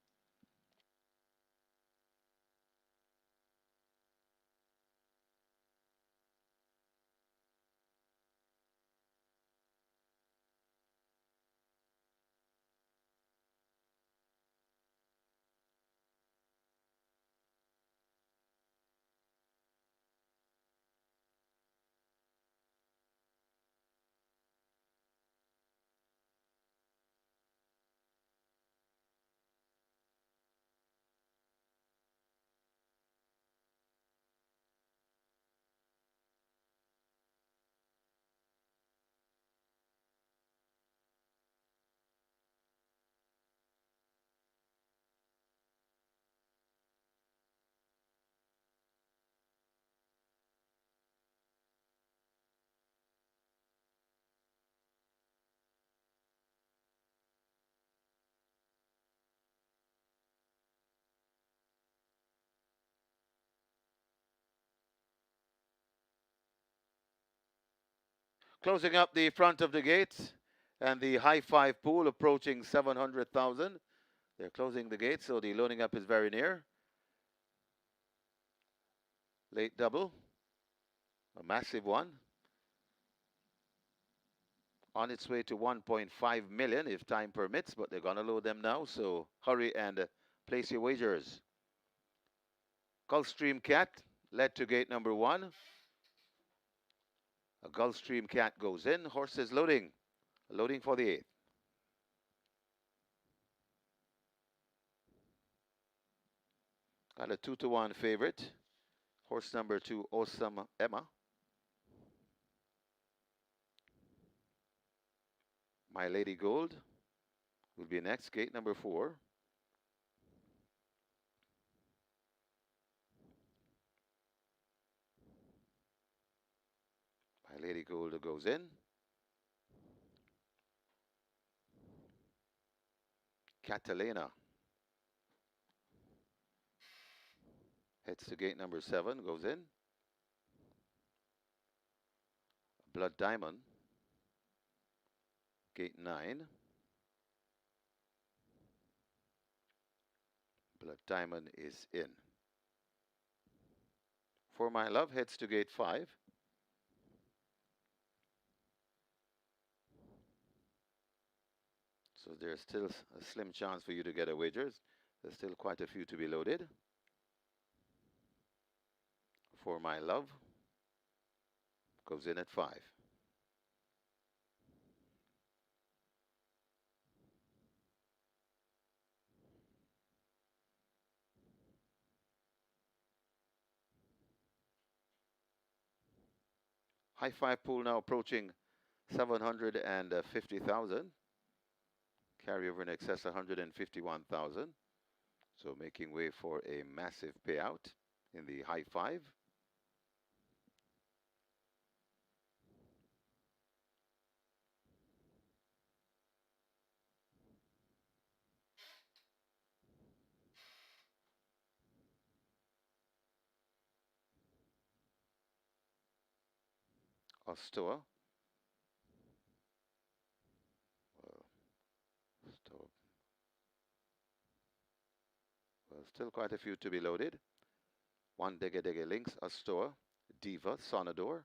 Closing up the front of the gates and the high five pool approaching 700,000. They're closing the gates, so the loading up is very near. Late double, a massive one. On its way to 1.5 million if time permits, but they're going to load them now, so hurry and place your wagers. Gulfstream Cat led to gate number 1. A Gulfstream Cat goes in. Horses loading. Loading for the 8th. Got a 2-1 favorite. Horse number 2, Awesome Emma. My Lady Gold will be next. Gate number 4. My Lady Gold goes in. Catalina heads to gate number 7, goes in. Blood Diamond, gate 9. Black diamond is in. For my love heads to gate 5. So there's still a slim chance for you to get a wagers. There's still quite a few to be loaded. For my love goes in at 5. High 5 pool now approaching 750,000. Carryover in excess 151,000. So making way for a massive payout in the high 5. Astoa. Astoa. Well, still quite a few to be loaded. One Dege Dege Links, Astoa, Diva, Sonador,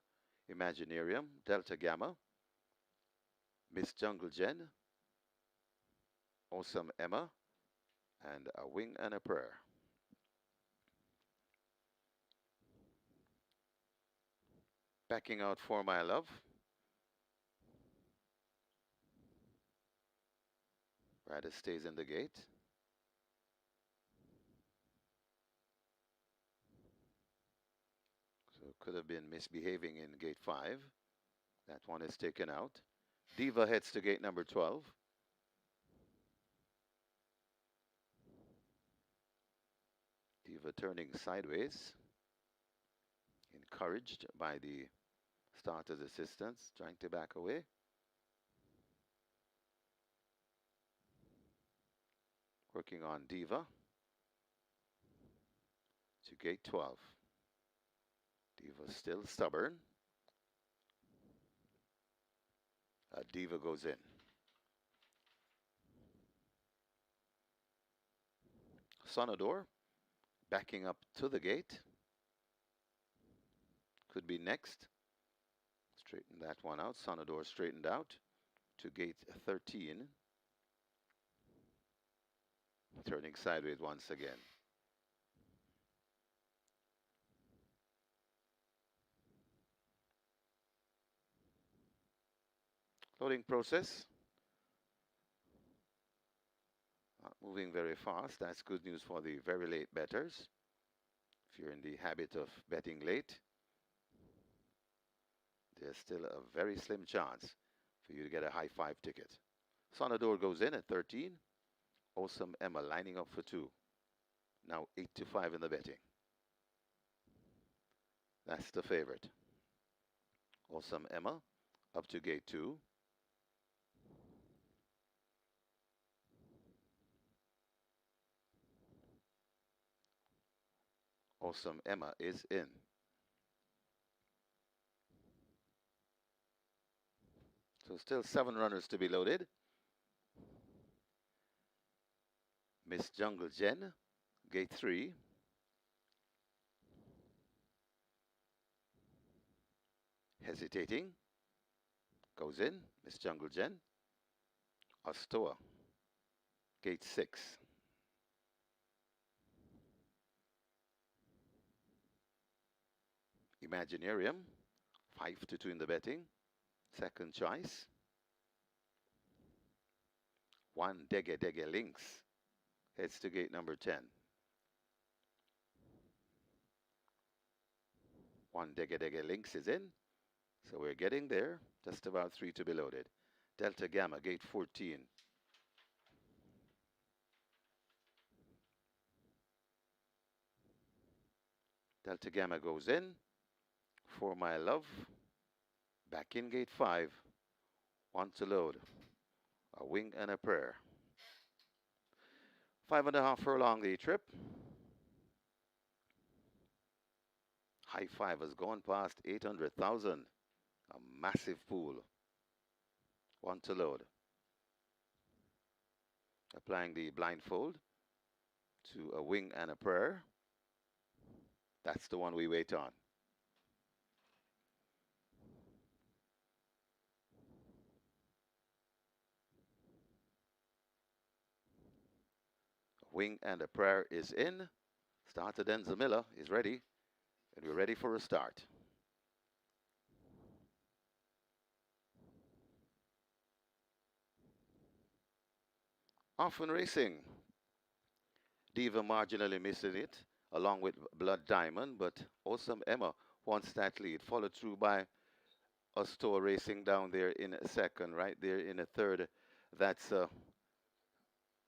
Imaginarium, Delta Gamma, Miss Jungle Jen, Awesome Emma, and A Wing and a Prayer. Backing out For My Love. Rider stays in the gate. So could have been misbehaving in gate 5. That one is taken out. Diva heads to gate number 12. Diva turning sideways. Encouraged by the starter's assistants, trying to back away. Working on Diva to gate 12. Diva still stubborn. Diva goes in. Sonador backing up to the gate. Could be next. Straighten that one out. Sonador straightened out to gate 13. Turning sideways once again. Loading process. Not moving very fast. That's good news for the very late bettors. If you're in the habit of betting late, there's still a very slim chance for you to get a high 5 ticket. Sonador goes in at 13. Awesome Emma lining up for 2. Now 8 to 5 in the betting. That's the favorite. Awesome Emma up to gate 2. Awesome Emma is in. So still 7 runners to be loaded. Miss Jungle Jen, gate 3. Hesitating. Goes in, Miss Jungle Jen. Astoa, gate 6. Imaginarium, 5 to 2 in the betting. Second choice. One Dege Dege Links heads to gate number 10. One Dege Dege Links is in. So we're getting there. Just about 3 to be loaded. Delta Gamma, gate 14. Delta Gamma goes in. For My Love, back in gate 5. 1 to load. A Wing and a Prayer. 5.5 furlong the trip. High 5 has gone past 800,000. A massive pool. 1 to load. Applying the blindfold. to a wing and a prayer. That's the one we wait on. Wing and a prayer is in. Started Enzo Miller is ready, and we're ready for a start. Often Racing. Diva marginally missing it, along with Blood Diamond, but Awesome Emma wants that lead, followed through by Astor Racing down there in a second, right there in a third. That's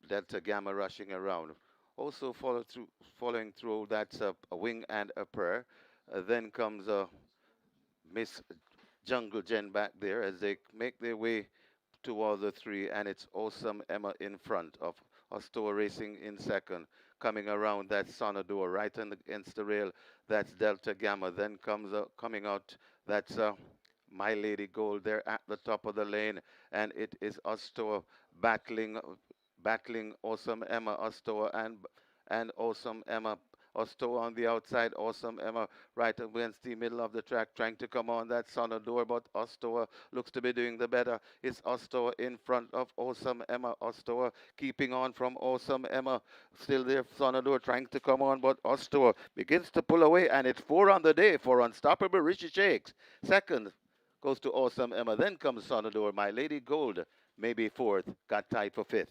Delta Gamma rushing around. Also following through, that's a wing and a prayer. Then comes Miss Jungle Gen back there as they make their way towards the three, and it's Awesome Emma in front of Astor Racing in second. Coming around, that's Sonador right against the rail. That's Delta Gamma. Then comes coming out, that's My Lady Gold there at the top of the lane, and it is Astor battling Awesome Emma, Astor and Awesome Emma. Osto on the outside, Awesome Emma right against the middle of the track, trying to come on that Sonador, but Ostoa looks to be doing the better. It's Ostoa in front of Awesome Emma. Ostoa keeping on from Awesome Emma. Still there, Sonador trying to come on, but Ostoa begins to pull away, and it's 4 on the day for Unstoppable Richie Shakes. Second goes to Awesome Emma. Then comes Sonador, My Lady Gold, maybe fourth, got tied for fifth.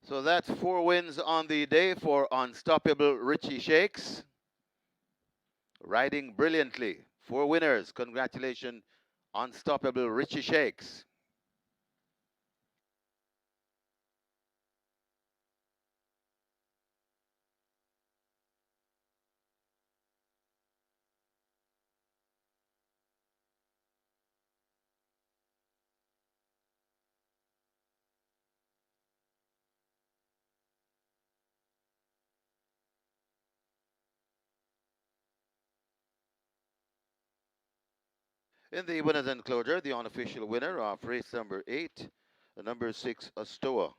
So that's 4 wins on the day for Unstoppable Richie Shakes. Riding brilliantly. 4 winners. Congratulations, Unstoppable Richie Shakes. In the winners enclosure, the unofficial winner of race number 8, the number 6, Astoa.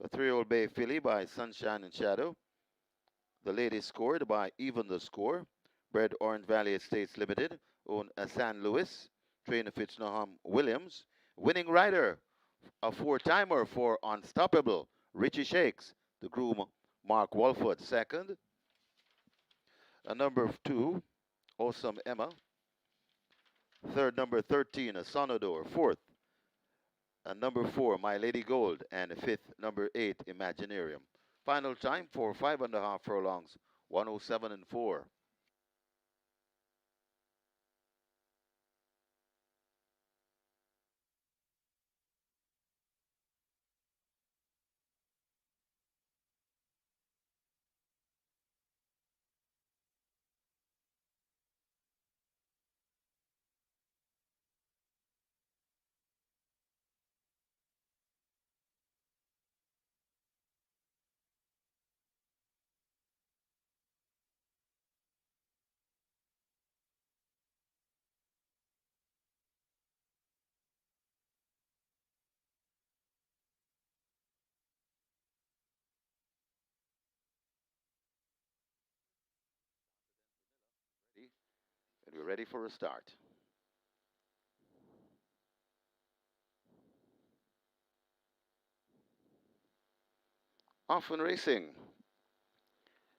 A 3-year-old bay filly by Sunshine and Shadow. The lady scored by Even the Score. Bred Orange Valley Estates Limited, owned San Luis. Trainer Fitznoham Williams. Winning rider, a four-timer for Unstoppable, Richie Shakes. The groom, Mark Walford, second. A number 2, Awesome Emma. Third, number 13, a Sonodor. Fourth, a number 4, My Lady Gold. And fifth, number 8, Imaginarium. Final time for 5.5 furlongs, 107 and 4. And we're ready for a start. Often Racing.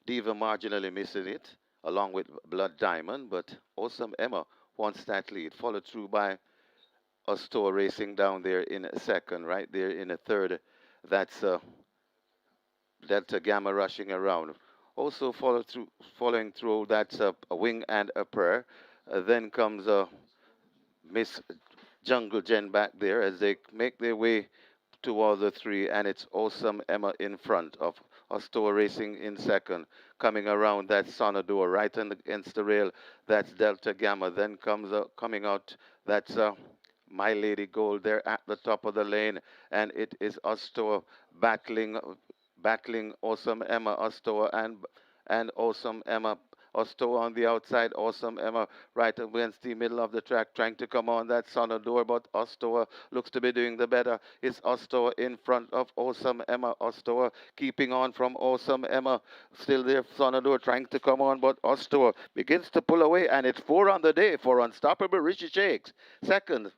Diva marginally missing it, along with Blood Diamond, but Awesome Emma wants that lead, followed through by Astor Racing down there in a second, right there in a third. That's Delta Gamma rushing around. Also following through, that's a Wing and a Prayer. Then comes Miss Jungle Gen back there as they make their way towards the three, and it's Awesome Emma in front of Astor Racing in second. Coming around, that's Sonador right against the rail. That's Delta Gamma. Then comes coming out, that's My Lady Gold there at the top of the lane, and it is Astor battling Awesome Emma, Astor and Awesome Emma. Osto on the outside, Awesome Emma right against the middle of the track, trying to come on that Sonador, but Ostoa looks to be doing the better. It's Ostoa in front of Awesome Emma. Ostoa keeping on from Awesome Emma. Still there, Sonador trying to come on, but Ostoa begins to pull away, and it's 4 on the day for Unstoppable Richie Shakes. Second,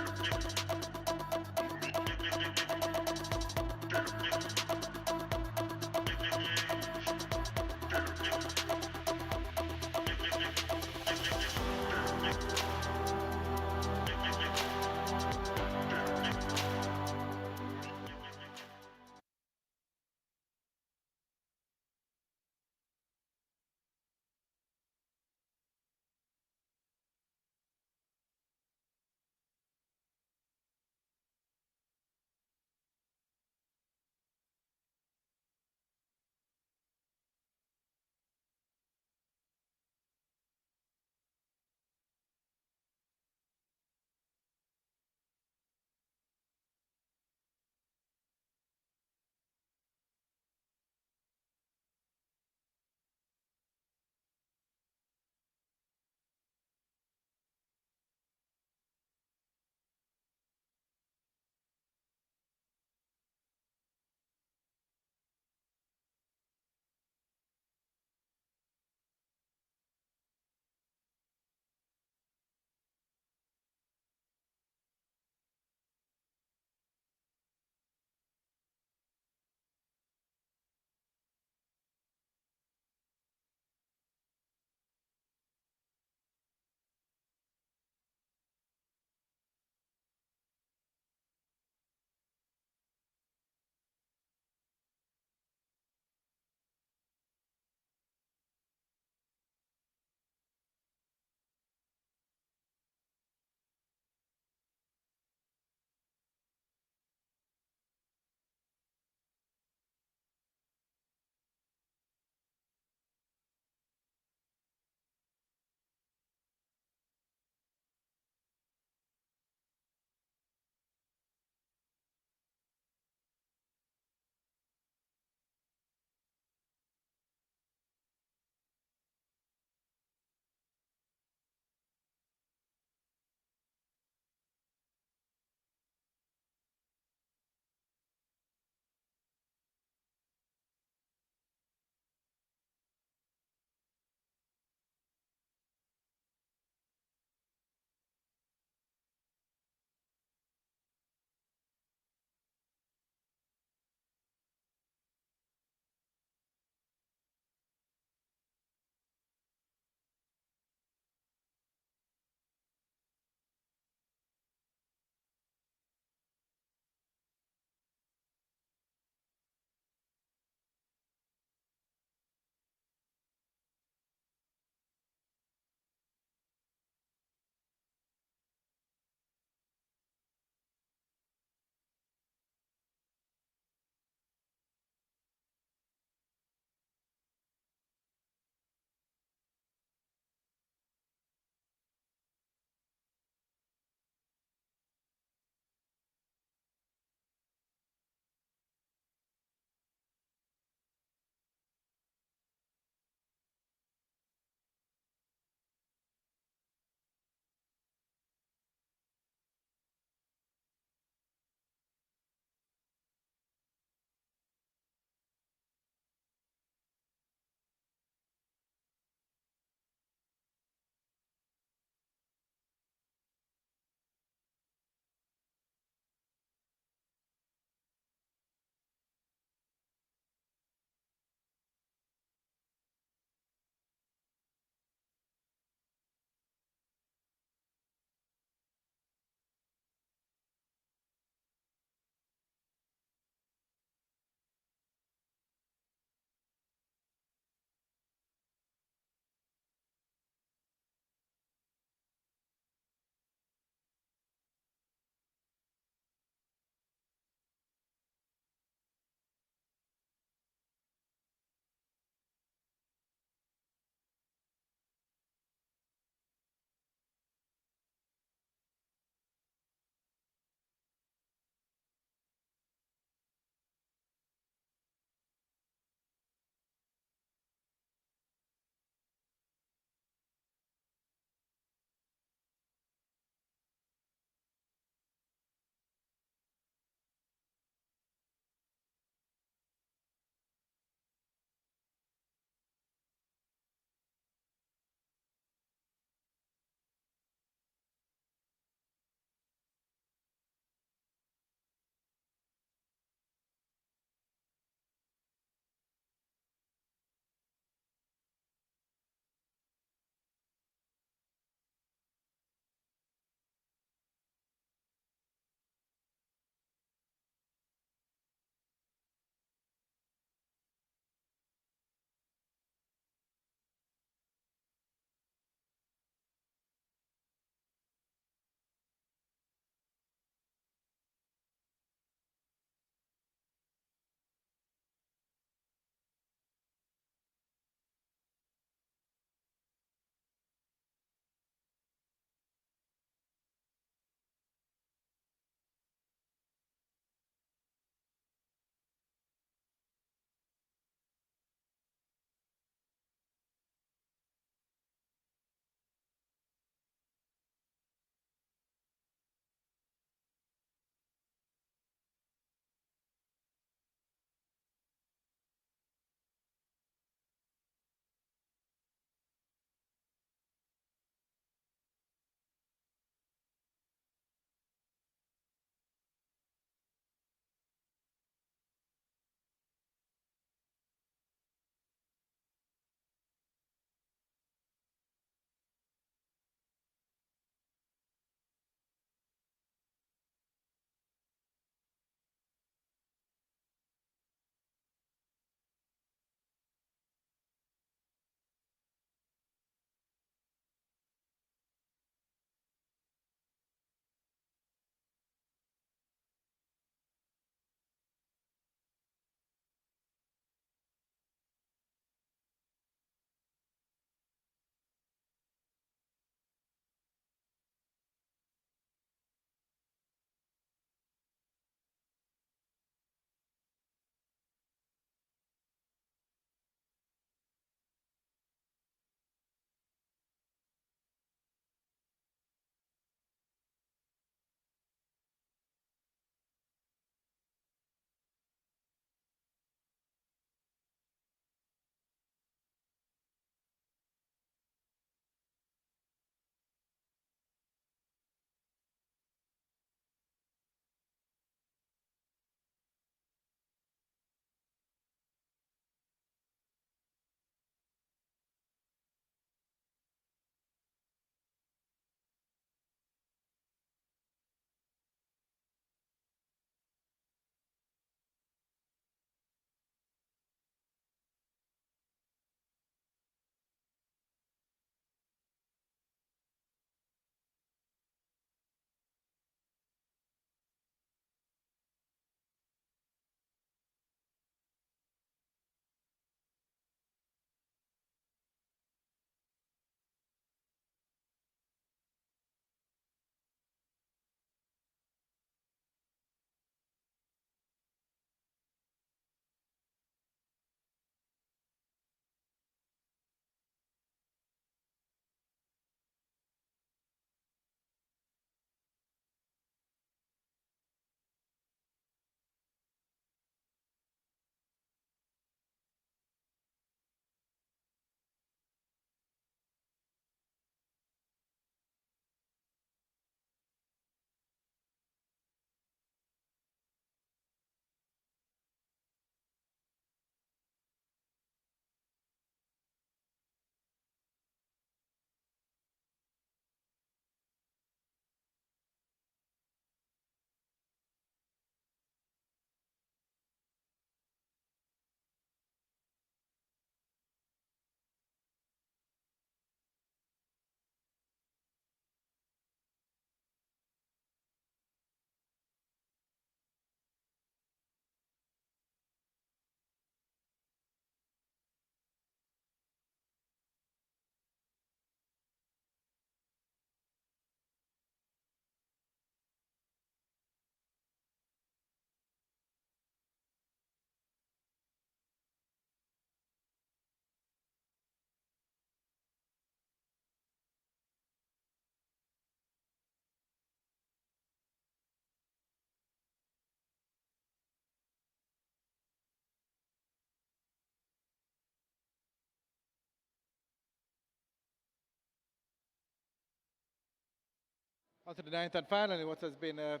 On to the ninth and finally, what has been a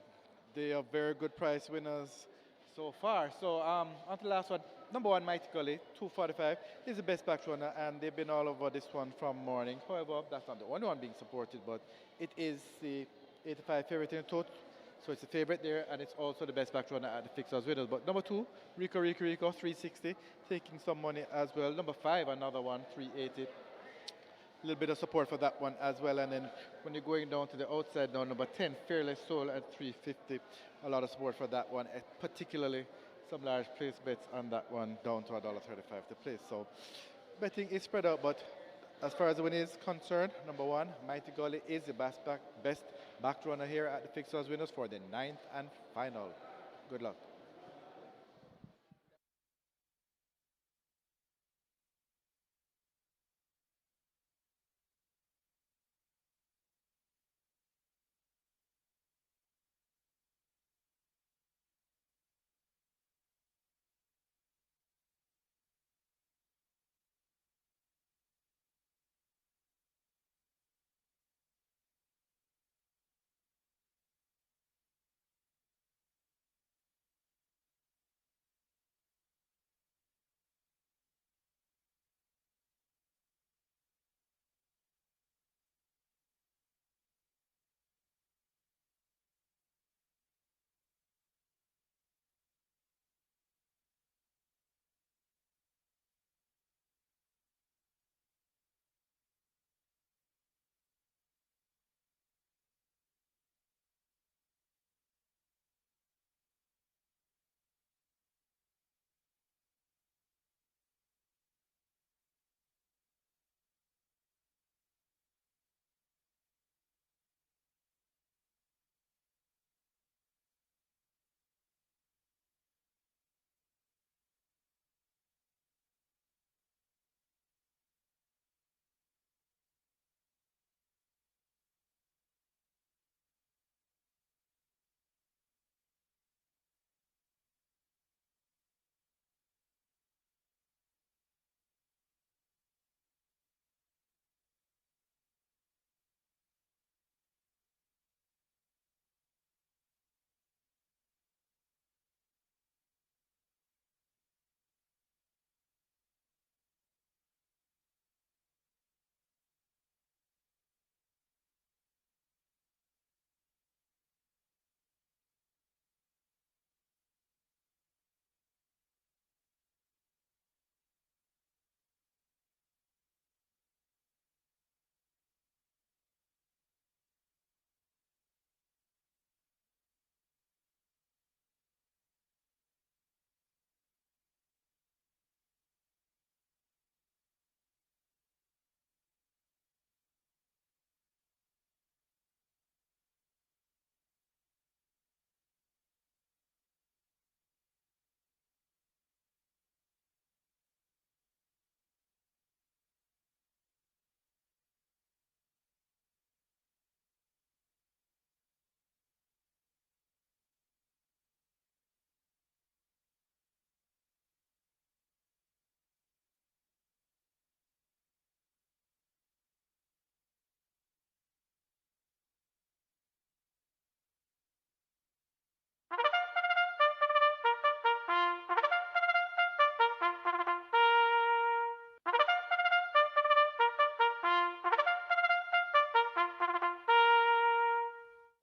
day of very good price winners so far. So on to the last one. Number one, Mighty Gully, 245, is the best back runner, and they've been all over this one from morning. However, that's not the only one being supported, but it is the 85 favorite in total. So it's a favorite there, and it's also the best back runner at the fixers winners. But number two, Rico, 360, taking some money as well. Number five, another one, 380. A little bit of support for that one as well. And then when you're going down to the outside now, number 10, Fearless Soul at 350. A lot of support for that one, particularly some large place bets on that one down to $1.35 to place. So betting is spread out, but as far as the win is concerned, number one, Mighty Gully is the best back runner here at the Fixers Winners for the ninth and final. Good luck.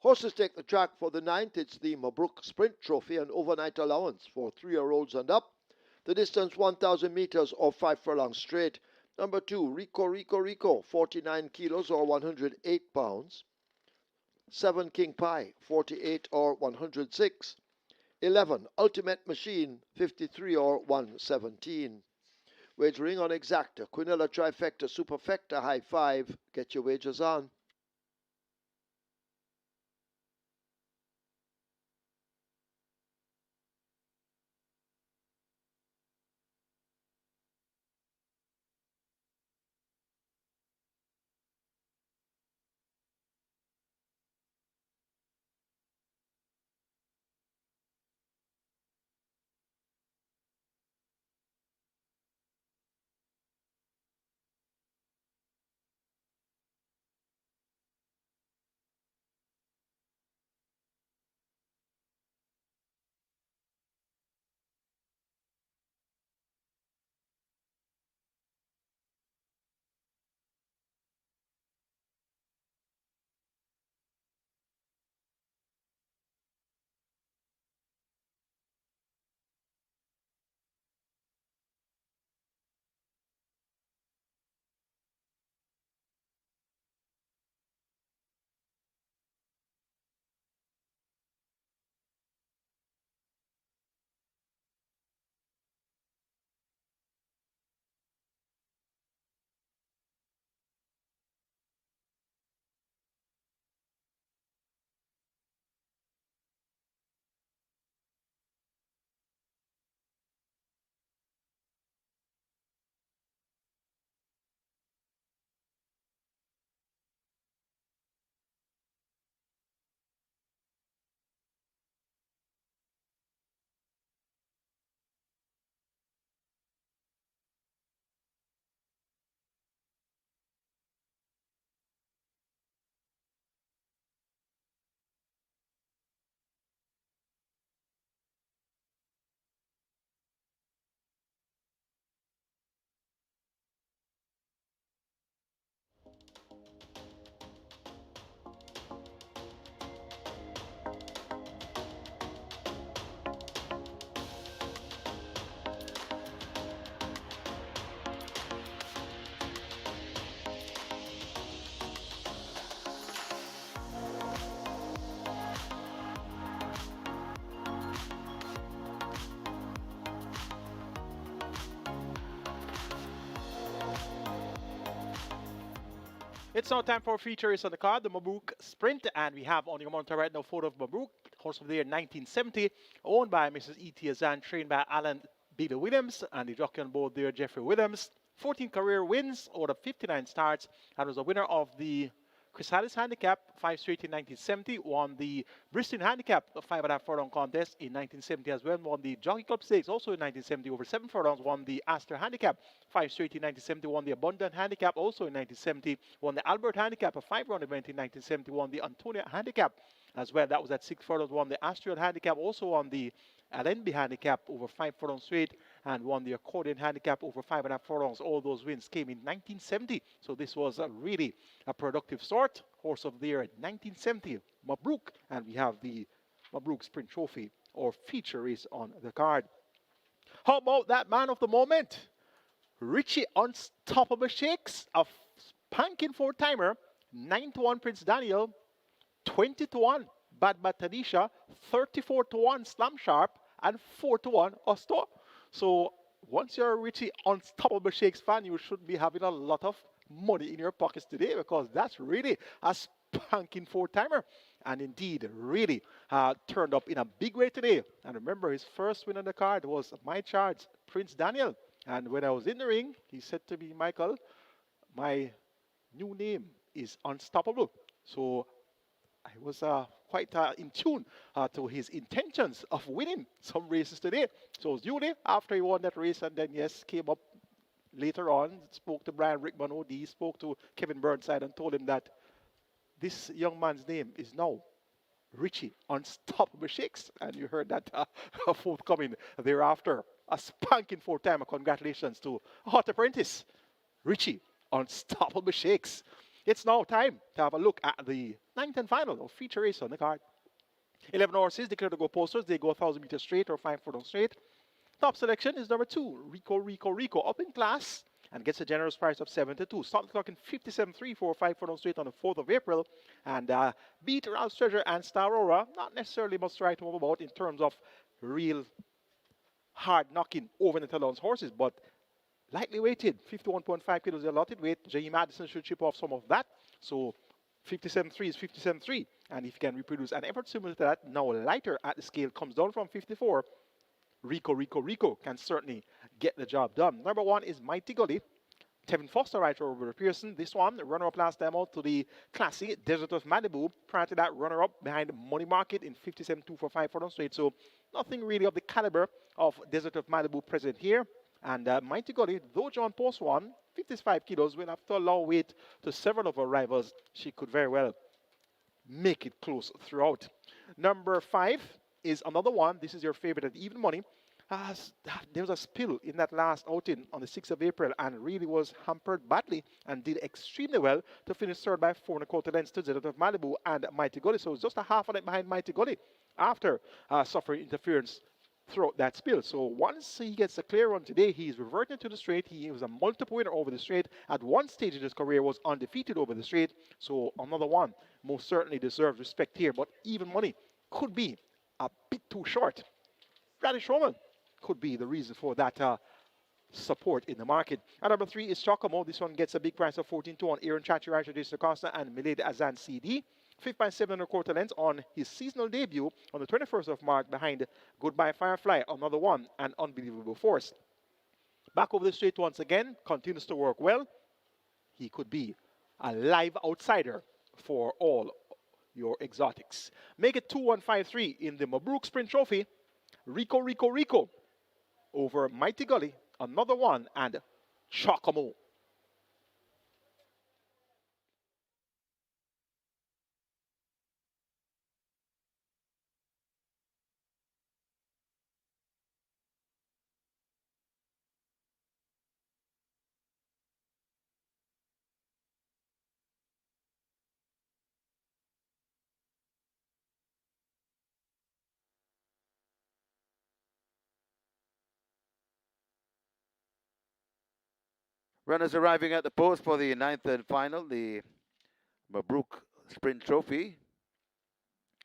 Horses take the track for the ninth. It's the MABROUK Sprint Trophy, an overnight allowance for 3-year-olds and up. The distance 1,000 meters or 5 furlongs straight. Number 2, Rico, 49 kilos or 108 pounds. 7, King Pie, 48 or 106. 11, Ultimate Machine, 53 or 117. Wagering on Exacta, Quinella Trifecta, Superfecta, High 5. Get your wagers on. It's now time for a feature race on the card, the MABROUK Sprint, and we have on your monitor right now a photo of MABROUK, horse of the year 1970, owned by Mrs. E.T. Azan, trained by Alan Bailey Williams, and the jockey on board there, Jeffrey Williams. 14 career wins out of 59 starts, and was a winner of the Chrysalis Handicap, 5 straight in 1970, won the Bristol Handicap, a 5.5 furlong contest in 1970 as well, won the Jockey Club Stakes also in 1970, over 7 furlongs, won the Astor Handicap, 5 straight in 1970, won the Abundant Handicap also in 1970, won the Albert Handicap, a 5-round event in 1970, won the Antonia Handicap as well, that was at 6 furlongs, won the Astral Handicap, also won the Allenby Handicap over 5 furlongs straight, and won the Accordion Handicap over 5.5 furlongs. All those wins came in 1970, so this was really a productive start. Horse of the year in 1970, MABROUK, and we have the MABROUK Sprint Trophy or feature race on the card. How about that man of the moment? Richie Unstoppable Shakes, a spanking 4-timer, 9-1 Prince Daniel, 20-1 Bad Tanisha, 34-1 Slam Sharp, and 4-1 ASTON. So once you're a Richie Unstoppable Shakes fan, you should be having a lot of money in your pockets today, because that's really a spanking 4-timer. And indeed, really turned up in a big way today. And remember, his first win on the card was my charge, Prince Daniel. And when I was in the ring, he said to me, Michael, my new name is Unstoppable. So I was quite in tune to his intentions of winning some races today. So duly after he won that race, and then yes, came up later on, spoke to Brian Rickman OD, spoke to Kevin Burnside, and told him that this young man's name is now Richie Unstoppable Shakes, and you heard that forthcoming thereafter. A spanking 4-timer. Congratulations to Hot Apprentice, Richie Unstoppable Shakes. It's now time to have a look at the 9th and final of feature race on the card. 11 horses declared to go posters. They go 1,000 meters straight or 5 furlongs straight. Top selection is number 2, Rico, up in class and gets a generous price of 7-2. Start the clock in 57.3 for 5 furlongs straight on the 4th of April. And beat Ralph's Treasure and Star Aurora. Not necessarily much to write home about in terms of real hard knocking over the talons horses, but lightly weighted, 51.5 kilos allotted weight. J.E. Madison should chip off some of that. So 57.3 is 57.3. And if you can reproduce an effort similar to that, now lighter at the scale, comes down from 54. Rico can certainly get the job done. Number 1 is Mighty Gully. Tevin Foster right over Pearson. This one, runner-up last time out to the classic Desert of Malibu. Prior to that, runner-up behind Money Market in 57.2 for 5 furlongs straight. So nothing really of the caliber of Desert of Malibu present here. And Mighty Gully, though John Post won, 55 kilos, will have to allow weight to several of her rivals. She could very well make it close throughout. Number 5 is another one. This is your favorite at even money. There was a spill in that last outing on the 6th of April and really was hampered badly and did extremely well to finish third by 4 1/4 lengths to Desert of Malibu and Mighty Gully. So it's just a half a length behind Mighty Gully after suffering interference throughout that spill. So once he gets a clear run today, he's reverting to the straight. He was a multiple winner over the straight. At one stage in his career was undefeated over the straight. So another one most certainly deserves respect here. But even money could be a bit too short. Radish Roman could be the reason for that support in the market. And number 3 is Chocomo. This one gets a big price of 14-2 on Aaron Chachi, Jason Acosta, and Milady Azan CD. 5 by 7 1/4 lengths on his seasonal debut on the 21st of March behind Goodbye Firefly, another one, and Unbelievable Force. Back over the straight once again, continues to work well. He could be a live outsider for all your exotics. Make it 2-1-5-3 in the MABROUK Sprint Trophy. Rico over Mighty Gully, another one, and Chocomo. Runners arriving at the post for the 9th and final, the MABROUK Sprint Trophy.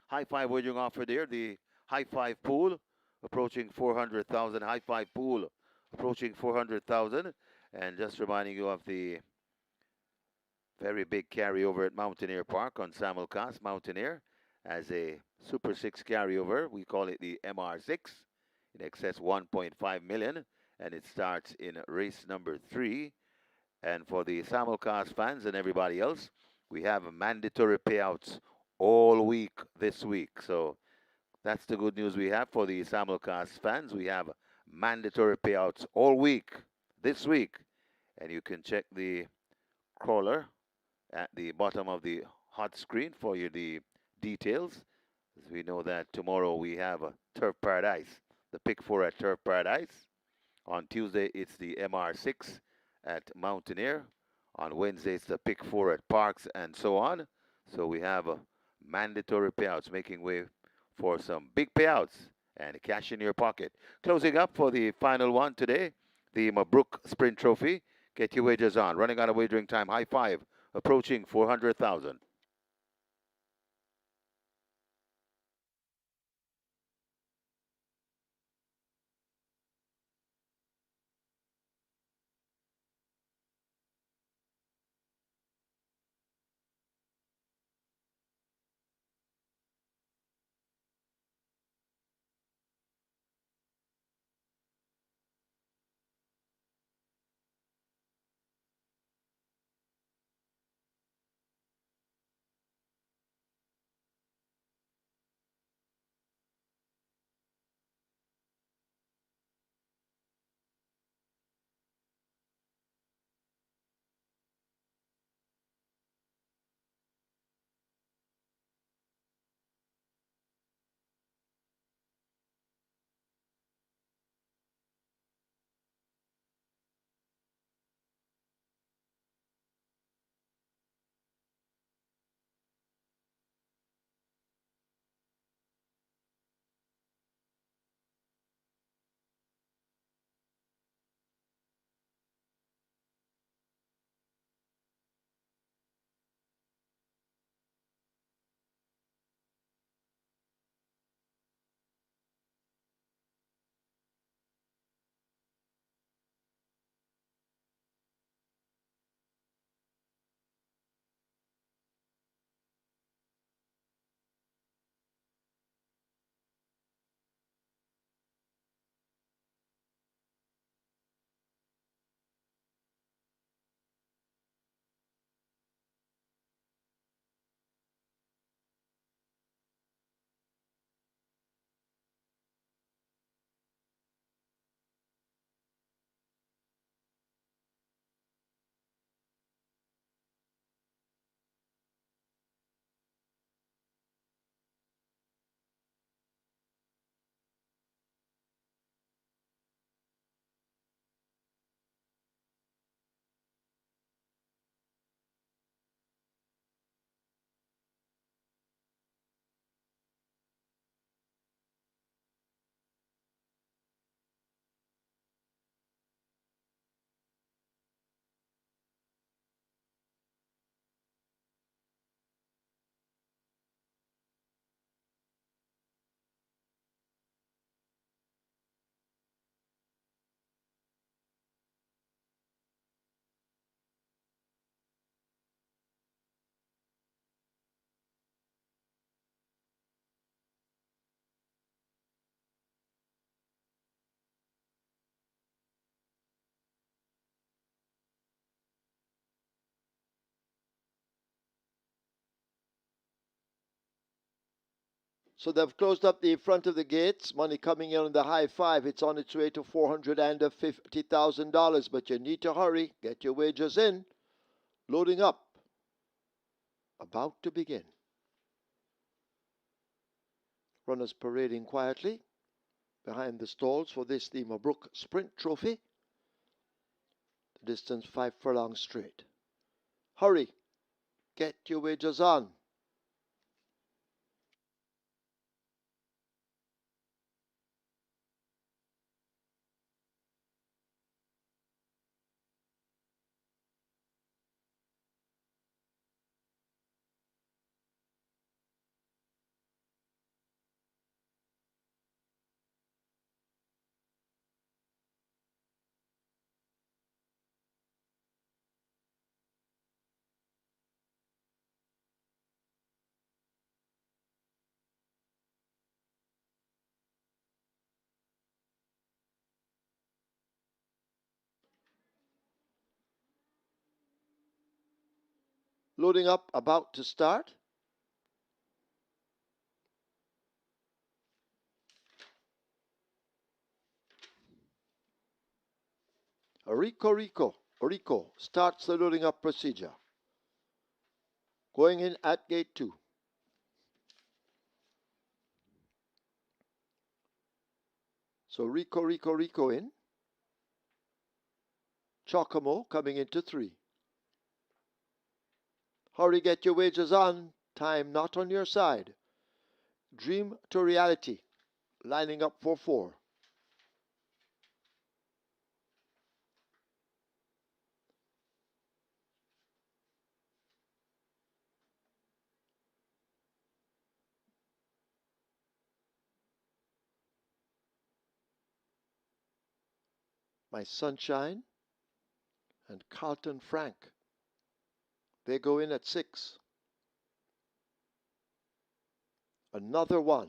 High five wagering offer there. The high five pool approaching 400,000. High five pool approaching 400,000. And just reminding you of the Very big carryover at Mountaineer Park on Simulcast. Mountaineer as a Super 6 carryover. We call it the MR6. In excess 1.5 million, and it starts in race number 3. And for the Simulcast fans and everybody else, we have mandatory payouts all week this week. So that's the good news we have for the Simulcast fans. We have mandatory payouts all week this week. And you can check the crawler at the bottom of the hot screen for you the details. As we know that tomorrow we have a Turf Paradise, the pick 4 at Turf Paradise. On Tuesday it's the MR6 at Mountaineer. On Wednesday it's the pick 4 at Parks and so on. So we have mandatory payouts making way for some big payouts and cash in your pocket. Closing up for the final one today, the MABROUK Sprint Trophy. Get your wagers on. Running out of wagering time. High five. Approaching 400,000. So they've closed up the front of the gates. Money coming in on the high five. It's on its way to $450,000. But you need to hurry. Get your wagers in. Loading up. About to begin. Runners parading quietly behind the stalls for this, the MABROUK Sprint Trophy. The distance 5 furlongs straight. Hurry. Get your wagers on. Loading up, about to start. Rico starts the loading up procedure. Going in at gate 2. So Rico in. Chocomo coming into 3. Hurry, get your wagers on. Time not on your side. Dream to reality. Lining up for 4. My Sunshine and Carlton Frank. They go in at 6. Another one.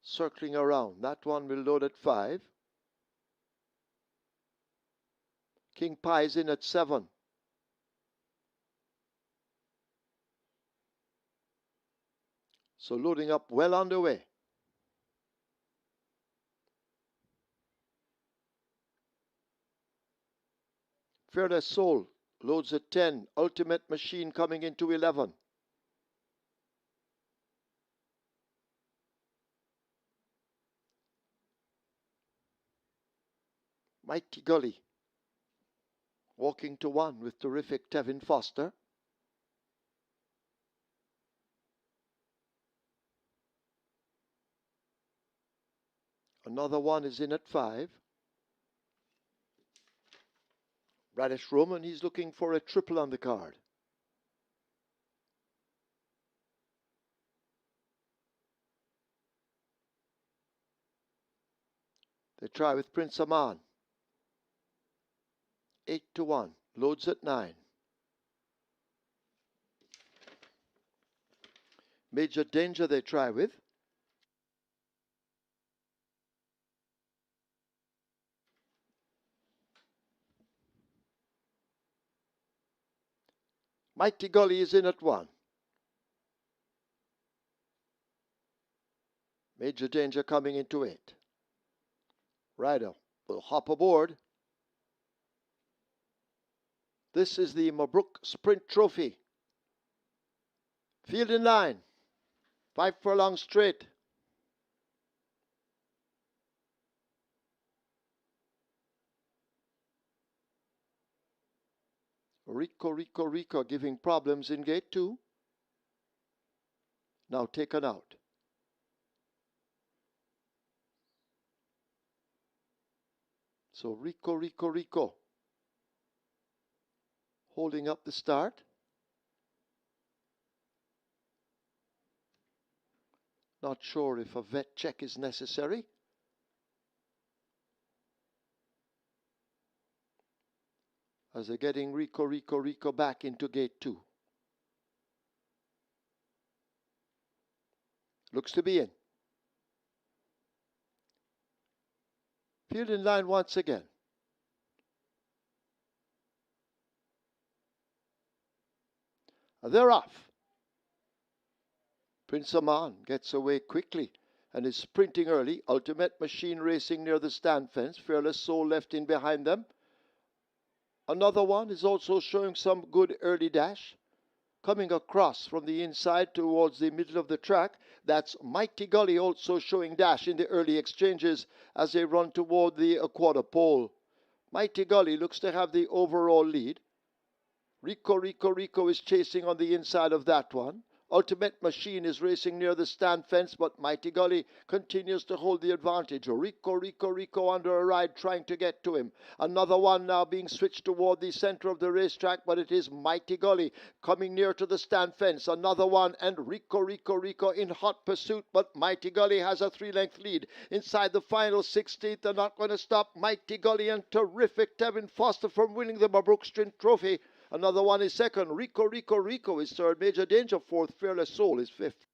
Circling around. That one will load at 5. King Pie is in at 7. So loading up well underway. Fearless Soul loads at 10. Ultimate Machine coming into 11. Mighty Gully walking to 1 with terrific Tevin Foster. Another one is in at 5. Radish Roman, he's looking for a triple on the card. They try with Prince Aman. 8-1. Loads at 9. Major Danger they try with. Mighty Gully is in at 1. Major Danger coming into 8. Ryder will hop aboard. This is the MABROUK Sprint Trophy. Field in line. 5 furlong straight. Rico giving problems in gate 2. Now taken out. So Rico holding up the start. Not sure if a vet check is necessary. As they're getting Rico back into gate 2. Looks to be in. Field in line once again. They're off. Prince Aman gets away quickly and is sprinting early. Ultimate Machine racing near the stand fence. Fearless Soul left in behind them. Another one is also showing some good early dash. Coming across from the inside towards the middle of the track. That's Mighty Gully also showing dash in the early exchanges as they run toward the quarter pole. Mighty Gully looks to have the overall lead. Rico is chasing on the inside of that one. Ultimate Machine is racing near the stand fence, but Mighty Gully continues to hold the advantage. Rico under a ride trying to get to him. Another one now being switched toward the center of the racetrack, but it is Mighty Gully coming near to the stand fence. Another one, and Rico in hot pursuit, but Mighty Gully has a 3-length lead. Inside the final 16th, they're not going to stop Mighty Gully and terrific Tevin Foster from winning the MABROUK Sprint Trophy. Another one is second. Rico is third. Major Danger fourth. Fearless Soul is fifth.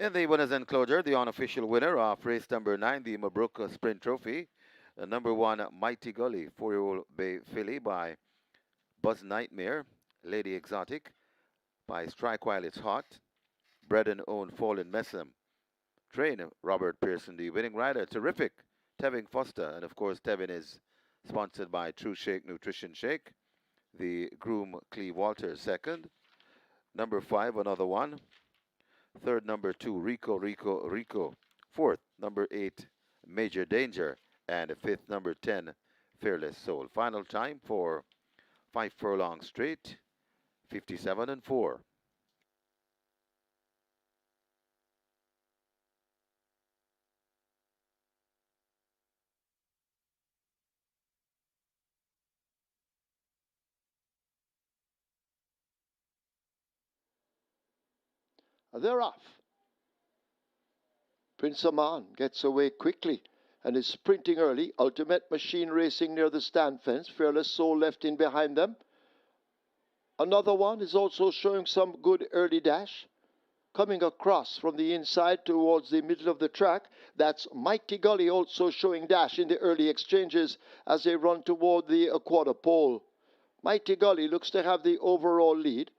In the winners' enclosure, the unofficial winner of race number 9, the MABROUK Sprint Trophy, number 1, Mighty Gully, 4-year-old Bay Filly by Buzz Nightmare, Lady Exotic by Strike While It's Hot, Bred and Owned Fallen Messam, Train Robert Pearson, the winning rider, Terrific, Tevin Foster, and of course Tevin is sponsored by True Shake Nutrition Shake, the groom Cleve Walters second, number 5, another one, third, number 2, Rico, Rico, Rico, fourth, number 8, Major Danger, and fifth, number 10, Fearless Soul. Final time for 5 furlongs straight, 57 and 4. They're off. Prince Aman gets away quickly and is sprinting early. Ultimate Machine racing near the stand fence. Fearless Soul left in behind them. Another one is also showing some good early dash. Coming across from the inside towards the middle of the track, that's Mighty Gully also showing dash in the early exchanges as they run toward the quarter pole. Mighty Gully looks to have the overall lead.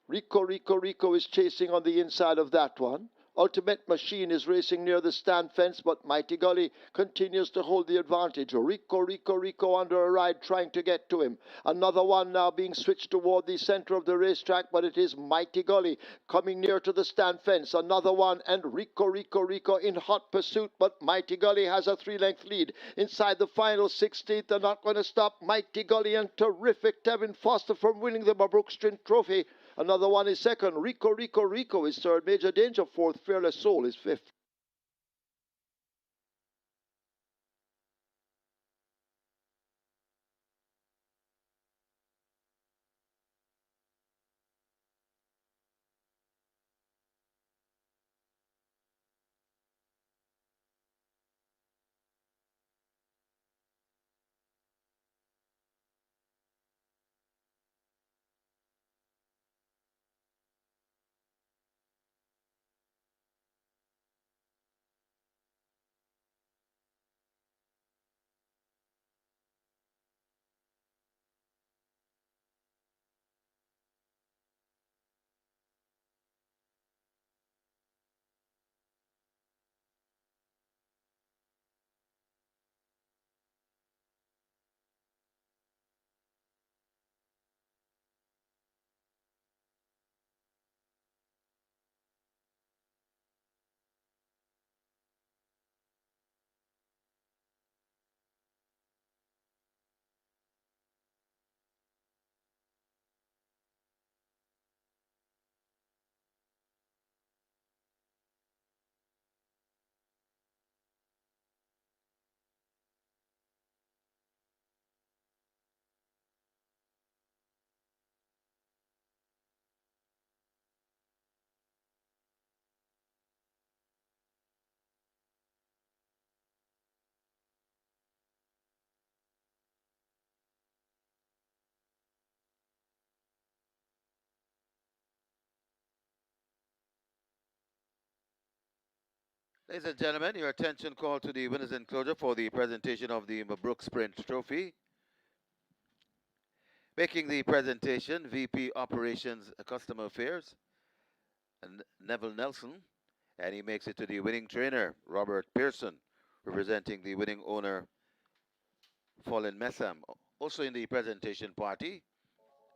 Rico, Rico, Rico is chasing on the inside of that one. Ultimate Machine is racing near the stand fence, but Mighty Gully continues to hold the advantage. Rico, Rico, Rico under a ride trying to get to him. Another one now being switched toward the center of the racetrack, but it is Mighty Gully coming near to the stand fence. Another one, and Rico, Rico, Rico in hot pursuit, but Mighty Gully has a 3-length lead. Inside the final 16th, they're not going to stop Mighty Gully and Terrific Tevin Foster from winning the MABROUK Sprint Trophy. Another one is second. Rico, Rico, Rico is third. Major Danger fourth. Fearless Soul is fifth. Ladies and gentlemen, your attention call to the winners' enclosure for the presentation of the MABROUK Sprint Trophy. Making the presentation, VP Operations Customer Affairs, and Neville Nelson, and he makes it to the winning trainer, Robert Pearson, representing the winning owner, Fallen Messam. Also in the presentation party,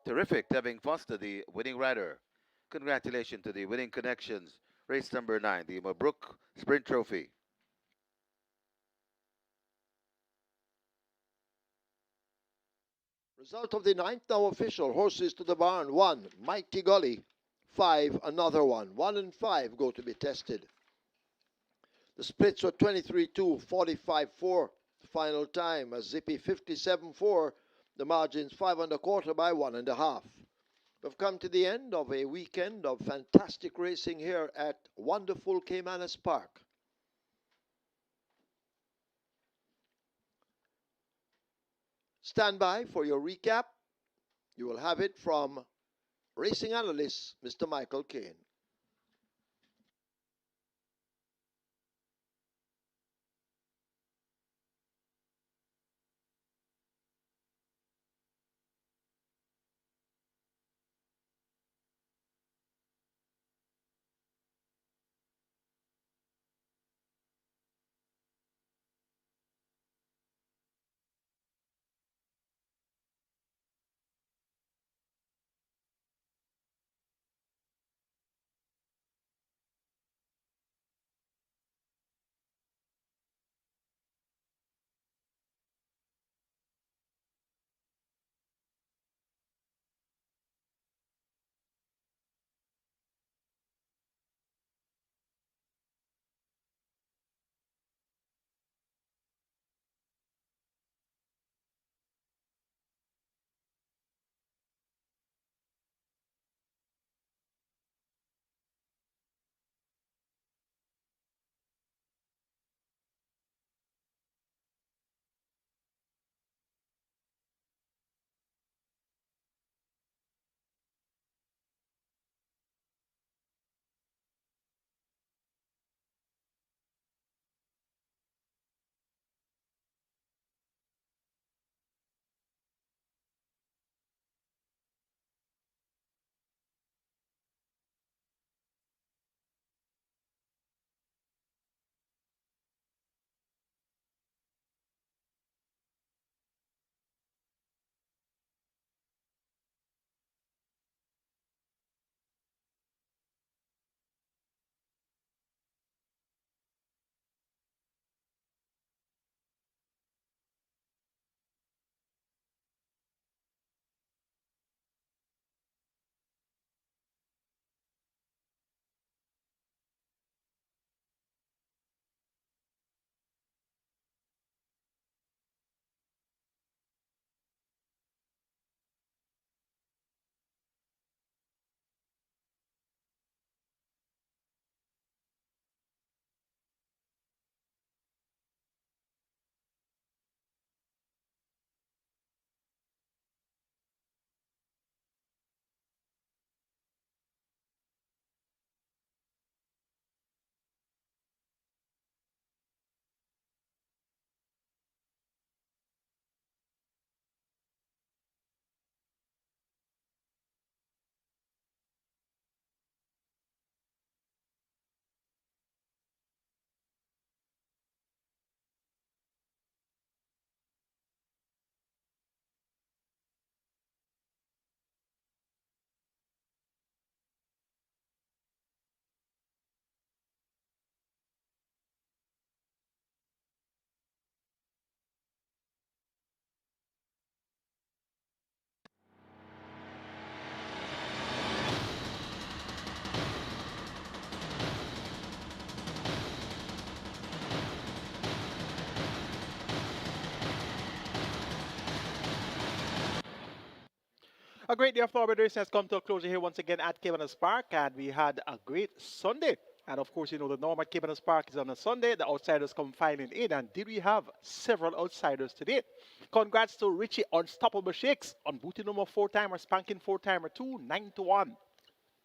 Terrific, Tevin Foster, the winning rider. Congratulations to the winning connections, race number 9, the MABROUK Sprint Trophy. Result of the ninth now official. Horses to the barn. 1, Mighty Gully. 5, another one. 1 and 5 go to be tested. The splits were 23-2, 45-4. Final time a zippy 57-4. The margins 5 1/4 by 1.5. We've come to the end of a weekend of fantastic racing here at wonderful Caymanas Park. Stand by for your recap. You will have it from racing analyst Mr. Michael Kane. A great day of thoroughbred racing has come to a closure here once again at Caymanas Park, and we had a great Sunday. And of course, you know, the norm at Caymanas Park is on a Sunday. The outsiders come filing in, and did we have several outsiders today? Congrats to Richie Unstoppable Shakes on booty number 4-timer, spanking 4-timer 2, 9-1.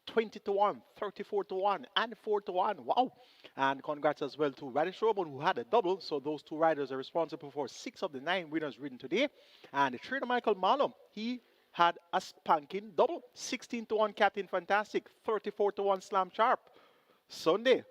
20-1, 34-1, and 4-1. Wow. And congrats as well to Radish Robin, who had a double. So those two riders are responsible for 6 of the 9 winners ridden today. And the trainer Michael Malum, he had a spanking double. 16-1 Captain Fantastic, 34-1 Slam Sharp. Sunday,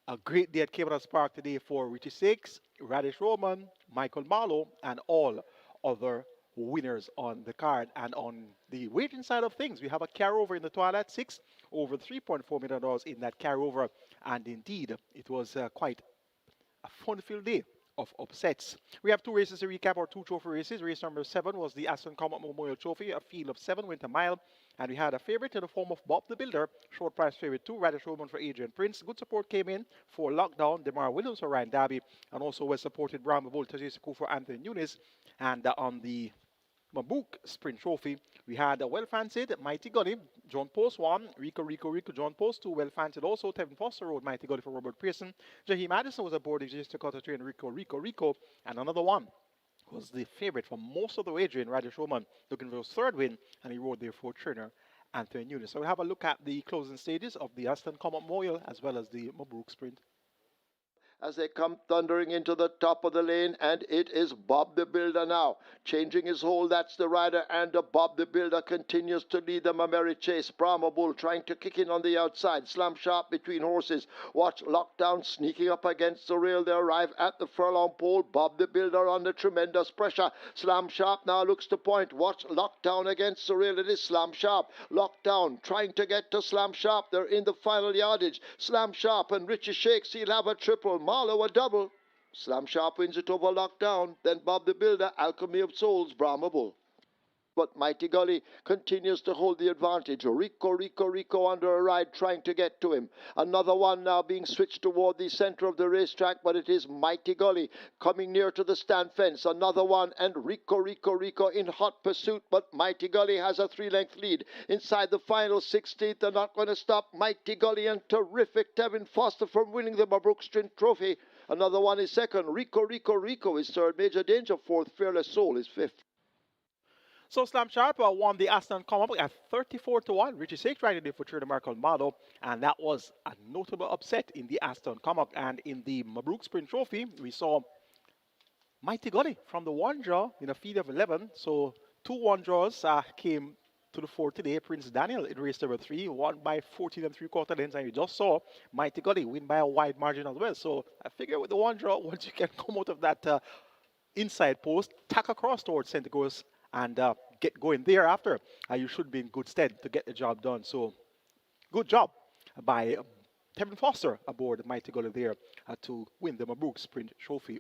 a great day at Caymanas Park today for Richie Six, Radish Roman, Michael Marlowe, and all other winners on the card. And on the wagering side of things, we have a carryover in the Twilight 6, over $3.4 million in that carryover. And indeed, it was quite a fun-filled day of upsets. We have 2 races to recap, or 2 trophy races. Race number 7 was the ASTON COMMOCK Memorial Trophy. A field of 7 went a mile, and we had a favorite in the form of Bob the Builder, short price favorite 2, Radish Roman for Adrian Prince. Good support came in for Lockdown, Demar Williams for Ryan Darby, and also well supported Brown Bull, Tajisaku for Anthony Nunes. And on the MABROUK Sprint Trophy, we had a well-fancied Mighty Gully, John Post 1, Rico, John Post 2, well-fancied also, Tevin Foster rode Mighty Gully for Robert Pearson. Jaheim Madison was aboard the just to train Rico, and another one was the favorite for most of the wagering, Radish Roman, looking for his 3rd win, and he rode there for trainer Anthony Nunes. So we'll have a look at the closing stages of the ASTON COMMOCK Memorial as well as the MABROUK Sprint. As they come thundering into the top of the lane, and it is Bob the Builder now, changing his hold. That's the rider, and Bob the Builder continues to lead them a merry chase. Brahma Bull trying to kick in on the outside, Slam Sharp between horses. Watch Lockdown sneaking up against the rail. They arrive at the furlong pole. Bob the Builder under tremendous pressure. Slam Sharp now looks to point. Watch Lockdown against the rail. It is Slam Sharp. Lockdown trying to get to Slam Sharp. They're in the final yardage. Slam Sharp and Richie Shakes, he'll have a triple. Marlowe a double. Slam Sharp wins it over Lockdown. Then Bob the Builder, Alchemy of Souls, Brahma Bull. But Mighty Gully continues to hold the advantage. Rico under a ride trying to get to him. Another one now being switched toward the center of the racetrack, but it is Mighty Gully coming near to the stand fence. Another one, and Rico in hot pursuit, but Mighty Gully has a 3-length lead. Inside the final 16th, they're not going to stop Mighty Gully and terrific Tevin Foster from winning the MABROUK Sprint Trophy. Another one is 2nd. Rico is 3rd. Major Danger 4th. Fearless Soul is 5th. So Slam Sharp won the ASTON COMMOCK at 34-1. Richie Six riding there for trainer Michael Marlowe, and that was a notable upset in the ASTON COMMOCK. And in the MABROUK Sprint Trophy, we saw Mighty Gully from the 1 draw in a field of 11. So 2 1 draws came to the fore today. Prince Daniel in race number 3 won by 14 3/4 lengths, and you just saw Mighty Gully win by a wide margin as well. So I figure with the 1 draw, once you can come out of that inside post, tack across towards center course, and get going thereafter, you should be in good stead to get the job done. So good job by Tevin Foster aboard Mighty Gully there to win the MABROUK Sprint Trophy.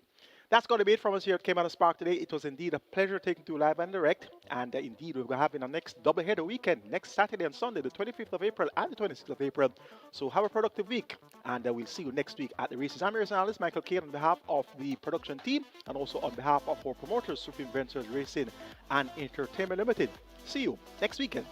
That's going to be it from us here at Caymanas Park today. It was indeed a pleasure taking you live and direct. And indeed, we're going to have in our next doubleheader weekend, next Saturday and Sunday, the 25th of April and the 26th of April. So have a productive week, and we'll see you next week at the races. I'm your analyst, Michael Kane, on behalf of the production team, and also on behalf of our promoters, Supreme Ventures Racing and Entertainment Limited. See you next weekend.